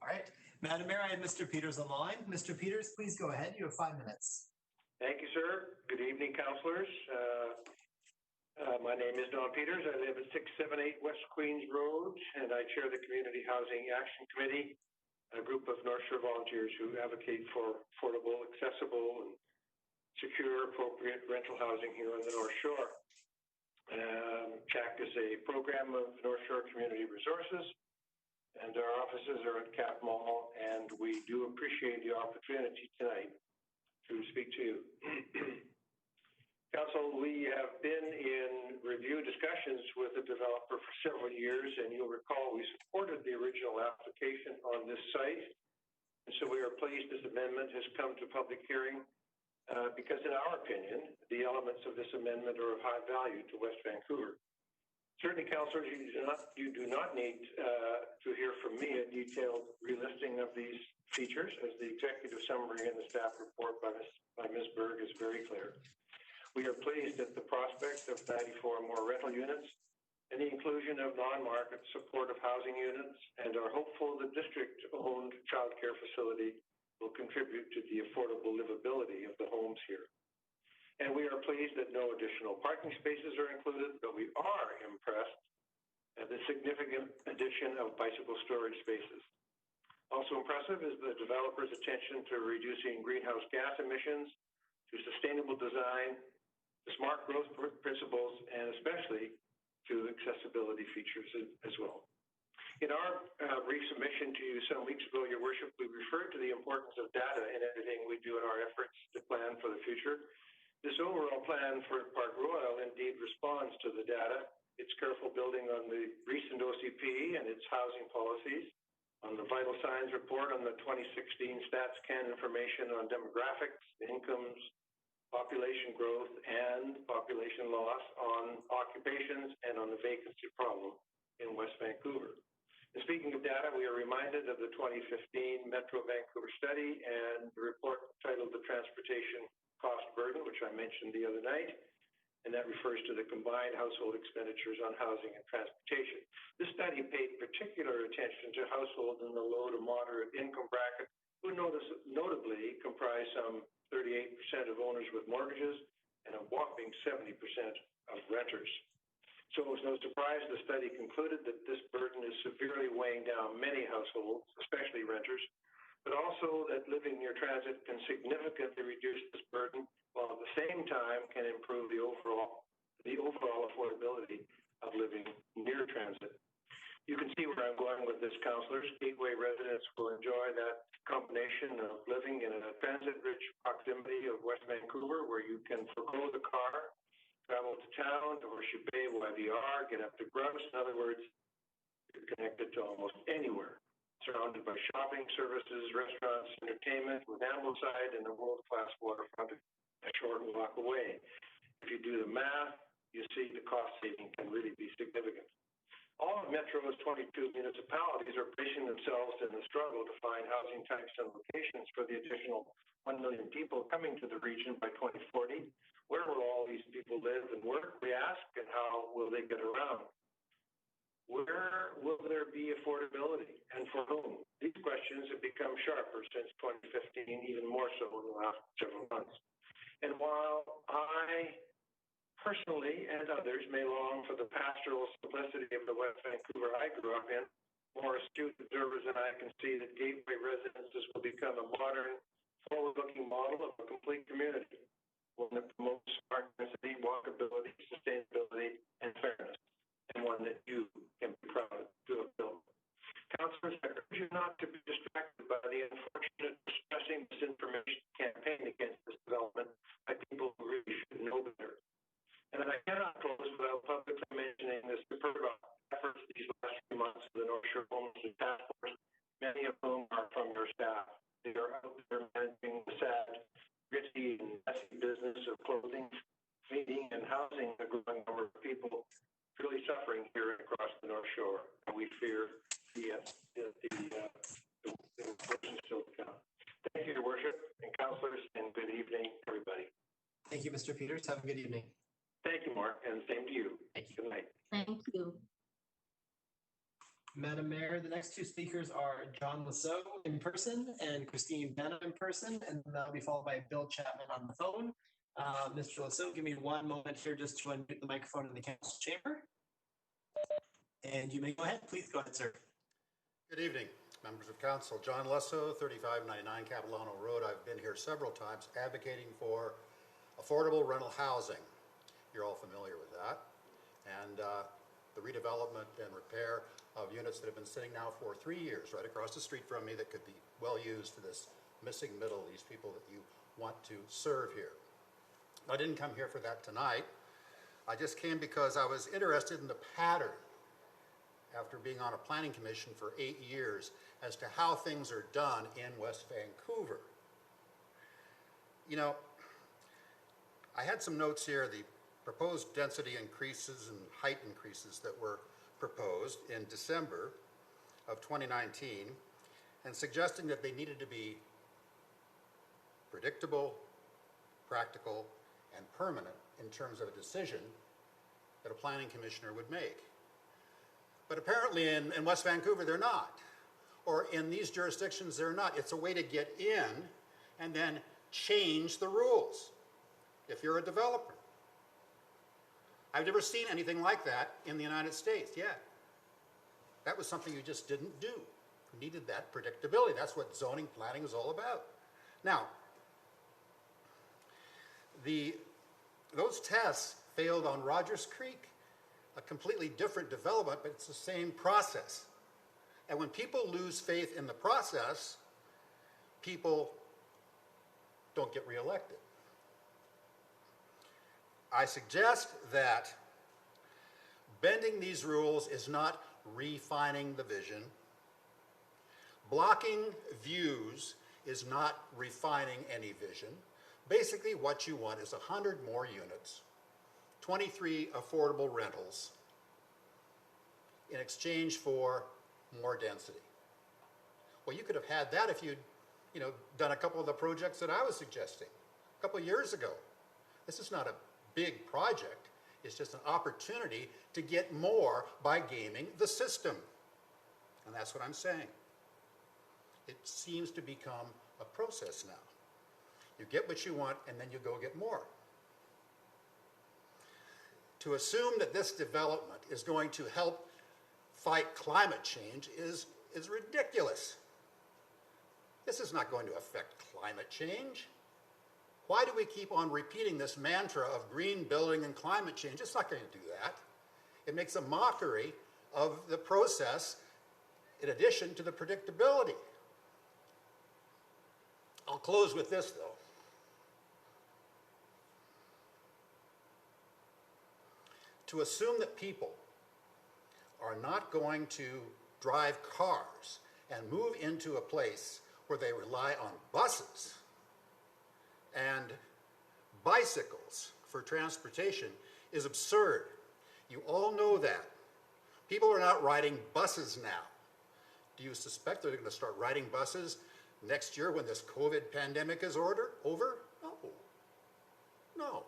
All right. Madam Mayor, I have Mr. Peters on the line. Mr. Peters, please go ahead. You have 5 minutes. Thank you, sir. Good evening, councillors. My name is Don Peters. I live at 678 West Queens Road, and I chair the Community Housing Action Committee, a group of North Shore volunteers who advocate for affordable, accessible, and secure, appropriate rental housing here on the North Shore. CHAC is a program of North Shore Community Resources, and our offices are at Cap Mall, and we do appreciate the opportunity tonight to speak to you. Council, we have been in review discussions with the developer for several years, and you'll recall we supported the original application on this site. And so we are pleased this amendment has come to public hearing because in our opinion, the elements of this amendment are of high value to West Vancouver. Certainly, councillors, you do not need to hear from me a detailed relisting of these features, as the executive summary in the staff report by Ms. Berg is very clear. We are pleased at the prospect of 94 more rental units and the inclusion of non-market supportive housing units, and are hopeful the district-owned childcare facility will contribute to the affordable livability of the homes here. And we are pleased that no additional parking spaces are included, but we are impressed at the significant addition of bicycle storage spaces. Also impressive is the developer's attention to reducing greenhouse gas emissions, to sustainable design, to smart growth principles, and especially to accessibility features as well. In our brief submission to you some weeks ago, Your Worship, we referred to the importance of data in everything we do in our efforts to plan for the future. This overall plan for Park Royal indeed responds to the data. It's careful building on the recent OCP and its housing policies, on the vital signs report on the 2016 Stats Can information on demographics, incomes, population growth, and population loss, on occupations, and on the vacancy problem in West Vancouver. And speaking of data, we are reminded of the 2015 Metro Vancouver study and the report titled The Transportation Cost Burden, which I mentioned the other night, and that refers to the combined household expenditures on housing and transportation. This study paid particular attention to households in the low to moderate income bracket, who notably comprise some 38% of owners with mortgages and a whopping 70% of renters. So it was no surprise the study concluded that this burden is severely weighing down many households, especially renters, but also that living near transit can significantly reduce this burden, while at the same time can improve the overall affordability of living near transit. You can see where I'm going with this, councillors. Gateway residents will enjoy that combination of living in a transit-rich proximity of West Vancouver, where you can forgo the car, travel to town, or Chipay, YVR, get up to Grouse. In other words, you're connected to almost anywhere, surrounded by shopping, services, restaurants, entertainment, with Ambleside and the world-class waterfront a short walk away. If you do the math, you see the cost saving can really be significant. All of Metro's 22 municipalities are bracing themselves in the struggle to find housing types and locations for the additional 1 million people coming to the region by 2040. Where will all these people live and work, we ask, and how will they get around? Where will there be affordability, and for whom? These questions have become sharper since 2015, even more so in the last several months. And while I personally and others may long for the pastoral simplicity of the West Vancouver I grew up in, more astute observers than I can see that gateway residences will become a modern, forward-looking model of a complete community, one that promotes smart density, walkability, sustainability, and fairness, and one that you can be proud to have built. Councillors, I urge you not to be distracted by the unfortunate distressing misinformation campaign against this development by people who really should know better. And I cannot close without publicly mentioning the superb efforts these last few months of the North Shore Homelessness Task Force, many of whom are from your staff. They are out there managing the sad, gritty, and messy business of clothing, feeding, and housing a growing number of people truly suffering here and across the North Shore. And we fear the worst is still to come. Thank you, Your Worship, and councillors, and good evening, everybody. Thank you, Mr. Peters. Have a good evening. Thank you, Mark, and same to you. Thank you. Good night. Thank you. Madam Mayor, the next two speakers are John Lasso in person and Christine Benham in person, and that'll be followed by Bill Chapman on the phone. Mr. Lasso, give me one moment here just to unmute the microphone in the council chamber. And you may go ahead. Please go ahead, sir. Good evening, members of council. John Lasso, 3599 Capilano Road. I've been here several times advocating for affordable rental housing. You're all familiar with that. And the redevelopment and repair of units that have been sitting now for 3 years right across the street from me that could be well used for this missing middle, these people that you want to serve here. I didn't come here for that tonight. I just came because I was interested in the pattern after being on a planning commission for 8 years as to how things are done in West Vancouver. You know, I had some notes here. The proposed density increases and height increases that were proposed in December of 2019 and suggesting that they needed to be predictable, practical, and permanent in terms of a decision that a planning commissioner would make. But apparently in West Vancouver, they're not. Or in these jurisdictions, they're not. It's a way to get in and then change the rules if you're a developer. I've never seen anything like that in the United States yet. That was something you just didn't do. You needed that predictability. That's what zoning planning is all about. Now, those tests failed on Rogers Creek, a completely different development, but it's the same process. And when people lose faith in the process, people don't get reelected. I suggest that bending these rules is not refining the vision. Blocking views is not refining any vision. Basically, what you want is 100 more units, 23 affordable rentals in exchange for more density. Well, you could have had that if you'd, done a couple of the projects that I was suggesting a couple of years ago. This is not a big project. It's just an opportunity to get more by gaming the system. And that's what I'm saying. It seems to become a process now. You get what you want, and then you go get more. To assume that this development is going to help fight climate change is ridiculous. This is not going to affect climate change. Why do we keep on repeating this mantra of green building and climate change? It's not going to do that. It makes a mockery of the process in addition to the predictability. I'll close with this, though. To assume that people are not going to drive cars and move into a place where they rely on buses and bicycles for transportation is absurd. You all know that. People are not riding buses now. Do you suspect they're going to start riding buses next year when this COVID pandemic is over? No. No.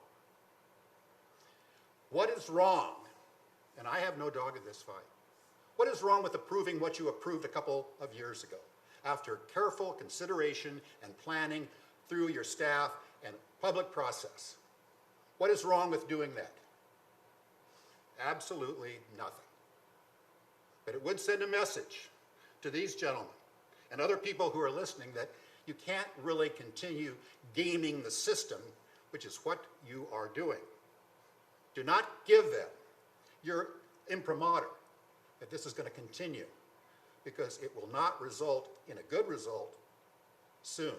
What is wrong? And I have no dog in this fight. What is wrong with approving what you approved a couple of years ago after careful consideration and planning through your staff and public process? What is wrong with doing that? Absolutely nothing. But it would send a message to these gentlemen and other people who are listening that you can't really continue gaming the system, which is what you are doing. Do not give them your imprimatur that this is going to continue, because it will not result in a good result soon.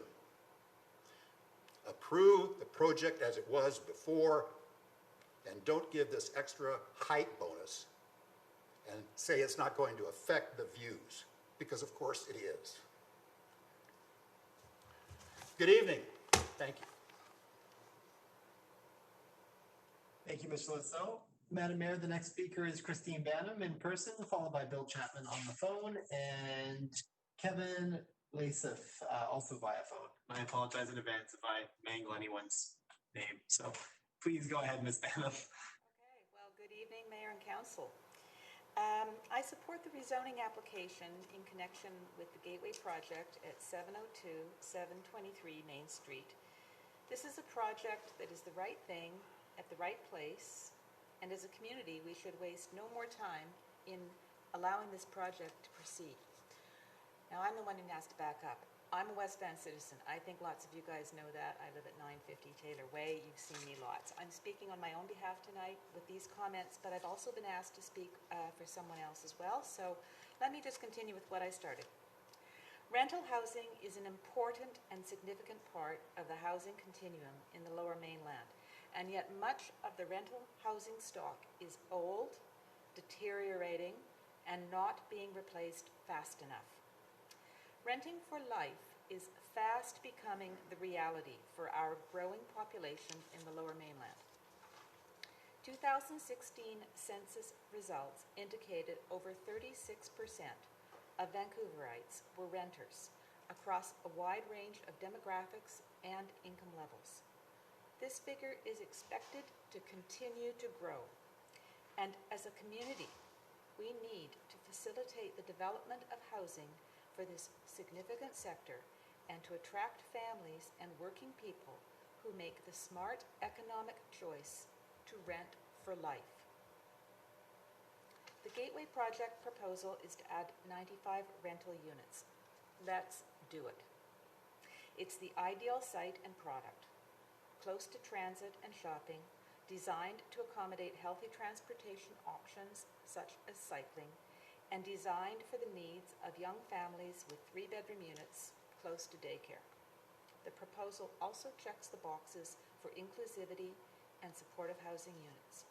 Approve the project as it was before, and don't give this extra height bonus and say it's not going to affect the views, because of course it is. Good evening. Thank you. Thank you, Mr. Lisseau. Madam Mayor, the next speaker is Christine Bannum in person, followed by Bill Chapman on the phone, and Kevin Lasif also via phone. I apologize in advance if I mangle anyone's name. So please go ahead, Ms. Bannum. Okay, well, good evening, Mayor and Council. I support the rezoning application in connection with the Gateway project at 702-723 Main Street. This is a project that is the right thing at the right place, and as a community, we should waste no more time in allowing this project to proceed. Now, I'm the one who has to back up. I'm a West Van citizen. I think lots of you guys know that. I live at 950 Taylor Way. You've seen me lots. I'm speaking on my own behalf tonight with these comments, but I've also been asked to speak for someone else as well. So let me just continue with what I started. Rental housing is an important and significant part of the housing continuum in the Lower Mainland, and yet much of the rental housing stock is old, deteriorating, and not being replaced fast enough. Renting for life is fast becoming the reality for our growing population in the Lower Mainland. 2016 census results indicated over 36% of Vancouverites were renters across a wide range of demographics and income levels. This figure is expected to continue to grow, and as a community, we need to facilitate the development of housing for this significant sector and to attract families and working people who make the smart economic choice to rent for life. The Gateway project proposal is to add 95 rental units. Let's do it. It's the ideal site and product, close to transit and shopping, designed to accommodate healthy transportation options such as cycling, and designed for the needs of young families with 3-bedroom units close to daycare. The proposal also checks the boxes for inclusivity and supportive housing units.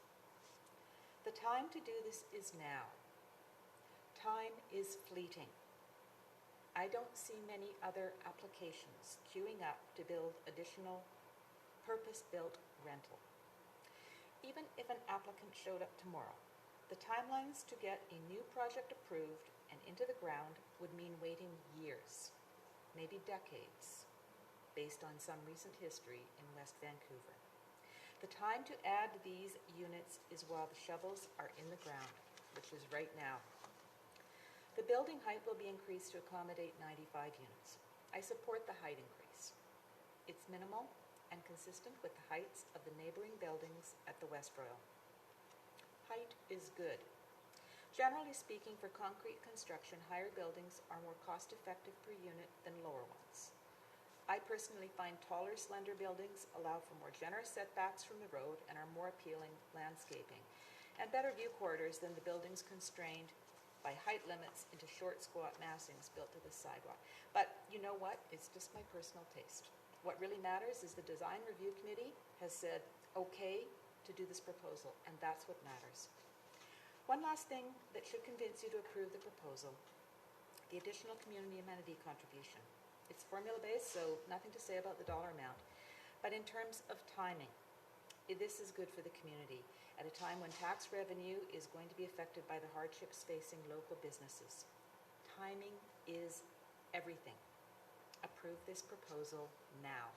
The time to do this is now. Time is fleeting. I don't see many other applications queuing up to build additional purpose-built rental. Even if an applicant showed up tomorrow, the timelines to get a new project approved and into the ground would mean waiting years, maybe decades, based on some recent history in West Vancouver. The time to add these units is while the shovels are in the ground, which is right now. The building height will be increased to accommodate 95 units. I support the height increase. It's minimal and consistent with the heights of the neighboring buildings at the West Royal. Height is good. Generally speaking, for concrete construction, higher buildings are more cost-effective per unit than lower ones. I personally find taller, slender buildings allow for more generous setbacks from the road and are more appealing landscaping, and better view corridors than the buildings constrained by height limits into short, squat massings built to the sidewalk. But you know what? It's just my personal taste. What really matters is the Design Review Committee has said okay to do this proposal, and that's what matters. One last thing that should convince you to approve the proposal: the additional community amenity contribution. It's formula-based, so nothing to say about the dollar amount. But in terms of timing, This is good for the community at a time when tax revenue is going to be affected by the hardships facing local businesses. Timing is everything. Approve this proposal now.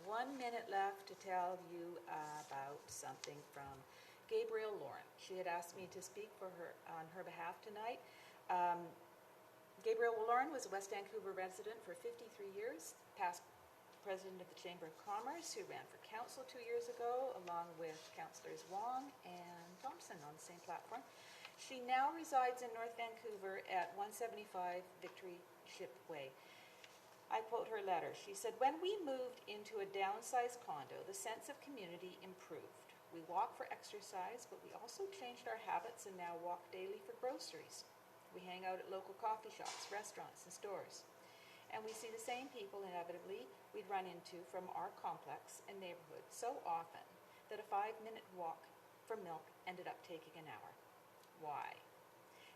1 minute left to tell you about something from Gabrielle Lauren. She had asked me to speak on her behalf tonight. Gabrielle Lauren was a West Vancouver resident for 53 years, past president of the Chamber of Commerce, who ran for council 2 years ago, along with councillors Wong and Thompson on the same platform. She now resides in North Vancouver at 175 Victory Ship Way. I quote her letter. She said, "When we moved into a downsized condo, the sense of community improved. We walk for exercise, but we also changed our habits and now walk daily for groceries. We hang out at local coffee shops, restaurants, and stores. And we see the same people inevitably we'd run into from our complex and neighborhood so often that a 5-minute walk for milk ended up taking an hour. Why?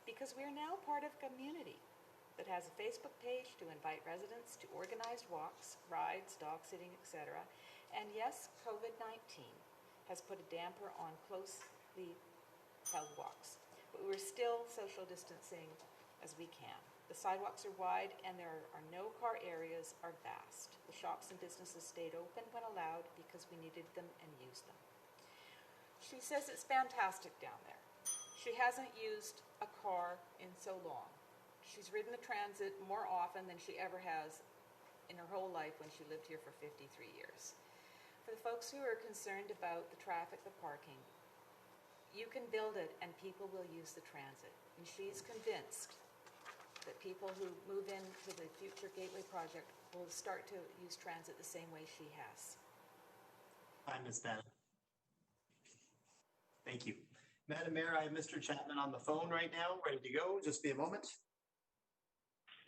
Because we are now part of a community that has a Facebook page to invite residents to organized walks, rides, dog sitting, etc. And yes, COVID-19 has put a damper on closely held walks, but we're still social distancing as we can. The sidewalks are wide and there are no car areas are vast. The shops and businesses stayed open when allowed because we needed them and used them." She says it's fantastic down there. She hasn't used a car in so long. She's ridden the transit more often than she ever has in her whole life when she lived here for 53 years. For the folks who are concerned about the traffic, the parking, you can build it and people will use the transit. And she's convinced that people who move into the future Gateway project will start to use transit the same way she has. Hi, Ms. Bannon. Thank you. Madam Mayor, I have Mr. Chapman on the phone right now, ready to go. Just be a moment.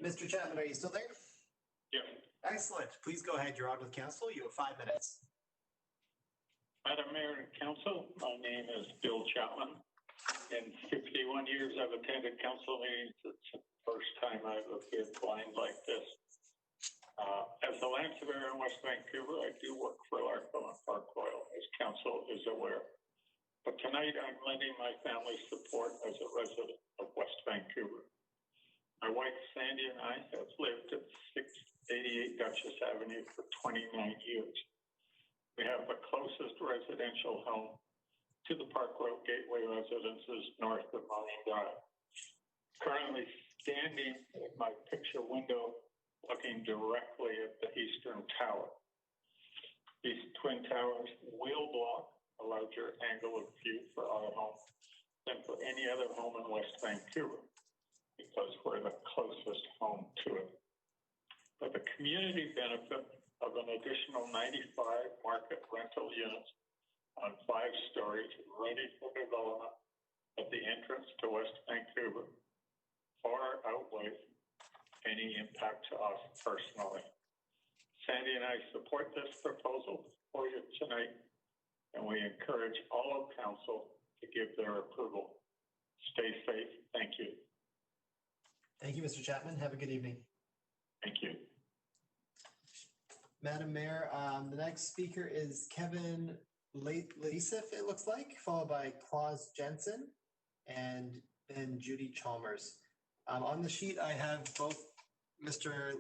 Mr. Chapman, are you still there? Yes. Excellent. Please go ahead. You're on with council. You have 5 minutes. Madam Mayor and Council, my name is Bill Chapman. In 51 years, I've attended council meetings. It's the first time I've appeared blind like this. As the land surveyor in West Vancouver, I do work for Larco and Park Royal, as council is aware. But tonight, I'm lending my family's support as a resident of West Vancouver. My wife, Sandy, and I have lived at 688 Dutchess Avenue for 29 years. We have the closest residential home to the Park Road Gateway residences north of Marine Drive. Currently standing at my picture window looking directly at the Eastern Tower. These twin towers will block a larger angle of view for our home than for any other home in West Vancouver because we're the closest home to it. But the community benefit of an additional 95 market rental units on 5 stories ready for development at the entrance to West Vancouver far outweighs any impact to us personally. Sandy and I support this proposal for you tonight, and we encourage all of council to give their approval. Stay safe. Thank you. Thank you, Mr. Chapman. Have a good evening. Thank you. Madam Mayor, the next speaker is Kevin Lasif, it looks like, followed by Claus Jensen and then Judy Chalmers. On the sheet, I have both Mr.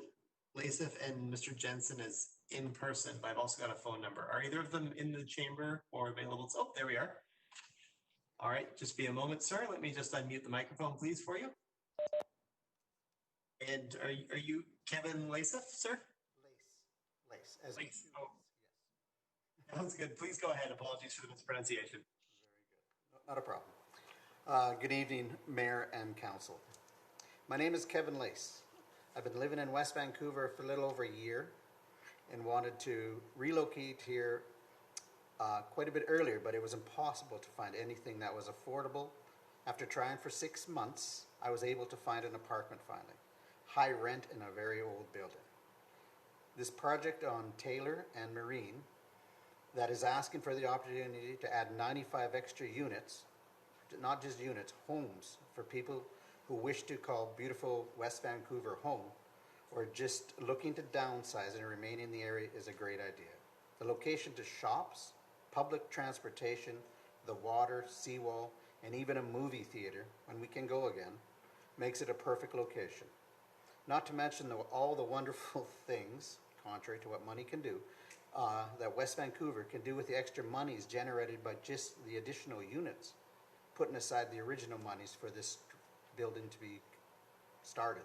Lasif and Mr. Jensen as in person, but I've also got a phone number. Are either of them in the chamber or available? Oh, there we are. All right, just be a moment, sir. Let me just unmute the microphone, please, for you. And are you Kevin Lasif, sir? Lace, as Lace. shoes, Oh. yes. Sounds good. Please go ahead. Apologies for the mispronunciation. Very good. Not a problem. Good evening, Mayor and Council. My name is Kevin Lace. I've been living in West Vancouver for a little over a year and wanted to relocate here quite a bit earlier, but it was impossible to find anything that was affordable. After trying for 6 months, I was able to find an apartment finally. High rent in a very old building. This project on Taylor and Marine that is asking for the opportunity to add 95 extra units, not just units, homes for people who wish to call beautiful West Vancouver home or just looking to downsize and remain in the area is a great idea. The location to shops, public transportation, the water, seawall, and even a movie theater, when we can go again, makes it a perfect location. Not to mention all the wonderful things, contrary to what money can do, that West Vancouver can do with the extra monies generated by just the additional units, putting aside the original monies for this building to be started.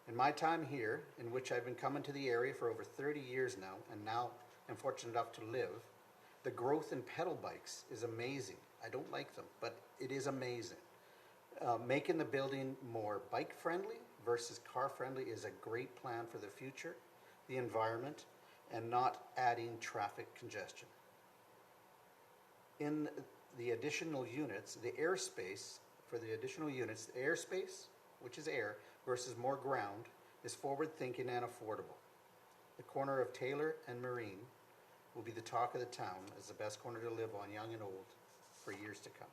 In my time here, in which I've been coming to the area for over 30 years now, and now am fortunate enough to live, the growth in pedal bikes is amazing. I don't like them, but it is amazing. Making the building more bike-friendly versus car-friendly is a great plan for the future, the environment, and not adding traffic congestion. In the additional units, the airspace, for the additional units, the airspace, which is air, versus more ground, is forward-thinking and affordable. The corner of Taylor and Marine will be the talk of the town as the best corner to live on, young and old, for years to come.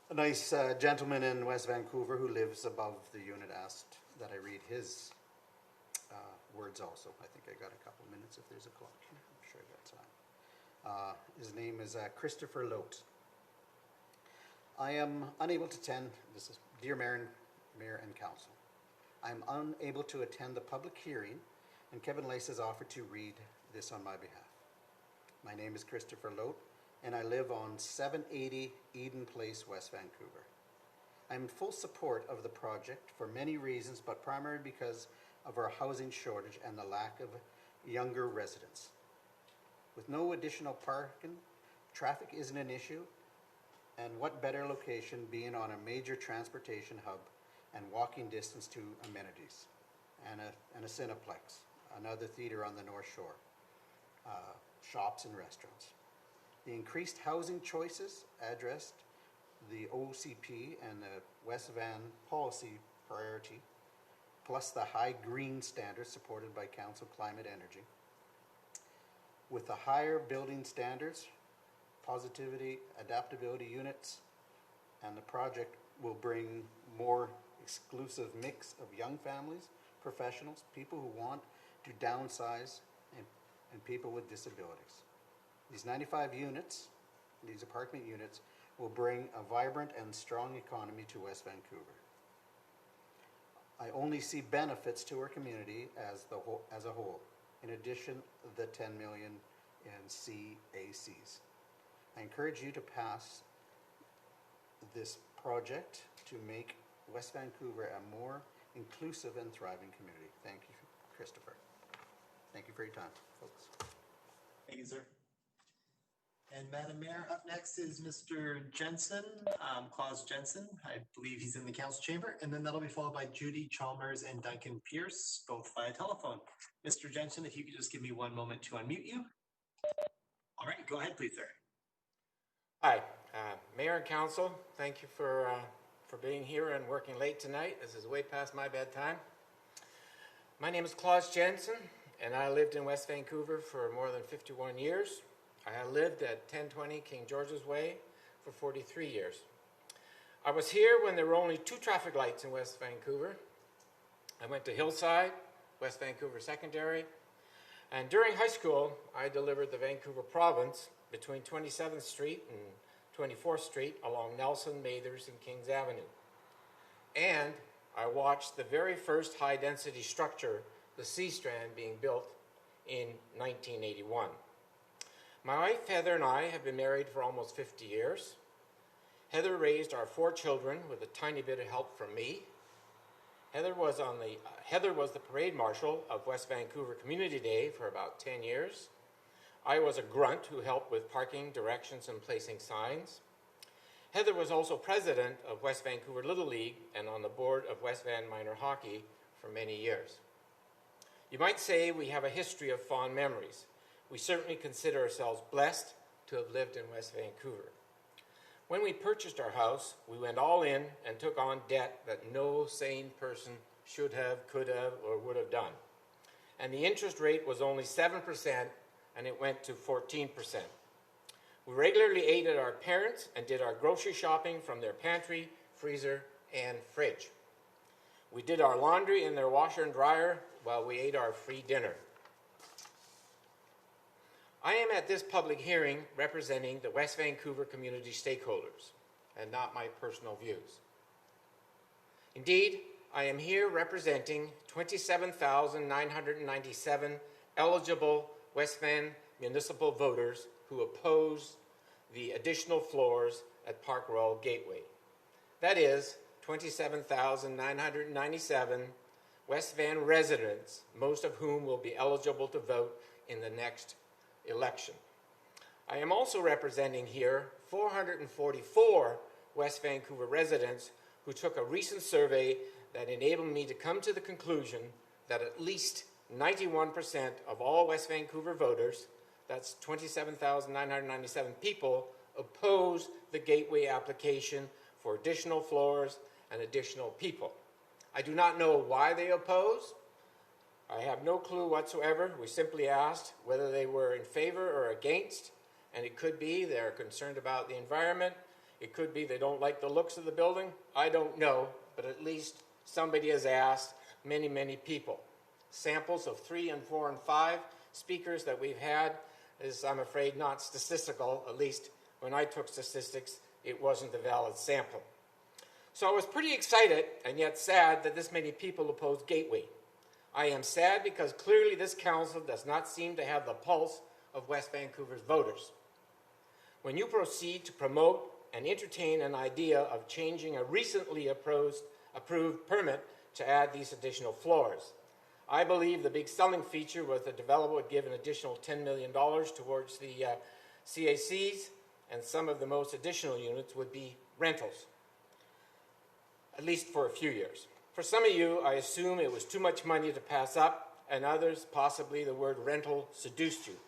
A nice gentleman in West Vancouver who lives above the unit asked that I read his words also. I think I got a couple minutes if there's a clock here. I'm sure I got time. His name is Christopher Lote. I am unable to attend, this is Dear Mayor and Council. I am unable to attend the public hearing, and Kevin Lace has offered to read this on my behalf. My name is Christopher Lote, and I live on 780 Eden Place, West Vancouver. I am in full support of the project for many reasons, but primarily because of our housing shortage and the lack of younger residents. With no additional parking, traffic isn't an issue, and what better location being on a major transportation hub and walking distance to amenities and a Cineplex, another theater on the North Shore, shops and restaurants. The increased housing choices addressed the OCP and the West Van policy priority, plus the high green standards supported by Council Climate Energy. With the higher building standards, positivity, adaptability units, and the project will bring more exclusive mix of young families, professionals, people who want to downsize, and people with disabilities. These 95 units, these apartment units, will bring a vibrant and strong economy to West Vancouver. I only see benefits to our community as a whole. In addition, the 10 million in CACs. I encourage you to pass this project to make West Vancouver a more inclusive and thriving community. Thank you, Christopher. Thank you for your time, folks. Thank you, sir. And Madam Mayor, up next is Mr. Jensen, Claus Jensen. I believe he's in the council chamber. And then that'll be followed by Judy Chalmers and Duncan Pierce, both via telephone. Mr. Jensen, if you could just give me one moment to unmute you. All right, go ahead, please, sir. Hi, Mayor and Council. Thank you for being here and working late tonight. This is way past my bedtime. My name is Claus Jensen, and I lived in West Vancouver for more than 51 years. I lived at 1020 King George's Way for 43 years. I was here when there were only 2 traffic lights in West Vancouver. I went to Hillside, West Vancouver Secondary, and during high school, I delivered the Vancouver Province between 27th Street and 24th Street along Nelson, Mathers, and Kings Avenue. And I watched the very first high-density structure, the C-Strand, being built in 1981. My wife, Heather, and I have been married for almost 50 years. Heather raised our 4 children with a tiny bit of help from me. Heather was the parade marshal of West Vancouver Community Day for about 10 years. I was a grunt who helped with parking, directions, and placing signs. Heather was also president of West Vancouver Little League and on the board of West Van Minor Hockey for many years. You might say we have a history of fond memories. We certainly consider ourselves blessed to have lived in West Vancouver. When we purchased our house, we went all in and took on debt that no sane person should have, could have, or would have done. And the interest rate was only 7%, and it went to 14%. We regularly ate at our parents' and did our grocery shopping from their pantry, freezer, and fridge. We did our laundry in their washer and dryer while we ate our free dinner. I am at this public hearing representing the West Vancouver community stakeholders and not my personal views. Indeed, I am here representing 27,997 eligible West Van municipal voters who oppose the additional floors at Park Royal Gateway. That is 27,997 West Van residents, most of whom will be eligible to vote in the next election. I am also representing here 444 West Vancouver residents who took a recent survey that enabled me to come to the conclusion that at least 91% of all West Vancouver voters, that's 27,997 people, oppose the Gateway application for additional floors and additional people. I do not know why they oppose. I have no clue whatsoever. We simply asked whether they were in favor or against, and it could be they're concerned about the environment. It could be they don't like the looks of the building. I don't know, but at least somebody has asked many, many people. Samples of 3 and 4 and 5 speakers that we've had is, I'm afraid, not statistical. At least when I took statistics, it wasn't a valid sample. So I was pretty excited and yet sad that this many people opposed Gateway. I am sad because clearly this council does not seem to have the pulse of West Vancouver's voters. When you proceed to promote and entertain an idea of changing a recently approved permit to add these additional floors, I believe the big selling feature was the developer would give an additional $10 million towards the CACs, and some of the most additional units would be rentals, at least for a few years. For some of you, I assume it was too much money to pass up, and others, possibly the word rental seduced you.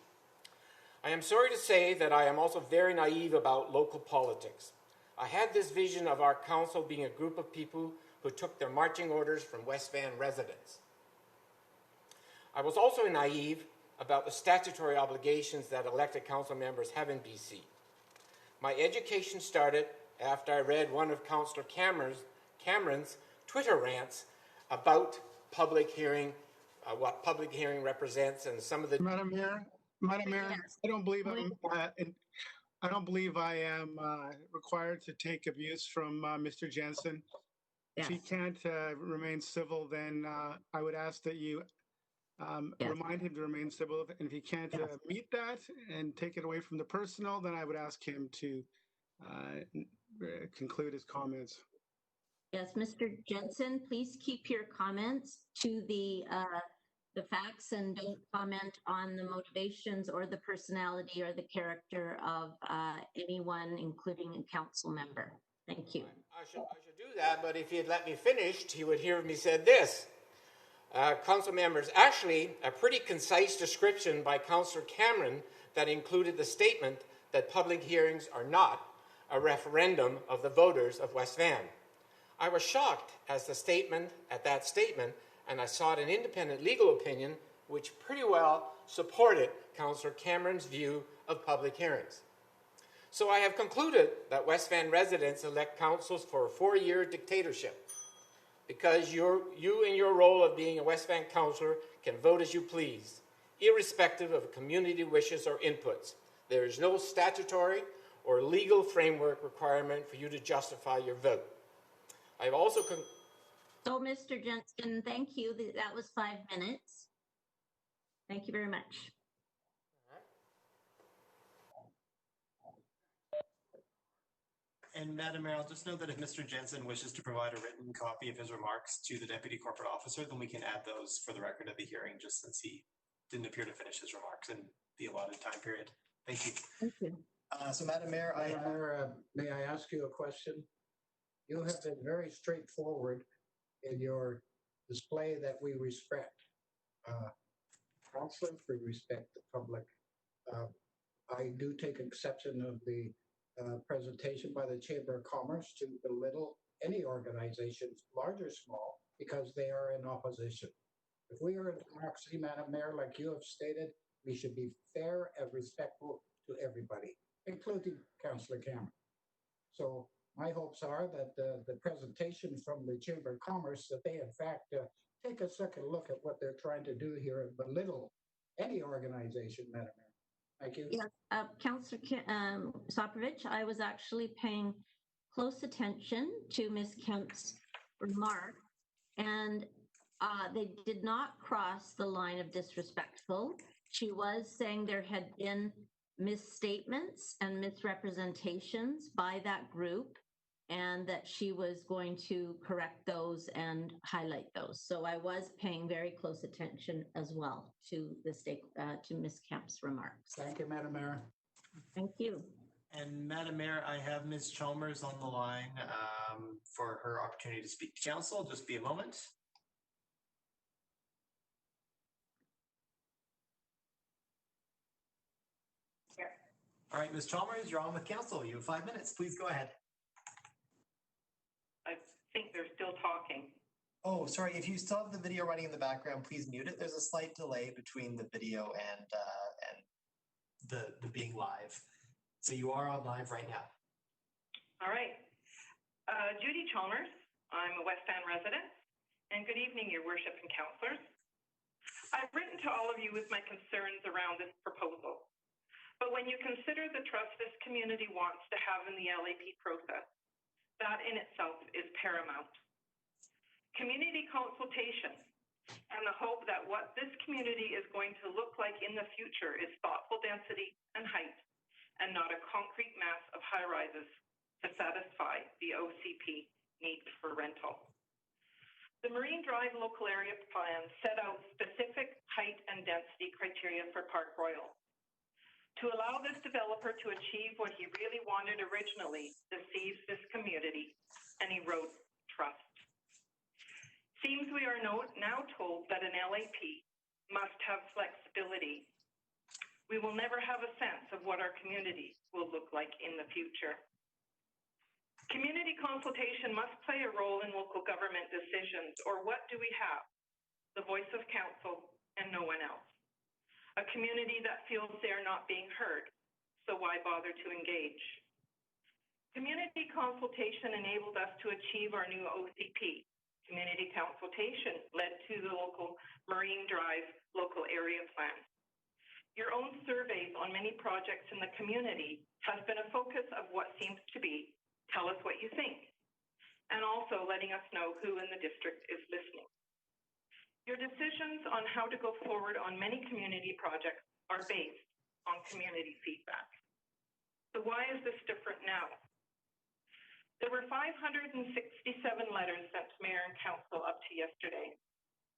I am sorry to say that I am also very naive about local politics. I had this vision of our council being a group of people who took their marching orders from West Van residents. I was also naive about the statutory obligations that elected council members have in BC. My education started after I read one of Councillor Cameron's Twitter rants about public hearing, what public hearing represents, and some of the... Madam Mayor, I don't believe I am required to take abuse from Mr. Jensen. If he can't remain civil, then I would ask that you remind him to remain civil. And if he can't meet that and take it away from the personal, then I would ask him to conclude his comments. Yes, Mr. Jensen, please keep your comments to the facts and don't comment on the motivations or the personality or the character of anyone, including a council member. Thank you. I should do that, but if he had let me finish, he would hear me said this. Council members, actually, a pretty concise description by Councillor Cameron that included the statement that public hearings are not a referendum of the voters of West Van. I was shocked at that statement, and I sought an independent legal opinion which pretty well supported Councillor Cameron's view of public hearings. So I have concluded that West Van residents elect councils for a 4-year dictatorship because you in your role of being a West Van councillor can vote as you please, irrespective of community wishes or inputs. There is no statutory or legal framework requirement for you to justify your vote. I've also... So, Mr. Jensen, thank you. That was 5 minutes. Thank you very much. And Madam Mayor, I'll just note that if Mr. Jensen wishes to provide a written copy of his remarks to the Deputy Corporate Officer, then we can add those for the record of the hearing, just since he didn't appear to finish his remarks in the allotted time period. Thank you. Thank you. So, Madam Mayor, may I ask you a question? You have been very straightforward in your display that we respect. Councillors, we respect the public. I do take exception of the presentation by the Chamber of Commerce to belittle any organization, large or small, because they are in opposition. If we are in democracy, Madam Mayor, like you have stated, we should be fair and respectful to everybody, including Councillor Cameron. So my hopes are that the presentation from the Chamber of Commerce, that they in fact take a second look at what they're trying to do here and belittle any organization, Madam Mayor. Thank you. Yes, Councillor Soprovich, I was actually paying close attention to Ms. Kemp's remark, and they did not cross the line of disrespectful. She was saying there had been misstatements and misrepresentations by that group, and that she was going to correct those and highlight those. So I was paying very close attention as well to to Ms. Kemp's remarks. Thank you, Madam Mayor. Thank you. And Madam Mayor, I have Ms. Chalmers on the line for her opportunity to speak to council. Just be a moment. Here. All right, Ms. Chalmers, you're on with council. You have 5 minutes. Please go ahead. I think they're still talking. Oh, sorry. If you still have the video running in the background, please mute it. There's a slight delay between the video and the being live. So you are on live right now. All right. Judy Chalmers, I'm a West Van resident, and good evening, Your Worship and councillors. I've written to all of you with my concerns around this proposal, but when you consider the trust this community wants to have in the LAP process, that in itself is paramount. Community consultation and the hope that what this community is going to look like in the future is thoughtful density and height, and not a concrete mass of high-rises to satisfy the OCP need for rental. The Marine Drive local area plan set out specific height and density criteria for Park Royal. To allow this developer to achieve what he really wanted originally deceives this community and erodes trust. Seems we are now told that an LAP must have flexibility. We will never have a sense of what our community will look like in the future. Community consultation must play a role in local government decisions, or what do we have? The voice of council and no one else. A community that feels they are not being heard, so why bother to engage? Community consultation enabled us to achieve our new OCP. Community consultation led to the local Marine Drive local area plan. Your own surveys on many projects in the community has been a focus of what seems to be, tell us what you think, and also letting us know who in the district is listening. Your decisions on how to go forward on many community projects are based on community feedback. So why is this different now? There were 567 letters sent to Mayor and Council up to yesterday.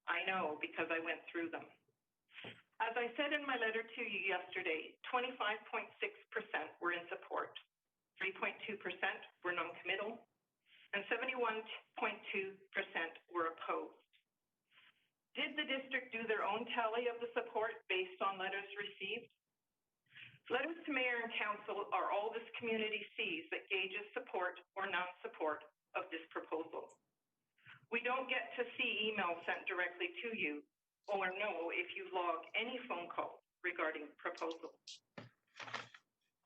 I know because I went through them. As I said in my letter to you yesterday, 25.6% were in support, 3.2% were non-committal, and 71.2% were opposed. Did the district do their own tally of the support based on letters received? Letters to Mayor and Council are all this community sees that gauges support or non-support of this proposal. We don't get to see emails sent directly to you or know if you log any phone calls regarding proposals.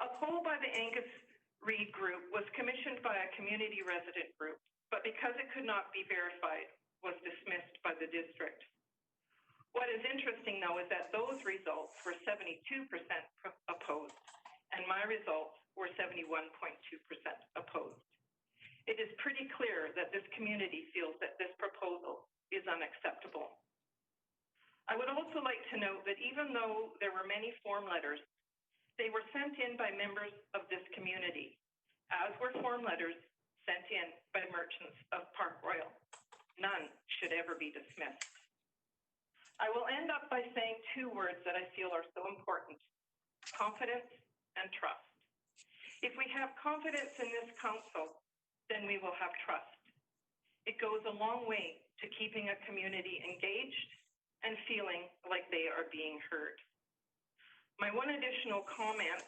A poll by the Angus Reid Group was commissioned by a community resident group, but because it could not be verified, was dismissed by the district. What is interesting, though, is that those results were 72% opposed, and my results were 71.2% opposed. It is pretty clear that this community feels that this proposal is unacceptable. I would also like to note that even though there were many form letters, they were sent in by members of this community, as were form letters sent in by merchants of Park Royal. None should ever be dismissed. I will end up by saying two words that I feel are so important: confidence and trust. If we have confidence in this council, then we will have trust. It goes a long way to keeping a community engaged and feeling like they are being heard. My one additional comment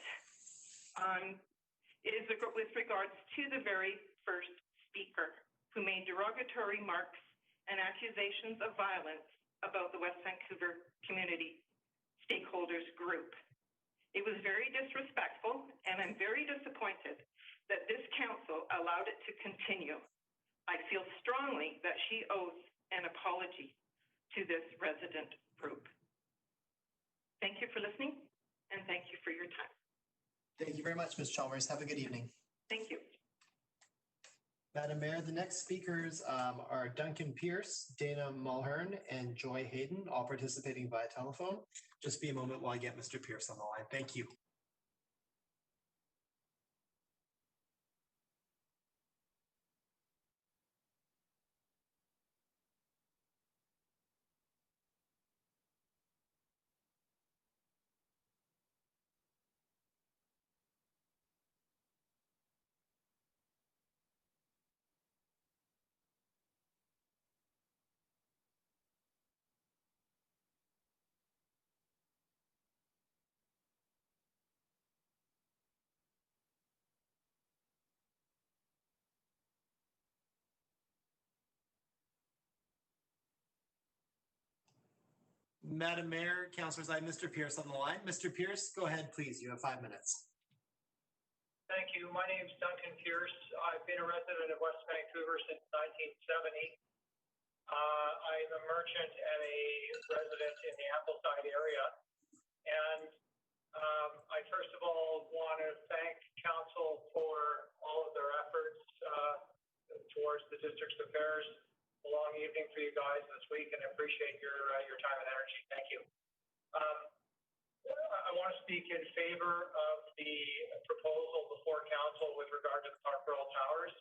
is with regards to the very first speaker who made derogatory remarks and accusations of violence about the West Vancouver Community Stakeholders Group. It was very disrespectful, and I'm very disappointed that this council allowed it to continue. I feel strongly that she owes an apology to this resident group. Thank you for listening, and thank you for your time. Thank you very much, Ms. Chalmers. Have a good evening. Thank you. Madam Mayor, the next speakers are Duncan Pierce, Dana Mulhern, and Joy Hayden, all participating via telephone. Just be a moment while I get Mr. Pierce on the line. Thank you. Madam Mayor, Councillors, I have Mr. Pierce on the line. Mr. Pierce, go ahead, please. You have 5 minutes. Thank you. My name is Duncan Pierce. I've been a resident of West Vancouver since 1970. I'm a merchant and a resident in the Ambleside area. And I first of all want to thank Council for all of their efforts towards the district's affairs. A long evening for you guys this week, and I appreciate your time and energy. Thank you. I want to speak in favor of the proposal before Council with regard to the Park Royal Towers.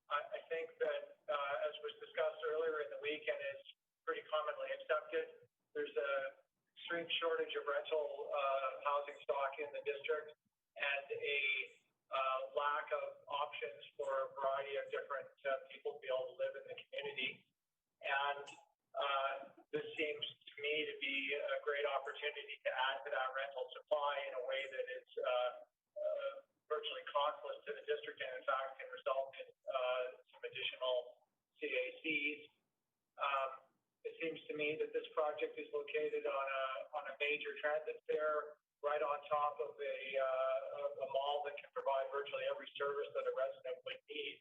I think that, as was discussed earlier in the week and is pretty commonly accepted, there's an extreme shortage of rental housing stock in the district and a lack of options for a variety of different people to be able to live in the community. And this seems to me to be a great opportunity to add to that rental supply in a way that is virtually costless to the district and in fact can result in some additional CACs. It seems to me that this project is located on a major transit fare right on top of a mall that can provide virtually every service that a resident would need.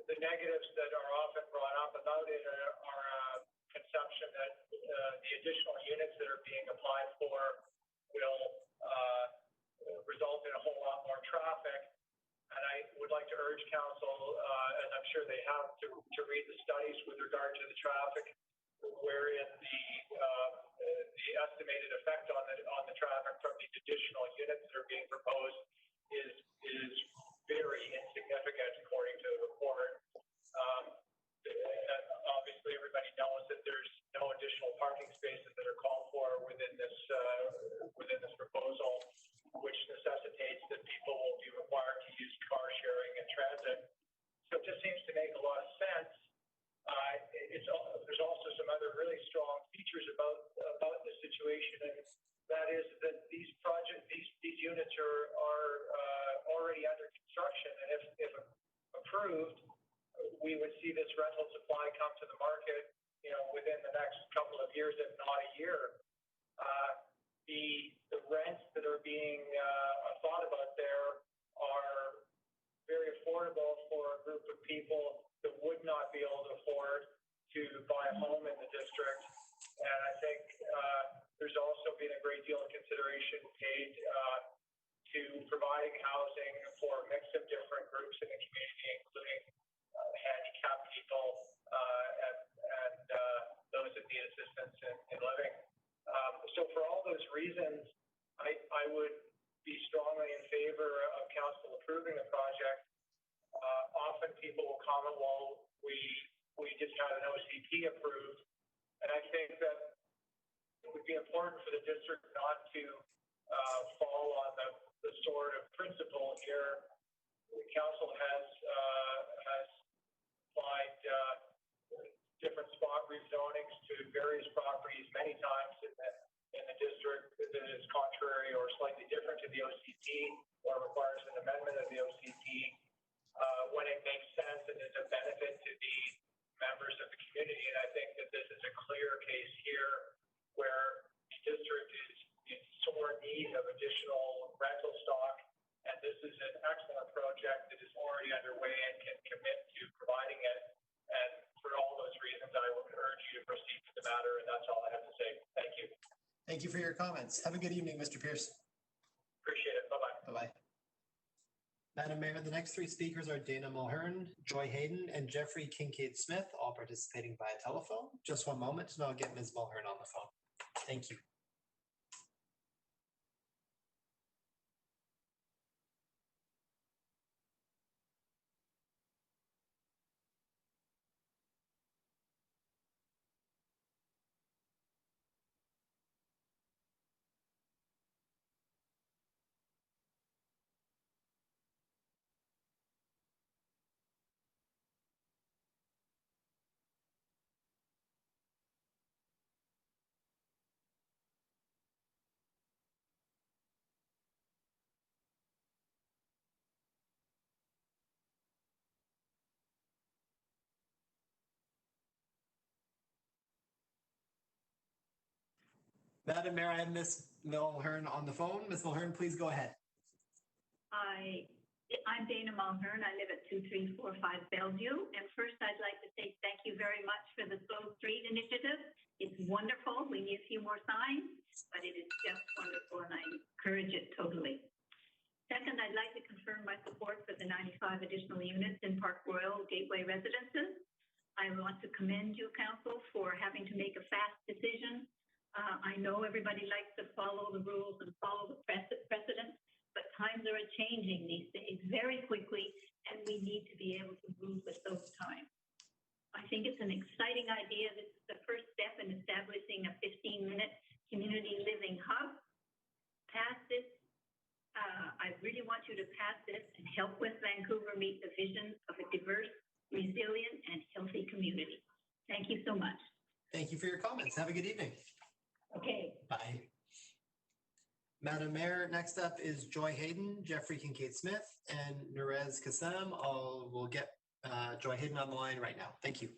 The negatives that are often brought up about it are a conception that the additional units that are being applied for will result in a whole lot more traffic. And I would like to urge Council, as I'm sure they have, to read the studies with regard to the traffic, wherein the estimated effect on the traffic from these additional units that are being proposed is very insignificant according to the report. Obviously, everybody knows that there's no additional parking spaces that are called for within this proposal, which necessitates that people will be required to use car sharing and transit. So it just seems to make a lot of sense. There's also some other really strong features about this situation, and that is that these units are already under construction, and if approved, we would see this rental supply come to the market, within the next couple of years, if not a year. The rents that are being thought about there are very affordable for a group of people that would not be able to afford to buy a home in the district. And I think there's also been a great deal of consideration paid to providing housing for a mix of different groups in the community, including handicapped people and those that need assistance in living. So for all those reasons, I would be strongly in favor of Council approving the project. Often people will comment, well, we just had an OCP approved. And I think that it would be important for the district not to fall on the sort of principle here. The Council has applied different spot rezonings to various properties many times in the district that is contrary or slightly different to the OCP or requires an amendment of the OCP when it makes sense and is a benefit to the members of the community. And I think that this is a clear case here where the district is in sore need of additional rental stock, and this is an excellent project that is already underway and can commit to providing it. And for all those reasons, I would urge you to proceed with the matter, and that's all I have to say. Thank you. Thank you for your comments. Have a good evening, Mr. Pierce. Appreciate it. Bye-bye. Bye-bye. Madam Mayor, the next three speakers are Dana Mulhern, Joy Hayden, and Jeffrey Kincaid Smith, all participating via telephone. Just one moment, and I'll get Ms. Mulhern on the phone. Thank you. Madam Mayor, I have Ms. Mulhern on the phone. Ms. Mulhern, please go ahead. I'm Dana Mulhern. I live at 2345 Bellevue. And first, I'd like to say thank you very much for the Slow Street initiative. It's wonderful. We need a few more signs, but it is just wonderful, and I encourage it totally. Second, I'd like to confirm my support for the 95 additional units in Park Royal Gateway Residences. I want to commend you, Council, for having to make a fast decision. I know everybody likes to follow the rules and follow the precedent, but times are changing these days very quickly, and we need to be able to move with those times. I think it's an exciting idea. This is the first step in establishing a 15-minute community living hub. Pass this. I really want you to pass this and help West Vancouver meet the vision of a diverse, resilient, and healthy community. Thank you so much. Thank you for your comments. Have a good evening. Okay. Bye. Madam Mayor, next up is Joy Hayden, Jeffrey Kincaid Smith, and Nerez Kassam. We'll get Joy Hayden on the line right now. Thank you.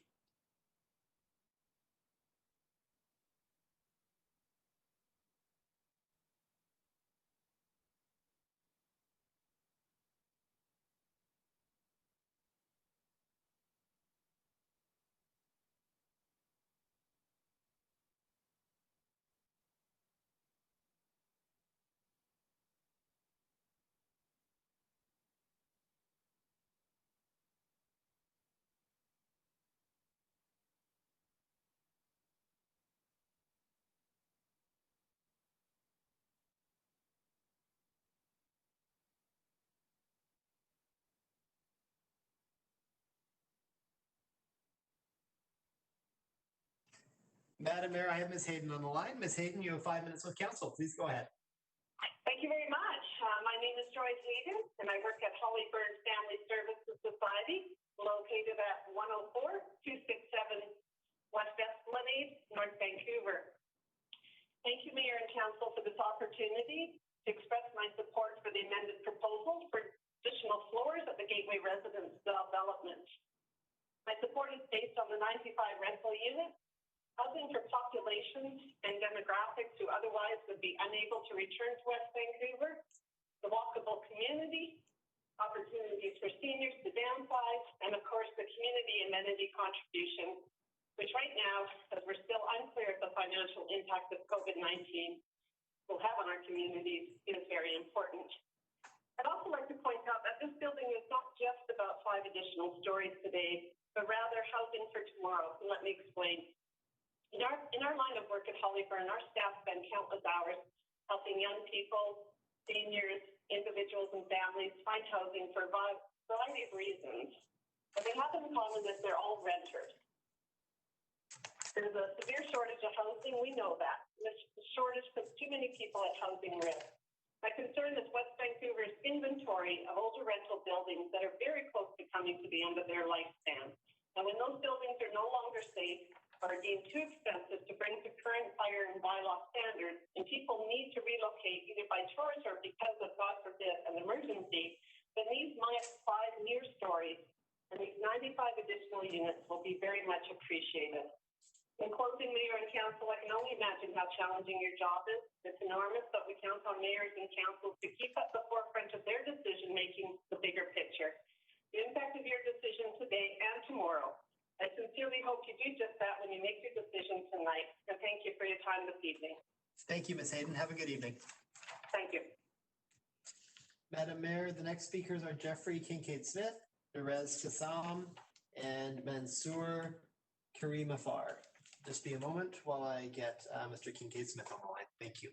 Madam Mayor, I have Ms. Hayden on the line. Ms. Hayden, you have 5 minutes with council. Please go ahead. Thank you very much. My name is Joy Hayden, and I work at Hollyburn Family Services Society, located at 104-267 West Esplanade, North Vancouver. Thank you, Mayor and Council, for this opportunity to express my support for the amended proposal for additional floors at the Gateway Residence development. My support is based on the 95 rental units, housing for populations and demographics who otherwise would be unable to return to West Vancouver, the walkable community, opportunities for seniors to downsize, and of course the community amenity contribution, which right now, as we're still unclear of the financial impact of COVID-19 will have on our communities, is very important. I'd also like to point out that this building is not just about 5 additional stories today, but rather housing for tomorrow. And let me explain. In our line of work at Hollyburn, our staff spend countless hours helping young people, seniors, individuals, and families find housing for a variety of reasons. But they have in common that they're all renters. There's a severe shortage of housing. We know that. This shortage puts too many people at housing risk. My concern is West Vancouver's inventory of older rental buildings that are very close to coming to the end of their lifespan. And when those buildings are no longer safe, are deemed too expensive to bring to current fire and bylaw standards, and people need to relocate either by choice or because of, God forbid, an emergency, then these 5 near stories and these 95 additional units will be very much appreciated. In closing, Mayor and Council, I can only imagine how challenging your job is. It's enormous, but we count on mayors and councils to keep at the forefront of their decision-making, the bigger picture. The impact of your decision today and tomorrow. I sincerely hope you do just that when you make your decision tonight. And thank you for your time this evening. Thank you, Ms. Hayden. Have a good evening. Thank you. Madam Mayor, the next speakers are Jeffrey Kincaid-Smith, Nerez Kassam, and Mansour Karimafar. Just be a moment while I get Mr. Kincaid-Smith on the line. Thank you.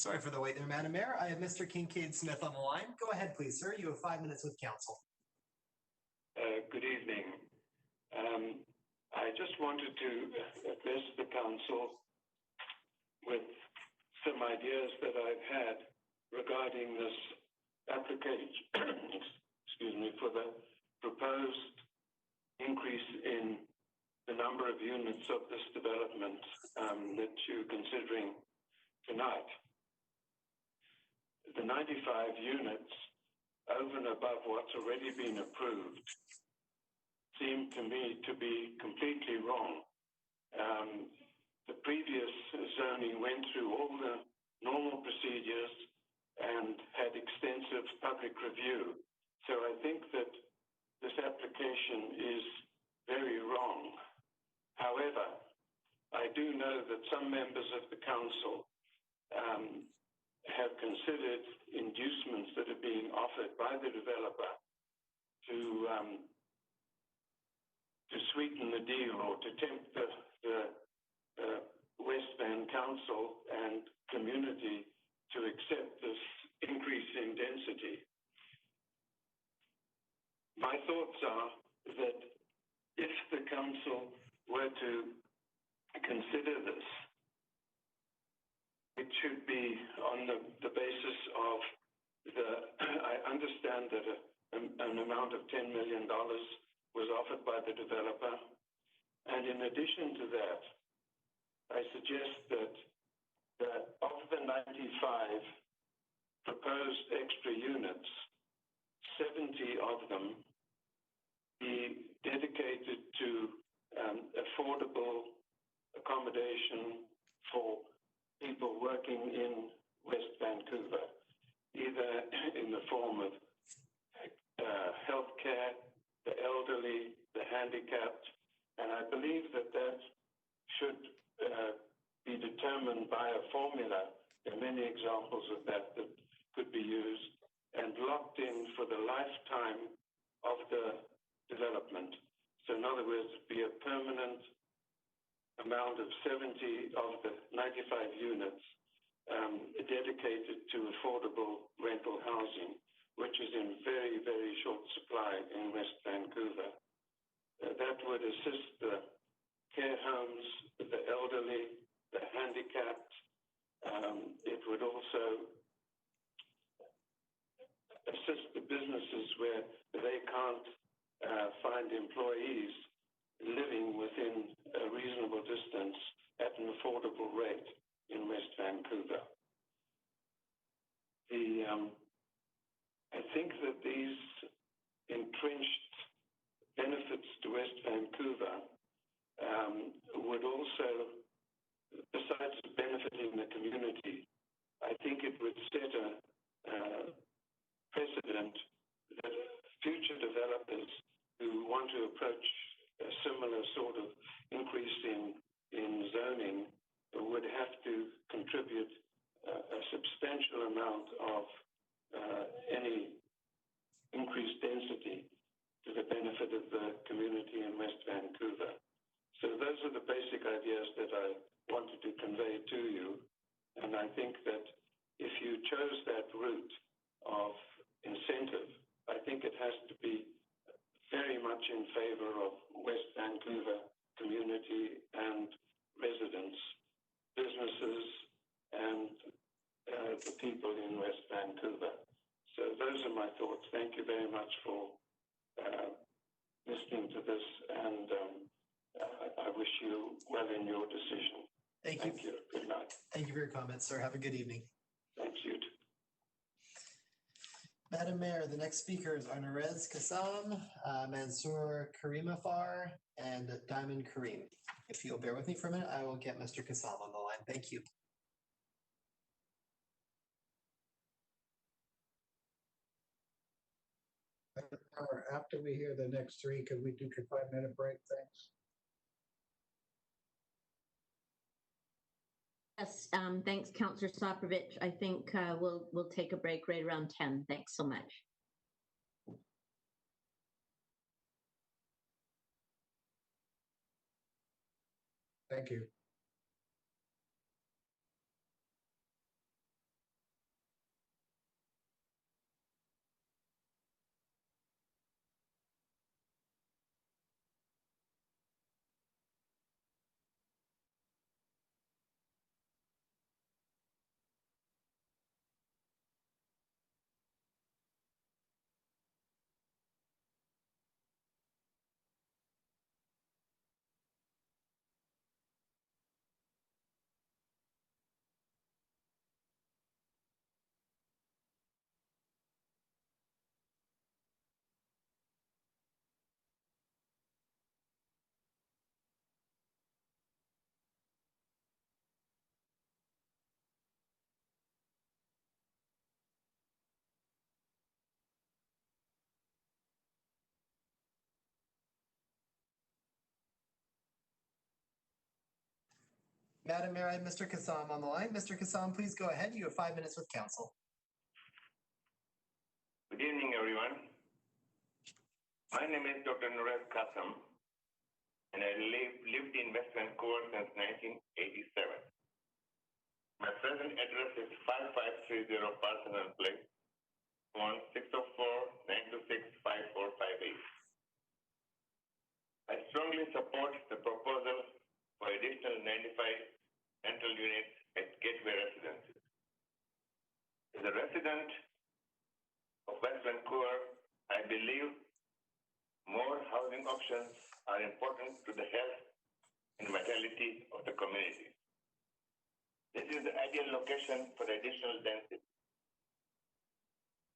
Sorry for the wait there, Madam Mayor. I have Mr. Kincaid-Smith on the line. Go ahead, please, sir. You have 5 minutes with council. Good evening. I just wanted to address the council with some ideas that I've had regarding this application, excuse me, for the proposed increase in the number of units of this development that you're considering tonight. The 95 units over and above what's already been approved seem to me to be completely wrong. The previous zoning went through all the normal procedures and had extensive public review. So I think that this application is very wrong. However, I do know that some members of the council have considered inducements that are being offered by the developer to sweeten the deal or to tempt the West Van Council and community to accept this increase in density. My thoughts are that if the council were to consider this, it should be on the basis of I understand that an amount of $10 million was offered by the developer. And in addition to that, I suggest that of the 95 proposed extra units, 70 of them be dedicated to affordable accommodation for people working in West Vancouver, either in the form of healthcare, the elderly, the handicapped, and I believe that should be determined by a formula. There are many examples of that could be used and locked in for the lifetime of the development. So in other words, it'd be a permanent amount of 70 of the 95 units dedicated to affordable rental housing, which is in very, very short supply in West Vancouver. That would assist the care homes, the elderly, the handicapped. It would also assist the businesses where they can't find employees living within a reasonable distance at an affordable rate in West Vancouver. I think that these entrenched benefits to West Vancouver would also, besides benefiting the community, I think it would set a precedent that future developers who want to approach a similar sort of increase in zoning would have to contribute a substantial amount of any increased density to the benefit of the community in West Vancouver. So those are the basic ideas that I wanted to convey to you. And I think that if you chose that route of incentive, I think it has to be very much in favor of West Vancouver community and residents, businesses, and the people in West Vancouver. So those are my thoughts. Thank you very much for listening to this, and I wish you well in your decision. Thank you. Good night. Thank you for your comments, sir. Have a good evening. Thank you. Madam Mayor, the next speakers are Narez Kassam, Mansour Karimafar, and Diamond Karim. If you'll bear with me for a minute, I will get Mr. Kassam on the line. Thank you. After we hear the next three, could we do a 5-minute break? Thanks. Yes, thanks, Councillor Soprovich. I think we'll take a break right around 10. Thanks so much. Thank you. Madam Mayor, I have Mr. Kassam on the line. Mr. Kassam, please go ahead. You have 5 minutes with council. Good evening, everyone. My name is Dr. Narez Kassam, and I lived in West Vancouver since 1987. My present address is 5530 Parsonal Place, phone 604-926-5458. I strongly support the proposal for additional 95 rental units at Gateway Residences. As a resident of West Vancouver, I believe more housing options are important to the health and vitality of the community. This is the ideal location for additional density.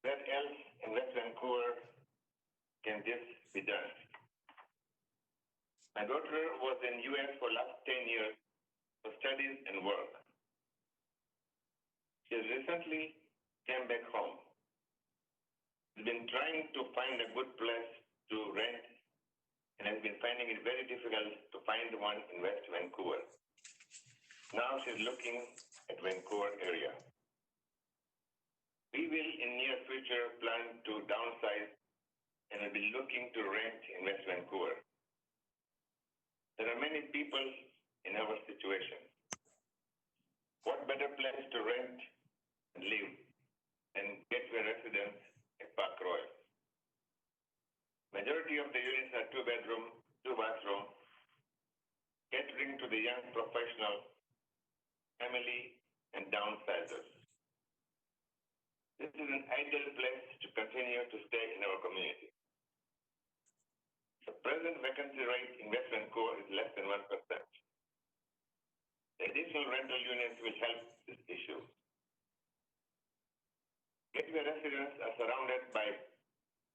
Where else in West Vancouver can this be done? My daughter was in US for last 10 years for studies and work. She has recently came back home. She's been trying to find a good place to rent and has been finding it very difficult to find one in West Vancouver. Now she's looking at Vancouver area. We will in near future plan to downsize and will be looking to rent in West Vancouver. There are many people in our situation. What better place to rent and live than Gateway Residence at Park Royal? Majority of the units are 2-bedroom, 2-bathroom, catering to the young professional, family, and downsizers. This is an ideal place to continue to stay in our community. The present vacancy rate in West Vancouver is less than 1%. The additional rental units will help this issue. Gateway residents are surrounded by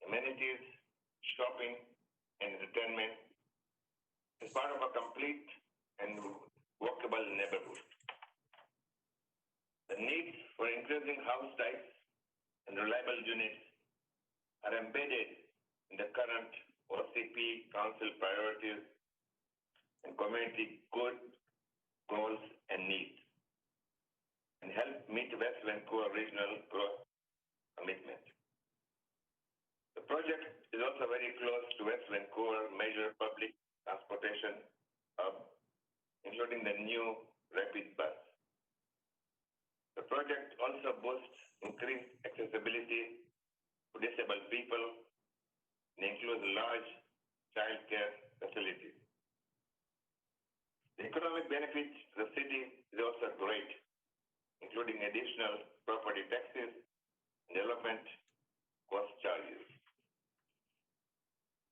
amenities, shopping, and entertainment as part of a complete and walkable neighborhood. The needs for increasing house types and reliable units are embedded in the current OCP Council priorities and community good goals and needs, and help meet West Vancouver regional growth commitment. The project is also very close to West Vancouver major public transportation hub, including the new rapid bus. The project also boosts increased accessibility to disabled people and includes large childcare facilities. The economic benefits to the city is also great, including additional property taxes and development cost charges.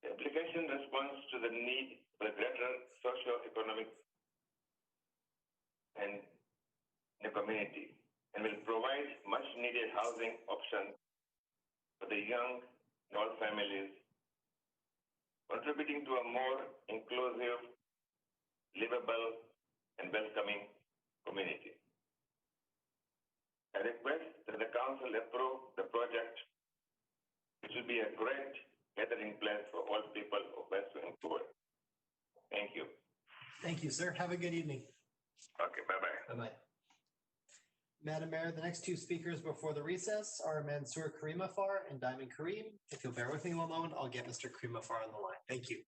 The application responds to the need for greater socio-economic and the community and will provide much needed housing options for the young and all families, contributing to a more inclusive, livable, and welcoming community. I request that the council approve the project, which will be a great gathering place for all people of West Vancouver. Thank you. Thank you, sir. Have a good evening. Okay, bye-bye. Bye-bye. Madam Mayor, the next two speakers before the recess are Mansour Karimafar and Diamond Kareem. If you'll bear with me one moment, I'll get Mr. Karimafar on the line. Thank you.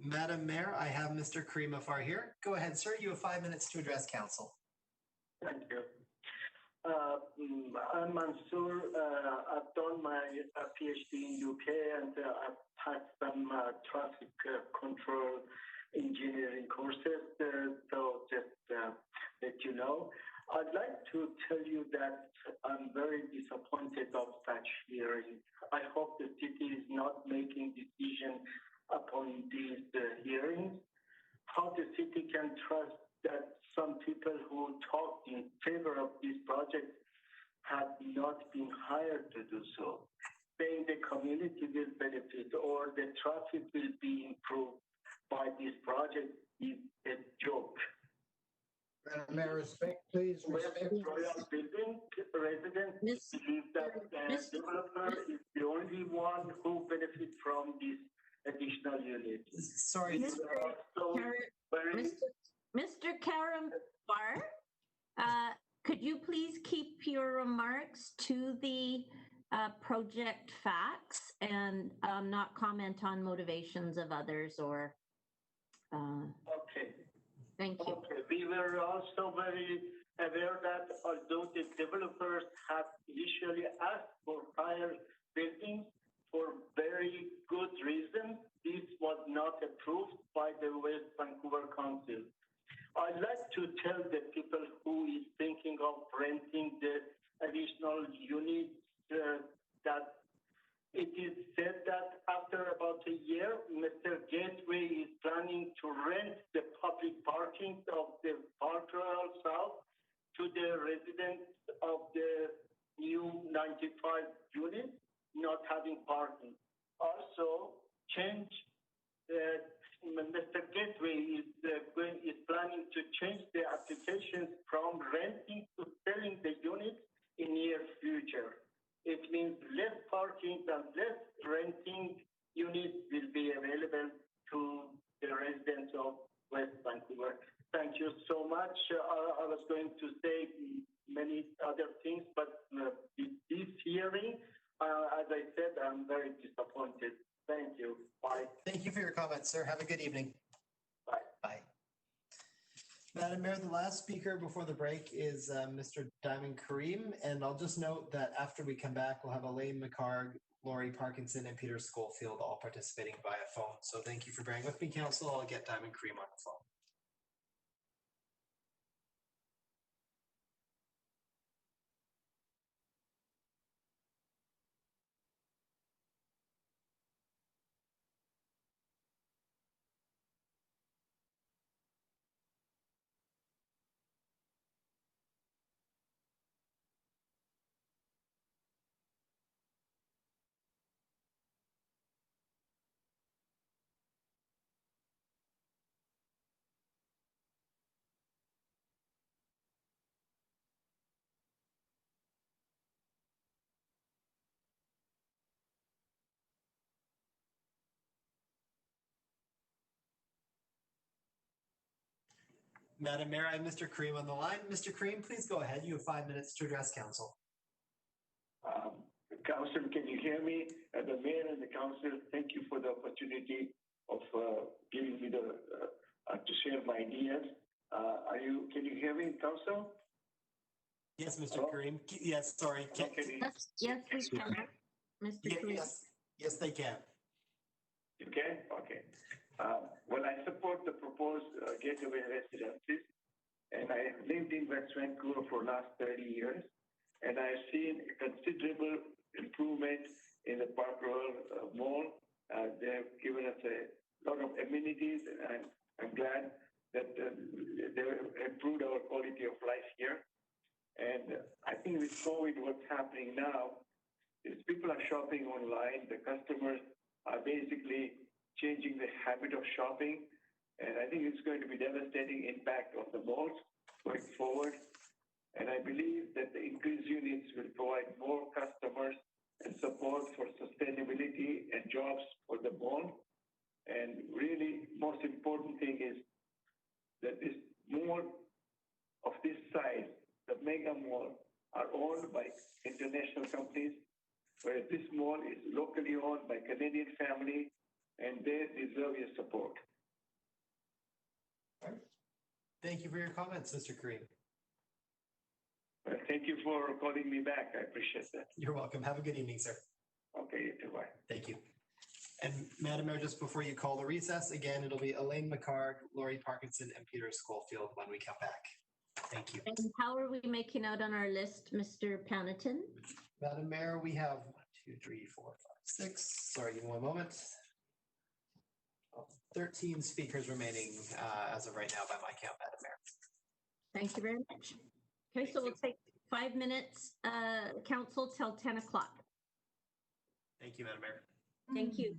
Madam Mayor, I have Mr. Karimafar here. Go ahead, sir. You have 5 minutes to address council. Thank you. I'm Mansour. I've done my PhD in UK and I've had some traffic control engineering courses. So just let you know. I'd like to tell you that I'm very disappointed of such hearings. I hope the city is not making decisions upon these hearings. How the city can trust that some people who talked in favor of this project have not been hired to do so, saying the community will benefit or the traffic will be improved by this project is a joke. Madam Mayor, respect, please. Respect. West Royal Building residents believe that the developer is the only one who benefits from this additional unit. Sorry, Mr. Karimafar, could you please keep your remarks to the project facts and not comment on motivations of others or? Okay. Thank you. Okay. We were also very aware that although the developers have initially asked for higher buildings for very good reason, this was not approved by the West Vancouver Council. I'd like to tell the people who is thinking of renting the additional units that it is said that after about a year, Mr. Gateway is planning to rent the public parking of the Park Royal South to the residents of the new 95 units not having parking. Also, Mr. Gateway is planning to change the applications from renting to selling the units in near future. It means less parking and less renting units will be available to the residents of West Vancouver. Thank you so much. I was going to say many other things, but this hearing, as I said, I'm very disappointed. Thank you. Bye. Thank you for your comments, sir. Have a good evening. Bye. Bye. Madam Mayor, the last speaker before the break is Mr. Diamond Kareem, and I'll just note that after we come back, we'll have Elaine McCarg, Laurie Parkinson, and Peter Schofield all participating via phone. So thank you for bearing with me, Council. I'll get Diamond Kareem on the phone. Madam Mayor, I have Mr. Kareem on the line. Mr. Kareem, please go ahead. You have 5 minutes to address council. Council, can you hear me? The mayor and the council, thank you for the opportunity of giving me the to share my ideas. Can you hear me, council? Yes, Mr. Kareem. Yes, sorry. Yes, we can. Mr. Kareem. Yes, they can. You can? Okay. Well, I support the proposed gateway residences, and I have lived in West Vancouver for the last 30 years, and I've seen a considerable improvement in the Park Royal Mall. They have given us a lot of amenities, and I'm glad that they have improved our quality of life here. And I think with COVID, what's happening now is people are shopping online. The customers are basically changing the habit of shopping. And I think it's going to be devastating impact on the malls going forward. And I believe that the increased units will provide more customers and support for sustainability and jobs for the mall. And really, most important thing is that this mall of this size, the mega mall, are owned by international companies, whereas this mall is locally owned by Canadian family, and they deserve your support. Thank you for your comments, Mr. Kareem. Thank you for calling me back. I appreciate that. You're welcome. Have a good evening, sir. Okay, you too. Bye. Thank you. And Madam Mayor, just before you call the recess, again, it'll be Elaine McCarg, Lori Parkinson, and Peter Schofield when we come back. Thank you. And how are we making out on our list, Mr. Panatin? Madam Mayor, we have 1, 2, 3, 4, 5, 6. Sorry, give me one moment. 13 speakers remaining as of right now by my count, Madam Mayor. Thank you very much. Okay, so we'll take 5 minutes, council, till 10 o'clock. Thank you, Madam Mayor. Thank you.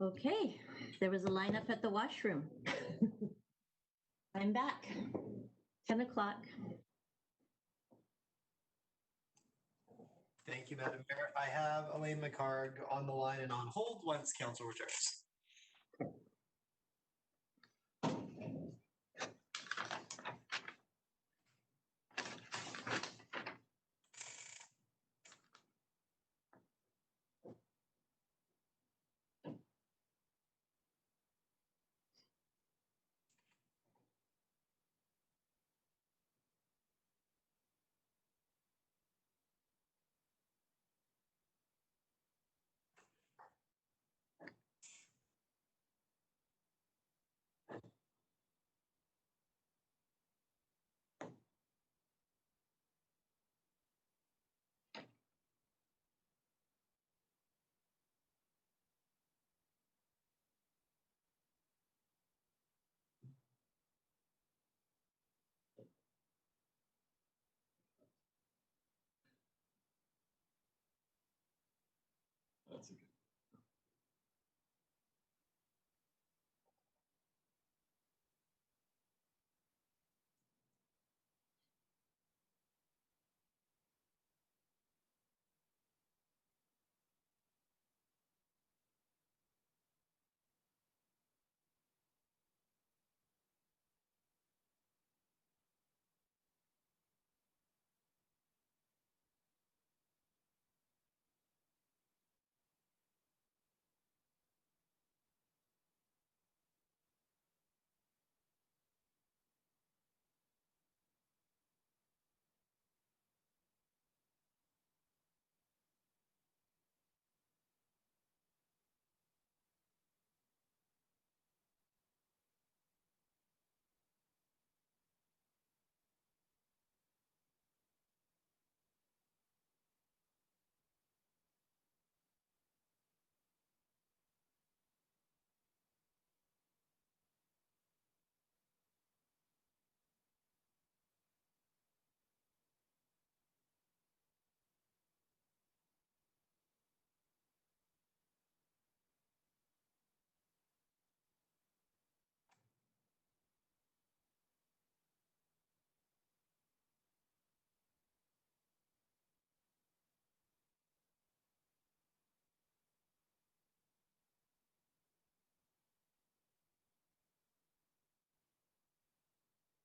Okay, there was a lineup at the washroom. I'm back. 10 o'clock. Thank you, Madam Mayor. I have Elaine McHarg on the line and on hold once council returns. That's a good.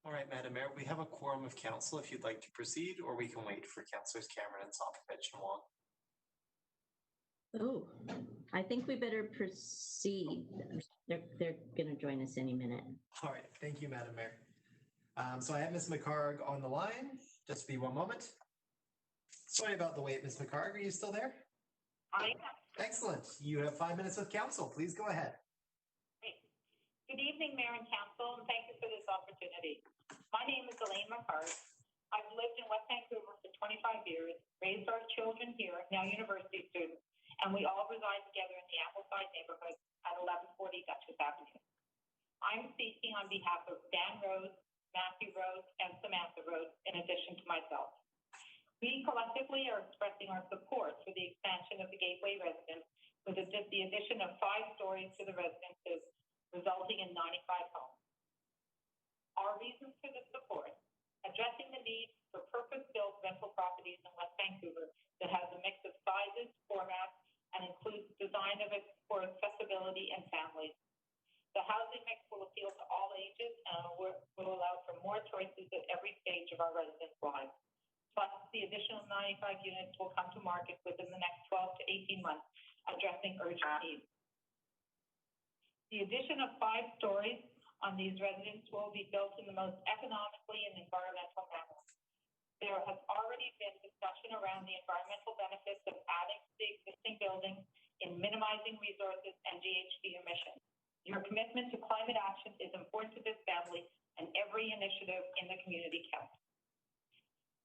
All right, Madam Mayor, we have a quorum of council if you'd like to proceed, or we can wait for Councillors Cameron and Sopovich and Wong. Oh, I think we better proceed. They're going to join us any minute. All right, thank you, Madam Mayor. So I have Ms. McHarg on the line. Just be one moment. Sorry about the wait, Ms. McHarg. Are you still there? I am. Excellent. You have 5 minutes with council. Please go ahead. Great. Good evening, Mayor and Council, and thank you for this opportunity. My name is Elaine McHarg. I've lived in West Vancouver for 25 years, raised our children here, now university students, and we all reside together in the Ambleside neighborhood at 1140 Duchess Avenue. I'm speaking on behalf of Dan Rose, Matthew Rose, and Samantha Rose, in addition to myself. We collectively are expressing our support for the expansion of the Gateway residence with the addition of 5 stories to the residences, resulting in 95 homes. Our reasons for this support: addressing the need for purpose-built rental properties in West Vancouver that has a mix of sizes, formats, and includes design of it for accessibility and families. The housing mix will appeal to all ages and will allow for more choices at every stage of our residents' lives. Plus, the additional 95 units will come to market within the next 12 to 18 months, addressing urgent needs. The addition of 5 stories on these residences will be built in the most economically and environmental manner. There has already been discussion around the environmental benefits of adding to the existing buildings in minimizing resources and GHG emissions. Your commitment to climate action is important to this family, and every initiative in the community counts.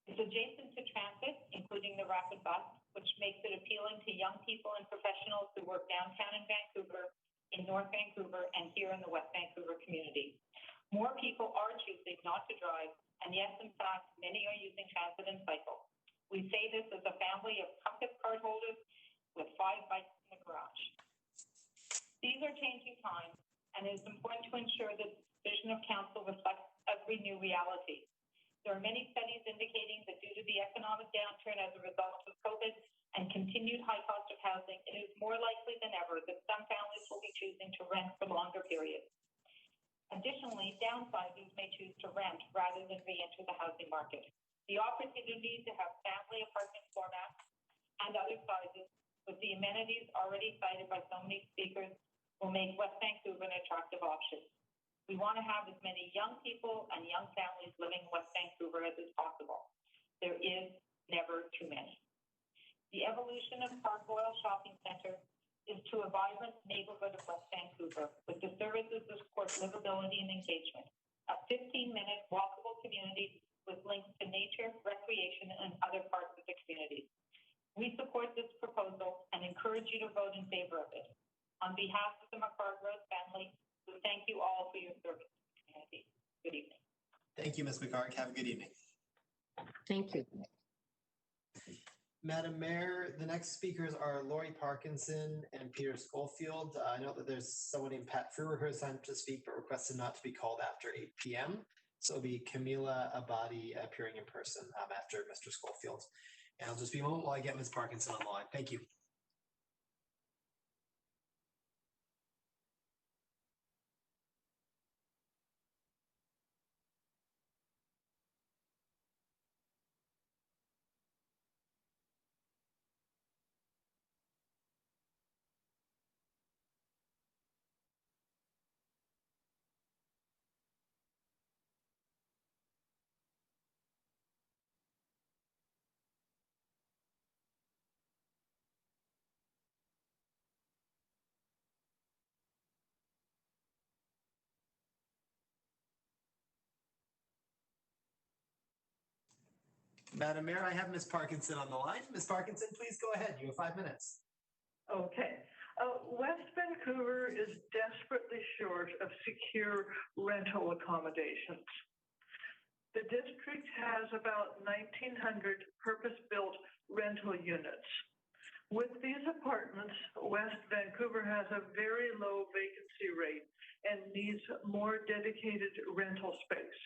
It's adjacent to transit, including the rapid bus, which makes it appealing to young people and professionals who work downtown in Vancouver, in North Vancouver, and here in the West Vancouver community. More people are choosing not to drive, and yes, in fact, many are using transit and cycle. We say this as a family of Compass card holders with 5 bikes in the garage. These are changing times, and it is important to ensure that the decision of council reflects every new reality. There are many studies indicating that due to the economic downturn as a result of COVID and continued high cost of housing, it is more likely than ever that some families will be choosing to rent for longer periods. Additionally, downsizers may choose to rent rather than re-enter the housing market. The opportunity to have family apartment formats and other sizes with the amenities already cited by so many speakers will make West Vancouver an attractive option. We want to have as many young people and young families living in West Vancouver as is possible. There is never too many. The evolution of Park Royal Shopping Centre is to a vibrant neighborhood of West Vancouver with the services that support livability and engagement. A 15-minute walkable community with links to nature, recreation, and other parts of the community. We support this proposal and encourage you to vote in favor of it. On behalf of the McCartgrove family, we thank you all for your service to the community. Good evening. Thank you, Ms. McCarg. Have a good evening. Thank you. Madam Mayor, the next speakers are Lori Parkinson and Peter Schofield. I know that there's someone named Pat Frewer who has signed up to speak but requested not to be called after 8 p.m. So it'll be Camila Abadi appearing in person after Mr. Schofield. And I'll just be a moment while I get Ms. Parkinson on the line. Thank you. Madam Mayor, I have Ms. Parkinson on the line. Ms. Parkinson, please go ahead. You have 5 minutes. Okay. West Vancouver is desperately short of secure rental accommodations. The district has about 1,900 purpose-built rental units. With these apartments, West Vancouver has a very low vacancy rate and needs more dedicated rental space.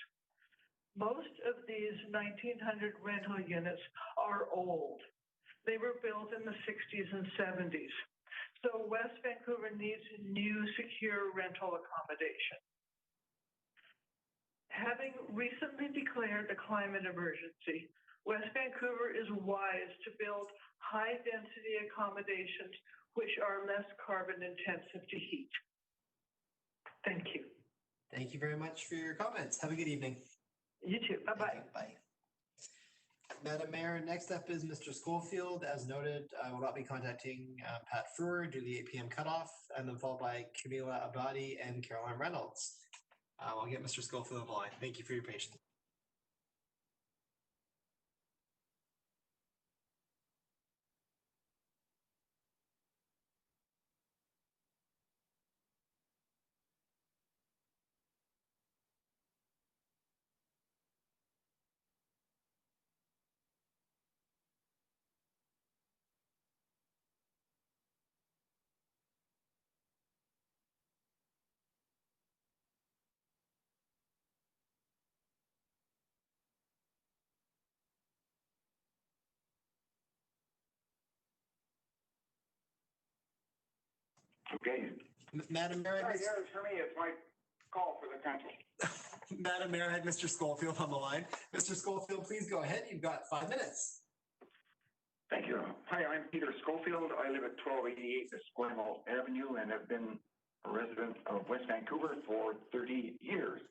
Most of these 1,900 rental units are old. They were built in the 60s and 70s. So West Vancouver needs new secure rental accommodation. Having recently declared a climate emergency, West Vancouver is wise to build high-density accommodations which are less carbon intensive to heat. Thank you. Thank you very much for your comments. Have a good evening. You too. Bye-bye. Bye. Madam Mayor, next up is Mr. Schofield. As noted, I will not be contacting Pat Frewer due to the 8 p.m. cutoff, and then followed by Camila Abadi and Caroline Reynolds. I'll get Mr. Schofield on the line. Thank you for your patience. Okay. Madam Mayor, for me, it's my call for the council. Madam Mayor, I had Mr. Schofield on the line. Mr. Schofield, please go ahead. You've got 5 minutes. Thank you. Hi, I'm Peter Schofield. I live at 1288 Esquimalt Avenue and have been a resident of West Vancouver for 30 years.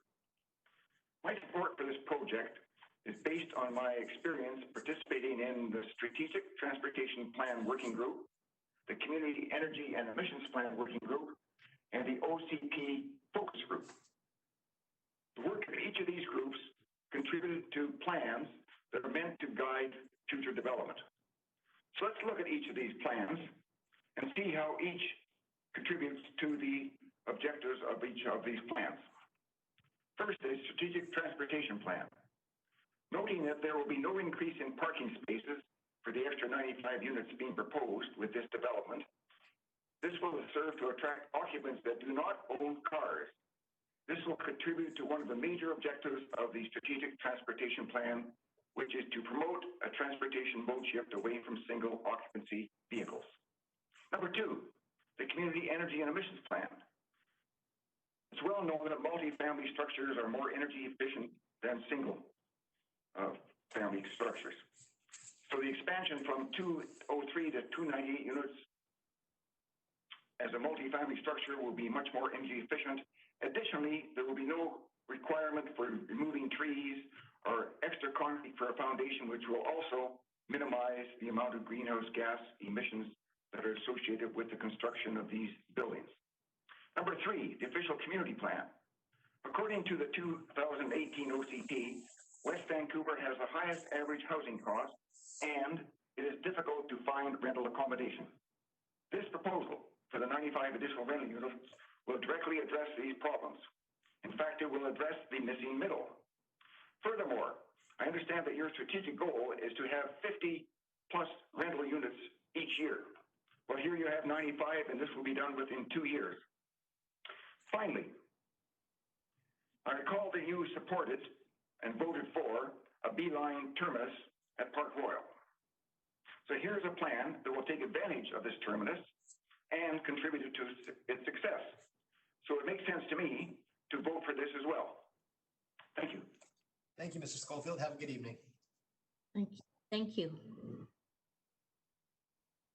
My support for this project is based on my experience participating in the Strategic Transportation Plan Working Group, the Community Energy and Emissions Plan Working Group, and the OCP Focus Group. The work of each of these groups contributed to plans that are meant to guide future development. So let's look at each of these plans and see how each contributes to the objectives of each of these plans. First is Strategic Transportation Plan. Noting that there will be no increase in parking spaces for the extra 95 units being proposed with this development, This will serve to attract occupants that do not own cars. This will contribute to one of the major objectives of the Strategic Transportation Plan, which is to promote a transportation mode shift away from single occupancy vehicles. Number two, the Community Energy and Emissions Plan. It's well known that multi-family structures are more energy efficient than single family structures. So the expansion from 203 to 298 units as a multi-family structure will be much more energy efficient. Additionally, there will be no requirement for removing trees or extra concrete for a foundation, which will also minimize the amount of greenhouse gas emissions that are associated with the construction of these buildings. Number three, the official community plan. According to the 2018 OCP, West Vancouver has the highest average housing cost, and it is difficult to find rental accommodation. This proposal for the 95 additional rental units will directly address these problems. In fact, it will address the missing middle. Furthermore, I understand that your strategic goal is to have 50 plus rental units each year. Well, here you have 95, and this will be done within 2 years. Finally, I recall that you supported and voted for a beeline terminus at Park Royal. So here's a plan that will take advantage of this terminus and contribute to its success. So it makes sense to me to vote for this as well. Thank you. Thank you, Mr. Schofield. Have a good evening. Thank you.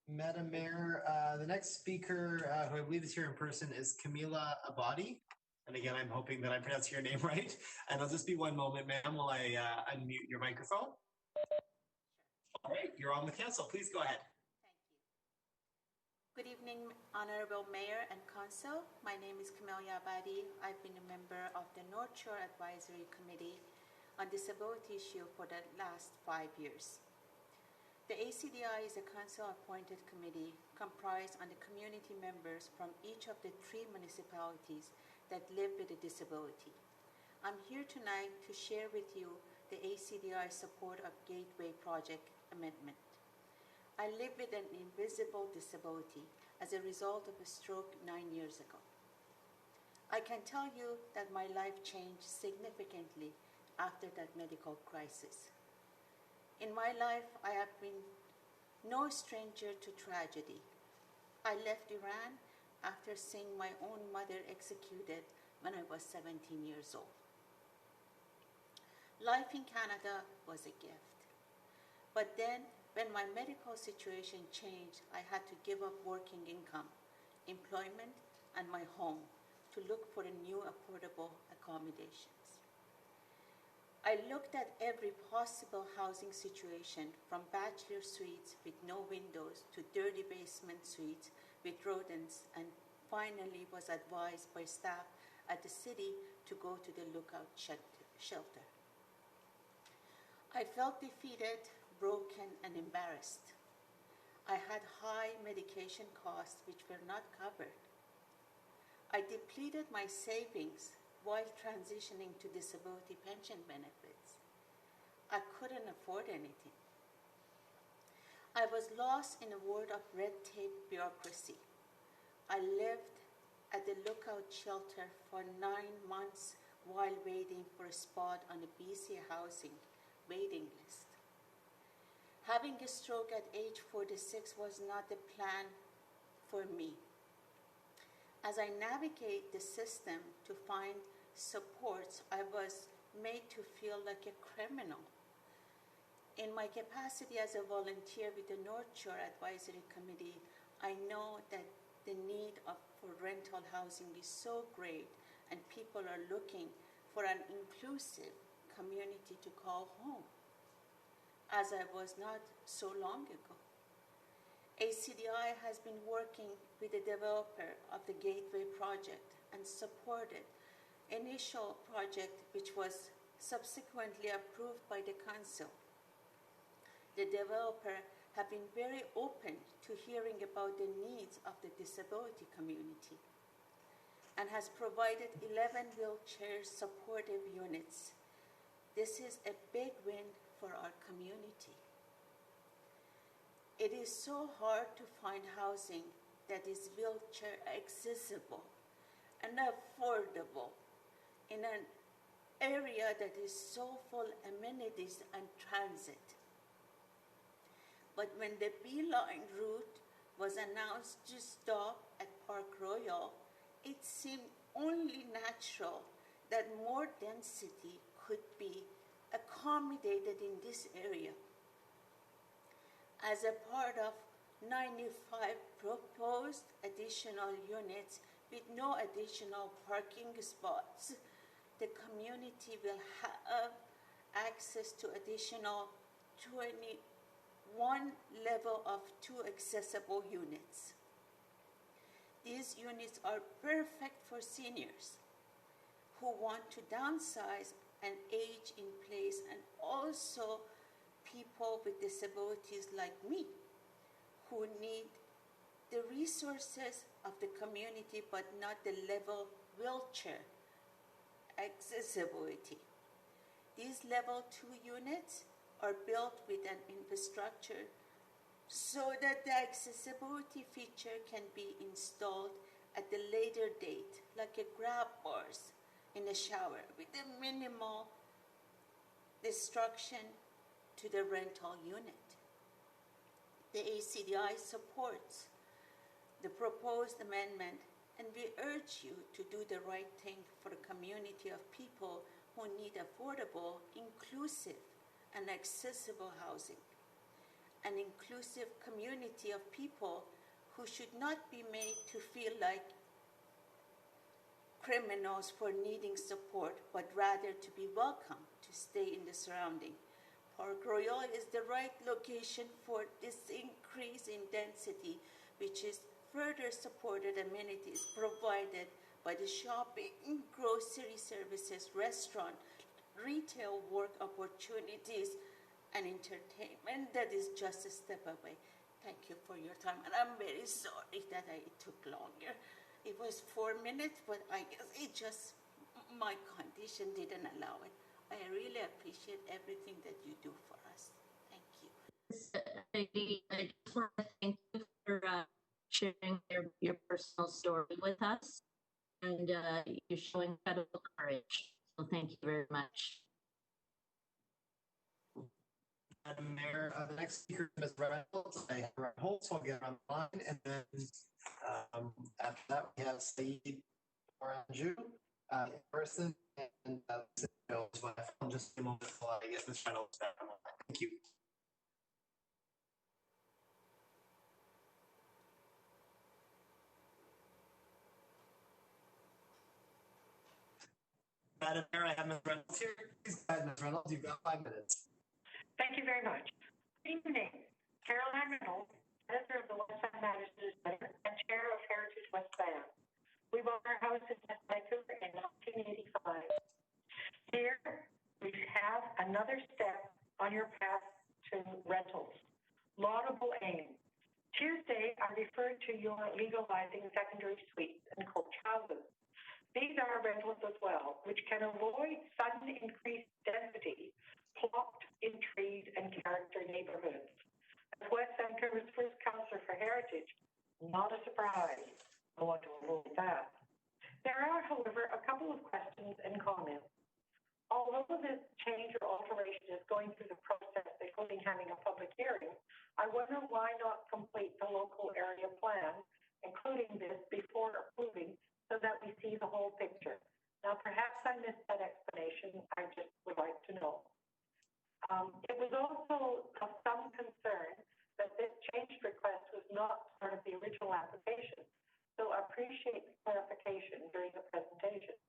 Madam Mayor, the next speaker, who I believe is here in person, is Camila Abadi. And again, I'm hoping that I'm pronouncing your name right. And I'll just be one moment, ma'am, while I unmute your microphone. All right, you're on with council. Please go ahead. Good evening, Honorable Mayor and Council. My name is Camelia Abadi. I've been a member of the North Shore Advisory Committee on Disability Issue for the last 5 years. The ACDI is a council-appointed committee comprised of the community members from each of the 3 municipalities that live with a disability. I'm here tonight to share with you the ACDI support of Gateway Project Amendment. I live with an invisible disability as a result of a stroke 9 years ago. I can tell you that my life changed significantly after that medical crisis. In my life, I have been no stranger to tragedy. I left Iran after seeing my own mother executed when I was 17 years old. Life in Canada was a gift. But then, when my medical situation changed, I had to give up working income, employment, and my home to look for a new affordable accommodations. I looked at every possible housing situation, from bachelor suites with no windows to dirty basement suites with rodents, and finally was advised by staff at the city to go to the Lookout shelter. I felt defeated, broken, and embarrassed. I had high medication costs which were not covered. I depleted my savings while transitioning to disability pension benefits. I couldn't afford anything. I was lost in a world of red tape bureaucracy. I lived at the Lookout shelter for 9 months while waiting for a spot on a BC housing waiting list. Having a stroke at age 46 was not the plan for me. As I navigate the system to find supports, I was made to feel like a criminal. In my capacity as a volunteer with the North Shore Advisory Committee, I know that the need for rental housing is so great, and people are looking for an inclusive community to call home, as I was not so long ago. ACDI has been working with the developer of the Gateway project and supported initial project which was subsequently approved by the council. The developer have been very open to hearing about the needs of the disability community and has provided 11 wheelchair supportive units. This is a big win for our community. It is so hard to find housing that is wheelchair accessible and affordable in an area that is so full amenities and transit. But when the Beeline route was announced to stop at Park Royal, it seemed only natural that more density could be accommodated in this area. As a part of 95 proposed additional units with no additional parking spots, the community will have access to additional 21 level of 2 accessible units. These units are perfect for seniors who want to downsize and age in place, and also people with disabilities like me who need the resources of the community but not the level wheelchair accessibility. These level 2 units are built with an infrastructure so that the accessibility feature can be installed at the later date, like a grab bars in a shower with a minimal destruction to the rental unit. The ACDI supports the proposed amendment, and we urge you to do the right thing for a community of people who need affordable, inclusive, and accessible housing. An inclusive community of people who should not be made to feel like criminals for needing support, but rather to be welcome to stay in the surrounding. Park Royal is the right location for this increase in density, which is further supported amenities provided by the shopping, grocery services, restaurant, retail work opportunities, and entertainment that is just a step away. Thank you for your time, and I'm very sorry that it took longer. It was 4 minutes, but I guess it just, my condition didn't allow it. I really appreciate everything that you do for us. Thank you. I just want to thank you for sharing your personal story with us, and you're showing incredible courage. So thank you very much. Madam Mayor, the next speaker is Ms. Reynolds. I have Reynolds, so I'll get on the line. And then after that, we have Saeed Oranju in person, and Bill as well. I'll just a moment while I get Ms. Reynolds back on the line. Thank you. Madam Mayor, I have Ms. Reynolds here. Please go ahead, Ms. Reynolds. You've got 5 minutes. Thank you very much. Good evening. Caroline Reynolds, editor of the West Van Matters newsletter and chair of Heritage West Van. We bought our house in Vancouver in 1985. Here, we have another step on your path to rentals. Laudable aim. Tuesday, I referred to your legalizing secondary suites and coach houses. These are rentals as well, which can avoid sudden increased density plopped in trees and character neighborhoods. As West Vancouver's first councillor for Heritage, not a surprise. I want to avoid that. There are, however, a couple of questions and comments. Although this change or alteration is going through the process, including having a public hearing, I wonder why not complete the local area plan, including this, before approving, so that we see the whole picture. Now, perhaps I missed that explanation. I just would like to know. It was also of some concern that this change request was not part of the original application, so I appreciate the clarification during the presentation.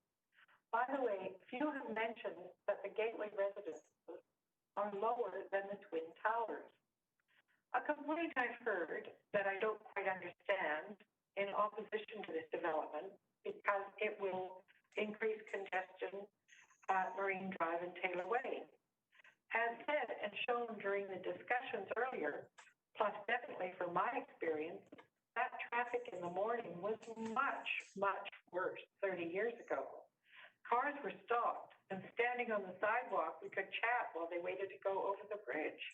By the way, few have mentioned that the Gateway residences are lower than the Twin Towers. A complaint I've heard that I don't quite understand in opposition to this development because it will increase congestion at Marine Drive and Taylor Way. As said and shown during the discussions earlier, plus definitely from my experience, that traffic in the morning was much, much worse 30 years ago. Cars were stopped, and standing on the sidewalk, we could chat while they waited to go over the bridge.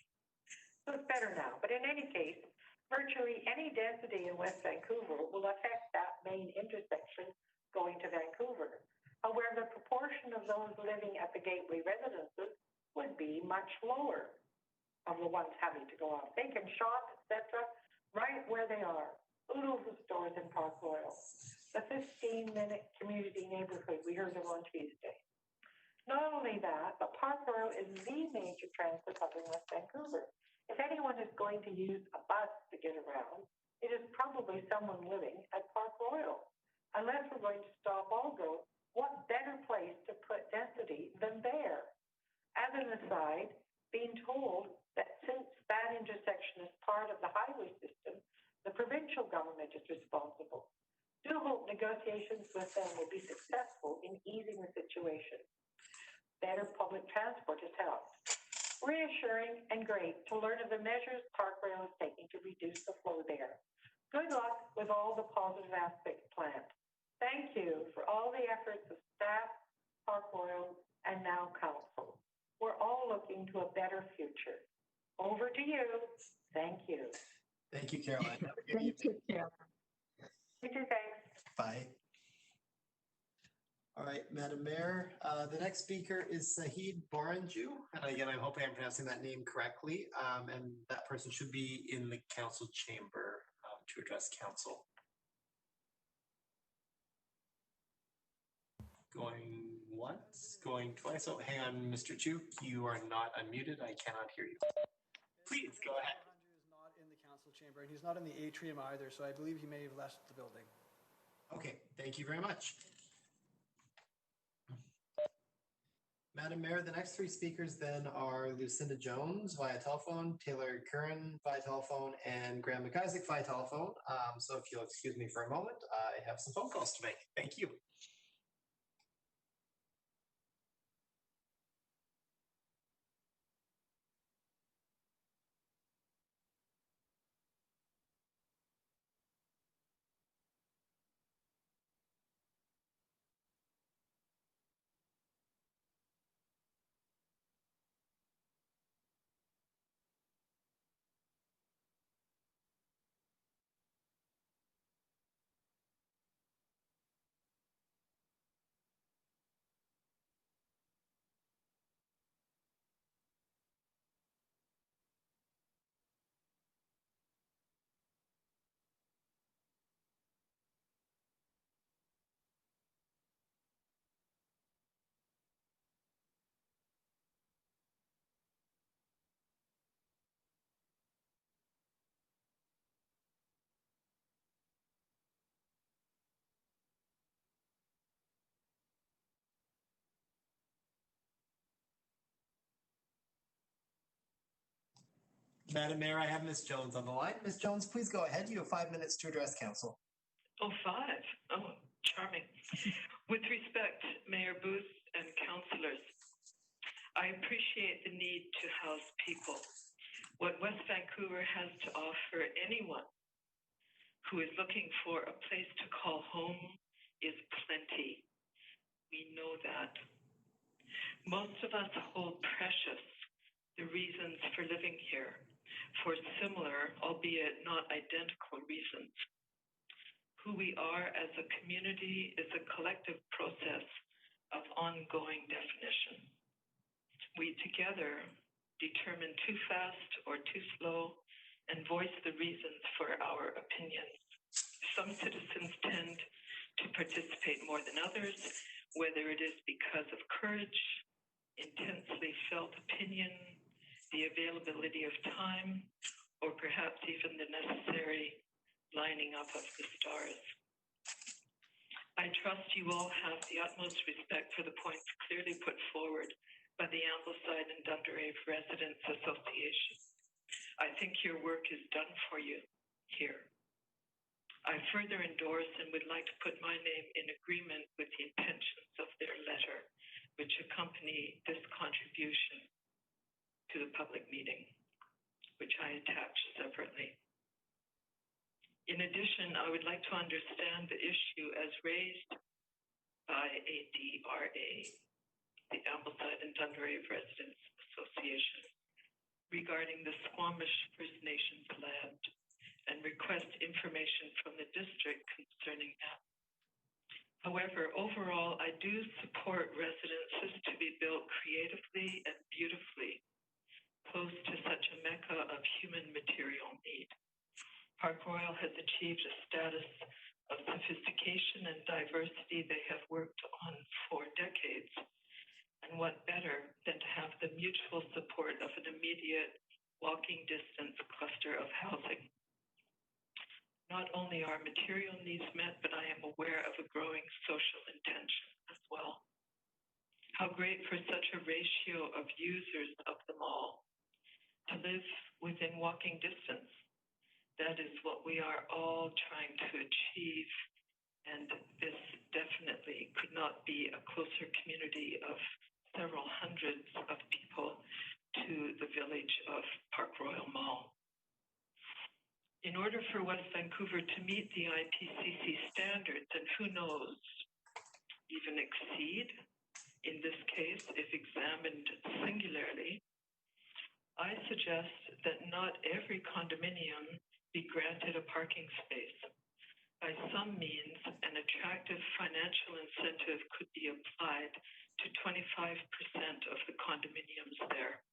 So it's better now. But in any case, Virtually any density in West Vancouver will affect that main intersection going to Vancouver. However, the proportion of those living at the Gateway residences would be much lower of the ones having to go out. They can shop, etc., right where they are. Oodles of stores in Park Royal. The 15-minute community neighborhood we heard of on Tuesday. Not only that, but Park Royal is the major transit hub in West Vancouver. If anyone is going to use a bus to get around, it is probably someone living at Park Royal. Unless we're going to stop all growth, what better place to put density than there? As an aside, being told that since that intersection is part of the highway system, the provincial government is responsible. Do hope negotiations with them will be successful in easing the situation. Better public transport has helped. Reassuring and great to learn of the measures Park Rail is taking to reduce the flow there. Good luck with all the positive aspects planned. Thank you for all the efforts of staff, Park Royal, and now Council. We're all looking to a better future. Over to you. Thank you. Thank you, Caroline. Have a good Thank evening. you, Caroline. You too, thanks. Bye. All right, Madam Mayor, the next speaker is Sahid Boranju. And again, I'm hoping I'm pronouncing that name correctly. And that person should be in the council chamber to address council. Going once, going twice. Oh, hang on, Mr. Chu, you are not unmuted. I cannot hear you. Please go ahead. Is not in the council chamber, and he's not in the atrium either, so I believe he may have left the building. Okay, thank you very much. Madam Mayor, the next three speakers then are Lucinda Jones via telephone, Taylor Curran via telephone, and Graham McIsaac via telephone. So if you'll excuse me for a moment, I have some phone calls to make. Thank you. Madam Mayor, I have Ms. Jones on the line. Ms. Jones, please go ahead. You have 5 minutes to address council. Oh, 5. Oh, charming. With respect, Mayor Booth and councillors, I appreciate the need to house people. What West Vancouver has to offer anyone who is looking for a place to call home is plenty. We know that. Most of us hold precious the reasons for living here, for similar, albeit not identical reasons. Who we are as a community is a collective process of ongoing definition. We together determine too fast or too slow and voice the reasons for our opinions. Some citizens tend to participate more than others, whether it is because of courage, intensely felt opinion, the availability of time, or perhaps even the necessary lining up of the stars. I trust you all have the utmost respect for the points clearly put forward by the Ambleside and Dunderave Residents Association. I think your work is done for you here. I further endorse and would like to put my name in agreement with the intentions of their letter, which accompany this contribution to the public meeting, which I attach separately. In addition, I would like to understand the issue as raised by ADRA, the Ambleside and Dunderave Residents Association, regarding the Squamish First Nations land and request information from the district concerning that. However, overall, I do support residences to be built creatively and beautifully, close to such a mecca of human material need. Park Royal has achieved a status of sophistication and diversity they have worked on for decades. And what better than to have the mutual support of an immediate walking distance cluster of housing. Not only are material needs met, but I am aware of a growing social intention as well. How great for such a ratio of users of the mall to live within walking distance. That is what we are all trying to achieve, and this definitely could not be a closer community of several hundreds of people to the village of Park Royal Mall. In order for West Vancouver to meet the IPCC standards, and who knows, even exceed, in this case, if examined singularly, I suggest that not every condominium be granted a parking space. By some means, an attractive financial incentive could be applied to 25% of the condominiums there.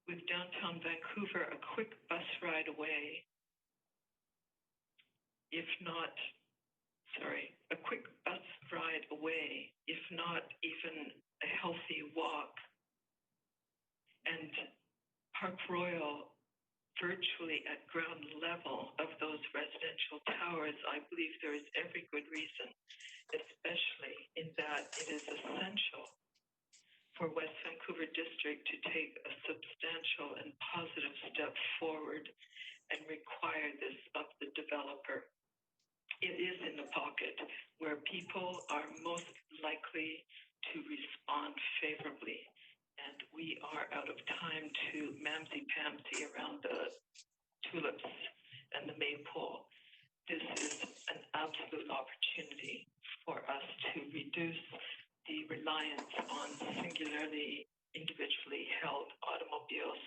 With downtown Vancouver a quick bus ride away, a quick bus ride away, if not even a healthy walk, and Park Royal virtually at ground level of those residential towers, I believe there is every good reason, especially in that it is essential for West Vancouver District to take a substantial and positive step forward and require this of the developer. It is in the pocket where people are most likely to respond favorably. And we are out of time to mamsy-pamsy around the tulips and the maypole. This is an absolute opportunity for us to reduce the reliance on singularly individually held automobiles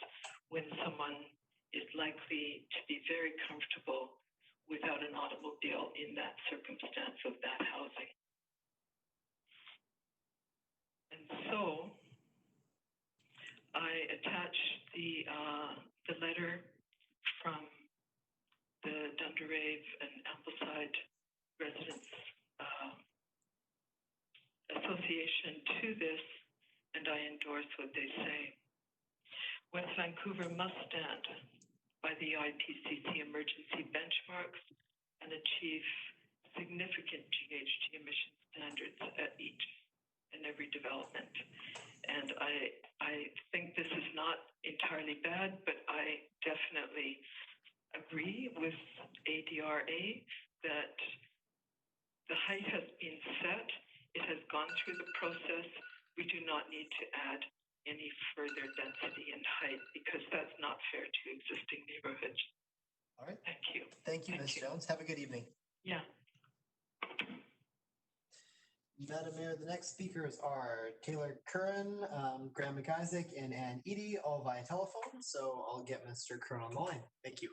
when someone is likely to be very comfortable without an automobile in that circumstance of that housing. And so I attached the letter from the Dunderave and Ambleside Residents Association to this, and I endorse what they say. West Vancouver must stand by the IPCC emergency benchmarks and achieve significant GHG emission standards at each and every development. And I think this is not entirely bad, but I definitely agree with ADRA that the height has been set. It has gone through the process. We do not need to add any further density and height because that's not fair to existing neighborhoods. All right. Thank you. Thank you, Ms. Jones. Have a good evening. Yeah. Madam Mayor, the next speakers are Taylor Curran, Graham McIsaac, and Ann Eady, all via telephone. So I'll get Mr. Curran on the line. Thank you.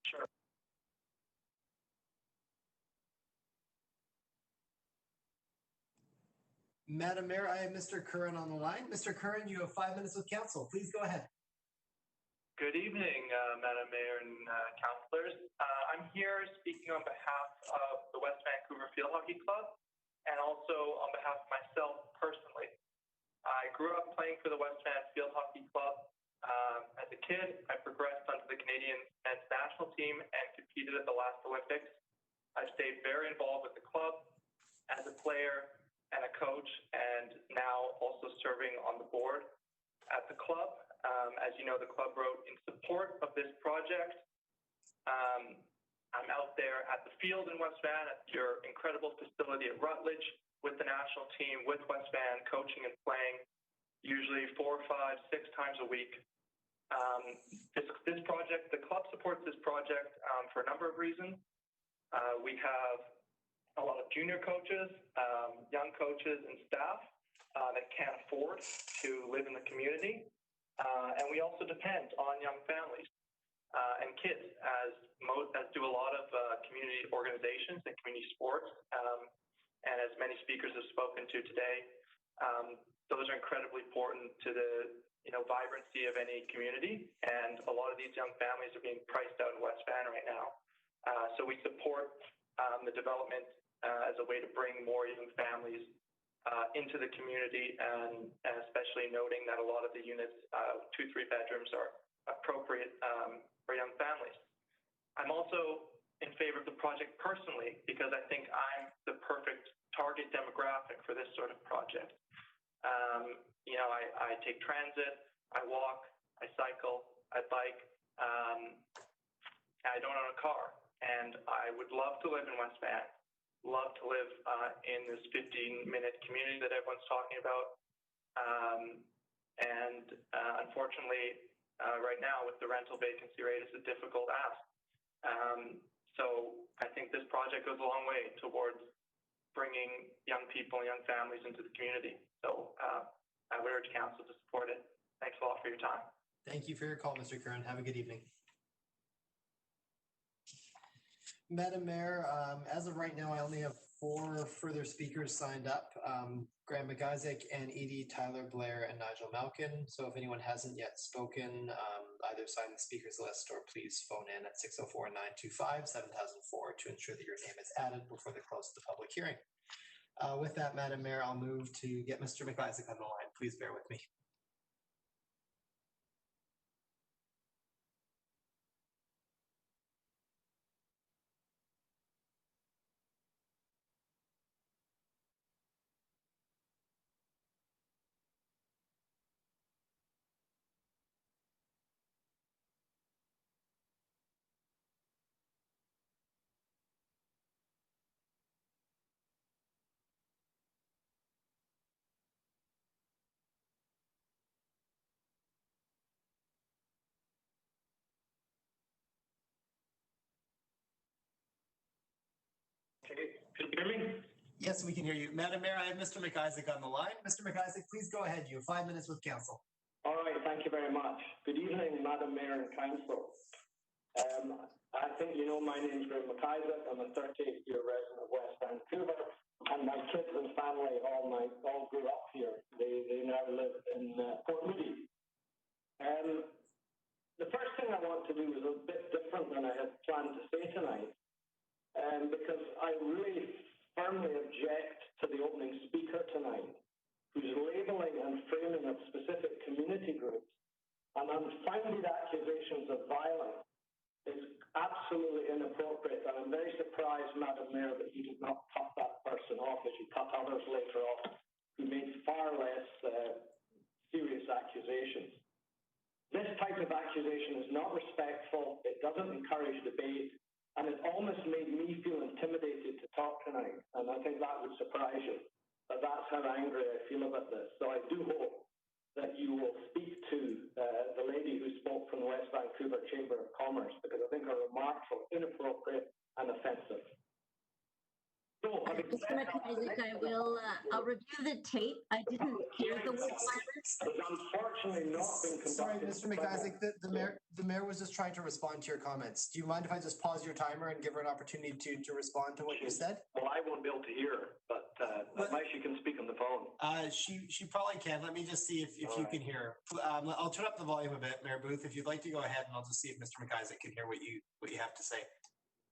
Sure. Madam Mayor, I have Mr. Curran on the line. Mr. Curran, you have 5 minutes with council. Please go ahead. Good evening, Madam Mayor and councillors. I'm here speaking on behalf of the West Vancouver Field Hockey Club and also on behalf of myself personally. I grew up playing for the West Van Field Hockey Club. As a kid, I progressed onto the Canadian men's national team and competed at the last Olympics. I've stayed very involved with the club at the club. As you know, the club wrote in support of this project. I'm out there at the field in West Van at your incredible facility at Rutledge with the national team, with West Van, coaching and playing, usually 4, 5, 6 times a week. This project, the club supports this project for a number of reasons. We have a lot of junior coaches, young coaches and staff that can't afford to live in the community. And we also depend on young families and kids, as do a lot of community organizations and community sports. And as many speakers have spoken to today, those are incredibly important to the vibrancy of any community. And a lot of these young families are being priced out in West Van right now. So we support the development as a way to bring more young families into the community, and especially noting that a lot of the units, 2-3 bedrooms, are appropriate for young families. I'm also in favor of the project personally because I think I'm the perfect target demographic for this sort of project. I take transit, I walk, I cycle, I bike. I don't own a car, and I would love to live in West Van. Love to live in this 15-minute community that everyone's talking about. Unfortunately, right now with the rental vacancy rate, it's a difficult ask. So I think this project goes a long way towards bringing young people and young families into the community. So I would urge council to support it. Thanks a lot for your time. Thank you for your call, Mr. Curran. Have a good evening. Madam Mayor, as of right now, I only have 4 further speakers signed up. Graham McIsaac and Edie, Tyler Blair, and Nigel Malkin. So if anyone hasn't yet spoken, either sign the speakers list or please phone in at 604-925-7004 to ensure that your name is added before the close of the public hearing. With that, Madam Mayor, I'll move to get Mr. McIsaac on the line. Please bear with me. Okay, can you hear me? Yes, we can hear you. Madam Mayor, I have Mr. McIsaac on the line. Mr. McIsaac, please go ahead. You have 5 minutes with council. All right, thank you very much. Good evening, Madam Mayor and Council. I think you know my name is Graham McIsaac. I'm a 38-year resident of West Vancouver, and my kids and family all grew up here. They now live in Port Moody. The first thing I want to do is a bit different than I had planned to say tonight, because I really firmly object to the opening speaker tonight, who's labeling and framing of specific community groups and unfounded accusations of violence is absolutely inappropriate. And I'm very surprised, Madam Mayor, that you did not cut that person off as you cut others later on who made far less serious accusations. This type of accusation is not respectful. It doesn't encourage debate. And it almost made me feel intimidated to talk tonight. And I think that would surprise you. But that's how angry I feel about this. So I do hope that you will speak to the lady who spoke from the West Vancouver Chamber of Commerce, because I think her remarks were inappropriate and offensive. So, Mr. McIsaac, I'll review the tape. I didn't hear the word violence. Unfortunately not been conducted. Sorry, Mr. McIsaac, the mayor was just trying to respond to your comments. Do you mind if I just pause your timer and give her an opportunity to respond to what you said? Well, I won't be able to hear her, but unless you can speak on the phone. She probably can. Let me just see if you can hear her. I'll turn up the volume a bit, Mayor Booth, if you'd like to go ahead, and I'll just see if Mr. McIsaac can hear what you have to say.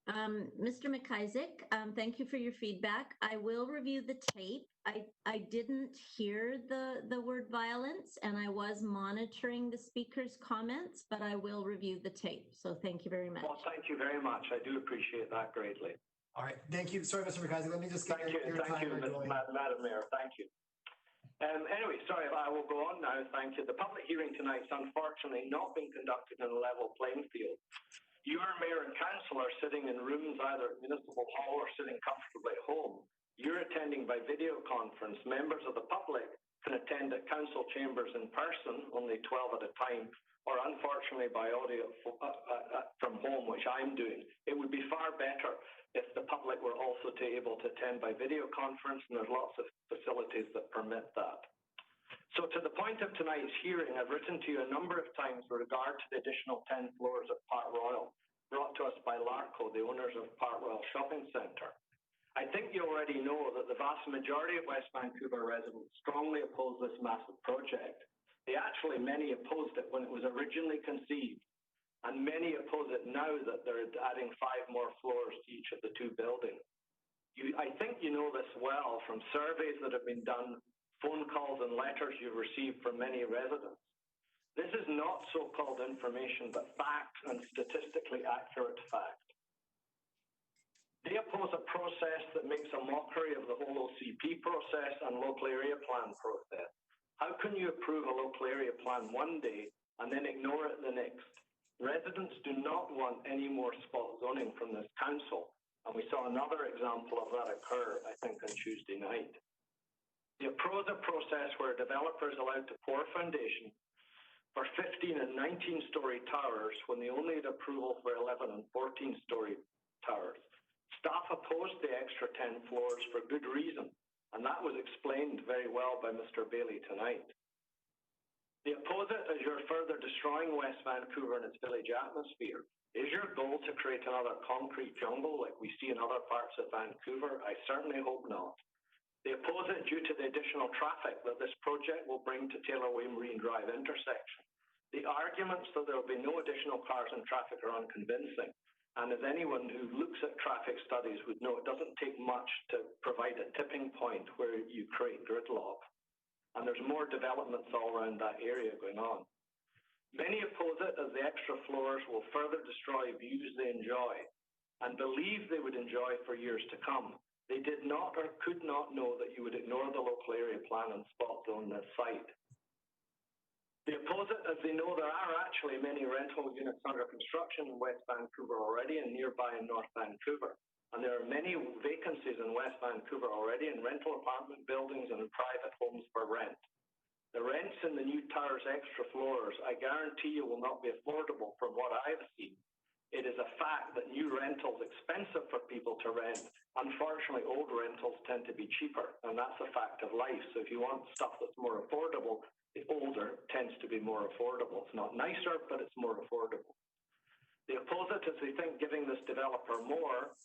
Mr. McIsaac, thank you for your feedback. I will review the tape. I didn't hear the word violence, and I was monitoring the speaker's comments, but I will review the tape. So thank you very much. Well, thank you very much. I do appreciate that greatly. All right. Thank you. Sorry, Mr. McIsaac. Let me just get your timer going. Madam Mayor. Thank you. Anyway, sorry, I will go on now. Thank you. The public hearing tonight is unfortunately not being conducted in a level playing field. You are mayor and council are sitting in rooms either at Municipal Hall or sitting comfortably at home. You're attending by video conference. Members of the public can attend at council chambers in person, only 12 at a time, or unfortunately by audio from home, which I'm doing. It would be far better if the public were also able to attend by video conference, and there's lots of facilities that permit that. So to the point of tonight's hearing, I've written to you a number of times with regard to the additional 10 floors at Park Royal, brought to us by Larco, the owners of Park Royal Shopping Centre. I think you already know that the vast majority of West Vancouver residents strongly oppose this massive project. Many opposed it when it was originally conceived, and many oppose it now that they're adding 5 more floors to each of the 2 buildings. I think you know this well from surveys that have been done, phone calls and letters you've received from many residents. This is not so-called information, but fact and statistically accurate fact. They oppose a process that makes a mockery of the whole OCP process and local area plan process. How can you approve a local area plan one day and then ignore it the next? Residents do not want any more spot zoning from this council, and we saw another example of that occur, I think, on Tuesday night. They oppose a process where a developer is allowed to pour foundation for 15 and 19-story towers when they only had approval for 11 and 14-story towers. Staff opposed the extra 10 floors for good reason, and that was explained very well by Mr. Bailey tonight. They oppose it as you're further destroying West Vancouver and its village atmosphere. Is your goal to create another concrete jungle like we see in other parts of Vancouver? I certainly hope not. They oppose it due to the additional traffic that this project will bring to Taylor Way Marine Drive intersection. The arguments that there will be no additional cars and traffic are unconvincing. And as anyone who looks at traffic studies would know, it doesn't take much to provide a tipping point where you create gridlock. And there's more developments all around that area going on. Many oppose it as the extra floors will further destroy views they enjoy and believe they would enjoy for years to come. They did not or could not know that you would ignore the local area plan and spot zone this site. They oppose it as they know there are actually many rental units under construction in West Vancouver already and nearby in North Vancouver. And there are many vacancies in West Vancouver already in rental apartment buildings and in private homes for rent. The rents in the new tower's extra floors, I guarantee you, will not be affordable from what I've seen. It is a fact that new rentals expensive for people to rent. Unfortunately, old rentals tend to be cheaper, and that's a fact of life. So if you want stuff that's more affordable, the older tends to be more affordable. It's not nicer, but it's more affordable. The opposite is they think giving this developer more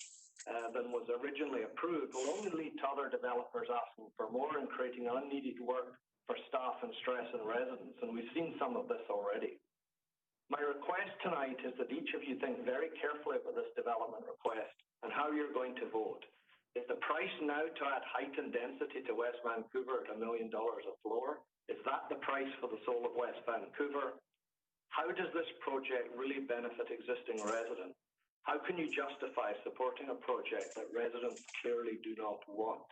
than was originally approved will only lead to other developers asking for more and creating unneeded work for staff and stress and residents. And we've seen some of this already. My request tonight is that each of you think very carefully about this development request and how you're going to vote. Is the price now to add height and density to West Vancouver at $1 million a floor? Is that the price for the soul of West Vancouver? How does this project really benefit existing residents? How can you justify supporting a project that residents clearly do not want?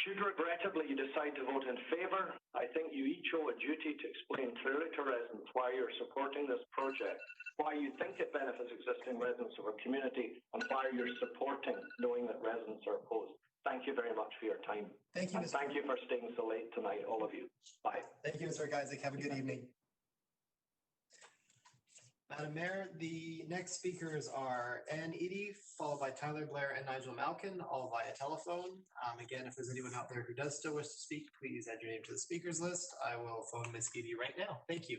Should regrettably you decide to vote in favour, I think you each owe a duty to explain clearly to residents why you're supporting this project, why you think it benefits existing residents of our community, and why you're supporting knowing that residents are opposed. Thank you very much for your time. Thank you, Thank you for staying so late tonight, all of you. Bye. Thank you, Mr. Geisig. Have a good evening. Madam Mayor, the next speakers are Ann Eady, followed by Tyler Blair and Nigel Malkin, all via telephone. Again, if there's anyone out there who does still wish to speak, please add your name to the speakers list. I will phone Ms. Eady right now. Thank you.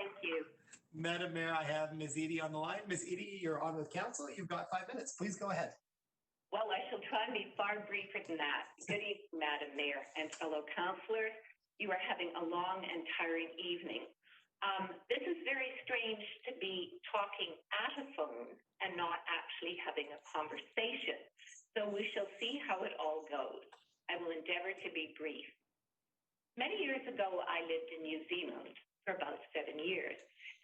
Thank you. Madam Mayor, I have Ms. Edie on the line. Ms. Edie, you're on with council. You've got 5 minutes. Please go ahead. Well, I shall try and be far briefer than that. Good evening, Madam Mayor and fellow councillors. You are having a long and tiring evening. This is very strange to be talking at a phone and not actually having a conversation. So we shall see how it all goes. I will endeavor to be brief. Many years ago, I lived in New Zealand for about 7 years.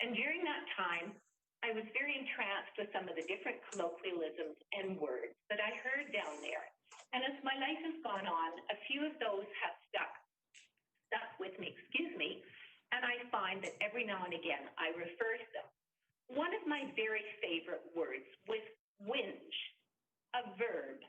And during that time, I was very entranced with some of the different colloquialisms and words that I heard down there. And as my life has gone on, a few of those have stuck with me, and I find that every now and again I refer to them. One of my very favorite words was whinge, a verb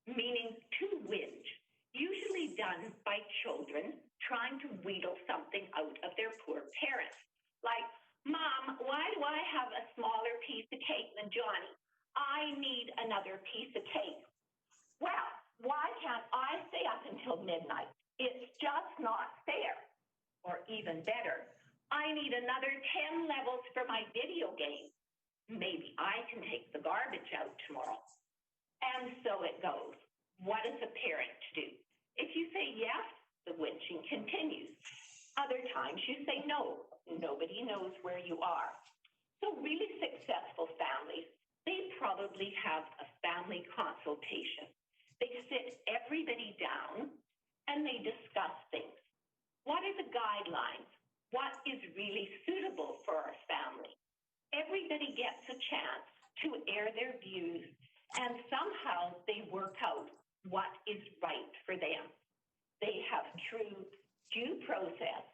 meaning to whinge, usually done by children trying to wheedle something out of their poor parents. Like, Mom, why do I have a smaller piece of cake than Johnny? I need another piece of cake. Well, why can't I stay up until midnight? It's just not fair. Or even better, I need another 10 levels for my video game. Maybe I can take the garbage out tomorrow. And so it goes. What is a parent to do? If you say yes, the whinching continues. Other times you say no. Nobody knows where you are. So really successful families, they probably have a family consultation. They sit everybody down and they discuss things. What are the guidelines? What is really suitable for our family? Everybody gets a chance to air their views, and somehow they work out what is right for them. They have true due process,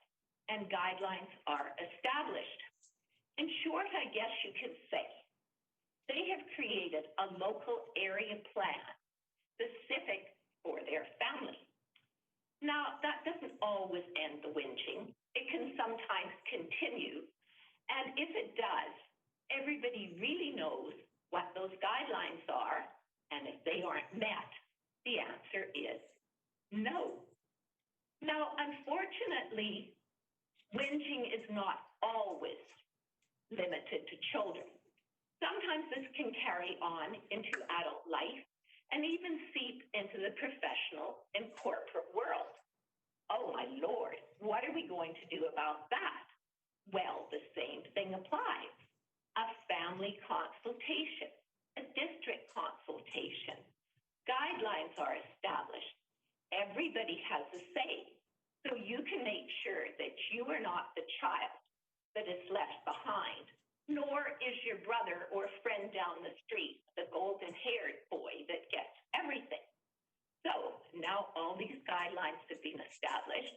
and guidelines are established. In short, I guess you could say, they have created a local area plan specific for their family. Now, that doesn't always end the whinging. It can sometimes continue. And if it does, everybody really knows what those guidelines are. And if they aren't met, the answer is no. Now, unfortunately, whinging is not always limited to children. Sometimes this can carry on into adult life and even seep into the professional and corporate world. Oh my Lord, what are we going to do about that? Well, the same thing applies. A family consultation, a district consultation. Guidelines are established. Everybody has a say, so you can make sure that you are not the child that is left behind, nor is your brother or friend down the street the golden-haired boy that gets everything. So now all these guidelines have been established,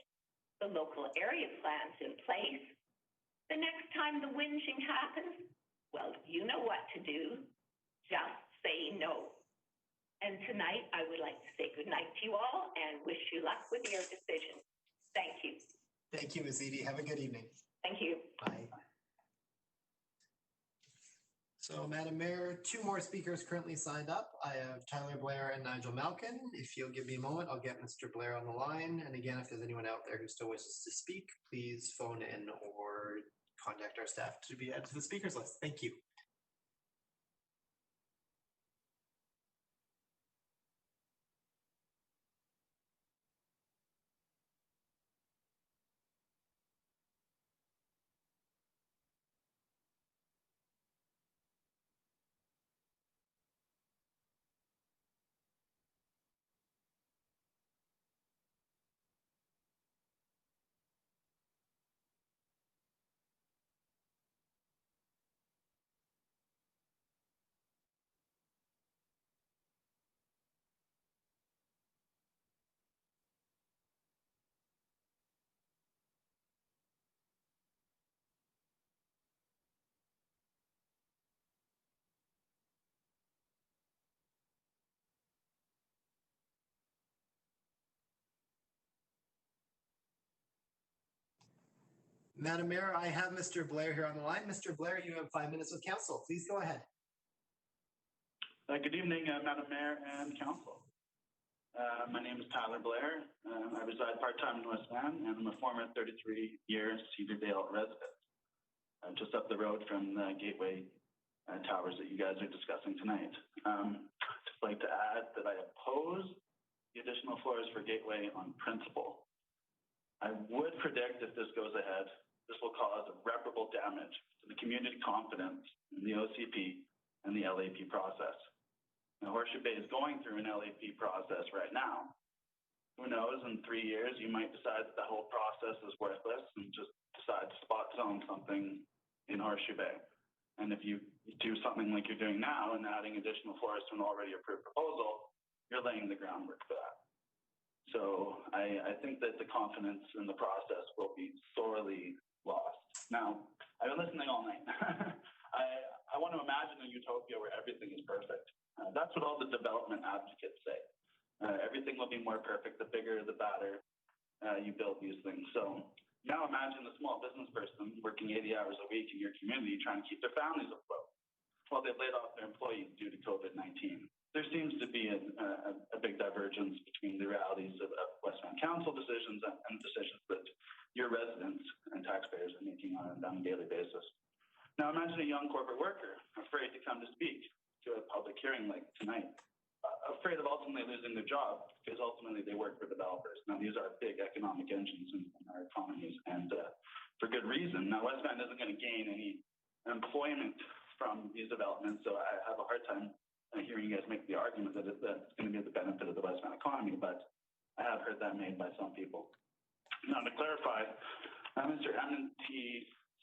the local area plan's in place. The next time the whinging happens, well, you know what to do. Just say no. And tonight, I would like to say good night to you all and wish you luck with your decision. Thank you. Thank you, Ms. Edie. Have a good evening. Thank you. Bye. So, Madam Mayor, 2 more speakers currently signed up. I have Tyler Blair and Nigel Malkin. If you'll give me a moment, I'll get Mr. Blair on the line. And again, if there's anyone out there who still wishes to speak, please phone in or contact our staff to be added to the speakers list. Thank you. Madam Mayor, I have Mr. Blair here on the line. Mr. Blair, you have 5 minutes with council. Please go ahead. Good evening, Madam Mayor and Council. My name is Tyler Blair. I reside part-time in West Van, and I'm a former 33-year Cedardale resident. just up the road from the Gateway towers that you guys are discussing tonight. Just like to add that I oppose the additional floors for Gateway on principle. I would predict if this goes ahead, this will cause irreparable damage to the community confidence in the OCP and the LAP process. Now, Horseshoe Bay is going through an LAP process right now. Who knows, in 3 years, you might decide that the whole process is worthless and just decide to spot zone something in Horseshoe Bay. And if you do something like you're doing now and adding additional floors to an already approved proposal, you're laying the groundwork for that. So I think that the confidence in the process will be sorely lost. Now, I've been listening all night. I want to imagine a utopia where everything is perfect. That's what all the development advocates say. Everything will be more perfect, the bigger, the better you build these things. So now imagine a small business person working 80 hours a week in your community trying to keep their families afloat while they've laid off their employees due to COVID-19. There seems to be a big divergence between the realities of West Van Council decisions and decisions that your residents and taxpayers are making on a daily basis. Now imagine a young corporate worker afraid to come to speak to a public hearing like tonight, afraid of ultimately losing their job because ultimately they work for developers. Now these are big economic engines in our economies, and for good reason. Now West Van isn't going to gain any employment from these developments, so I have a hard time hearing you guys make the argument that it's going to be the benefit of the West Van economy, but I have heard that made by some people. Now to clarify, Mr. Emmons,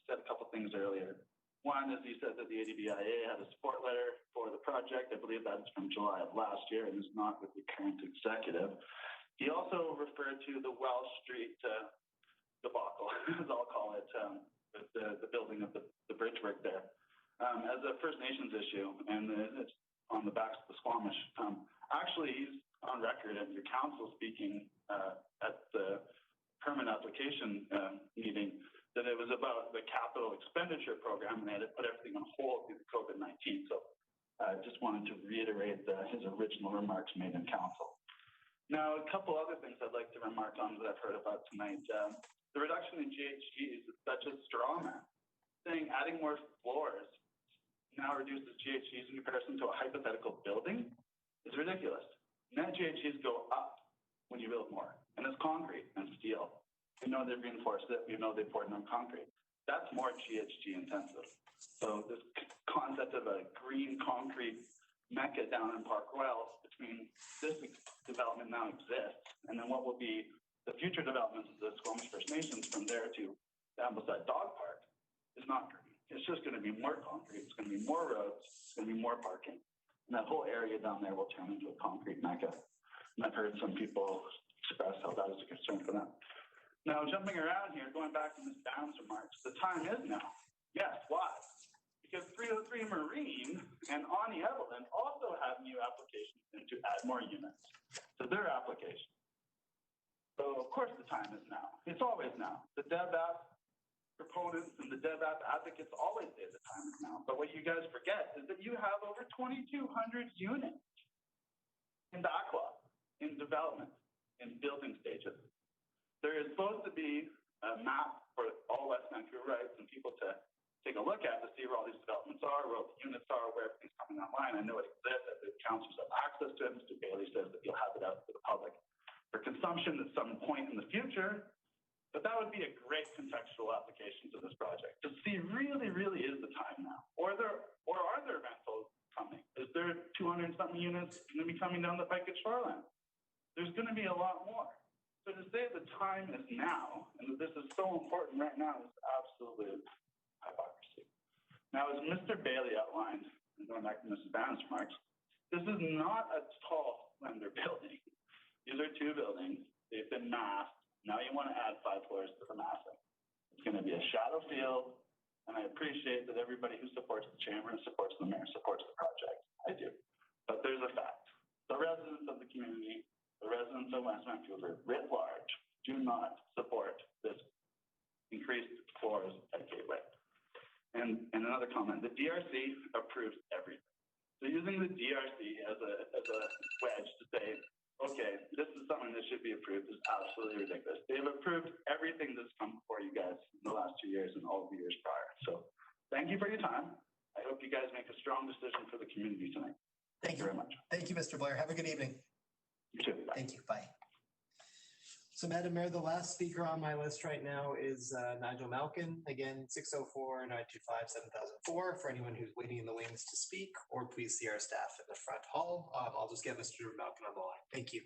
said a couple things earlier. One is he said that the ADBIA had a support letter for the project. I believe that's from July of last year and is not with the current executive. He also referred to the Welsh Street debacle, as I'll call it, with the building of the bridge work there, as a First Nations issue, and it's on the backs of the Squamish. Actually, he's on record at your council speaking at the permit application meeting that it was about the capital expenditure program and they had to put everything on hold due to COVID-19. So I just wanted to reiterate his original remarks made in council. Now, a couple other things I'd like to remark on that I've heard about tonight. The reduction in GHGs is such a straw man. Saying adding more floors now reduces GHGs in comparison to a hypothetical building is ridiculous. Net GHGs go up when you build more, and it's concrete and steel. We know they've reinforced it. We know they poured it on concrete. That's more GHG intensive. So this concept of a green concrete mecca down in Park Royal between this development now exists and then what will be the future developments of the Squamish First Nations from there to the Ambleside Dog Park is not green. It's just going to be more concrete. It's going to be more roads. It's going to be more parking. And that whole area down there will turn into a concrete mecca. And I've heard some people express how that is a concern for them. Now, jumping around here, going back to Ms. Bound's remarks, the time is now. Yes, why? Because 303 Marine and Ani Evelyn also have new applications in to add more units to their application. So, of course, the time is now. It's always now. The DevApp proponents and the DevApp advocates always say the time is now. But what you guys forget is that you have over 2,200 units in backlog, in development, in building stages. There is supposed to be a map for all West Vancouverites and people to take a look at to see where all these developments are, where all the units are, where everything's coming online. I know it exists, that the councils have access to it. Mr. Bailey says that you'll have it out to the public for consumption at some point in the future. But that would be a great contextual application to this project to see really is the time now. Or are there rentals coming? Is there 200 something units going to be coming down the pike at Shoreland? There's going to be a lot more. So to say the time is now, and that this is so important right now, is absolute hypocrisy. Now, as Mr. Bailey outlined, and going back to Mrs. Bannon's remarks, this is not a tall, slender building. These are two buildings. They've been masked. Now you want to add 5 floors to the massing. It's going to be a shadow field, and I appreciate that everybody who supports the chamber and supports the mayor supports the project. I do. But there's a fact. The residents of the community, the residents of West Vancouver, writ large, do not support this increased floors at Gateway. And another comment, the DRC approves everything. So using the DRC as a wedge to say, okay, this is something that should be approved is absolutely ridiculous. They've approved everything that's come before you guys in the the last 2 years and all of the years prior. So thank you for your time. I hope you guys make a strong decision for the community tonight. Thank you very much. Thank you, Mr. Blair. Have a good evening. You too. Bye. Thank you. Bye. So, Madam Mayor, the last speaker on my list right now is Nigel Malkin. Again, 604-925-7004 for anyone who's waiting in the wings to speak, or please see our staff in the front hall. I'll just get Mr. Malkin on the line. Thank you.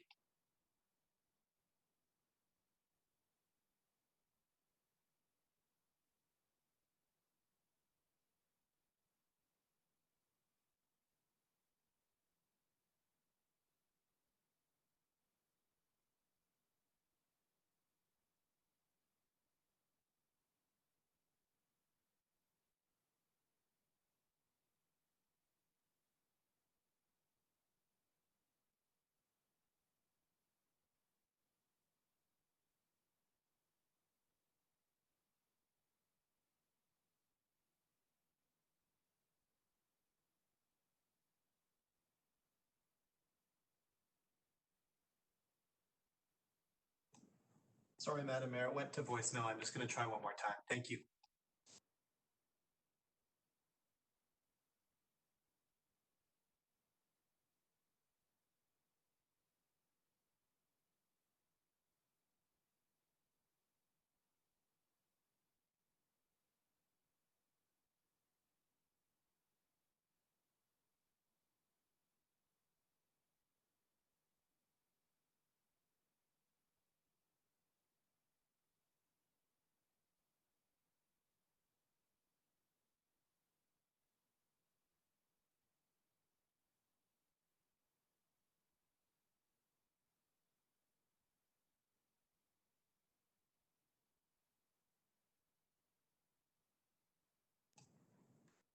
Sorry, Madam Mayor, it went to voicemail. I'm just going to try one more time. Thank you.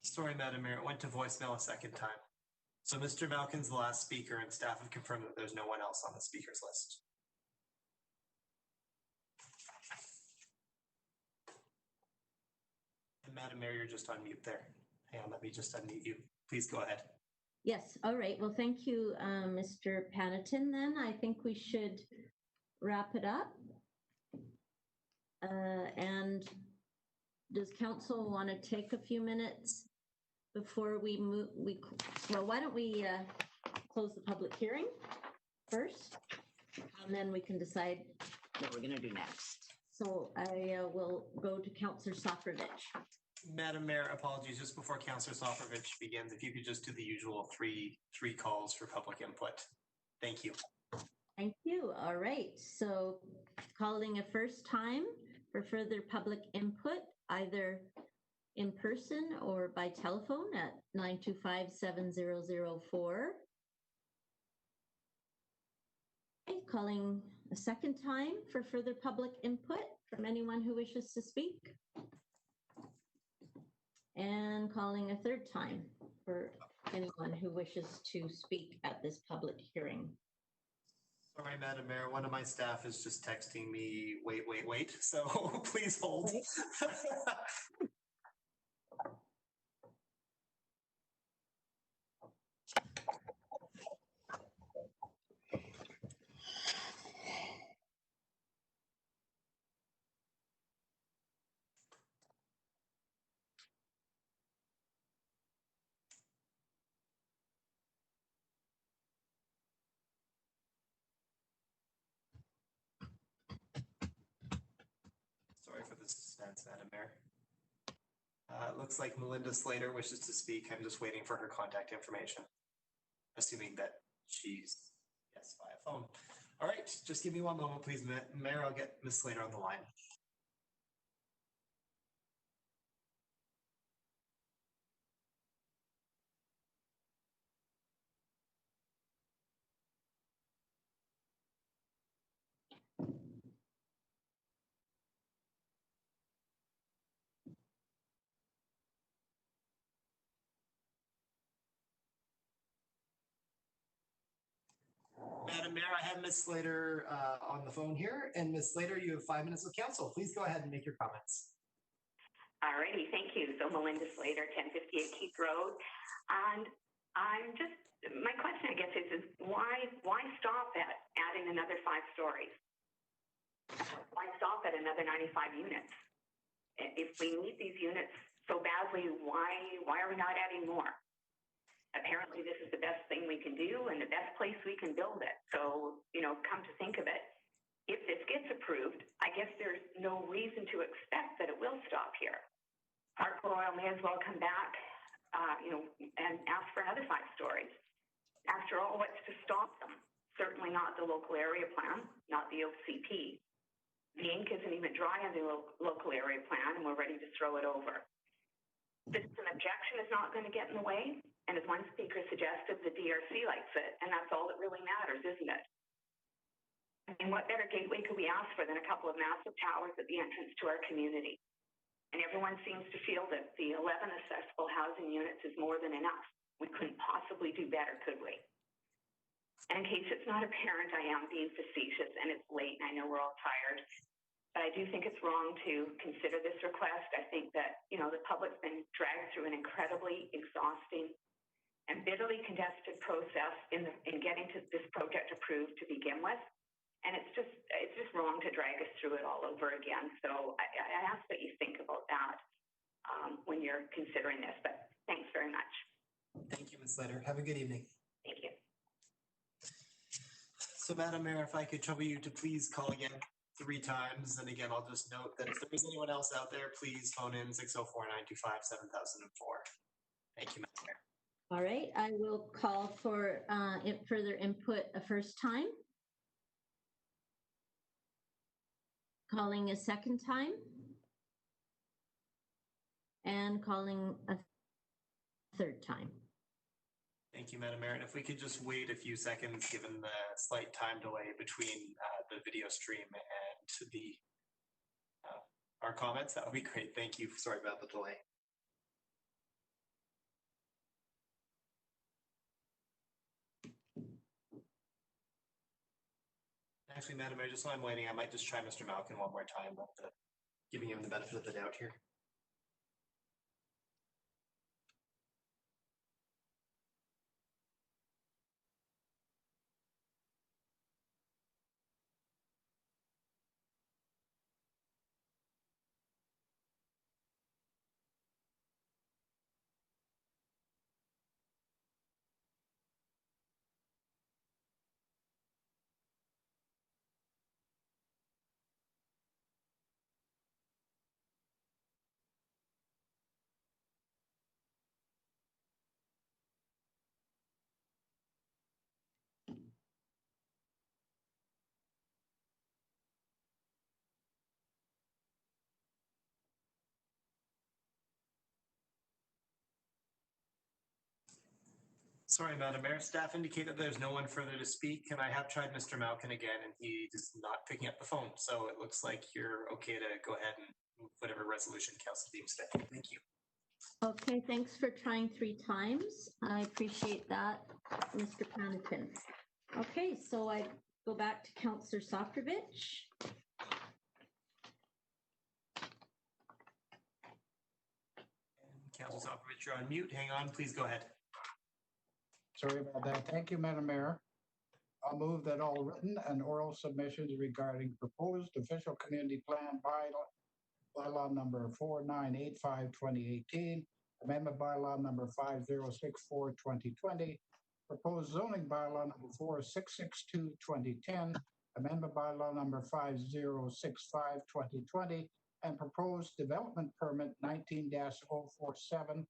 Sorry, Madam Mayor, it went to voicemail a second time. So Mr. Malkin's the last speaker, and staff have confirmed that there's no one else on the speakers list. And Madam Mayor, you're just on mute there. Hang on, let me just unmute you. Please go ahead. Yes, all right. Well, thank you, Mr. Panatin. Then I think we should wrap it up. And does council want to take a few minutes before we move? Well, why don't we close the public hearing first, and then we can decide what we're going to do next. So I will go to Councillor Sofrovich. Madam Mayor, apologies, just before Councillor Sofrovich begins, if you could just do the usual three calls for public input. Thank you. Thank you. All right. So calling a first time for further public input, either in person or by telephone at 925-7004. Okay, calling a second time for further public input from anyone who wishes to speak. And calling a third time for anyone who wishes to speak at this public hearing. Sorry, Madam Mayor, one of my staff is just texting me, wait, so please hold. Right. Sorry for the suspense, Madam Mayor. It looks like Melinda Slater wishes to speak. I'm just waiting for her contact information, assuming that she's, yes, via phone. All right, just give me one moment, please, Mayor. I'll get Ms. Slater on the line. Madam Mayor, I have Ms. Slater on the phone here. And Ms. Slater, you have 5 minutes with council. Please go ahead and make your comments. All righty, thank you. So Melinda Slater, 1058 Keith Road. And I'm just, my question, I guess, is why stop at adding another 5 stories? Why stop at another 95 units? If we need these units so badly, why are we not adding more? Apparently, this is the best thing we can do and the best place we can build it. So, come to think of it, if this gets approved, I guess there's no reason to expect that it will stop here. Park Royal may as well come back, and ask for another 5 stories. After all, what's to stop them? Certainly not the local area plan, not the OCP. The ink isn't even dry on the local area plan, and we're ready to throw it over. Citizen objection is not going to get in the way, and as one speaker suggested, the DRC likes it, and that's all that really matters, isn't it? I mean, what better gateway could we ask for than a couple of massive towers at the entrance to our community? And everyone seems to feel that the 11 accessible housing units is more than enough. We couldn't possibly do better, could we? And in case it's not apparent, I am being facetious, and it's late, and I know we're all tired. But I do think it's wrong to consider this request. I think that, the public's been dragged through an incredibly exhausting and bitterly contested process in getting this project approved to begin with. And it's just wrong to drag us through it all over again. So I ask that you think about that when you're considering this. But thanks very much. Thank you, Ms. Slater. Have a good evening. Thank you. So, Madam Mayor, if I could trouble you to please call again 3 times. And again, I'll just note that if there is anyone else out there, please phone in 604-925-7004. Thank you, Madam Mayor. All right, I will call for further input a first time. Calling a second time. And calling a third time. Thank you, Madam Mayor. And if we could just wait a few seconds, given the slight time delay between the video stream and our comments, that would be great. Thank you. Sorry about the delay. Actually, Madam Mayor, just while I'm waiting, I might just try Mr. Malkin one more time, giving him the benefit of the doubt here. Sorry, Madam Mayor. Staff indicate that there's no one further to speak, and I have tried Mr. Malkin again, and he is not picking up the phone. So it looks like you're okay to go ahead and move whatever resolution Council deems fit. Thank you. Okay, thanks for trying 3 times. I appreciate that, Mr. Panitin. Okay, so I go back to Councillor Sofrovich. Councillor Sofrovich, you're on mute. Hang on, please go ahead. Sorry about that. Thank you, Madam Mayor. I'll move that all written and oral submissions regarding proposed official community plan bylaw number 4985-2018, amendment bylaw number 5064-2020, proposed zoning bylaw number 4662-2010, amendment bylaw number 5065-2020, and proposed development permit 19-047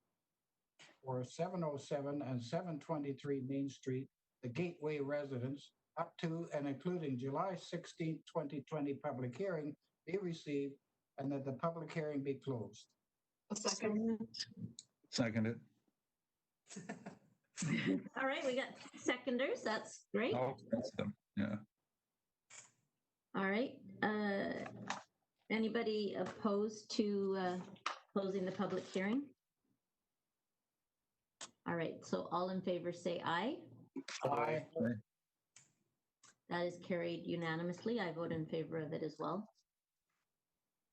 for 707 and 723 Main Street, the Gateway Residence, up to and including July 16, 2020 public hearing be received and that the public hearing be closed. A second. Second it. All right, we got seconders. That's great. Oh, that's them. Yeah. All right. Anybody opposed to closing the public hearing? All right, so all in favor say aye. Aye. That is carried unanimously. I vote in favor of it as well.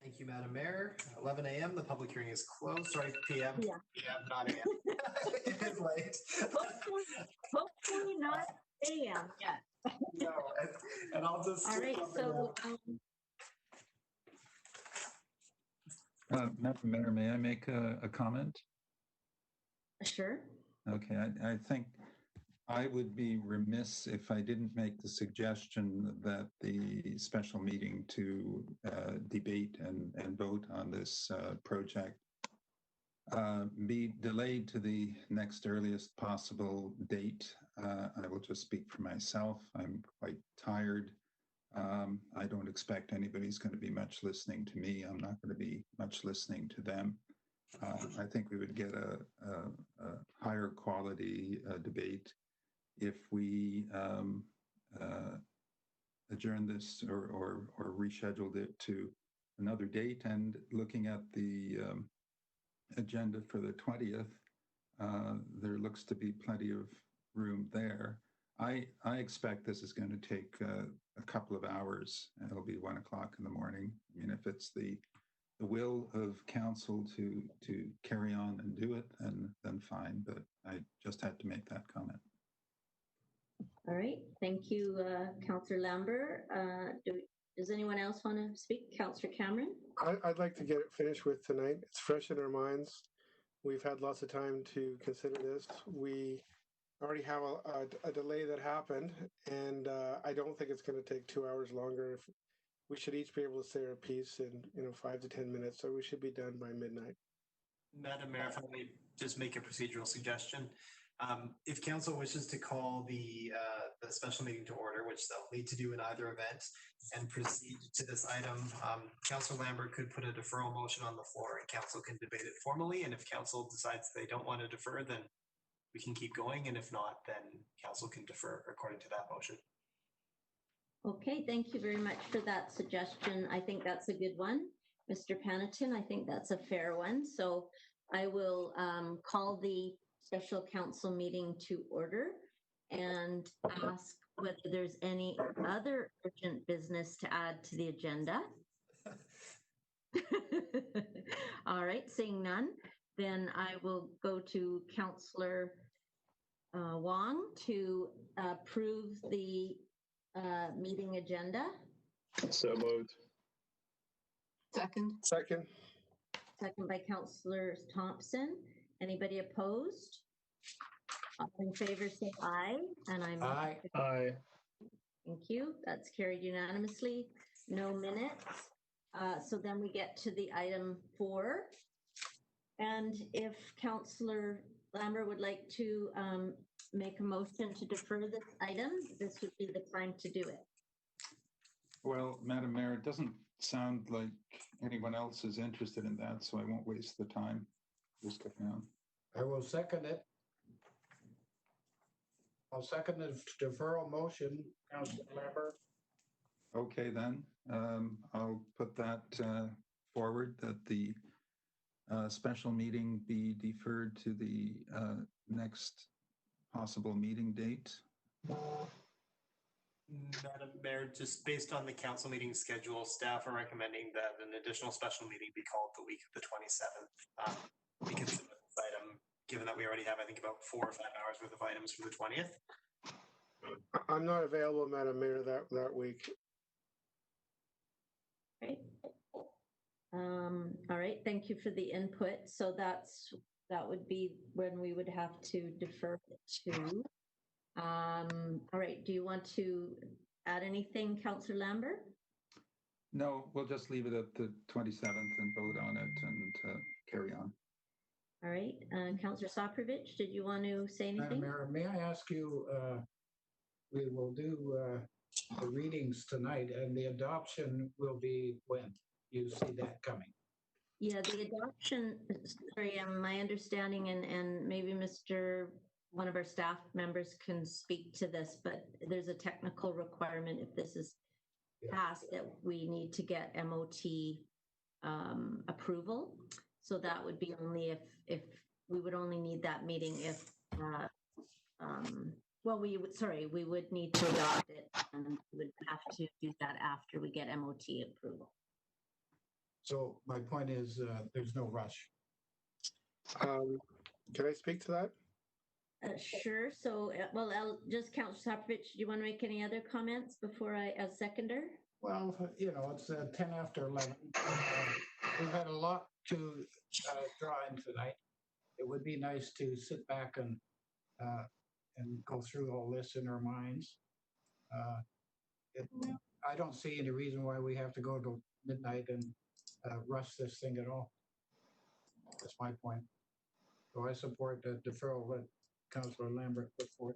Thank you, Madam Mayor. 11 a.m. The public hearing is closed. Sorry, PM. Yeah. PM, not AM. It is late. Hopefully not AM yet. No, and I'll just. All right, so Madam Mayor, may I make a comment? Sure. Okay, I think I would be remiss if I didn't make the suggestion that the special meeting to debate and vote on this project be delayed to the next earliest possible date. I will just speak for myself. I'm quite tired. I don't expect anybody's going to be much listening to me. I'm not going to be much listening to them. I think we would get a higher quality debate if we adjourn this or rescheduled it to another date. And looking at the agenda for the 20th, there looks to be plenty of room there. I expect this is going to take a couple of hours. It'll be 1 o'clock in the morning. I mean, if it's the will of council to carry on and do it, then fine. But I just had to make that comment. All right. Thank you, Councillor Lambert. Does anyone else want to speak? Councillor Cameron? I'd like to get it finished with tonight. It's fresh in our minds. We've had lots of time to consider this. We already have a delay that happened, and I don't think it's going to take 2 hours longer. We should each be able to say our piece in 5 to 10 minutes, so we should be done by midnight. Madam Mayor, if I may just make a procedural suggestion. If council wishes to call the special meeting to order, which they'll need to do in either event, and proceed to this item, Councillor Lambert could put a deferral motion on the floor and council can debate it formally. And if council decides they don't want to defer, then we can keep going. And if not, then council can defer according to that motion. Okay, thank you very much for that suggestion. I think that's a good one. Mr. Panneton, I think that's a fair one. So I will call the special council meeting to order and ask whether there's any other urgent business to add to the agenda. All right, seeing none, then I will go to Councillor Wong to approve the meeting agenda. So moved. Second. Second by Councillor Thompson. Anybody opposed? All in favor say aye. And I'm Aye. Aye. Thank you. That's carried unanimously. No minutes. So then we get to the item 4. And if Councillor Lambert would like to make a motion to defer this item, this would be the time to do it. Well, Madam Mayor, it doesn't sound like anyone else is interested in that, so I won't waste the time. Just get down. I will second it. I'll second the deferral motion, Councillor Lambert. Okay, then I'll put that forward, that the special meeting be deferred to the next possible meeting date. Madam Mayor, just based on the council meeting schedule, staff are recommending that an additional special meeting be called the week of the 27th. We consider this item, given that we already have, I think, about 4 or 5 hours worth of items for the 20th. I'm not available, Madam Mayor, that week. Right. All right. Thank you for the input. So that would be when we would have to defer it to. All right. Do you want to add anything, Councillor Lambert? No, we'll just leave it at the 27th and vote on it and carry on. All right. Councillor Soprovich, did you want to say anything? Mayor, may I ask you, we will do the readings tonight and the adoption will be when? You see that coming? Yeah, the adoption, sorry, my understanding, and maybe one of our staff members can speak to this, but there's a technical requirement if this is passed that we need to get MOT approval. So that would be only if we would only need that meeting if, well, we would need to adopt it and we would have to do that after we get MOT approval. So my point is there's no rush. Can I speak to that? Sure. So, well, just Councillor Soprovich, do you want to make any other comments before as seconder? Well, it's 10 after 11. We've had a lot to draw in tonight. It would be nice to sit back and go through all this in our minds. I don't see any reason why we have to go to midnight and rush this thing at all. That's my point. So I support the deferral that Councillor Lambert put forth.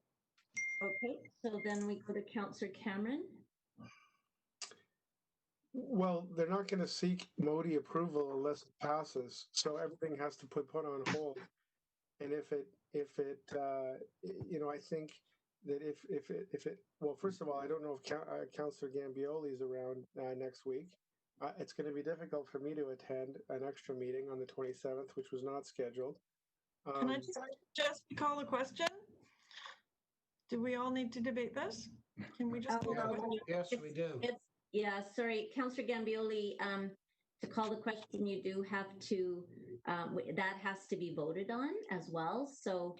Okay, so then we go to Councillor Cameron. Well, they're not going to seek Modi approval unless it passes. So everything has to put on hold. And if it, I think that if it, well, first of all, I don't know if Councillor Gambioli is around next week. It's going to be difficult for me to attend an extra meeting on the 27th, which was not scheduled. Can I just call a question? Do we all need to debate this? Can we just call the question? Yes, we do. Yeah, sorry, Councillor Gambioli, to call the question, you do have to, that has to be voted on as well. So,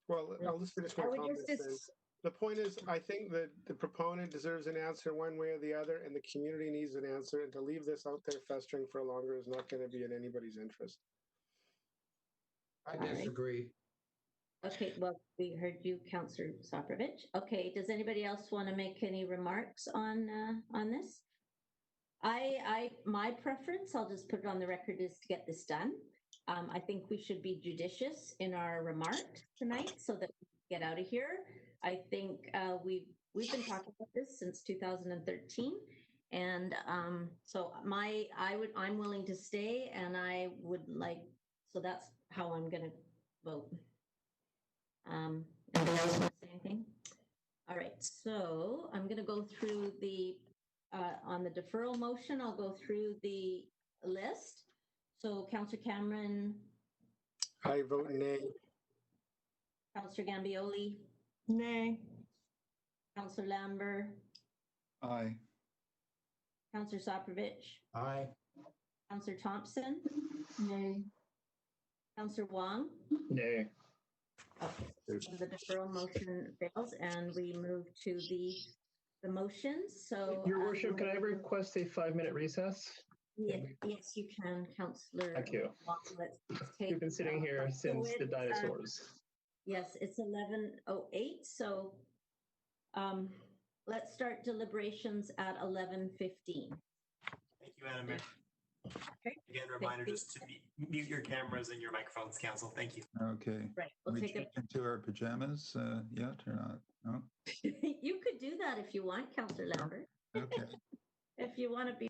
well, I'll just finish my comments then. The point is, I think that the proponent deserves an answer one way or the other, and the community needs an answer, and to leave this out there festering for longer is not going to be in anybody's interest. I disagree. Okay, well, we heard you, Councillor Soprovich. Okay, does anybody else want to make any remarks on this? My preference, I'll just put it on the record, is to get this done. I think we should be judicious in our remarks tonight so that we can get out of here. I think we've been talking about this since 2013, and so I'm willing to stay, and I would like, so that's how I'm going to vote. Anybody else want to say anything? All right, so I'm going to go through the on the deferral motion. I'll go through the list. So, Councillor Cameron. I vote nay. Councillor Gambioli. Nay. Councillor Lambert. Aye. Councillor Soprovich. Aye. Councillor Thompson. Nay. Councillor Wong. Nay. Okay, so the deferral motion fails, and we move to the motions. So, Your Worship, can I request a 5-minute recess? Yes, you can, Councillor. Thank you. Let's take, You've been sitting here since the dinosaurs. Yes, it's 11:08. So let's start deliberations at 11:15. Thank you, Madam Mayor. Okay. Again, reminder just to mute your cameras and your microphones, Council. Thank you. Okay. Right. We'll take it into our pajamas yet or not? No. You could do that if you want, Councillor Lambert. Okay. If you want to be.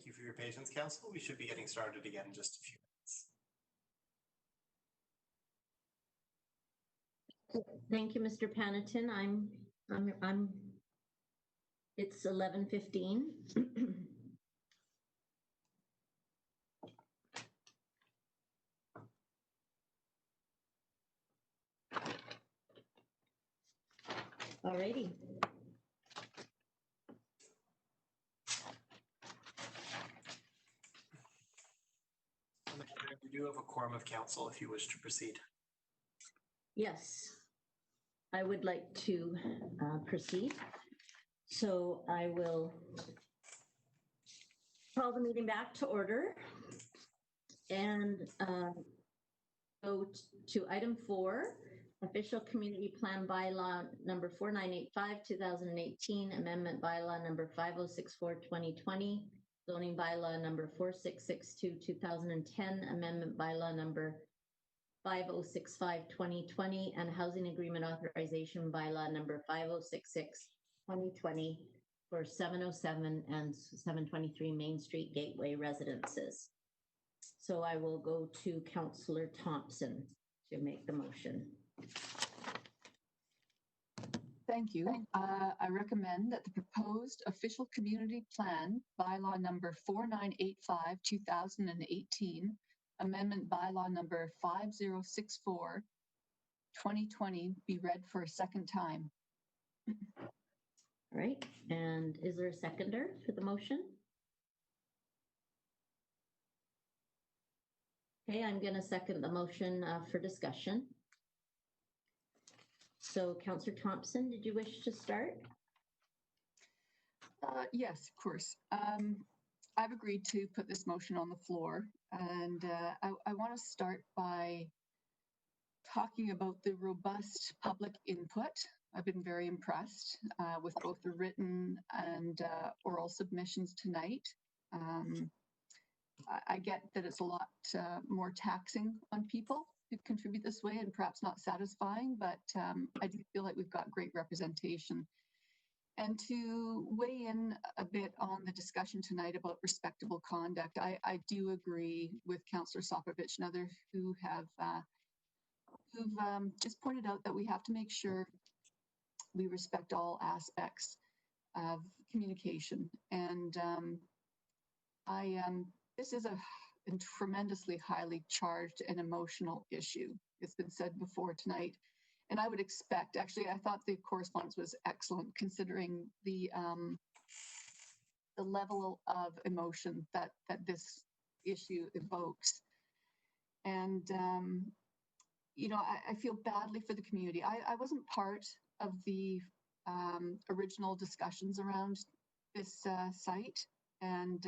Thank you for your patience, Council. We should be getting started again in just a few minutes. Thank you, Mr. Panatin. It's 11:15. All righty. We do have a quorum of council if you wish to proceed. Yes, I would like to proceed. So I will call the meeting back to order and go to item 4, official community plan bylaw number 4985, 2018, amendment bylaw number 5064, 2020, zoning bylaw number 4662, 2010, amendment bylaw number 5065, 2020, and housing agreement authorization bylaw number 5066, 2020 for 707 and 723 Main Street Gateway residences. So I will go to Councillor Thompson to make the motion. Thank you. I recommend that the proposed official community plan, bylaw number 4985, 2018, amendment bylaw number 5064, 2020, be read for a second time. All right. And is there a seconder for the motion? Okay, I'm going to second the motion for discussion. So, Councillor Thompson, did you wish to start? Yes, of course. I've agreed to put this motion on the floor, and I want to start by talking about the robust public input. I've been very impressed with both the written and oral submissions tonight. I get that it's a lot more taxing on people who contribute this way and perhaps not satisfying, but I do feel like we've got great representation. And to weigh in a bit on the discussion tonight about respectable conduct, I do agree with Councillor Sopovich and others who have who've just pointed out that we have to make sure we respect all aspects of communication. And this is a tremendously highly charged and emotional issue. It's been said before tonight. And I would expect, actually, I thought the correspondence was excellent considering the level of emotion that this issue evokes. And, you know, I feel badly for the community. I wasn't part of the original discussions around this site. And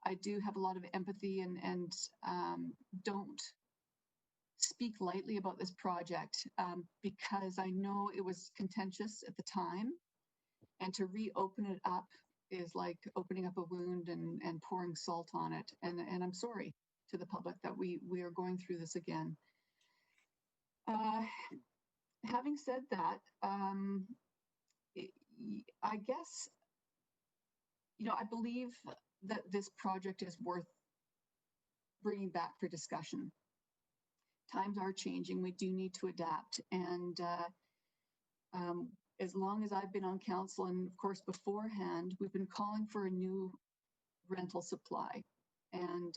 I do have a lot of empathy and don't speak lightly about this project because I know it was contentious at the time, and to reopen it up is like opening up a wound and pouring salt on it. And I'm sorry to the public that we are going through this again. Having said that, I guess, you know, I believe that this project is worth bringing back for discussion. Times are changing. We do need to adapt. And as long as I've been on council, and of course beforehand, we've been calling for a new rental supply. And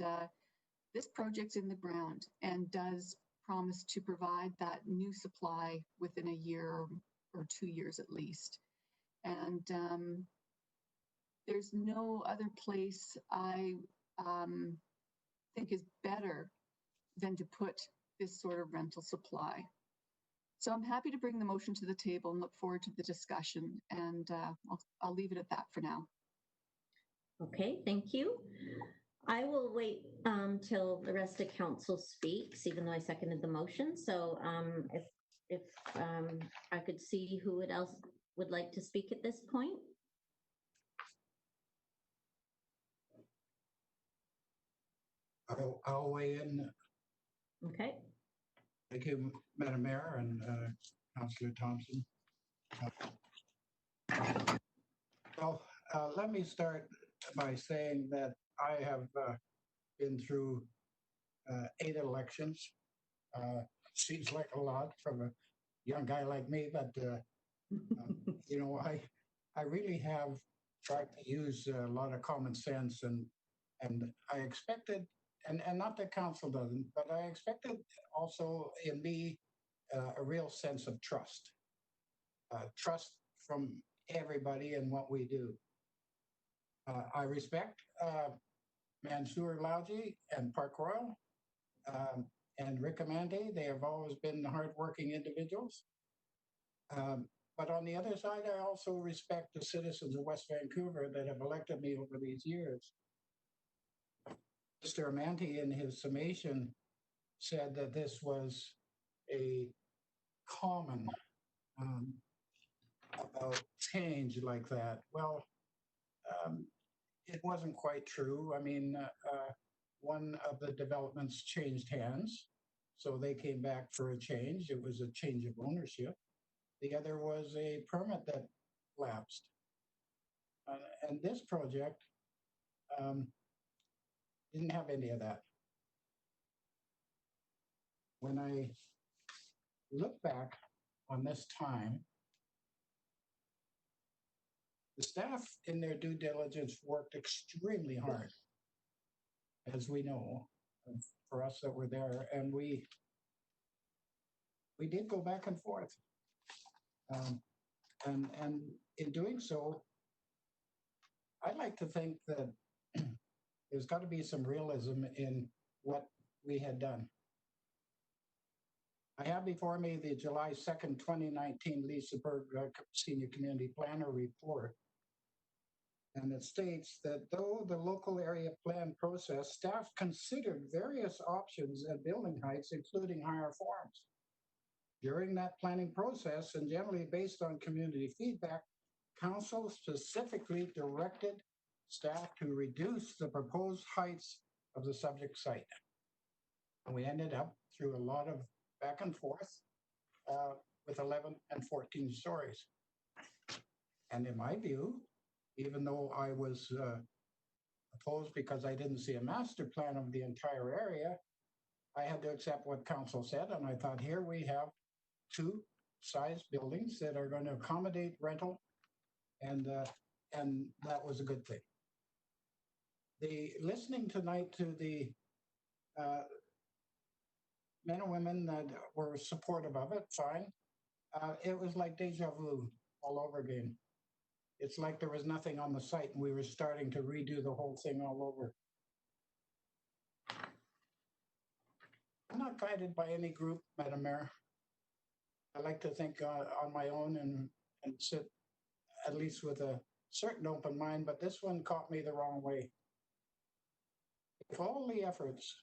this project's in the ground and does promise to provide that new supply within a year or 2 years at least. And there's no other place I think is better than to put this sort of rental supply. So I'm happy to bring the motion to the table and look forward to the discussion. And I'll leave it at that for now. Okay, thank you. I will wait till the rest of council speaks, even though I seconded the motion. So if I could see who else would like to speak at this point. I'll weigh in. Okay. Thank you, Madam Mayor and Councillor Thompson. Well, let me start by saying that I have been through 8 elections. Seems like a lot from a young guy like me, but you know, I really have tried to use a lot of common sense, and I expected, and not that council doesn't, but I expected also in me a real sense of trust, trust from everybody in what we do. I respect Mansour Lauji and Park Royal and Rick Amande. They have always been hardworking individuals. But on the other side, I also respect the citizens of West Vancouver that have elected me over these years. Mr. Amante, in his summation, said that this was a common about change like that. Well, it wasn't quite true. I mean, one of the developments changed hands, so they came back for a change. It was a change of ownership. The other was a permit that lapsed. And this project didn't have any of that. When I look back on this time, the staff in their due diligence worked extremely hard, as we know, for us that were there, and we did go back and forth. And in doing so, I'd like to think that there's got to be some realism in what we had done. I have before me the July 2nd, 2019 Lisa Berg Senior Community Planner report. And it states that though the local area plan process, staff considered various options and building heights, including higher forms. During that planning process, and generally based on community feedback, council specifically directed staff to reduce the proposed heights of the subject site. And we ended up through a lot of back and forth with 11 and 14 stories. And in my view, even though I was opposed because I didn't see a master plan of the entire area, I had to accept what council said. And I thought, here we have 2 size buildings that are going to accommodate rental, and that was a good thing. The listening tonight to the men and women that were supportive of it, fine. It was like deja vu all over again. It's like there was nothing on the site and we were starting to redo the whole thing all over. I'm not guided by any group, Madam Mayor. I like to think on my own and sit at least with a certain open mind, but this one caught me the wrong way. If all the efforts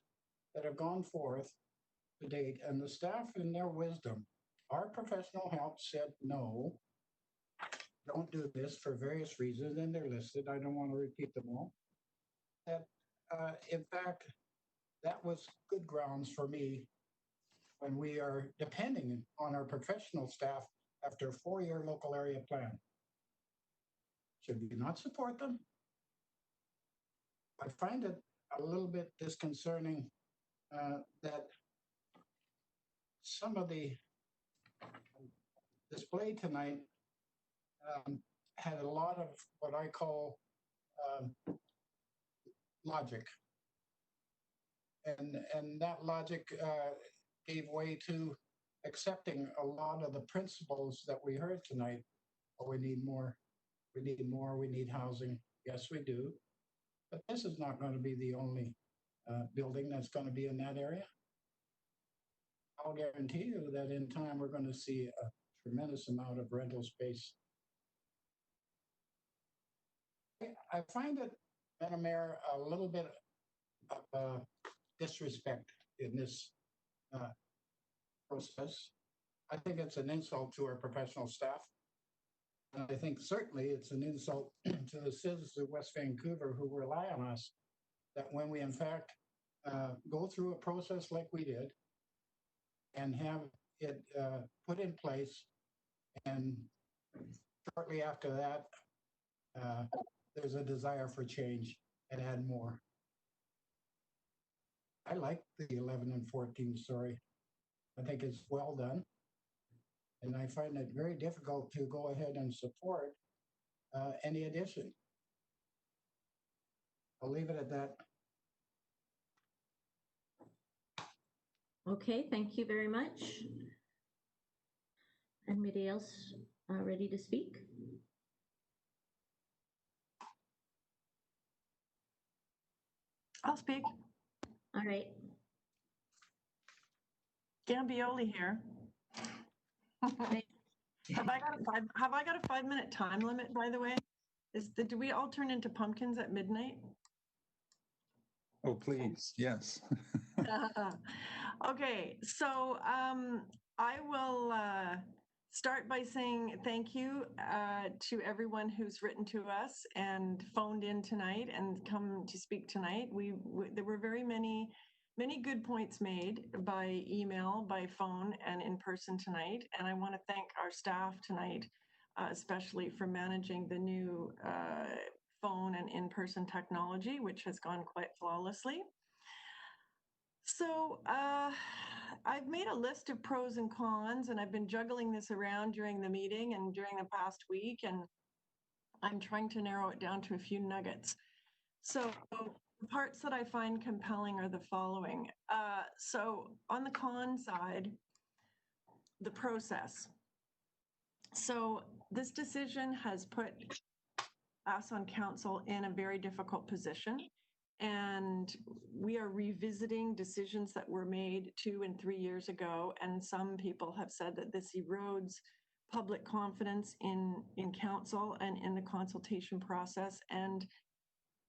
that have gone forth to date and the staff in their wisdom, our professional help said no, don't do this for various reasons, and they're listed. I don't want to repeat them all. That, in fact, that was good grounds for me when we are depending on our professional staff after a 4-year local area plan. Should we not support them? I find it a little bit disconcerting that some of the display tonight had a lot of what I call logic. And that logic gave way to accepting a lot of the principles that we heard tonight. Oh, we need more, we need more, we need housing. Yes, we do. But this is not going to be the only building that's going to be in that area. I'll guarantee you that in time we're going to see a tremendous amount of rental space. I find it, Madam Mayor, a little bit of disrespect in this process. I think it's an insult to our professional staff. And I think certainly it's an insult to the citizens of West Vancouver who rely on us, that when we in fact go through a process like we did and have it put in place, and shortly after that, there's a desire for change and add more. I like the 11 and 14 story. I think it's well done. And I find it very difficult to go ahead and support any addition. I'll leave it at that. Okay, thank you very much. Anybody else ready to speak? I'll speak. All right. Gambioli here. Have I got a 5-minute time limit, by the way? Do we all turn into pumpkins at midnight? Oh, please, yes. Okay, so I will start by saying thank you to everyone who's written to us and phoned in tonight and come to speak tonight. There were very many good points made by email, by phone, and in person tonight. And I want to thank our staff tonight, especially for managing the new phone and in-person technology, which has gone quite flawlessly. So I've made a list of pros and cons, and I've been juggling this around during the meeting and during the past week, and I'm trying to narrow it down to a few nuggets. So the parts that I find compelling are the following. So on the con side, the process. So this decision has put us on council in a very difficult position. And we are revisiting decisions that were made 2 and 3 years ago. And some people have said that this erodes public confidence in council and in the consultation process. And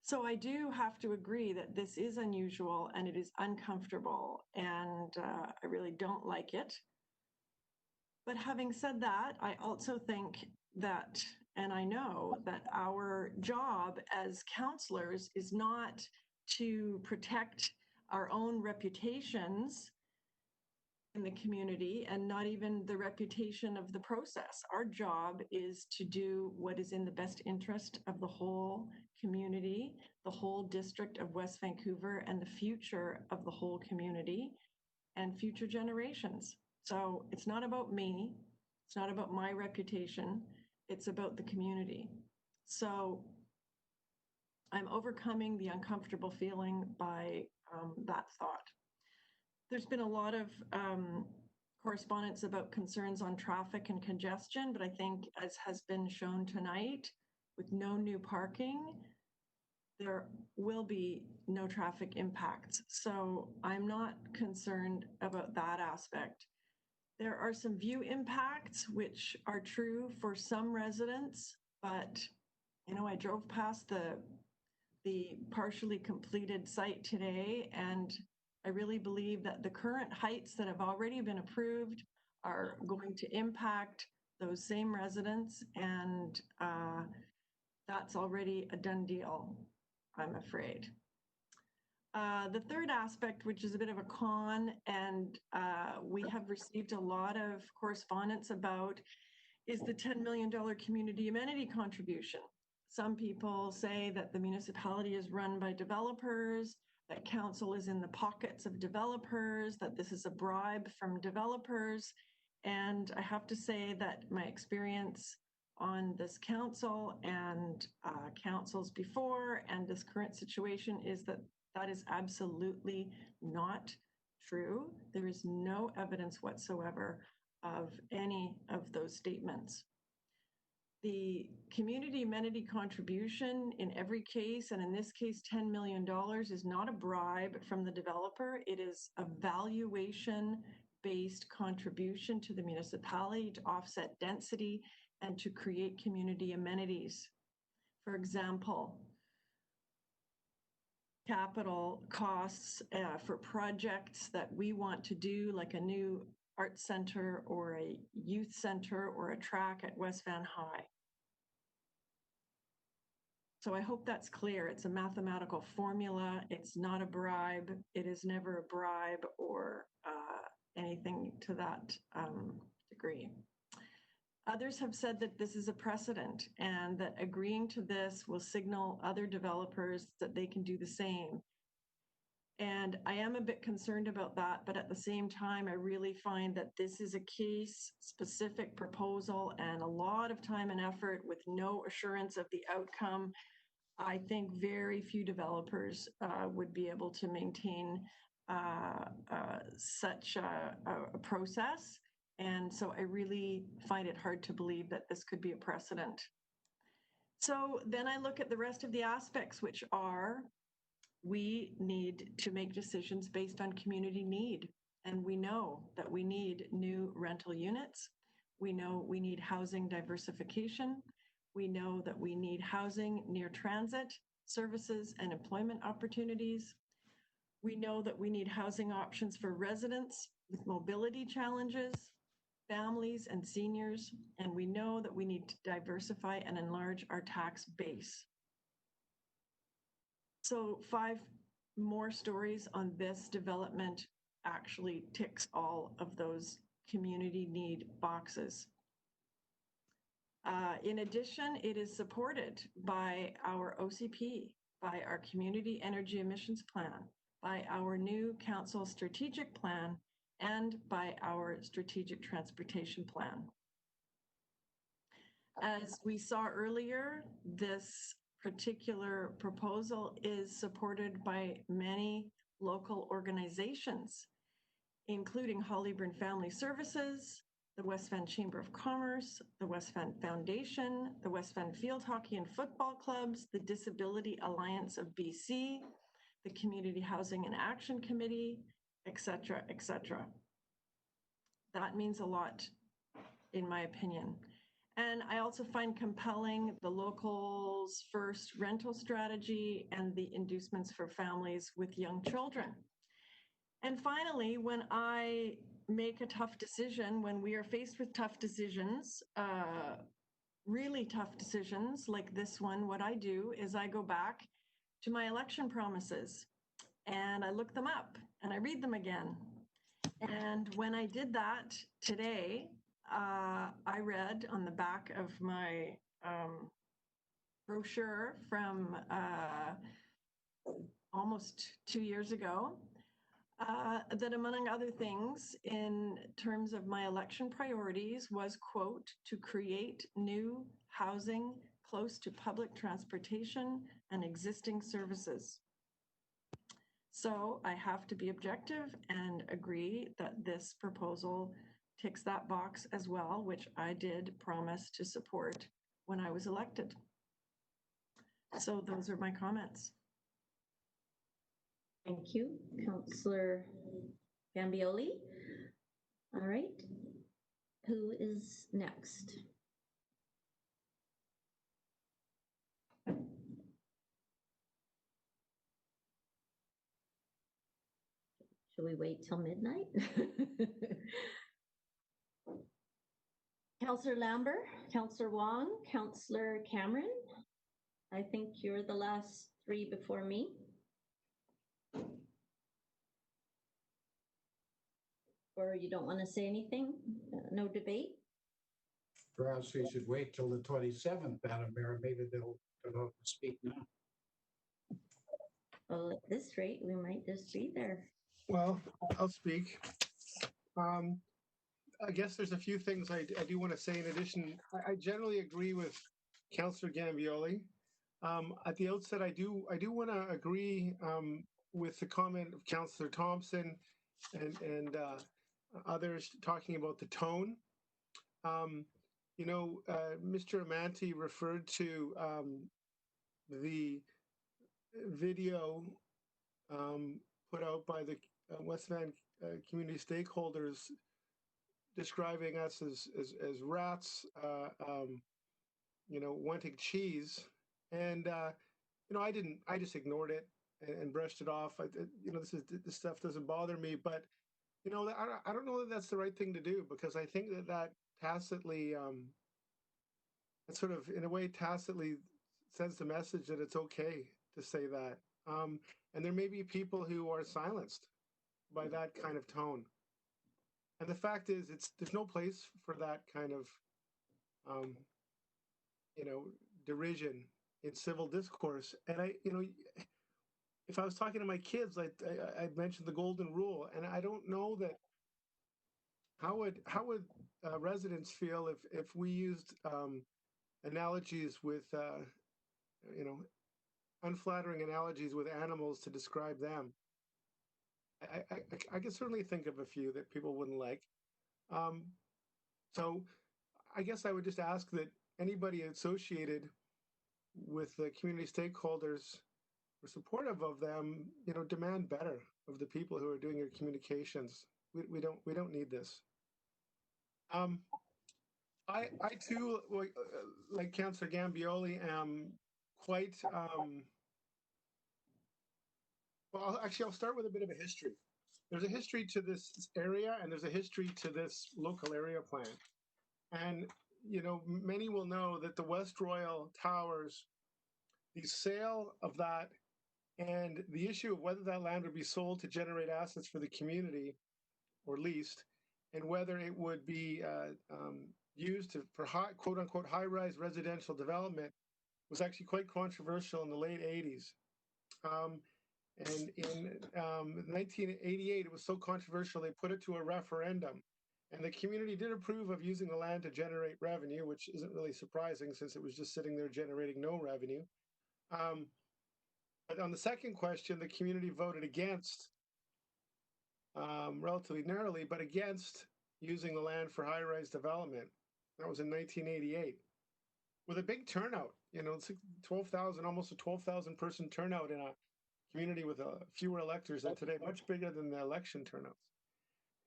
so I do have to agree that this is unusual and it is uncomfortable, and I really don't like it. But having said that, I also think that, and I know that our job as counselors is not to protect our own reputations in the community and not even the reputation of the process. Our job is to do what is in the best interest of the whole community, the whole district of West Vancouver, and the future of the whole community and future generations. So it's not about me. It's not about my reputation. It's about the community. So I'm overcoming the uncomfortable feeling by that thought. There's been a lot of correspondence about concerns on traffic and congestion, but I think, as has been shown tonight, with no new parking, there will be no traffic impacts. So I'm not concerned about that aspect. There are some view impacts, which are true for some residents, but I drove past the partially completed site today, and I really believe that the current heights that have already been approved are going to impact those same residents, and that's already a done deal, I'm afraid. The third aspect, which is a bit of a con, and we have received a lot of correspondence about, is the $10 million community amenity contribution. Some people say that the municipality is run by developers, that council is in the pockets of developers, that this is a bribe from developers. And I have to say that my experience on this council and councils before and this current situation is that that is absolutely not true. There is no evidence whatsoever of any of those statements. The community amenity contribution in every case, and in this case $10 million, is not a bribe from the developer. It is a valuation-based contribution to the municipality to offset density and to create community amenities. For example, capital costs for projects that we want to do, like a new art center or a youth center or a track at West Van High. So I hope that's clear. It's a mathematical formula. It's not a bribe. It is never a bribe or anything to that degree. Others have said that this is a precedent and that agreeing to this will signal other developers that they can do the same. And I am a bit concerned about that, but at the same time, I really find that this is a case-specific proposal and a lot of time and effort with no assurance of the outcome. I think very few developers would be able to maintain such a process. And so I really find it hard to believe that this could be a precedent. So then I look at the rest of the aspects, which are we need to make decisions based on community need. And we know that we need new rental units. We know we need housing diversification. We know that we need housing near transit services and employment opportunities. We know that we need housing options for residents with mobility challenges, families and seniors. And we know that we need to diversify and enlarge our tax base. So 5 more stories on this development actually ticks all of those community need boxes. In addition, it is supported by our OCP, by our Community Energy Emissions Plan, by our new Council Strategic Plan, and by our Strategic Transportation Plan. As we saw earlier, this particular proposal is supported by many local organizations, including Hollyburn Family Services, the West Van Chamber of Commerce, the West Van Foundation, the West Van Field Hockey and Football Clubs, the Disability Alliance of BC, the Community Housing and Action Committee, etc., etc. That means a lot, in my opinion. And I also find compelling the locals' first rental strategy and the inducements for families with young children. And finally, when I make a tough decision, when we are faced with tough decisions, really tough decisions like this one, what I do is I go back to my election promises and I look them up and I read them again. And when I did that today, I read on the back of my brochure from almost 2 years ago, that among other things, in terms of my election priorities was, quote, to create new housing close to public transportation and existing services. So I have to be objective and agree that this proposal ticks that box as well, which I did promise to support when I was elected. So those are my comments. Thank you, Councillor Gambioli. All right, who is next? Should we wait till midnight? Councillor Lambert, Councillor Wong, Councillor Cameron. I think you're the last 3 before me. Or you don't want to say anything? No debate? Perhaps we should wait till the 27th, Madam Mayor. Maybe they'll speak now. Well, at this rate, we might just be there. Well, I'll speak. I guess there's a few things I do want to say in addition. I generally agree with Councillor Gambioli. At the outset, I do want to agree with the comment of Councillor Thompson and others talking about the tone. Mr. Amanti referred to the video put out by the West Van community stakeholders describing us as rats, wanting cheese. And, I just ignored it and brushed it off. This stuff doesn't bother me, but, I don't know that that's the right thing to do, because I think that tacitly, that sort of, in a way, tacitly sends the message that it's okay to say that. And there may be people who are silenced by that kind of tone. And the fact is, there's no place for that kind of you know, derision in civil discourse. And if I was talking to my kids, I'd mentioned the golden rule, and I don't know that how would residents feel if we used analogies with you know, unflattering analogies with animals to describe them. I can certainly think of a few that people wouldn't like. So I guess I would just ask that anybody associated with the community stakeholders or supportive of them, you know, demand better of the people who are doing your communications. We don't need this. I too, like Councillor Gambioli, am quite well. Actually, I'll start with a bit of a history. There's a history to this area, and there's a history to this local area plan. And you know, many will know that the West Royal Towers, the sale of that, and the issue of whether that land would be sold to generate assets for the community or leased, and whether it would be used for quote unquote high-rise residential development was actually quite controversial in the late 80s. And in 1988, it was so controversial, they put it to a referendum. And the community did approve of using the land to generate revenue, which isn't really surprising since it was just sitting there generating no revenue. But on the second question, the community voted against, relatively narrowly, but against using the land for high-rise development. That was in 1988, with a big turnout. You know, 12,000, almost a 12,000 person turnout in a community with fewer electors than today, much bigger than the election turnouts.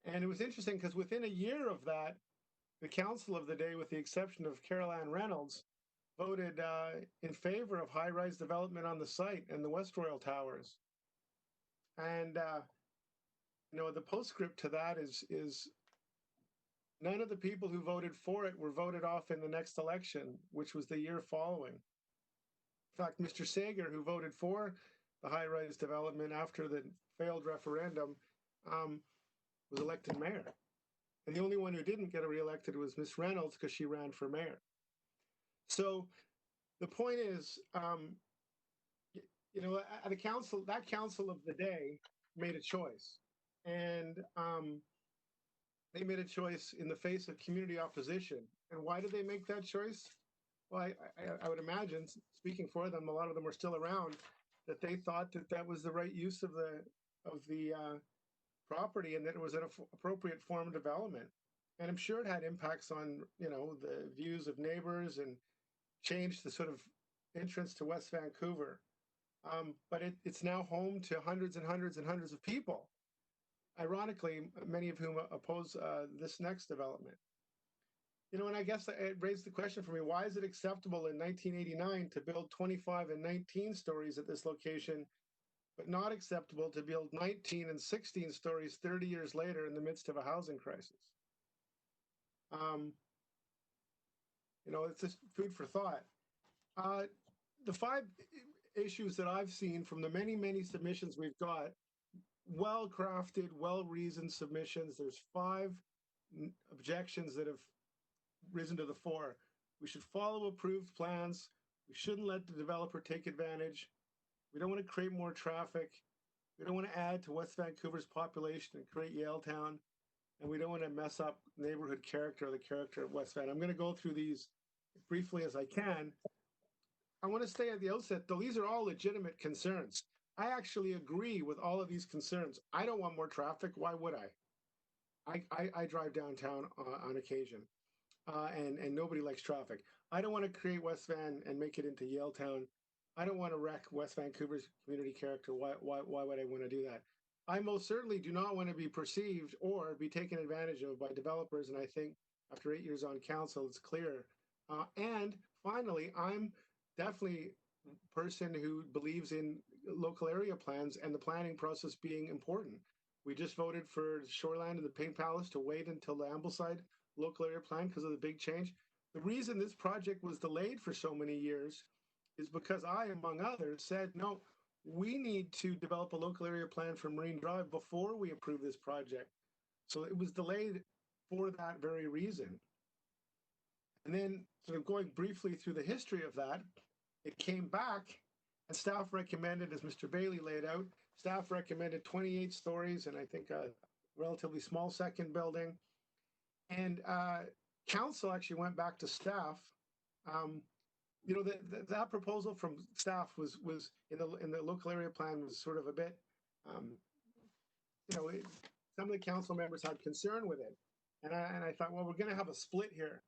And it was interesting because within a year of that, the council of the day, with the exception of Carol Ann Reynolds, voted in favor of high-rise development on the site and the West Royal Towers. And you know, the postscript to that is none of the people who voted for it were voted off in the next election, which was the year following. In fact, Mr. Sager, who voted for the high-rise development after the failed referendum, was elected mayor. And the only one who didn't get reelected was Miss Reynolds, because she ran for mayor. So the point is, you know, the council, that council of the day made a choice. And they made a choice in the face of community opposition. And why did they make that choice? Well, I would imagine, speaking for them, a lot of them were still around, that they thought that that was the right use of the property, and that it was an appropriate form of development. And I'm sure it had impacts on, you know, the views of neighbors and changed the sort of entrance to West Vancouver. But it's now home to hundreds and hundreds and hundreds of people, ironically, many of whom oppose this next development. You know, and I guess it raised the question for me, why is it acceptable in 1989 to build 25 and 19 stories at this location, but not acceptable to build 19 and 16 stories 30 years later in the midst of a housing crisis? You know, it's just food for thought. The 5 issues that I've seen from the many, many submissions we've got, well-crafted, well-reasoned submissions. There's 5 objections that have risen to the fore. We should follow approved plans. We shouldn't let the developer take advantage. We don't want to create more traffic. We don't want to add to West Vancouver's population and create Yaletown. And we don't want to mess up neighborhood character or the character of West Van. I'm going to go through these briefly as I can. I want to say at the outset, though, these are all legitimate concerns. I actually agree with all of these concerns. I don't want more traffic. Why would I? I drive downtown on occasion, and nobody likes traffic. I don't want to create West Van and make it into Yaletown. I don't want to wreck West Vancouver's community character. Why would I want to do that? I most certainly do not want to be perceived or be taken advantage of by developers, and I think after 8 years on council, it's clear. And finally, I'm definitely a person who believes in local area plans and the planning process being important. We just voted for Shoreland and the Paint Palace to wait until the Ambleside local area plan because of the big change. The reason this project was delayed for so many years is because I, among others, said, no, we need to develop a local area plan for Marine Drive before we approve this project. So it was delayed for that very reason. And then sort of going briefly through the history of that, it came back and staff recommended, as Mr. Bailey laid out, staff recommended 28 stories and I think a relatively small second building. And council actually went back to staff. You know, that proposal from staff was in the local area plan was sort of a bit, you know, some of the council members had concern with it. And I thought, well, we're going to have a split here.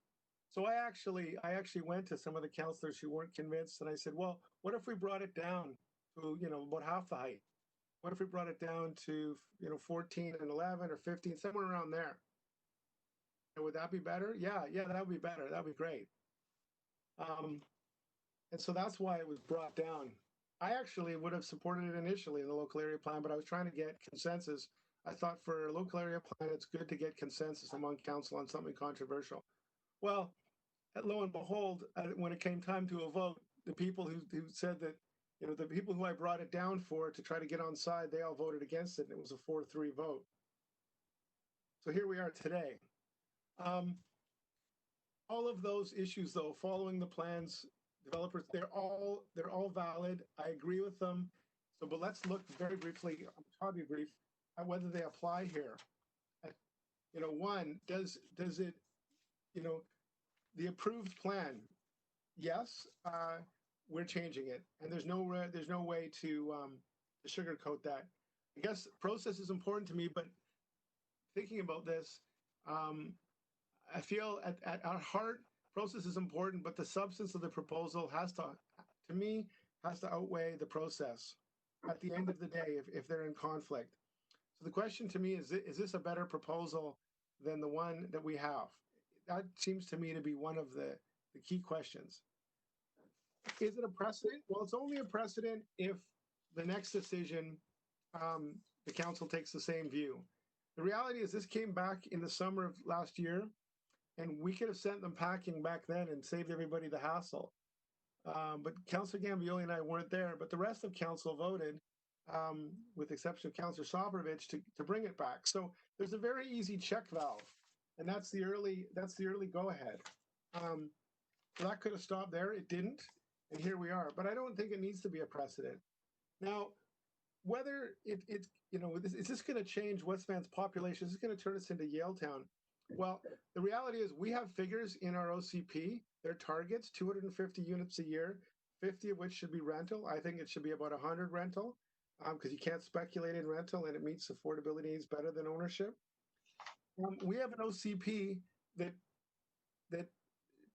So I actually went to some of the councillors who weren't convinced, and I said, well, what if we brought it down to, you know, about half the height? What if we brought it down to, you know, 14 and 11 or 15, somewhere around there? And would that be better? Yeah, that would be better. That would be great. And so that's why it was brought down. I actually would have supported it initially in the local area plan, but I was trying to get consensus. I thought for a local area plan, it's good to get consensus among council on something controversial. Well, lo and behold, when it came time to a vote, the people who said that, you know, the people who I brought it down for to try to get on side, they all voted against it, and it was a 4-3 vote. So here we are today. All of those issues, though, following the plans, developers, they're all valid. I agree with them. So, but let's look very briefly, probably brief, at whether they apply here. You know, one, does it, you know, the approved plan? Yes, we're changing it, and there's no way to sugarcoat that. I guess process is important to me, but thinking about this, I feel at our heart, process is important, but the substance of the proposal has to me, has to outweigh the process at the end of the day if they're in conflict. So the question to me is this a better proposal than the one that we have? That seems to me to be one of the key questions. Is it a precedent? Well, it's only a precedent if the next decision, the council takes the same view. The reality is this came back in the summer of last year, and we could have sent them packing back then and saved everybody the hassle. But Councillor Gambioli and I weren't there, but the rest of council voted, with the exception of Councillor Soprovich, to bring it back. So there's a very easy check valve, and that's the early go-ahead. So that could have stopped there. It didn't, and here we are. But I don't think it needs to be a precedent. Now, whether it's, you know, is this going to change West Van's population? Is this going to turn us into Yaletown? Well, the reality is we have figures in our OCP. Their targets, 250 units a year, 50 of which should be rental. I think it should be about 100 rental, because you can't speculate in rental, and it meets affordability needs better than ownership. We have an OCP that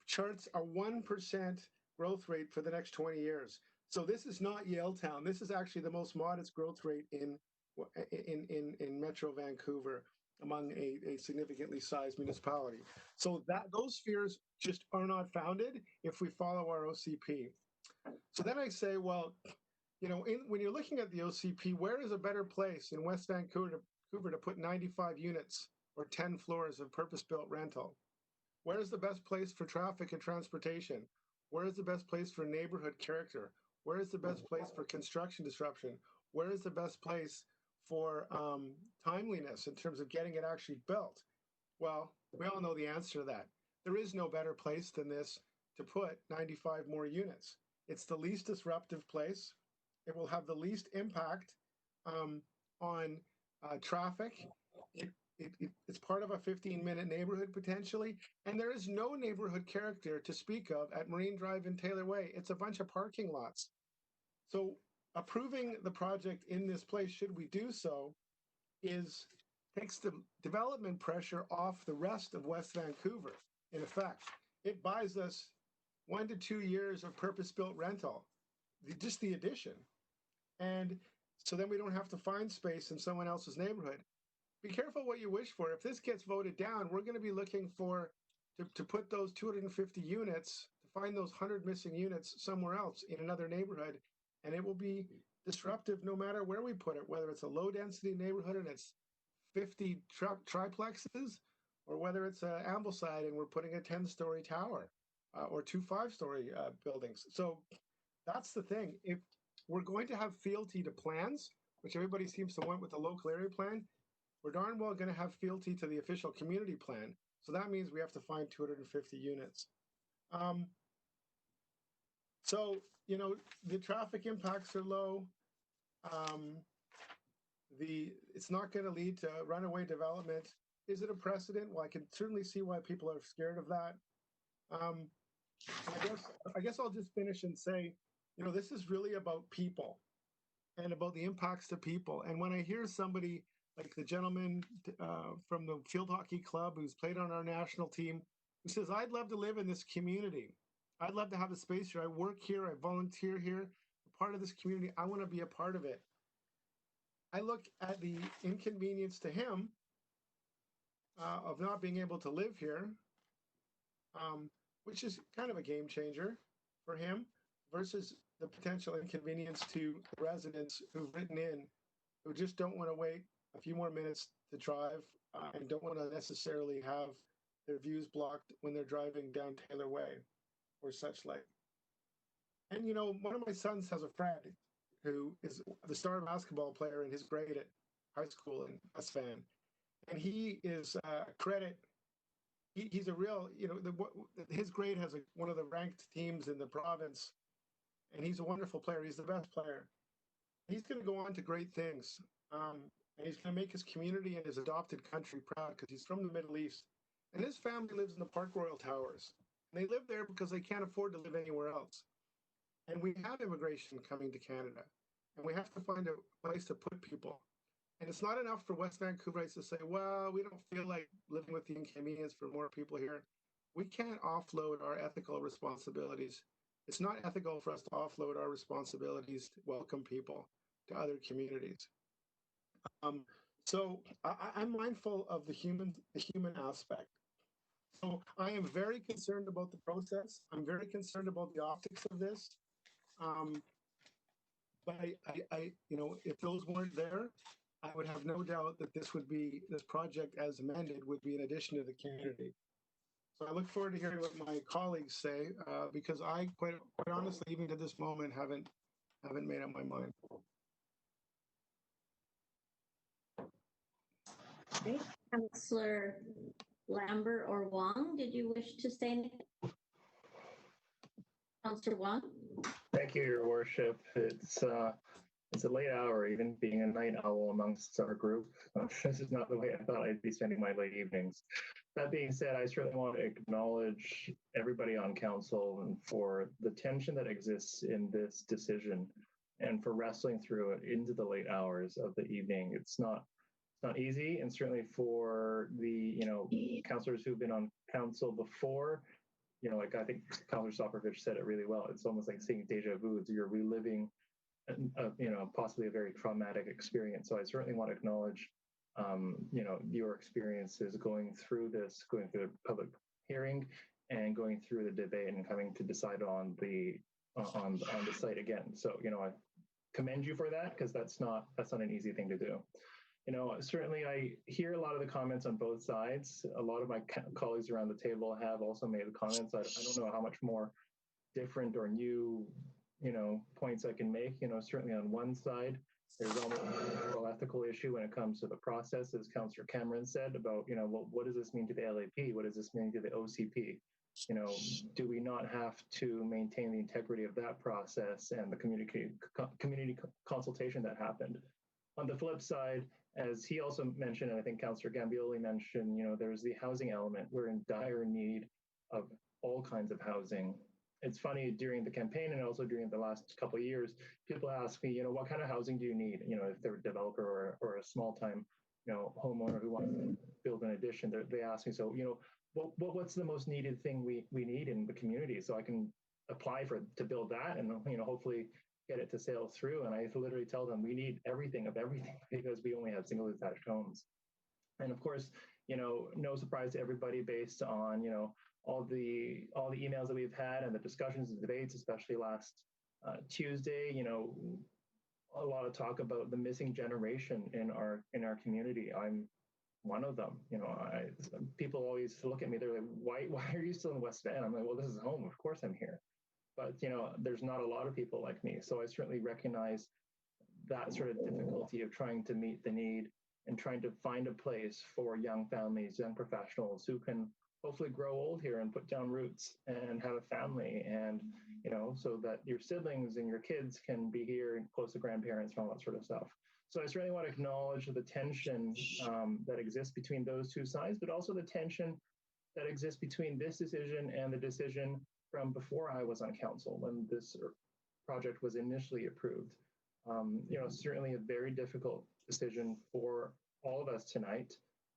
charts a 1% growth rate for the next 20 years. So this is not Yaletown. This is actually the most modest growth rate in Metro Vancouver among a significantly sized municipality. So those fears just are not founded if we follow our OCP. So then I say, well, you know, when you're looking at the OCP, where is a better place in West Vancouver to put 95 units or 10 floors of purpose-built rental? Where is the best place for traffic and transportation? Where is the best place for neighborhood character? Where is the best place for construction disruption? Where is the best place for timeliness in terms of getting it actually built? Well, we all know the answer to that. There is no better place than this to put 95 more units. It's the least disruptive place. It will have the least impact on traffic. It's part of a 15-minute neighborhood potentially, and there is no neighborhood character to speak of at Marine Drive and Taylor Way. It's a bunch of parking lots. So approving the project in this place, should we do so, takes the development pressure off the rest of West Vancouver. In effect, it buys us 1 to 2 years of purpose-built rental, just the addition. And so then we don't have to find space in someone else's neighborhood. Be careful what you wish for. If this gets voted down, we're going to be looking to put those 250 units, to find those 100 missing units somewhere else in another neighborhood, and it will be disruptive no matter where we put it, whether it's a low-density neighborhood and it's 50 triplexes, or whether it's Ambleside and we're putting a 10-story tower or 2 5-story buildings. So that's the thing. If we're going to have fealty to plans, which everybody seems to want with the local area plan, we're darn well going to have fealty to the official community plan. So that means we have to find 250 units. So, you know, the traffic impacts are low. It's not going to lead to runaway development. Is it a precedent? Well, I can certainly see why people are scared of that. I guess I'll just finish and say, you know, this is really about people and about the impacts to people. And when I hear somebody like the gentleman from the field hockey club who's played on our national team, who says, I'd love to live in this community. I'd love to have a space here. I work here. I volunteer here. I'm part of this community. I want to be a part of it. I look at the inconvenience to him of not being able to live here, which is kind of a game changer for him, versus the potential inconvenience to the residents who've written in, who just don't want to wait a few more minutes to drive and don't want to necessarily have their views blocked when they're driving down Taylor Way or such like. And, you know, one of my sons has a friend who is the star basketball player in his grade at high school in West Van. And he is credit. He's a real, you know, his grade has one of the ranked teams in the province. And he's a wonderful player. He's the best player. He's going to go on to great things. And he's going to make his community and his adopted country proud because he's from the Middle East. And his family lives in the Park Royal Towers. And they live there because they can't afford to live anywhere else. And we have immigration coming to Canada. And we have to find a place to put people. And it's not enough for West Vancouverites to say, well, we don't feel like living with the inconvenience for more people here. We can't offload our ethical responsibilities. It's not ethical for us to offload our responsibilities to welcome people to other communities. So I'm mindful of the human aspect. So I am very concerned about the process. I'm very concerned about the optics of this. But I, you know, if those weren't there, I would have no doubt that this project as amended would be an addition to the community. So I look forward to hearing what my colleagues say, because I quite honestly, even to this moment, haven't made up my mind. Okay, Councillor Lambert or Wong, did you wish to say anything? Councillor Wong? Thank you, Your Worship. It's a late hour, even being a night owl amongst our group. This is not the way I thought I'd be spending my late evenings. That being said, I certainly want to acknowledge everybody on council and for the tension that exists in this decision and for wrestling through it into the late hours of the evening. It's not easy, and certainly for the councillors who've been on council before, like I think Councillor Stopovich said it really well. It's almost like seeing deja vu. You're reliving possibly a very traumatic experience. So I certainly want to acknowledge, your experiences going through the public hearing and going through the debate and coming to decide on the site again. So, I commend you for that, because that's not an easy thing to do. Certainly I hear a lot of the comments on both sides. A lot of my colleagues around the table have also made comments. I don't know how much more different or new points I can make. Certainly on one side, there's almost a moral ethical issue when it comes to the process, as Councillor Cameron said, about, well, what does this mean to the LAP? What does this mean to the OCP? Do we not have to maintain the integrity of that process and the community consultation that happened? On the flip side, as he also mentioned, and I think Councillor Gambioli mentioned, there's the housing element. We're in dire need of all kinds of housing. It's funny, during the campaign and also during the last couple of years, people ask me, what kind of housing do you need? If they're a developer or a small-time, homeowner who wants to build an addition, they ask me, so, what's the most needed thing we need in the community, so I can apply to build that and, hopefully get it to sail through. And I literally tell them we need everything of everything because we only have single detached homes. And of course, no surprise to everybody based on, all the emails that we've had and the discussions and debates, especially last Tuesday, a lot of talk about the missing generation in our community. I'm one of them. People always look at me, they're like, why are you still in West Van? I'm like, well, this is home. Of course I'm here. But, there's not a lot of people like me. So I certainly recognize that sort of difficulty of trying to meet the need and trying to find a place for young families, young professionals who can hopefully grow old here and put down roots and have a family, and so that your siblings and your kids can be here and close to grandparents and all that sort of stuff. So I certainly want to acknowledge the tension that exists between those two sides, but also the tension that exists between this decision and the decision from before I was on council when this project was initially approved. Certainly a very difficult decision for all of us tonight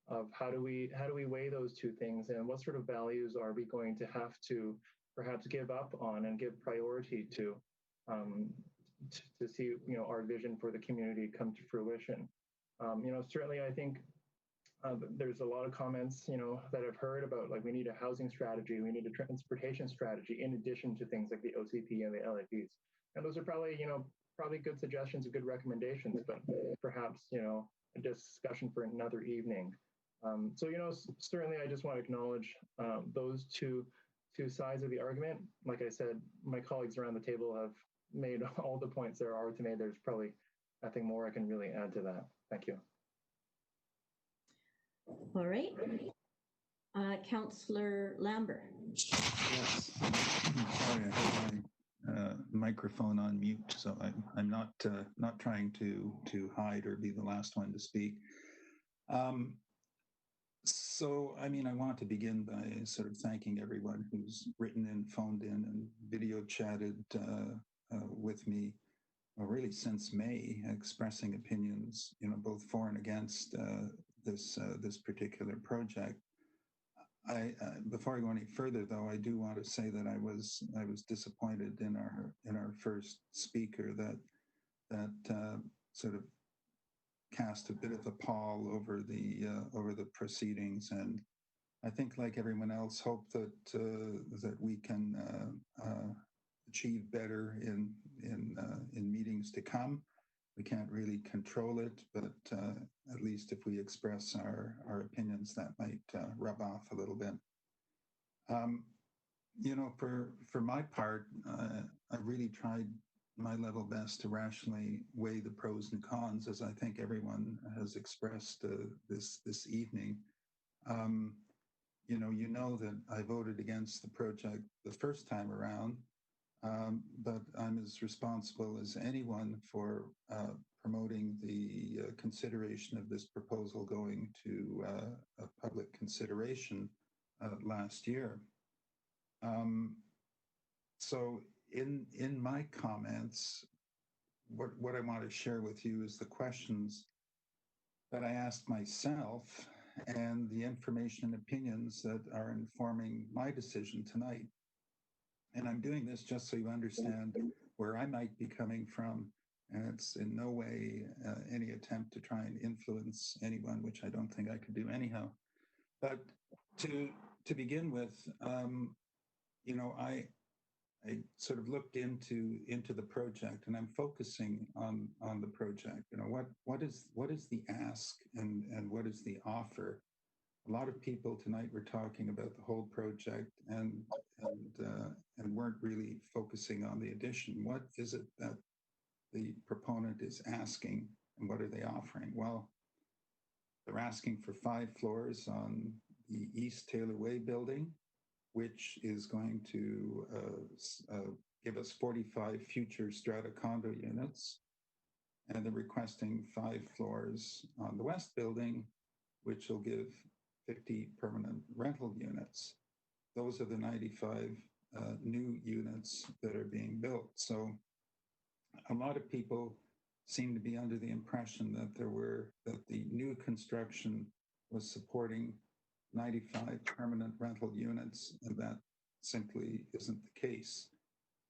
of how do we weigh those two things, and what sort of values are we going to have to perhaps give up on and give priority to see our vision for the community come to fruition. Certainly I think there's a lot of comments that I've heard about, like, we need a housing strategy, we need a transportation strategy in addition to things like the OCP and the LAPs, and those are probably good suggestions and good recommendations, but perhaps a discussion for another evening. Certainly I just want to acknowledge those two sides of the argument. Like I said, my colleagues around the table have made all the points there are to me. There's probably nothing more I can really add to that. Thank you. All right. Councillor Lambert. Yes. Sorry, I have my microphone on mute, so I'm not trying to hide or be the last one to speak. So, I want to begin by sort of thanking everyone who's written in, phoned in, and video chatted with me, really since May, expressing opinions, both for and against this particular project. Before I go any further, though, I do want to say that I was disappointed in our first speaker that sort of cast a bit of a pall over the proceedings, and I think, like everyone else, hope that we can achieve better in meetings to come. We can't really control it, but at least if we express our opinions, that might rub off a little bit. For my part, I really tried my level best to rationally weigh the pros and cons, as I think everyone has expressed this evening. You know that I voted against the project the first time around, but I'm as responsible as anyone for promoting the consideration of this proposal going to a public consideration last year. So in my comments, what I want to share with you is the questions that I asked myself and the information and opinions that are informing my decision tonight. And I'm doing this just so you understand where I might be coming from. And it's in no way any attempt to try and influence anyone, which I don't think I could do anyhow. But to begin with, I sort of looked into the project, and I'm focusing on the project. What is the ask and what is the offer? A lot of people tonight were talking about the whole project and weren't really focusing on the addition. What is it that the proponent is asking, and what are they offering? Well, they're asking for 5 floors on the East Taylor Way building, which is going to give us 45 future strata condo units. And they're requesting 5 floors on the West building, which will give 50 permanent rental units. Those are the 95 new units that are being built. So a lot of people seem to be under the impression that the new construction was supporting 95 permanent rental units, and that simply isn't the case.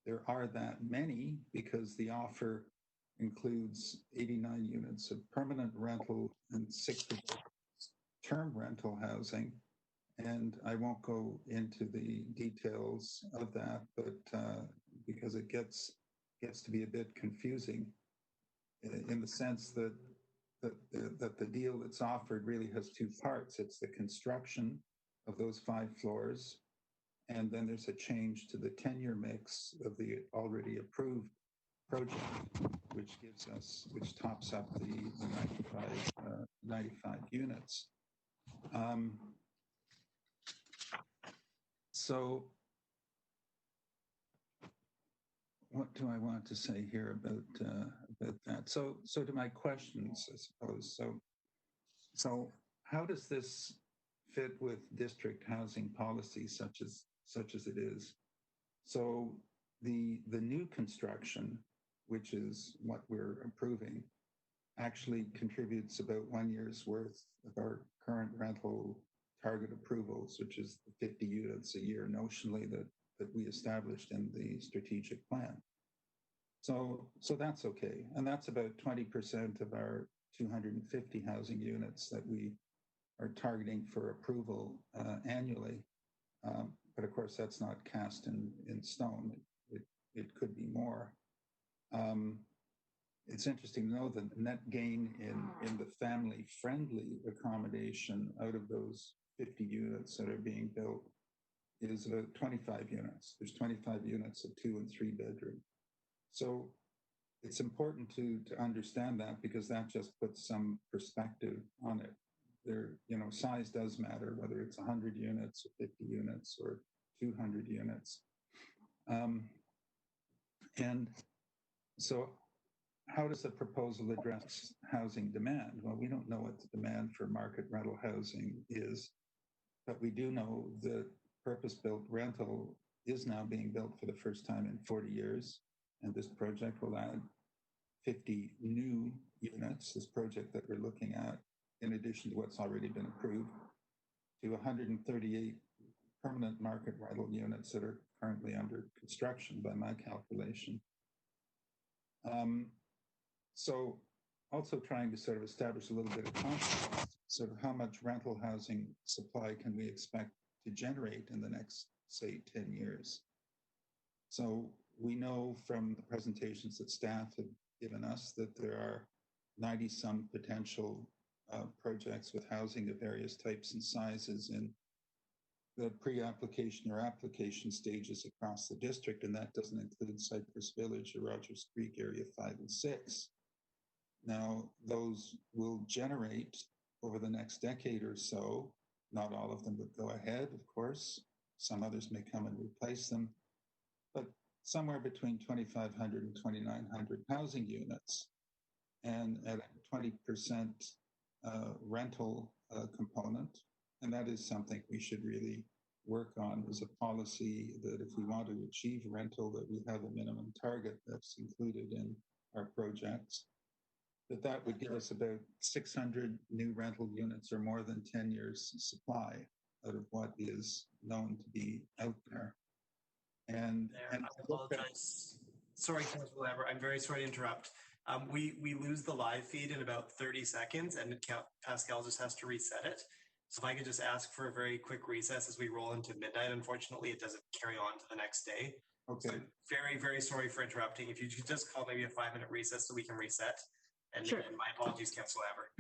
There are that many because the offer includes 89 units of permanent rental and 6 term rental housing. And I won't go into the details of that, but because it gets to be a bit confusing in the sense that the deal that's offered really has 2 parts. It's the construction of those 5 floors, and then there's a change to the tenure mix of the already approved project, which tops up the 95 units. So what do I want to say here about that? So to my questions, I suppose. So how does this fit with district housing policy, such as it is? So the new construction, which is what we're approving, actually contributes about 1 year's worth of our current rental target approvals, which is 50 units a year notionally that we established in the strategic plan. So that's okay. And that's about 20% of our 250 housing units that we are targeting for approval annually. But of course, that's not cast in stone. It could be more. It's interesting to know that the net gain in the family-friendly accommodation out of those 50 units that are being built is about 25 units. There's 25 units of 2 and 3 bedroom. So it's important to understand that, because that just puts some perspective on it. There, size does matter, whether it's 100 units or 50 units or 200 units. And so how does the proposal address housing demand? Well, we don't know what the demand for market rental housing is, but we do know that purpose-built rental is now being built for the first time in 40 years. And this project will add 50 new units, this project that we're looking at, in addition to what's already been approved, to 138 permanent market rental units that are currently under construction by my calculation. So also trying to sort of establish a little bit of context, sort of how much rental housing supply can we expect to generate in the next, say, 10 years. So we know from the presentations that staff have given us that there are 90-some potential projects with housing of various types and sizes in the pre-application or application stages across the district, and that doesn't include Cypress Village or Rogers Creek Area 5 and 6. Now, those will generate over the next decade or so. Not all of them would go ahead, of course. Some others may come and replace them, but somewhere between 2,500 and 2,900 housing units, and at a 20% rental component. And that is something we should really work on as a policy, that if we want to achieve rental, that we have a minimum target that's included in our projects. That would give us about 600 new rental units, or more than 10 years supply out of what is known to be out there. And I apologize. Sorry, Councilor Lambert, I'm very sorry to interrupt. We lose the live feed in about 30 seconds, and Pascal just has to reset it. So if I could just ask for a very quick recess as we roll into midnight. Unfortunately, it doesn't carry on to the next day. Okay. So I'm very, very sorry for interrupting. If you could just call maybe a 5-minute recess so we can reset. And, sure. And my apologies, Councilor Lambert.